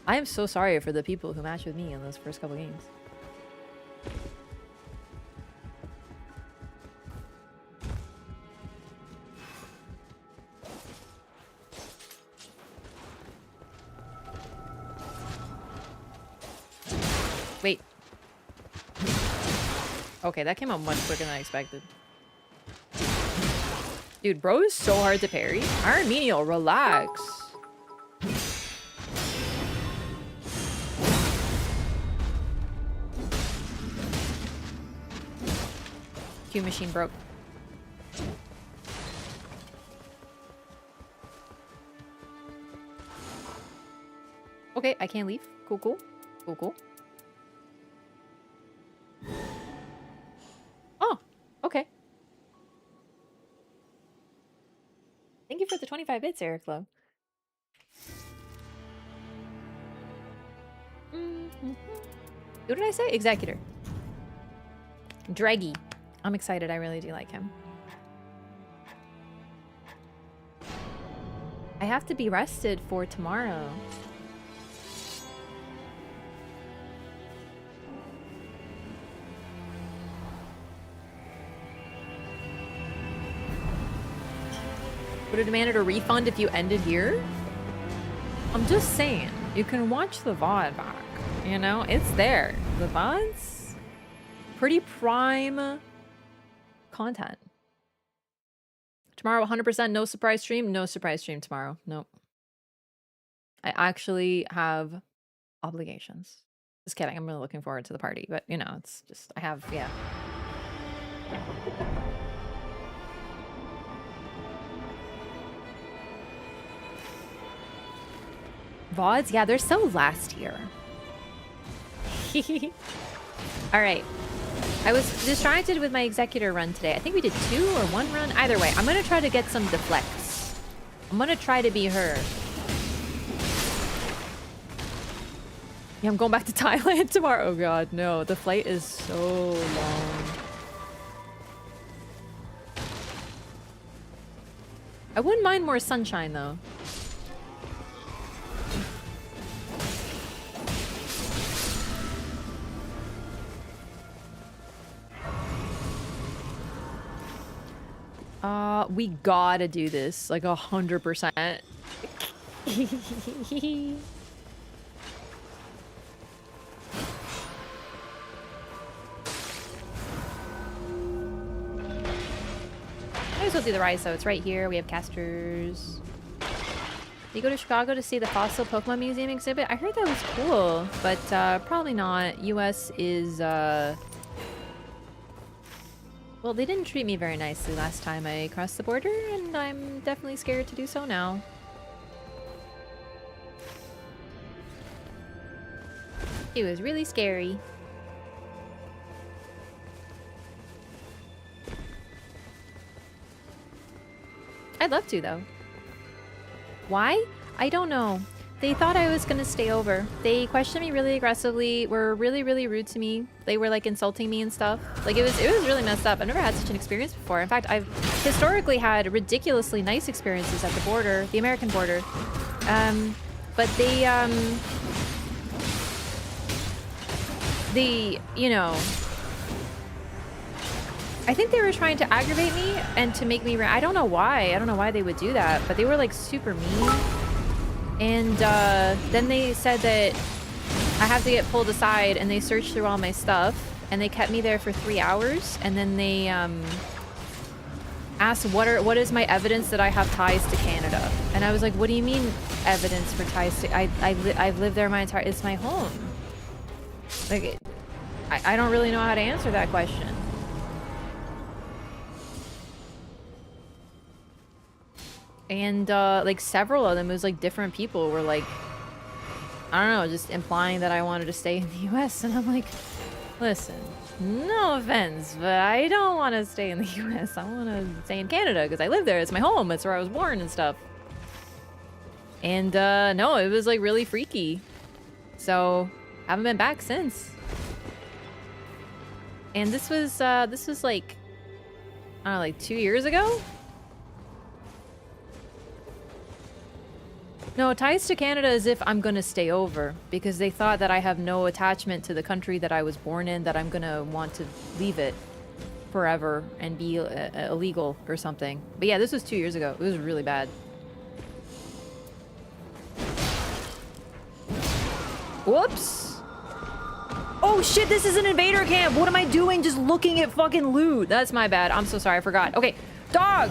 Speaker 1: I am so sorry for the people who matched with me in those first couple games. Wait. Okay, that came out much quicker than I expected. Dude, bro is so hard to parry. Iron Menial, relax. Q machine broke. Okay, I can't leave. Cool, cool. Cool, cool. Oh, okay. Thank you for the 25 bits, Eric Lowe. Who did I say? Executor. Dreggy. I'm excited. I really do like him. I have to be rested for tomorrow. Would have demanded a refund if you ended here? I'm just saying, you can watch the VOD back. You know, it's there. The VOD's pretty prime content. Tomorrow, 100% no surprise stream. No surprise stream tomorrow. Nope. I actually have obligations. Just kidding. I'm really looking forward to the party, but you know, it's just, I have, yeah. VODs? Yeah, they're so last year. Alright. I was distracted with my executor run today. I think we did 2 or 1 run. Either way, I'm gonna try to get some deflects. I'm gonna try to be her. Yeah, I'm going back to Thailand tomorrow. Oh god, no. The flight is so long. I wouldn't mind more sunshine though. We gotta do this, like 100%. I might as well do the ride, so it's right here. We have casters. Did you go to Chicago to see the Fossil Pokemon Museum exhibit? I heard that was cool, but probably not. US is, well, they didn't treat me very nicely last time I crossed the border, and I'm definitely scared to do so now. It was really scary. I'd love to, though. Why? I don't know. They thought I was gonna stay over. They questioned me really aggressively, were really, really rude to me. They were like insulting me and stuff. Like it was really messed up. I've never had such an experience before. In fact, I've historically had ridiculously nice experiences at the border, the American border. But they, you know, I think they were trying to aggravate me and to make me, I don't know why. I don't know why they would do that, but they were like super mean. And then they said that I have to get pulled aside, and they searched through all my stuff, and they kept me there for 3 hours, and then they asked what is my evidence that I have ties to Canada. And I was like, what do you mean evidence for ties to I've lived there my entire, it's my home. Like I don't really know how to answer that question. And like several of them, it was like different people were like, I don't know, just implying that I wanted to stay in the US. And I'm like, listen, no offense, but I don't want to stay in the US. I want to stay in Canada because I live there. It's my home. It's where I was born and stuff. And no, it was like really freaky. So haven't been back since. And this was like, I don't know, like 2 years ago? No, ties to Canada as if I'm gonna stay over, because they thought that I have no attachment to the country that I was born in, that I'm gonna want to leave it forever and be illegal or something. But yeah, this was 2 years ago. It was really bad. Whoops! Oh shit, this is an invader camp! What am I doing just looking at fucking loot? That's my bad. I'm so sorry, I forgot. Okay, dog!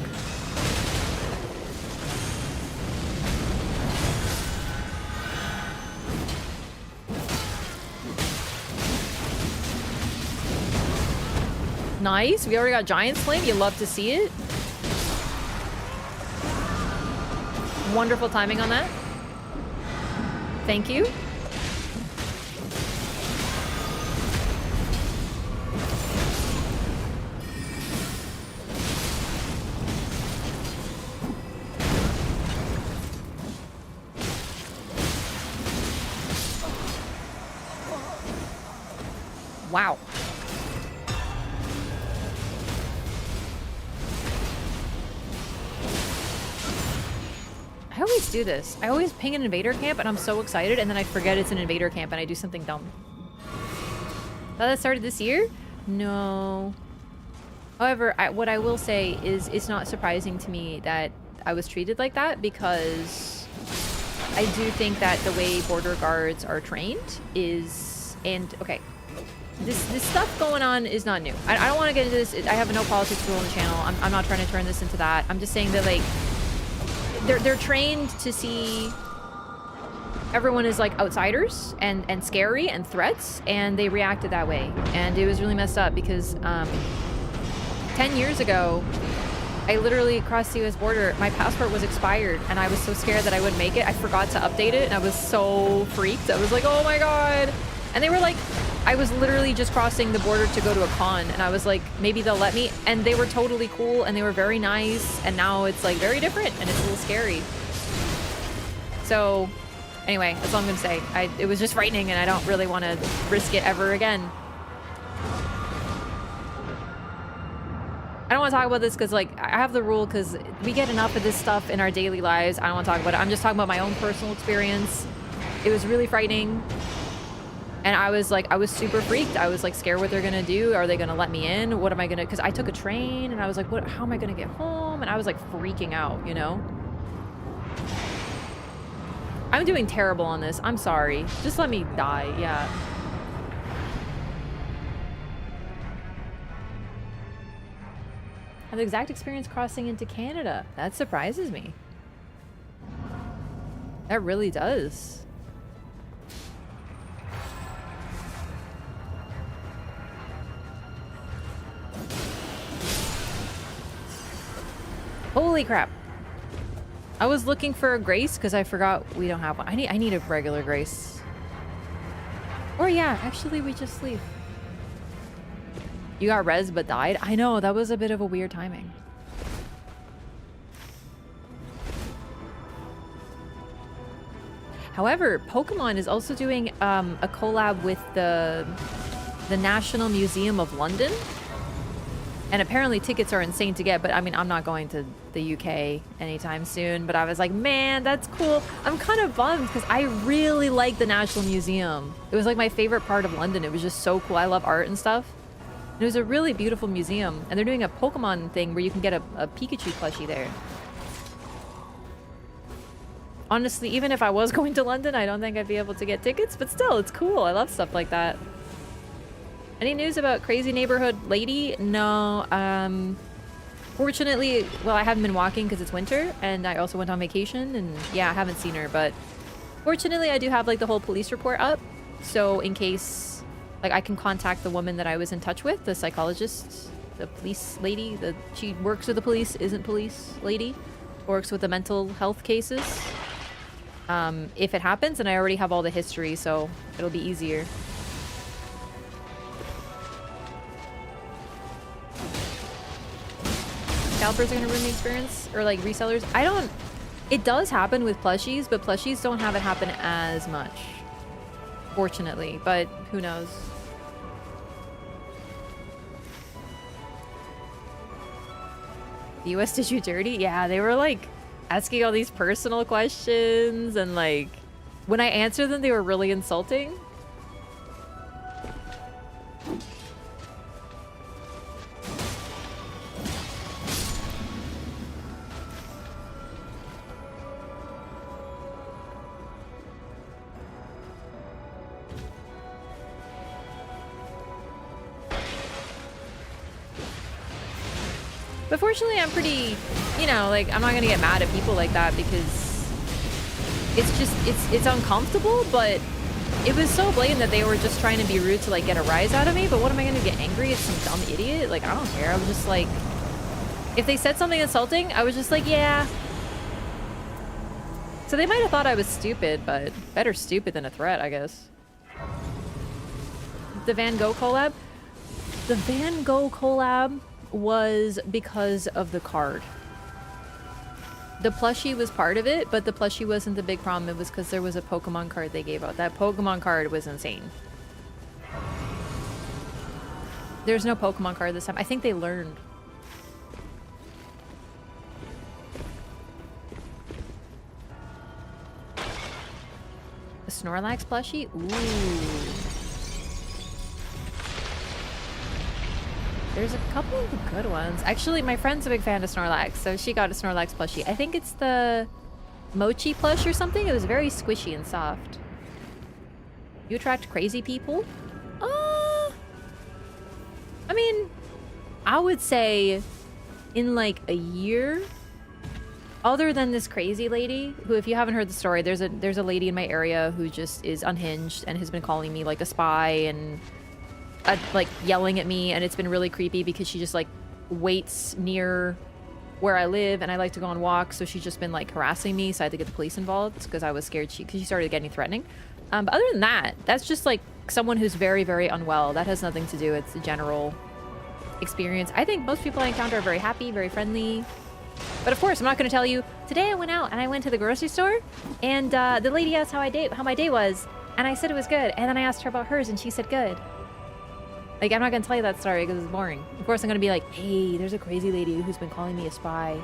Speaker 1: Nice. We already got Giant Slam. You love to see it. Wonderful timing on that. Thank you. Wow. I always do this. I always ping an invader camp and I'm so excited and then I forget it's an invader camp and I do something dumb. Thought that started this year? No. However, what I will say is it's not surprising to me that I was treated like that because I do think that the way border guards are trained is... And, okay. This stuff going on is not new. I don't want to get into this. I have a no politics rule on the channel. I'm not trying to turn this into that. I'm just saying that, like... They're trained to see everyone as like outsiders and scary and threats, and they reacted that way. And it was really messed up because 10 years ago, I literally crossed the US border. My passport was expired and I was so scared that I wouldn't make it. I forgot to update it and I was so freaked. I was like, oh my God. And they were like, I was literally just crossing the border to go to a con and I was like, maybe they'll let me. And they were totally cool and they were very nice. And now it's like very different and it's a little scary. So anyway, that's all I'm gonna say. It was just frightening and I don't really want to risk it ever again. I don't want to talk about this because like I have the rule because we get enough of this stuff in our daily lives. I don't want to talk about it. I'm just talking about my own personal experience. It was really frightening. And I was like, I was super freaked. I was like scared what they're gonna do. Are they gonna let me in? What am I gonna, because I took a train and I was like, what, how am I gonna get home? And I was like freaking out, you know? I'm doing terrible on this. I'm sorry. Just let me die, yeah. I have the exact experience crossing into Canada. That surprises me. That really does. Holy crap. I was looking for a grace because I forgot we don't have one. I need a regular grace. Or yeah, actually we just leave. You got res but died? I know, that was a bit of a weird timing. However, Pokemon is also doing a collab with the National Museum of London. And apparently tickets are insane to get, but I mean, I'm not going to the UK anytime soon, but I was like, man, that's cool. I'm kind of bummed because I really like the National Museum. It was like my favorite part of London. It was just so cool. I love art and stuff. And it was a really beautiful museum. And they're doing a Pokemon thing where you can get a Pikachu plushie there. Honestly, even if I was going to London, I don't think I'd be able to get tickets, but still, it's cool. I love stuff like that. Any news about Crazy Neighborhood Lady? No. Fortunately, well, I haven't been walking because it's winter, and I also went on vacation, and yeah, I haven't seen her, but fortunately, I do have like the whole police report up, so in case, like, I can contact the woman that I was in touch with, the psychologist, the police lady, she works with the police, isn't police lady, works with the mental health cases. If it happens, and I already have all the history, so it'll be easier. Scalpers are gonna ruin the experience, or like resellers. I don't. It does happen with plushies, but plushies don't have it happen as much, fortunately. But who knows? The US did you dirty? Yeah, they were like asking all these personal questions, and like when I answered them, they were really insulting. But fortunately, I'm pretty, you know, like, I'm not gonna get mad at people like that because it's just, it's uncomfortable, but it was so blatant that they were just trying to be rude to, like, get a rise out of me, but what am I gonna get angry at some dumb idiot? Like, I don't care. I was just like, if they said something insulting, I was just like, yeah. So they might have thought I was stupid, but better stupid than a threat, I guess. The Van Gogh collab? The Van Gogh collab was because of the card. The plushie was part of it, but the plushie wasn't the big problem. It was because there was a Pokemon card they gave out. That Pokemon card was insane. There's no Pokemon card this time. I think they learned. A Snorlax plushie? Ooh. There's a couple of good ones. Actually, my friend's a big fan of Snorlax, so she got a Snorlax plushie. I think it's the Mochi plush or something. It was very squishy and soft. You attract crazy people? I mean, I would say in like a year, other than this crazy lady, who, if you haven't heard the story, there's a lady in my area who just is unhinged and has been calling me like a spy and like yelling at me, and it's been really creepy because she just like waits near where I live and I like to go on walks, so she's just been like harassing me, so I had to get the police involved because I was scared because she started getting threatening. But other than that, that's just like someone who's very, very unwell. That has nothing to do with the general experience. I think most people I encounter are very happy, very friendly. But of course, I'm not going to tell you, today I went out and I went to the grocery store and the lady asked how my day was, and I said it was good, and then I asked her about hers and she said good. Like, I'm not going to tell you that story because it's boring. Of course, I'm going to be like, hey, there's a crazy lady who's been calling me a spy.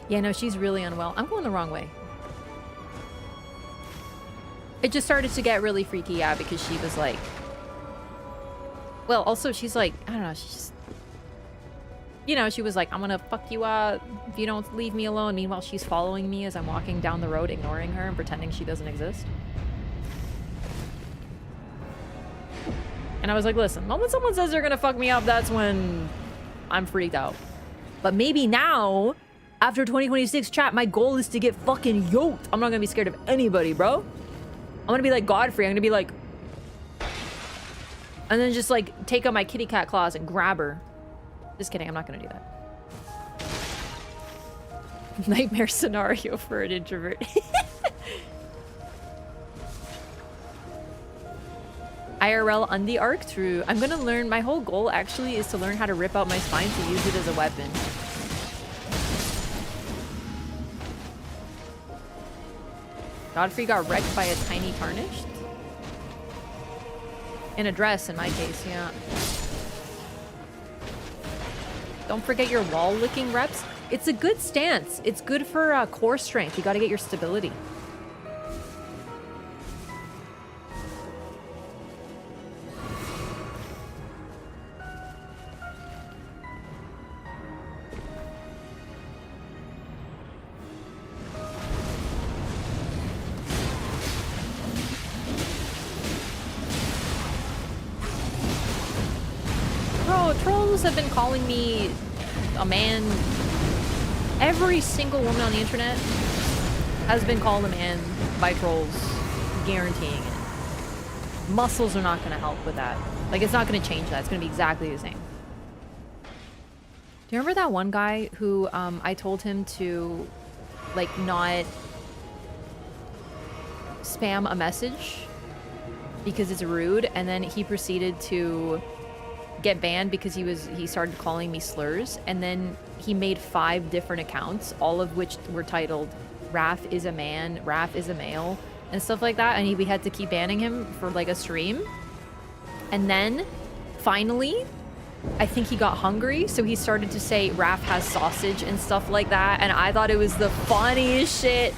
Speaker 1: Yeah, no, she's really unwell. I'm going the wrong way. It just started to get really freaky, yeah, because she was like... Well, also, she's like, I don't know, she's just... You know, she was like, I'm gonna fuck you up if you don't leave me alone. Meanwhile, she's following me as I'm walking down the road, ignoring her and pretending she doesn't exist. And I was like, listen, when someone says they're gonna fuck me up, that's when I'm freaked out. But maybe now... After 2026, chat, my goal is to get fucking yoked. I'm not gonna be scared of anybody, bro. I'm gonna be like Godfrey. I'm gonna be like... And then just like take out my kitty cat claws and grab her. Just kidding, I'm not gonna do that. Nightmare scenario for an introvert. IRL undie arc through. I'm gonna learn, my whole goal actually is to learn how to rip out my spine to use it as a weapon. Godfrey got wrecked by a tiny tarnished. In a dress, in my case, yeah. Don't forget your wall licking reps. It's a good stance. It's good for core strength. You gotta get your stability. Have been calling me a man. Every single woman on the internet has been called a man by trolls, guaranteeing it. Muscles are not going to help with that. Like, it's not going to change that. It's going to be exactly the same. Do you remember that one guy who I told him to like not spam a message because it's rude, and then he proceeded to get banned because he started calling me slurs, and then he made 5 different accounts, all of which were titled Wraff is a man, Wraff is a male, and stuff like that, and we had to keep banning him for like a stream. And then finally I think he got hungry, so he started to say Wraff has sausage and stuff like that, and I thought it was the funniest shit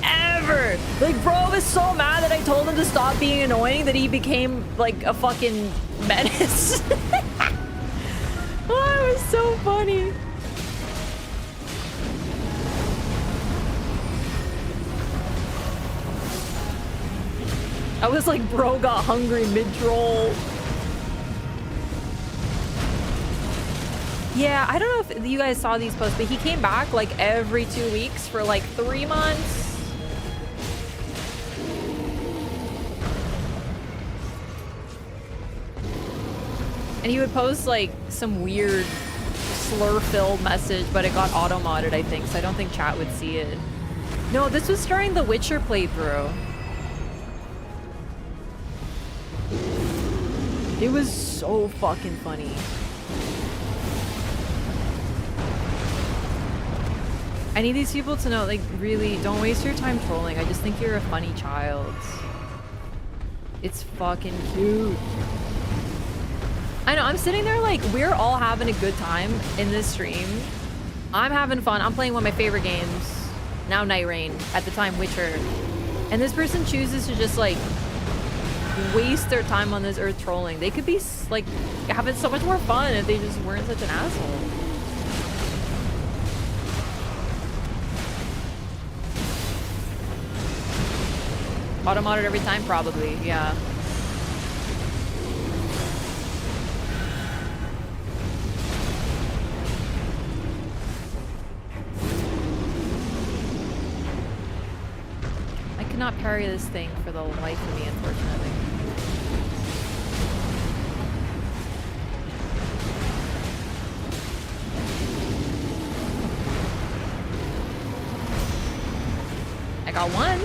Speaker 1: ever. Like, bro, I was so mad that I told him to stop being annoying that he became like a fucking menace. Oh, it was so funny. I was like, bro got hungry mid-troll. Yeah, I don't know if you guys saw these posts, but he came back like every 2 weeks for like 3 months. And he would post like some weird slur-filled message, but it got auto-modded, I think, so I don't think chat would see it. No, this was during the Witcher playthrough. It was so fucking funny. I need these people to know, like, really, don't waste your time trolling. I just think you're a funny child. It's fucking cute. I know, I'm sitting there like, we're all having a good time in this stream. I'm having fun. I'm playing one of my favorite games. Now Nightreign. At the time, Witcher. And this person chooses to just, like, waste their time on this earth trolling. They could be, like, having so much more fun if they just weren't such an asshole. Auto-modded every time? Probably, yeah. I cannot parry this thing for the life of me, unfortunately. I got one.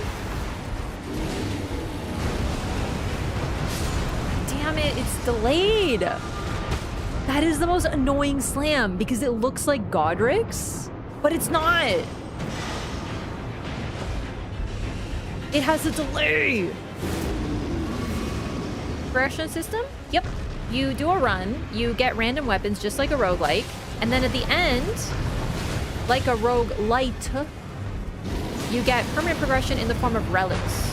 Speaker 1: Damn it, it's delayed. That is the most annoying slam because it looks like Godric's, but it's not. It has a delay. Progression system? Yep. You do a run, you get random weapons just like a roguelike, and then at the end, like a roguelite, you get permanent progression in the form of relics,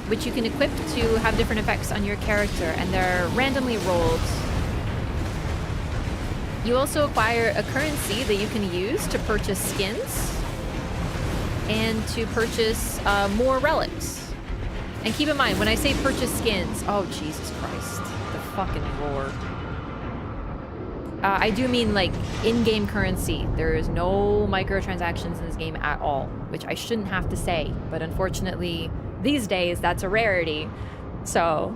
Speaker 1: which you can equip to have different effects on your character, and they're randomly rolled. You also acquire a currency that you can use to purchase skins and to purchase more relics. And keep in mind, when I say purchase skins, oh Jesus Christ, the fucking roar. I do mean like in-game currency. There is no microtransactions in this game at all, which I shouldn't have to say, but unfortunately, these days, that's a rarity. So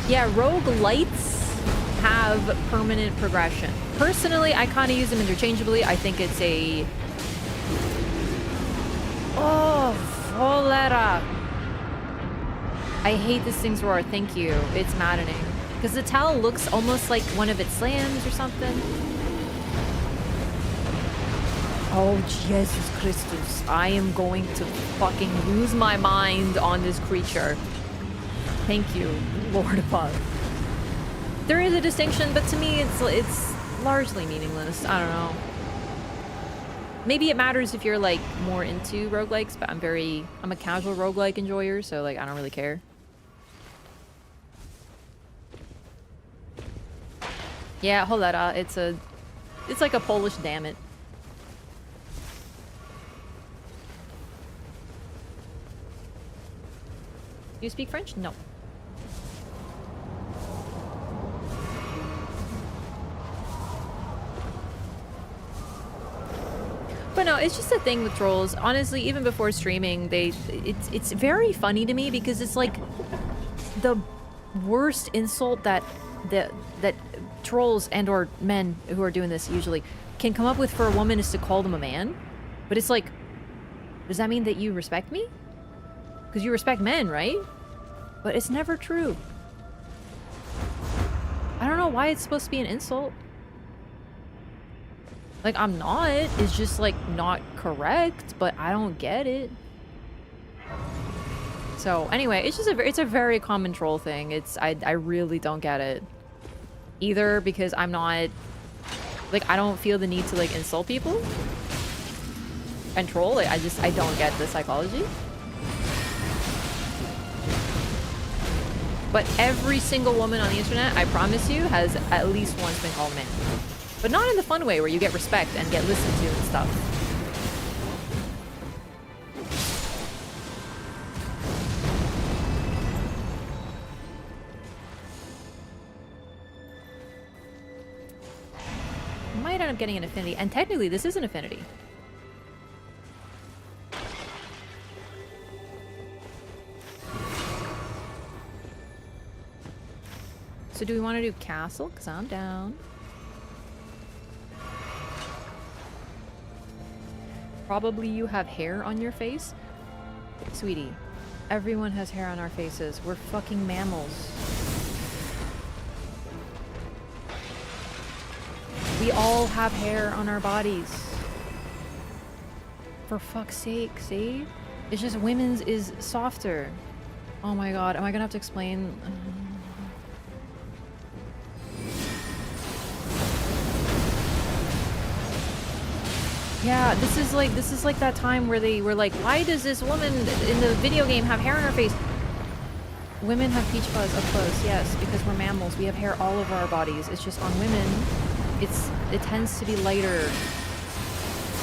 Speaker 1: yeah, roguelites have permanent progression. Personally, I kind of use them interchangeably. I think it's a... Oh, Folera. I hate this thing's roar. Thank you. It's maddening. Because the towel looks almost like one of its slams or something. Oh, Jesus Christus. I am going to fucking lose my mind on this creature. Thank you, Lord above. There is a distinction, but to me, it's largely meaningless. I don't know. Maybe it matters if you're, like, more into roguelikes, but I'm a casual roguelike enjoyer, so, like, I don't really care. Yeah, cholera. It's like a Polish damn it. You speak French? No. But no, it's just a thing with trolls. Honestly, even before streaming, it's very funny to me because it's like the worst insult that trolls and or men who are doing this usually can come up with for a woman is to call them a man. But it's like, does that mean that you respect me? Because you respect men, right? But it's never true. I don't know why it's supposed to be an insult. Like, I'm not. It's just, like, not correct, but I don't get it. So, anyway, it's just it's a very common troll thing. I really don't get it. Either because I'm not... Like, I don't feel the need to, like, insult people. And troll. Like, I don't get the psychology. But every single woman on the internet, I promise you, has at least once been called a man. But not in the fun way where you get respect and get listened to and stuff. I might end up getting an affinity. And technically, this is an affinity. So do we want to do castle? Because I'm down. Probably you have hair on your face. Sweetie, everyone has hair on our faces. We're fucking mammals. We all have hair on our bodies. For fuck's sake, see? It's just women's is softer. Oh my god, am I gonna have to explain? Yeah, this is like that time where they were like, why does this woman in the video game have hair on her face? Women have peach fuzz up close, yes, because we're mammals. We have hair all over our bodies. It's just on women, it tends to be lighter.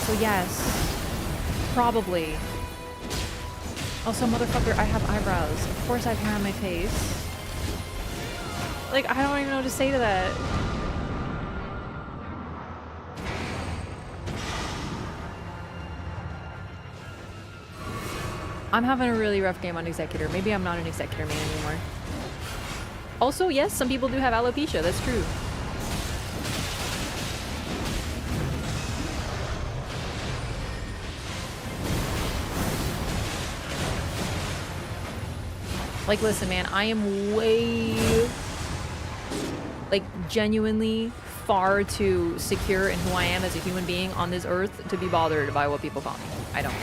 Speaker 1: So yes, probably. Also, motherfucker, I have eyebrows. Of course I have hair on my face. Like, I don't even know what to say to that. I'm having a really rough game on Executor. Maybe I'm not an Executor main anymore. Also, yes, some people do have alopecia. That's true. Like, listen, man, I am way, like, genuinely far too secure in who I am as a human being on this earth to be bothered by what people call me. I don't.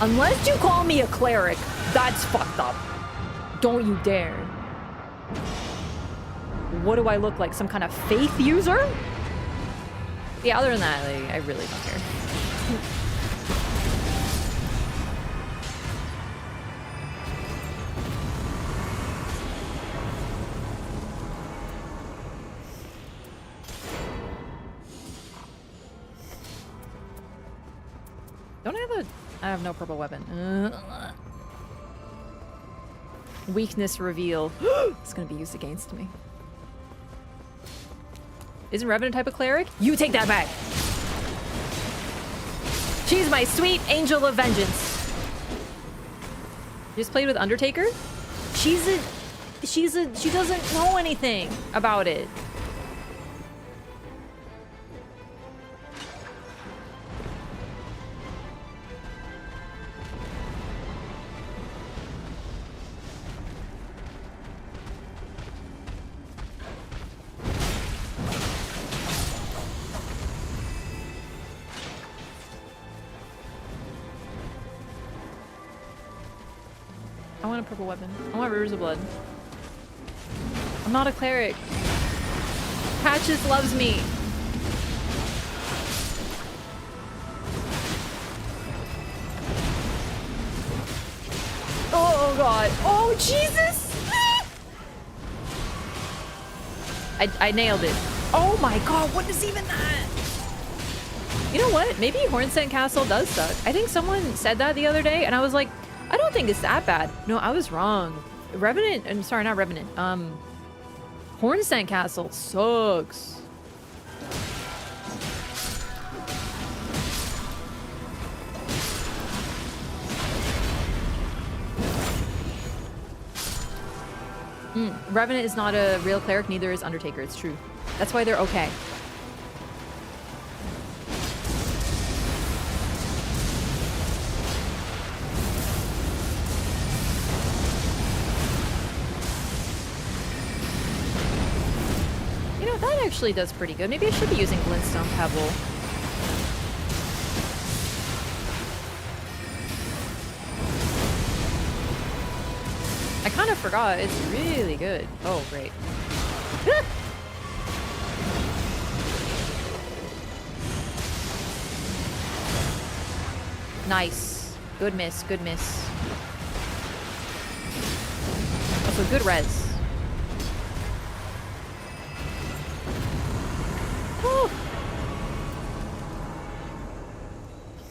Speaker 1: Unless you call me a cleric, that's fucked up. Don't you dare. What do I look like? Some kind of faith user? Yeah, other than that, like, I really don't care. Don't I have a... I have no purple weapon. Weakness reveal. It's gonna be used against me. Isn't Revenant type of cleric? You take that back! She's my sweet angel of vengeance. You just played with Undertaker? She doesn't know anything about it. I want a purple weapon. I want Rivers of Blood. I'm not a cleric. Patches loves me. Oh god. Oh Jesus! I nailed it. Oh my god, what is even that? You know what? Maybe Hornsent Castle does suck. I think someone said that the other day and I was like, I don't think it's that bad. No, I was wrong. Revenant, I'm sorry, not Revenant. Hornsent Castle sucks. Revenant is not a real cleric, neither is Undertaker, it's true. That's why they're okay. That actually does pretty good. Maybe I should be using Glintstone Pebble. I kind of forgot. It's really good. Oh, great. Nice. Good miss. Good miss. Also, good res.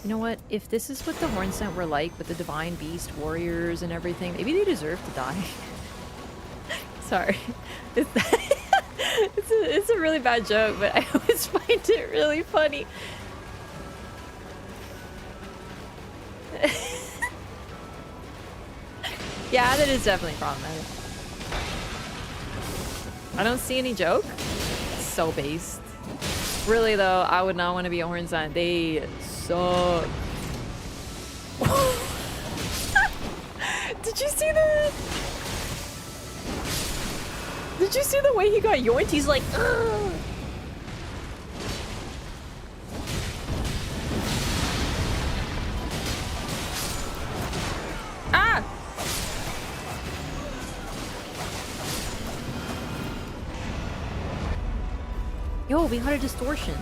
Speaker 1: You know what? If this is what the Hornsent were like with the Divine Beast warriors and everything, maybe they deserve to die. Sorry. It's a really bad joke, but I always find it really funny. Yeah, that is definitely problematic. I don't see any joke. It's so based. Really though, I would not want to be a Hornsent. They suck. Did you see the... Did you see the way he got yoinked? He's like, ugh. Ah! Yo, we got a distortion.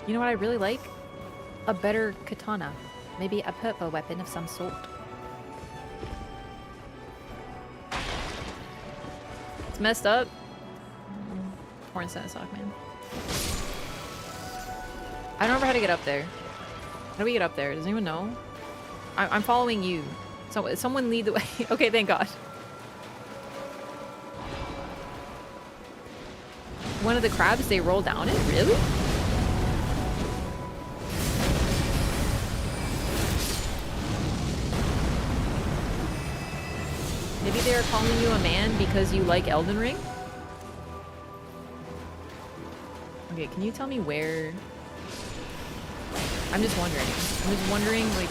Speaker 1: You know what I really like? A better katana. Maybe a purple weapon of some sort. It's messed up. Porn sense sock, man. I don't remember how to get up there. How do we get up there? Does anyone know? I'm following you. So someone lead the way. Okay, thank God. One of the crabs, they roll down it? Really? Maybe they're calling you a man because you like Elden Ring? Okay, can you tell me where... I'm just wondering. I'm just wondering, like,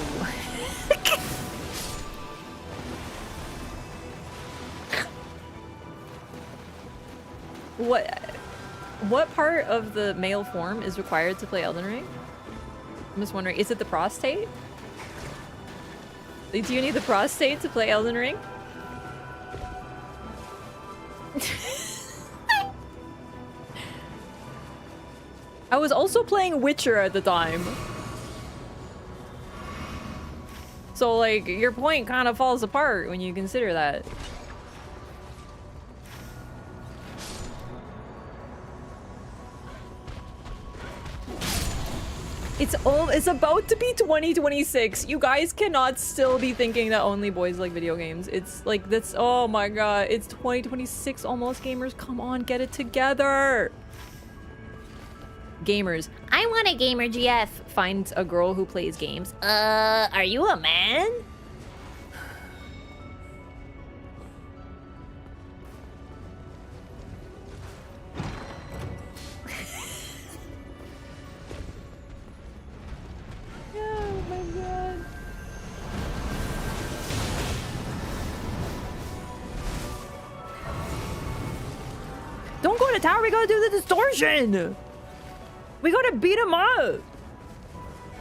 Speaker 1: what part of the male form is required to play Elden Ring? I'm just wondering, is it the prostate? Like, do you need the prostate to play Elden Ring? I was also playing Witcher at the time. So, like, your point kind of falls apart when you consider that. It's about to be 2026. You guys cannot still be thinking that only boys like video games. It's like, that's, oh my god, it's 2026 almost, gamers. Come on, get it together. Gamers, I want a gamer GF. Find a girl who plays games. Are you a man? Oh my god. Don't go to the tower, we gotta do the distortion! We gotta beat him up!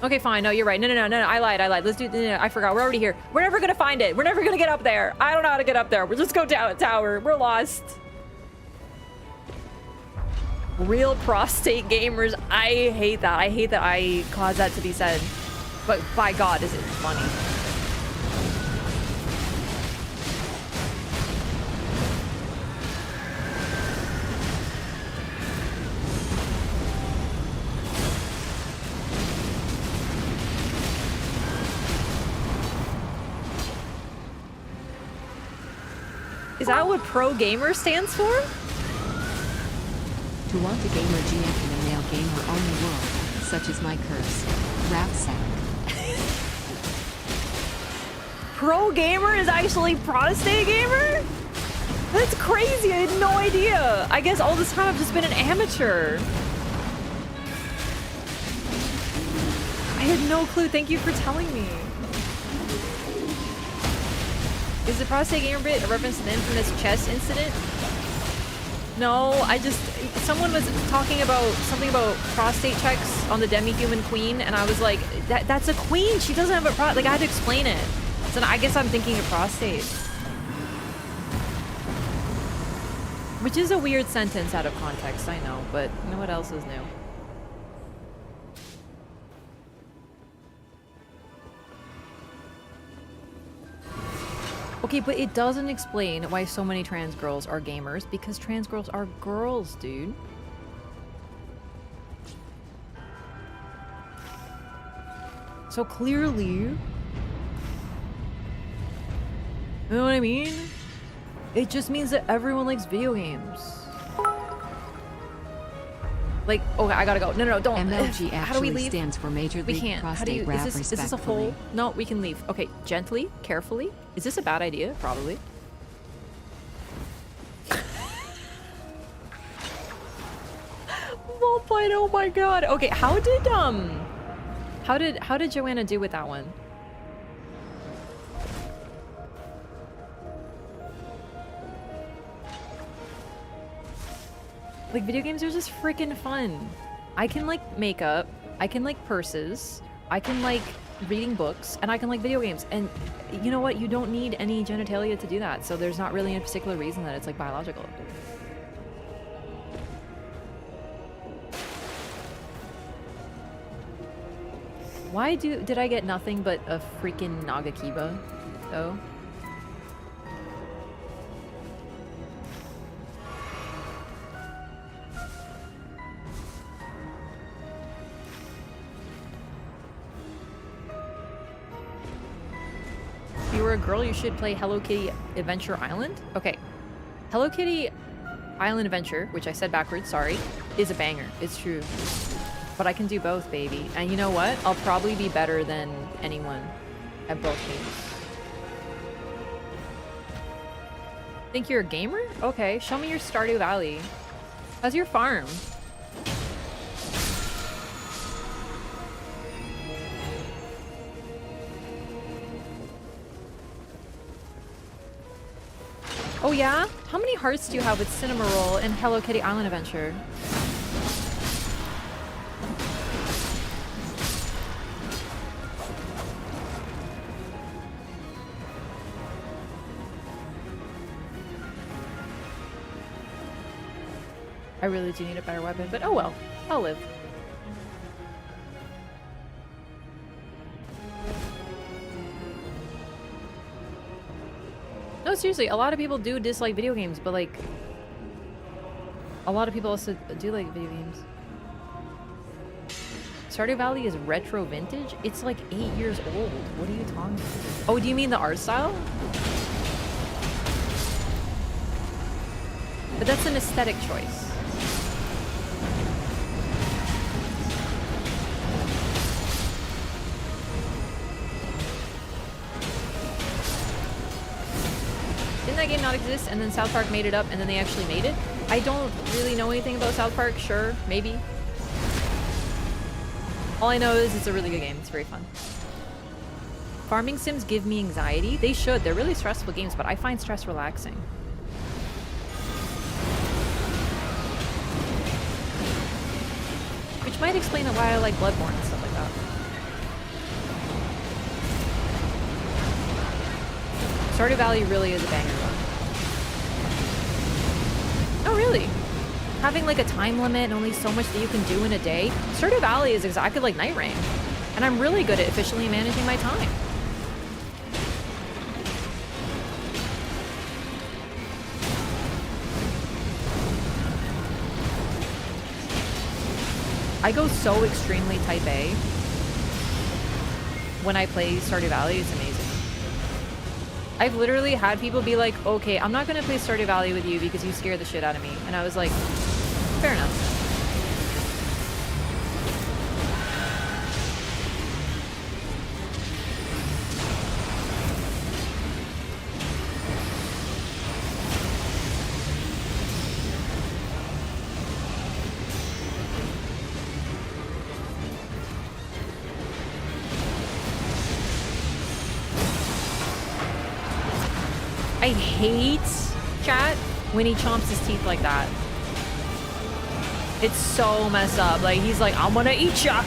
Speaker 1: Okay, fine, no, you're right. No, I lied. Let's do, no, I forgot, we're already here. We're never gonna find it. We're never gonna get up there. I don't know how to get up there. We'll just go down the tower. We're lost. Real prostate gamers, I hate that. I hate that I caused that to be said. But by God, is it funny. Is that what pro gamer stands for?
Speaker 2: To want a gamer GF in a male gamer-only world, such as my curse. Wraff sack.
Speaker 1: Pro gamer is actually prostate gamer? That's crazy, I had no idea. I guess all this time I've just been an amateur. I had no clue, thank you for telling me. Is the prostate gamer bit a reference to the infamous chess incident? No, someone was talking about something about prostate checks on the demi-human queen, and I was like, that's a queen, she doesn't have a prostate, like I had to explain it. So I guess I'm thinking of prostate. Which is a weird sentence out of context, I know, but you know what else is new? Okay, but it doesn't explain why so many trans girls are gamers, because trans girls are girls, dude. So clearly, you know what I mean? It just means that everyone likes video games. Like, okay, I gotta go. No, don't.
Speaker 2: MLG
Speaker 1: How do we
Speaker 2: actually
Speaker 1: leave?
Speaker 2: stands for Major
Speaker 1: We
Speaker 2: League
Speaker 1: can't. How do
Speaker 2: Prostate
Speaker 1: you?
Speaker 2: Wraff,
Speaker 1: Is this a
Speaker 2: respectfully.
Speaker 1: hole? No, we can leave. Okay, gently, carefully. Is this a bad idea? Probably. Ballpoint, oh my god. Okay, how How did Joanna do with that one? Like, video games are just freaking fun. I can like makeup, I can like purses, I can like reading books, and I can like video games. And you know what? You don't need any genitalia to do that. So there's not really a particular reason that it's like biological. Why did I get nothing but a freaking Nagakiba, though? If you were a girl, you should play Hello Kitty Adventure Island. Okay. Hello Kitty Island Adventure, which I said backwards, sorry, is a banger. It's true. But I can do both, baby. And you know what? I'll probably be better than anyone at both games. Think you're a gamer? Okay, show me your Stardew Valley. How's your farm? Oh yeah? How many hearts do you have with Cinema Roll and Hello Kitty Island Adventure? I really do need a better weapon, but oh well. I'll live. No, seriously, a lot of people do dislike video games, but like... a lot of people also do like video games. Stardew Valley is retro vintage? It's like 8 years old. What are you talking about? Oh, do you mean the art style? But that's an aesthetic choice. Didn't that game not exist and then South Park made it up and then they actually made it? I don't really know anything about South Park. Sure, maybe. All I know is it's a really good game. It's very fun. Farming sims give me anxiety. They should. They're really stressful games, but I find stress relaxing. Which might explain why I like Bloodborne and stuff like that. Stardew Valley really is a banger though. Oh really? Having like a time limit and only so much that you can do in a day. Stardew Valley is exactly like Nightreign. And I'm really good at efficiently managing my time. I go so extremely type A when I play Stardew Valley. It's amazing. I've literally had people be like, okay, I'm not going to play Stardew Valley with you because you scare the shit out of me. And I was like, fair enough. I hate chat when he chomps his teeth like that. It's so messed up. Like, he's like, I'm gonna eat ya.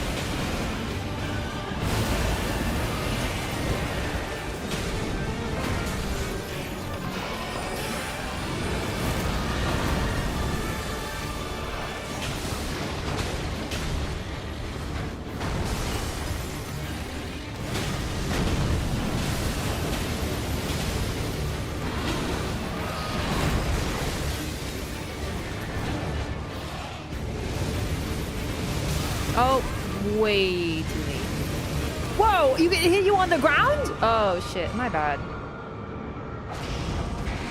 Speaker 1: Oh, way too late. Whoa, you hit you on the ground? Oh shit, my bad.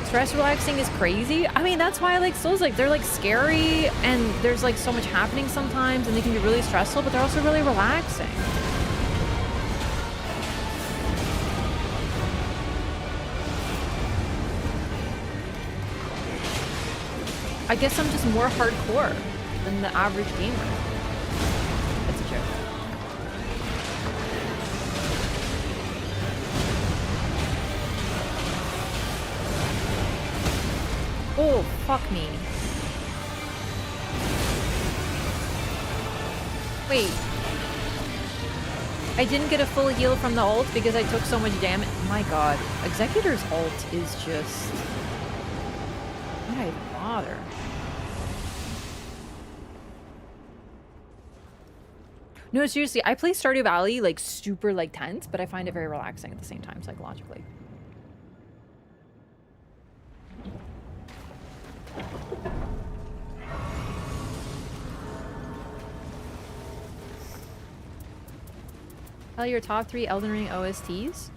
Speaker 1: Stress relaxing is crazy. I mean, that's why I like Souls. Like, they're like scary and there's like so much happening sometimes and they can be really stressful, but they're also really relaxing. I guess I'm just more hardcore than the average gamer. That's a joke. Oh, fuck me. Wait. I didn't get a full heal from the ult because I took so much damage. My god. Executor's ult is just... Why did I even bother? No, seriously, I play Stardew Valley like super like tense, but I find it very relaxing at the same time psychologically. Tell your top 3 Elden Ring OSTs?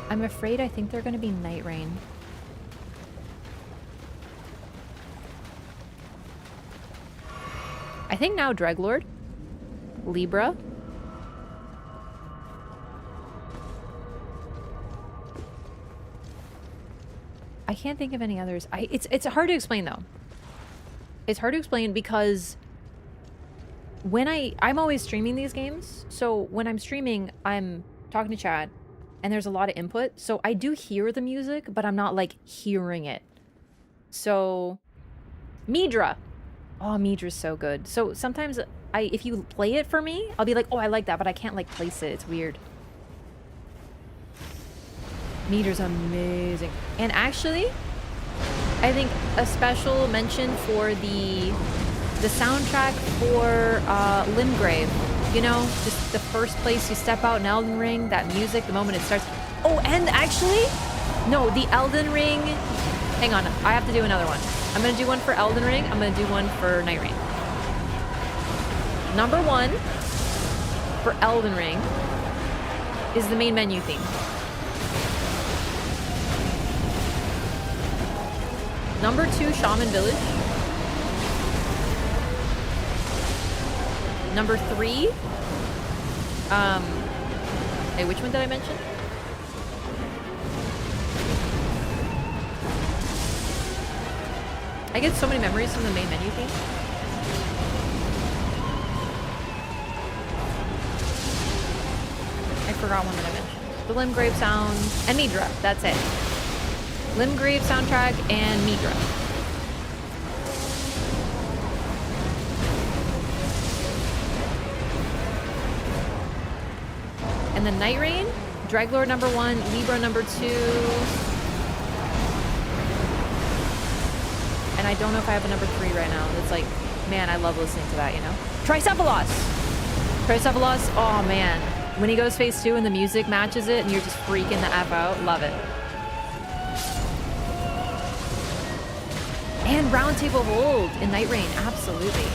Speaker 1: I'm afraid I think they're gonna be Nightreign. I think now Dreglord, Libra. I can't think of any others. It's hard to explain though. It's hard to explain because when I'm always streaming these games, so when I'm streaming, I'm talking to chat, and there's a lot of input, so I do hear the music, but I'm not like hearing it. So, Midra. Oh, Midra's so good. So sometimes if you play it for me, I'll be like, oh, I like that, but I can't like place it. It's weird. Midra's amazing. And actually, I think a special mention for the soundtrack for Limgrave. You know, just the first place you step out in Elden Ring, that music, the moment it starts. Oh, and actually, no, the Elden Ring. Hang on, I have to do another one. I'm gonna do one for Elden Ring. I'm gonna do one for Nightreign. Number 1 for Elden Ring is the main menu theme. Number 2, Shaman Village. Number 3, hey, which one did I mention? I get so many memories from the main menu theme. I forgot one that I mentioned. The Limgrave sound and Midra, that's it. Limgrave soundtrack and Midra. And then Nightreign, Dreglord number 1, Libra number 2. And I don't know if I have a number 3 right now. It's like, man, I love listening to that, you know? Tricephalos! Tricephalos, oh man. When he goes phase 2 and the music matches it and you're just freaking the F out, love it. And Round Table Hold in Nightreign, absolutely.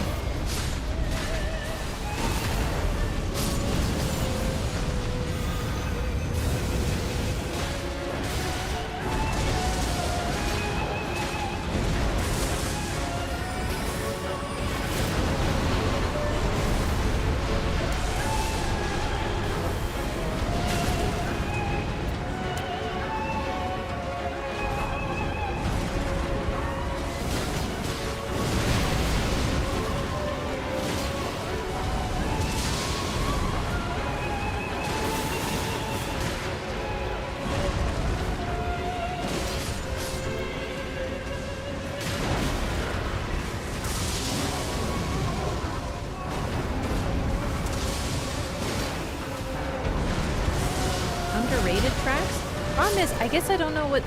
Speaker 1: I guess I don't know what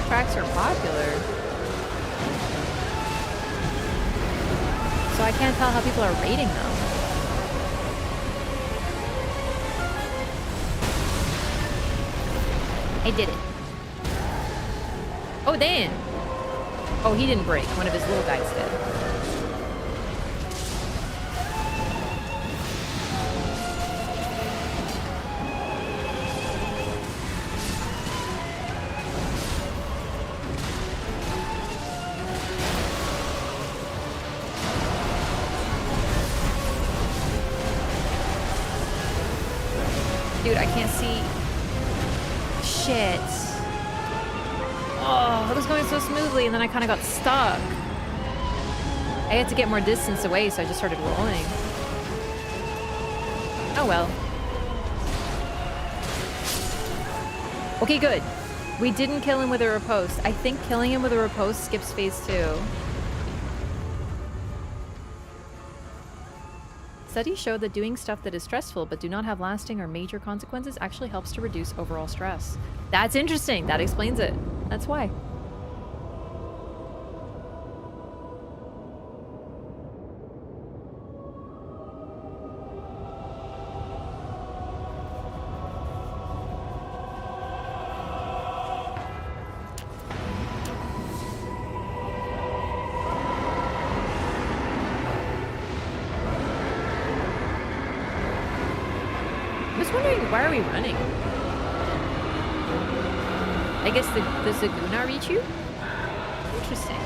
Speaker 1: tracks are popular. So I can't tell how people are rating them. I did it. Oh, Dan. Oh, he didn't break. One of his little guys did. Dude, I can't see. Shit. Oh, it was going so smoothly and then I kind of got stuck. I had to get more distance away, so I just started rolling. Oh well. Okay, good. We didn't kill him with a riposte. I think killing him with a riposte skips phase 2. Studies show that doing stuff that is stressful but do not have lasting or major consequences actually helps to reduce overall stress. That's interesting. That explains it. That's why. Why are we running? I guess the Zaguna reach you? Interesting.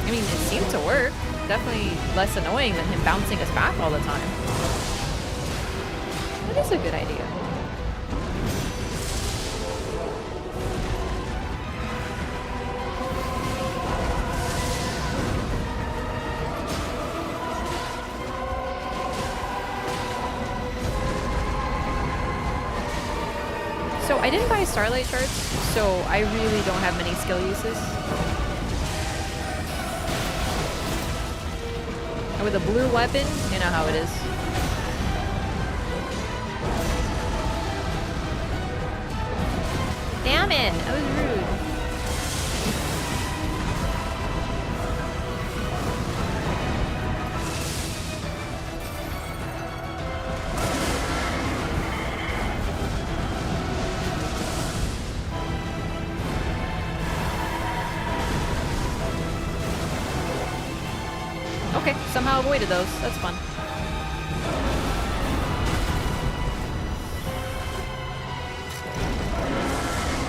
Speaker 1: I mean, it seemed to work. Definitely less annoying than him bouncing us back all the time. That is a good idea. I didn't buy Starlight charts, so I really don't have many skill uses. And with a blue weapon, you know how it is. Damn it! That was rude. Okay, somehow avoided those. That's fun.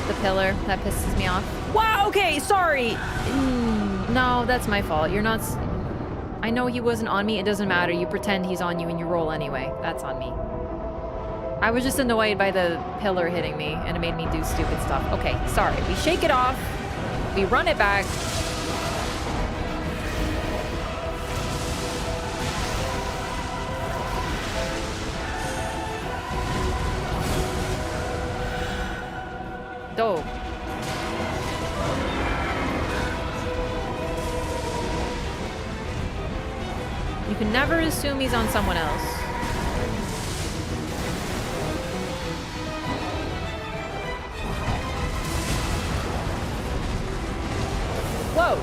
Speaker 1: The pillar, that pisses me off. Wow, okay, sorry! No, that's my fault. You're not... I know he wasn't on me. It doesn't matter. You pretend he's on you and you roll anyway. That's on me. I was just annoyed by the pillar hitting me and it made me do stupid stuff. Okay, sorry. We shake it off. We run it back. Dope. You can never assume he's on someone else. Whoa!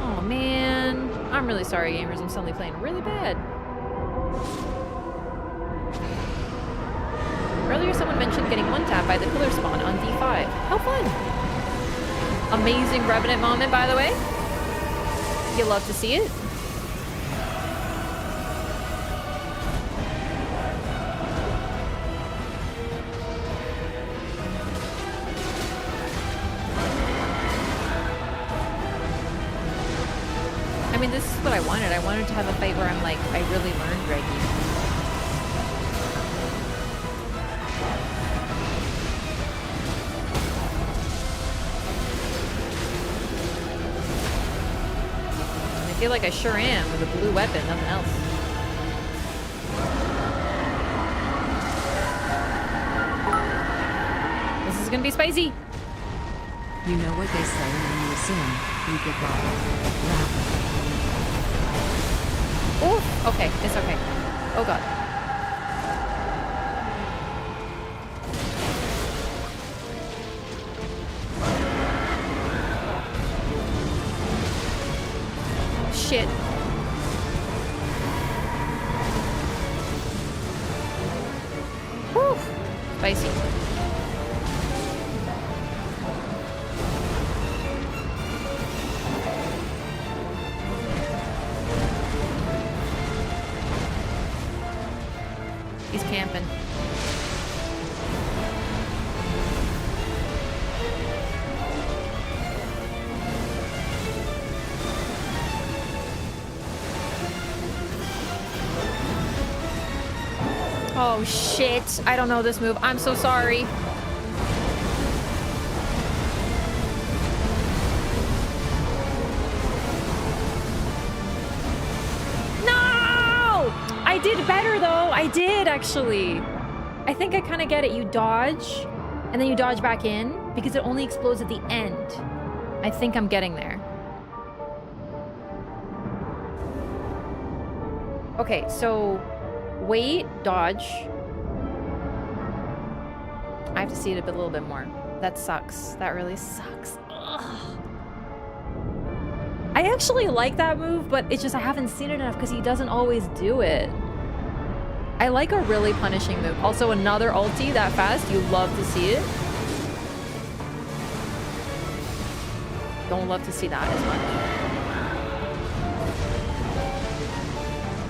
Speaker 1: Oh man. I'm really sorry, gamers. I'm suddenly playing really bad. Earlier someone mentioned getting one tap by the pillar spawn on D5. How fun! Amazing Revenant moment, by the way. You love to see it. I mean, this is what I wanted. I wanted to have a fight where I'm like, I really learned Reggie. I feel like I sure am with a blue weapon, nothing else. This is gonna be spicy.
Speaker 2: You know what they say when you assume, you get robbed.
Speaker 1: Oh, okay, it's okay. Oh god. Shit. Whew. Spicy. He's camping. Oh shit, I don't know this move. I'm so sorry. I did better though. I did actually. I think I kind of get it. You dodge and then you dodge back in because it only explodes at the end. I think I'm getting there. Okay, so wait, dodge. I have to see it a little bit more. That sucks. That really sucks. Ugh. I actually like that move, but it's just I haven't seen it enough because he doesn't always do it. I like a really punishing move. Also, another ulti that fast, you love to see it. Don't love to see that as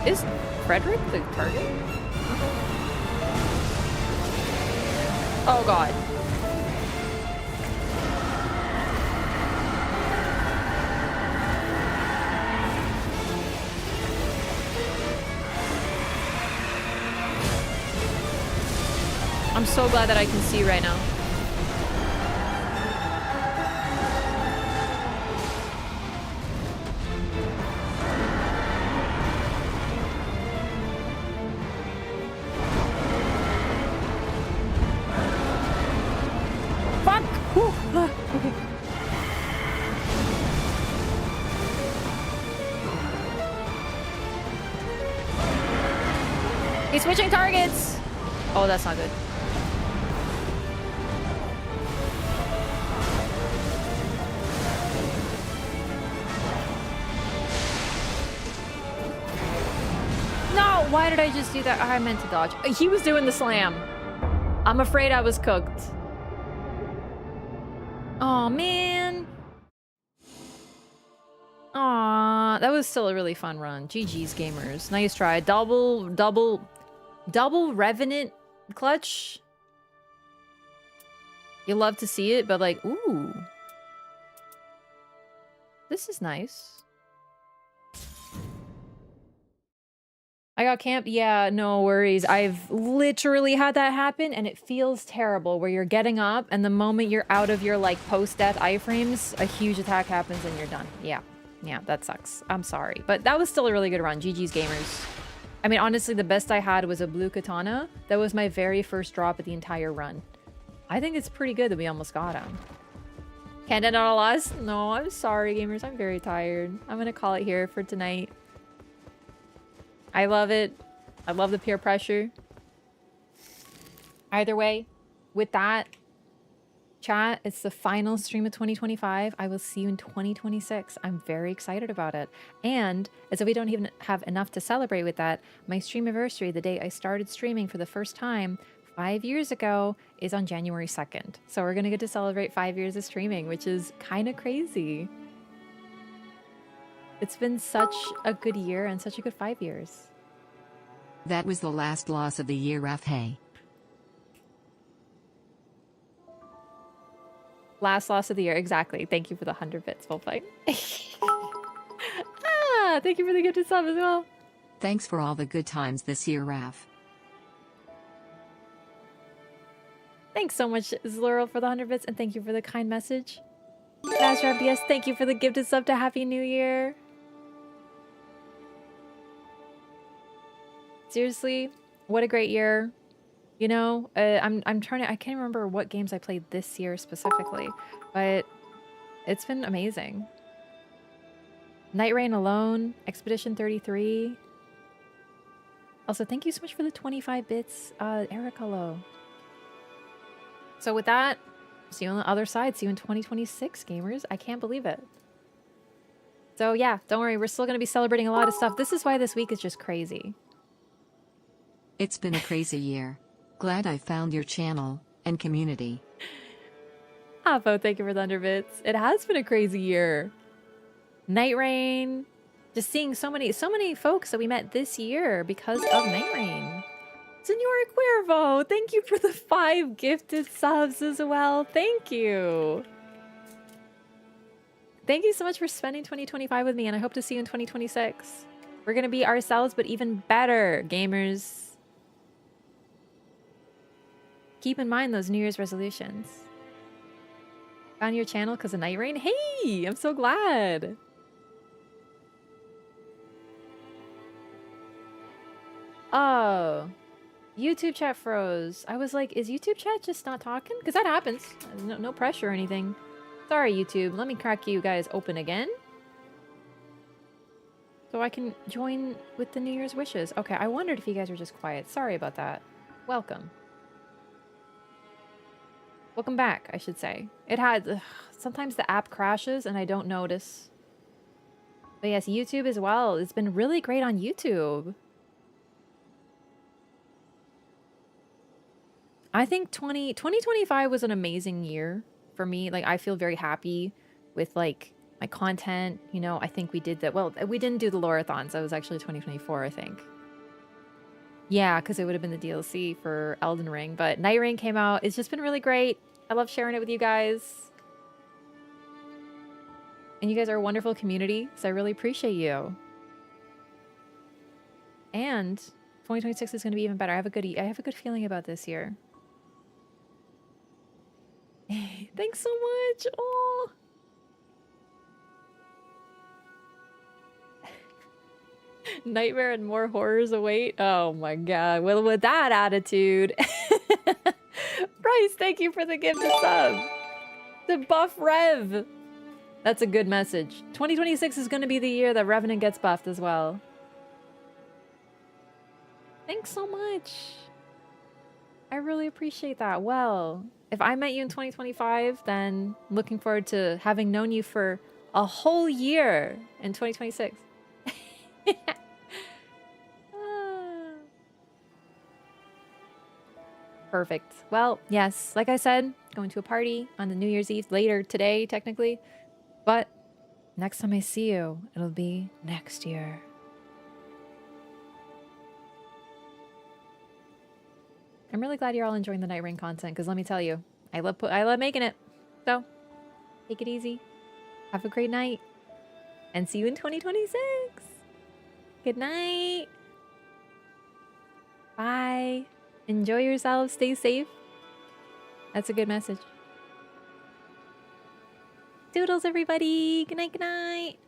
Speaker 1: much. Is Frederick the target? Oh god. I'm so glad that I can see right now. Fuck! Whew. Okay. He's switching targets! Oh, that's not good. Why did I just do that? I meant to dodge. He was doing the slam. I'm afraid I was cooked. Oh man. Aw, that was still a really fun run. GG's gamers. Nice try. Double Revenant clutch. You love to see it, but like, ooh. This is nice. I got camped? Yeah, no worries. I've literally had that happen and it feels terrible where you're getting up and the moment you're out of your like post-death iframes, a huge attack happens and you're done. Yeah, that sucks. I'm sorry. But that was still a really good run. GG's gamers. I mean, honestly, the best I had was a blue katana. That was my very first drop of the entire run. I think it's pretty good that we almost got him. Can't end on a loss? No, I'm sorry, gamers. I'm very tired. I'm gonna call it here for tonight. I love it. I love the peer pressure. Either way, with that, chat, it's the final stream of 2025. I will see you in 2026. I'm very excited about it. And as if we don't even have enough to celebrate with that, my stream anniversary, the day I started streaming for the first time 5 years ago, is on January 2nd. So we're going to get to celebrate 5 years of streaming, which is kind of crazy. It's been such a good year and such a good 5 years.
Speaker 2: That was the last loss of the year, Wraff. Hey.
Speaker 1: Last loss of the year, exactly. Thank you for the 100 bits, full fight. Thank you for the gifted sub as well.
Speaker 2: Thanks for all the good times this year, Wraff.
Speaker 1: Thanks so much, Zlurl, for the 100 bits, and thank you for the kind message. Master RBS, thank you for the gifted sub to Happy New Year. Seriously, what a great year. You know, I'm trying to, I can't remember what games I played this year specifically, but it's been amazing. Nightreign alone, Expedition 33. Also, thank you so much for the 25 bits, Eric, hello. So with that, see you on the other side. See you in 2026, gamers. I can't believe it. So yeah, don't worry. We're still going to be celebrating a lot of stuff. This is why this week is just crazy.
Speaker 2: It's been a crazy year. Glad I found your channel and community.
Speaker 1: Apo, thank you for the 100 bits. It has been a crazy year. Nightreign. Just seeing so many folks that we met this year because of Nightreign. Senor Cuervo, thank you for the 5 gifted subs as well. Thank you. Thank you so much for spending 2025 with me, and I hope to see you in 2026. We're going to be ourselves, but even better, gamers. Keep in mind those New Year's resolutions. Found your channel because of Nightreign? Hey, I'm so glad. Oh, YouTube chat froze. I was like, is YouTube chat just not talking? Because that happens. No pressure or anything. Sorry, YouTube. Let me crack you guys open again. So I can join with the New Year's wishes. Okay, I wondered if you guys were just quiet. Sorry about that. Welcome. Welcome back, I should say. It had... Ugh, sometimes the app crashes and I don't notice. But yes, YouTube as well. It's been really great on YouTube. I think 2025 was an amazing year for me. Like, I feel very happy with, like, my content. You know, I think we did that. Well, we didn't do the Lorathons. That was actually 2024, I think. Yeah, because it would have been the DLC for Elden Ring. But Nightreign came out. It's just been really great. I love sharing it with you guys. And you guys are a wonderful community, so I really appreciate you. And 2026 is going to be even better. I have a good feeling about this year. Thanks so much. Oh. Nightmare and more horrors await. Oh my god. Well, with that attitude. Bryce, thank you for the gift of sub. The buff Rev. That's a good message. 2026 is going to be the year that Revenant gets buffed as well. Thanks so much. I really appreciate that. Well, if I met you in 2025, then I'm looking forward to having known you for a whole year in 2026. Perfect. Well, yes, like I said, going to a party on the New Year's Eve later today, technically. But next time I see you, it'll be next year. I'm really glad you're all enjoying the Nightreign content, because let me tell you, I love making it. So, take it easy. Have a great night. And see you in 2026. Good night. Bye. Enjoy yourselves. Stay safe. That's a good message. Doodles, everybody. Good night, good night.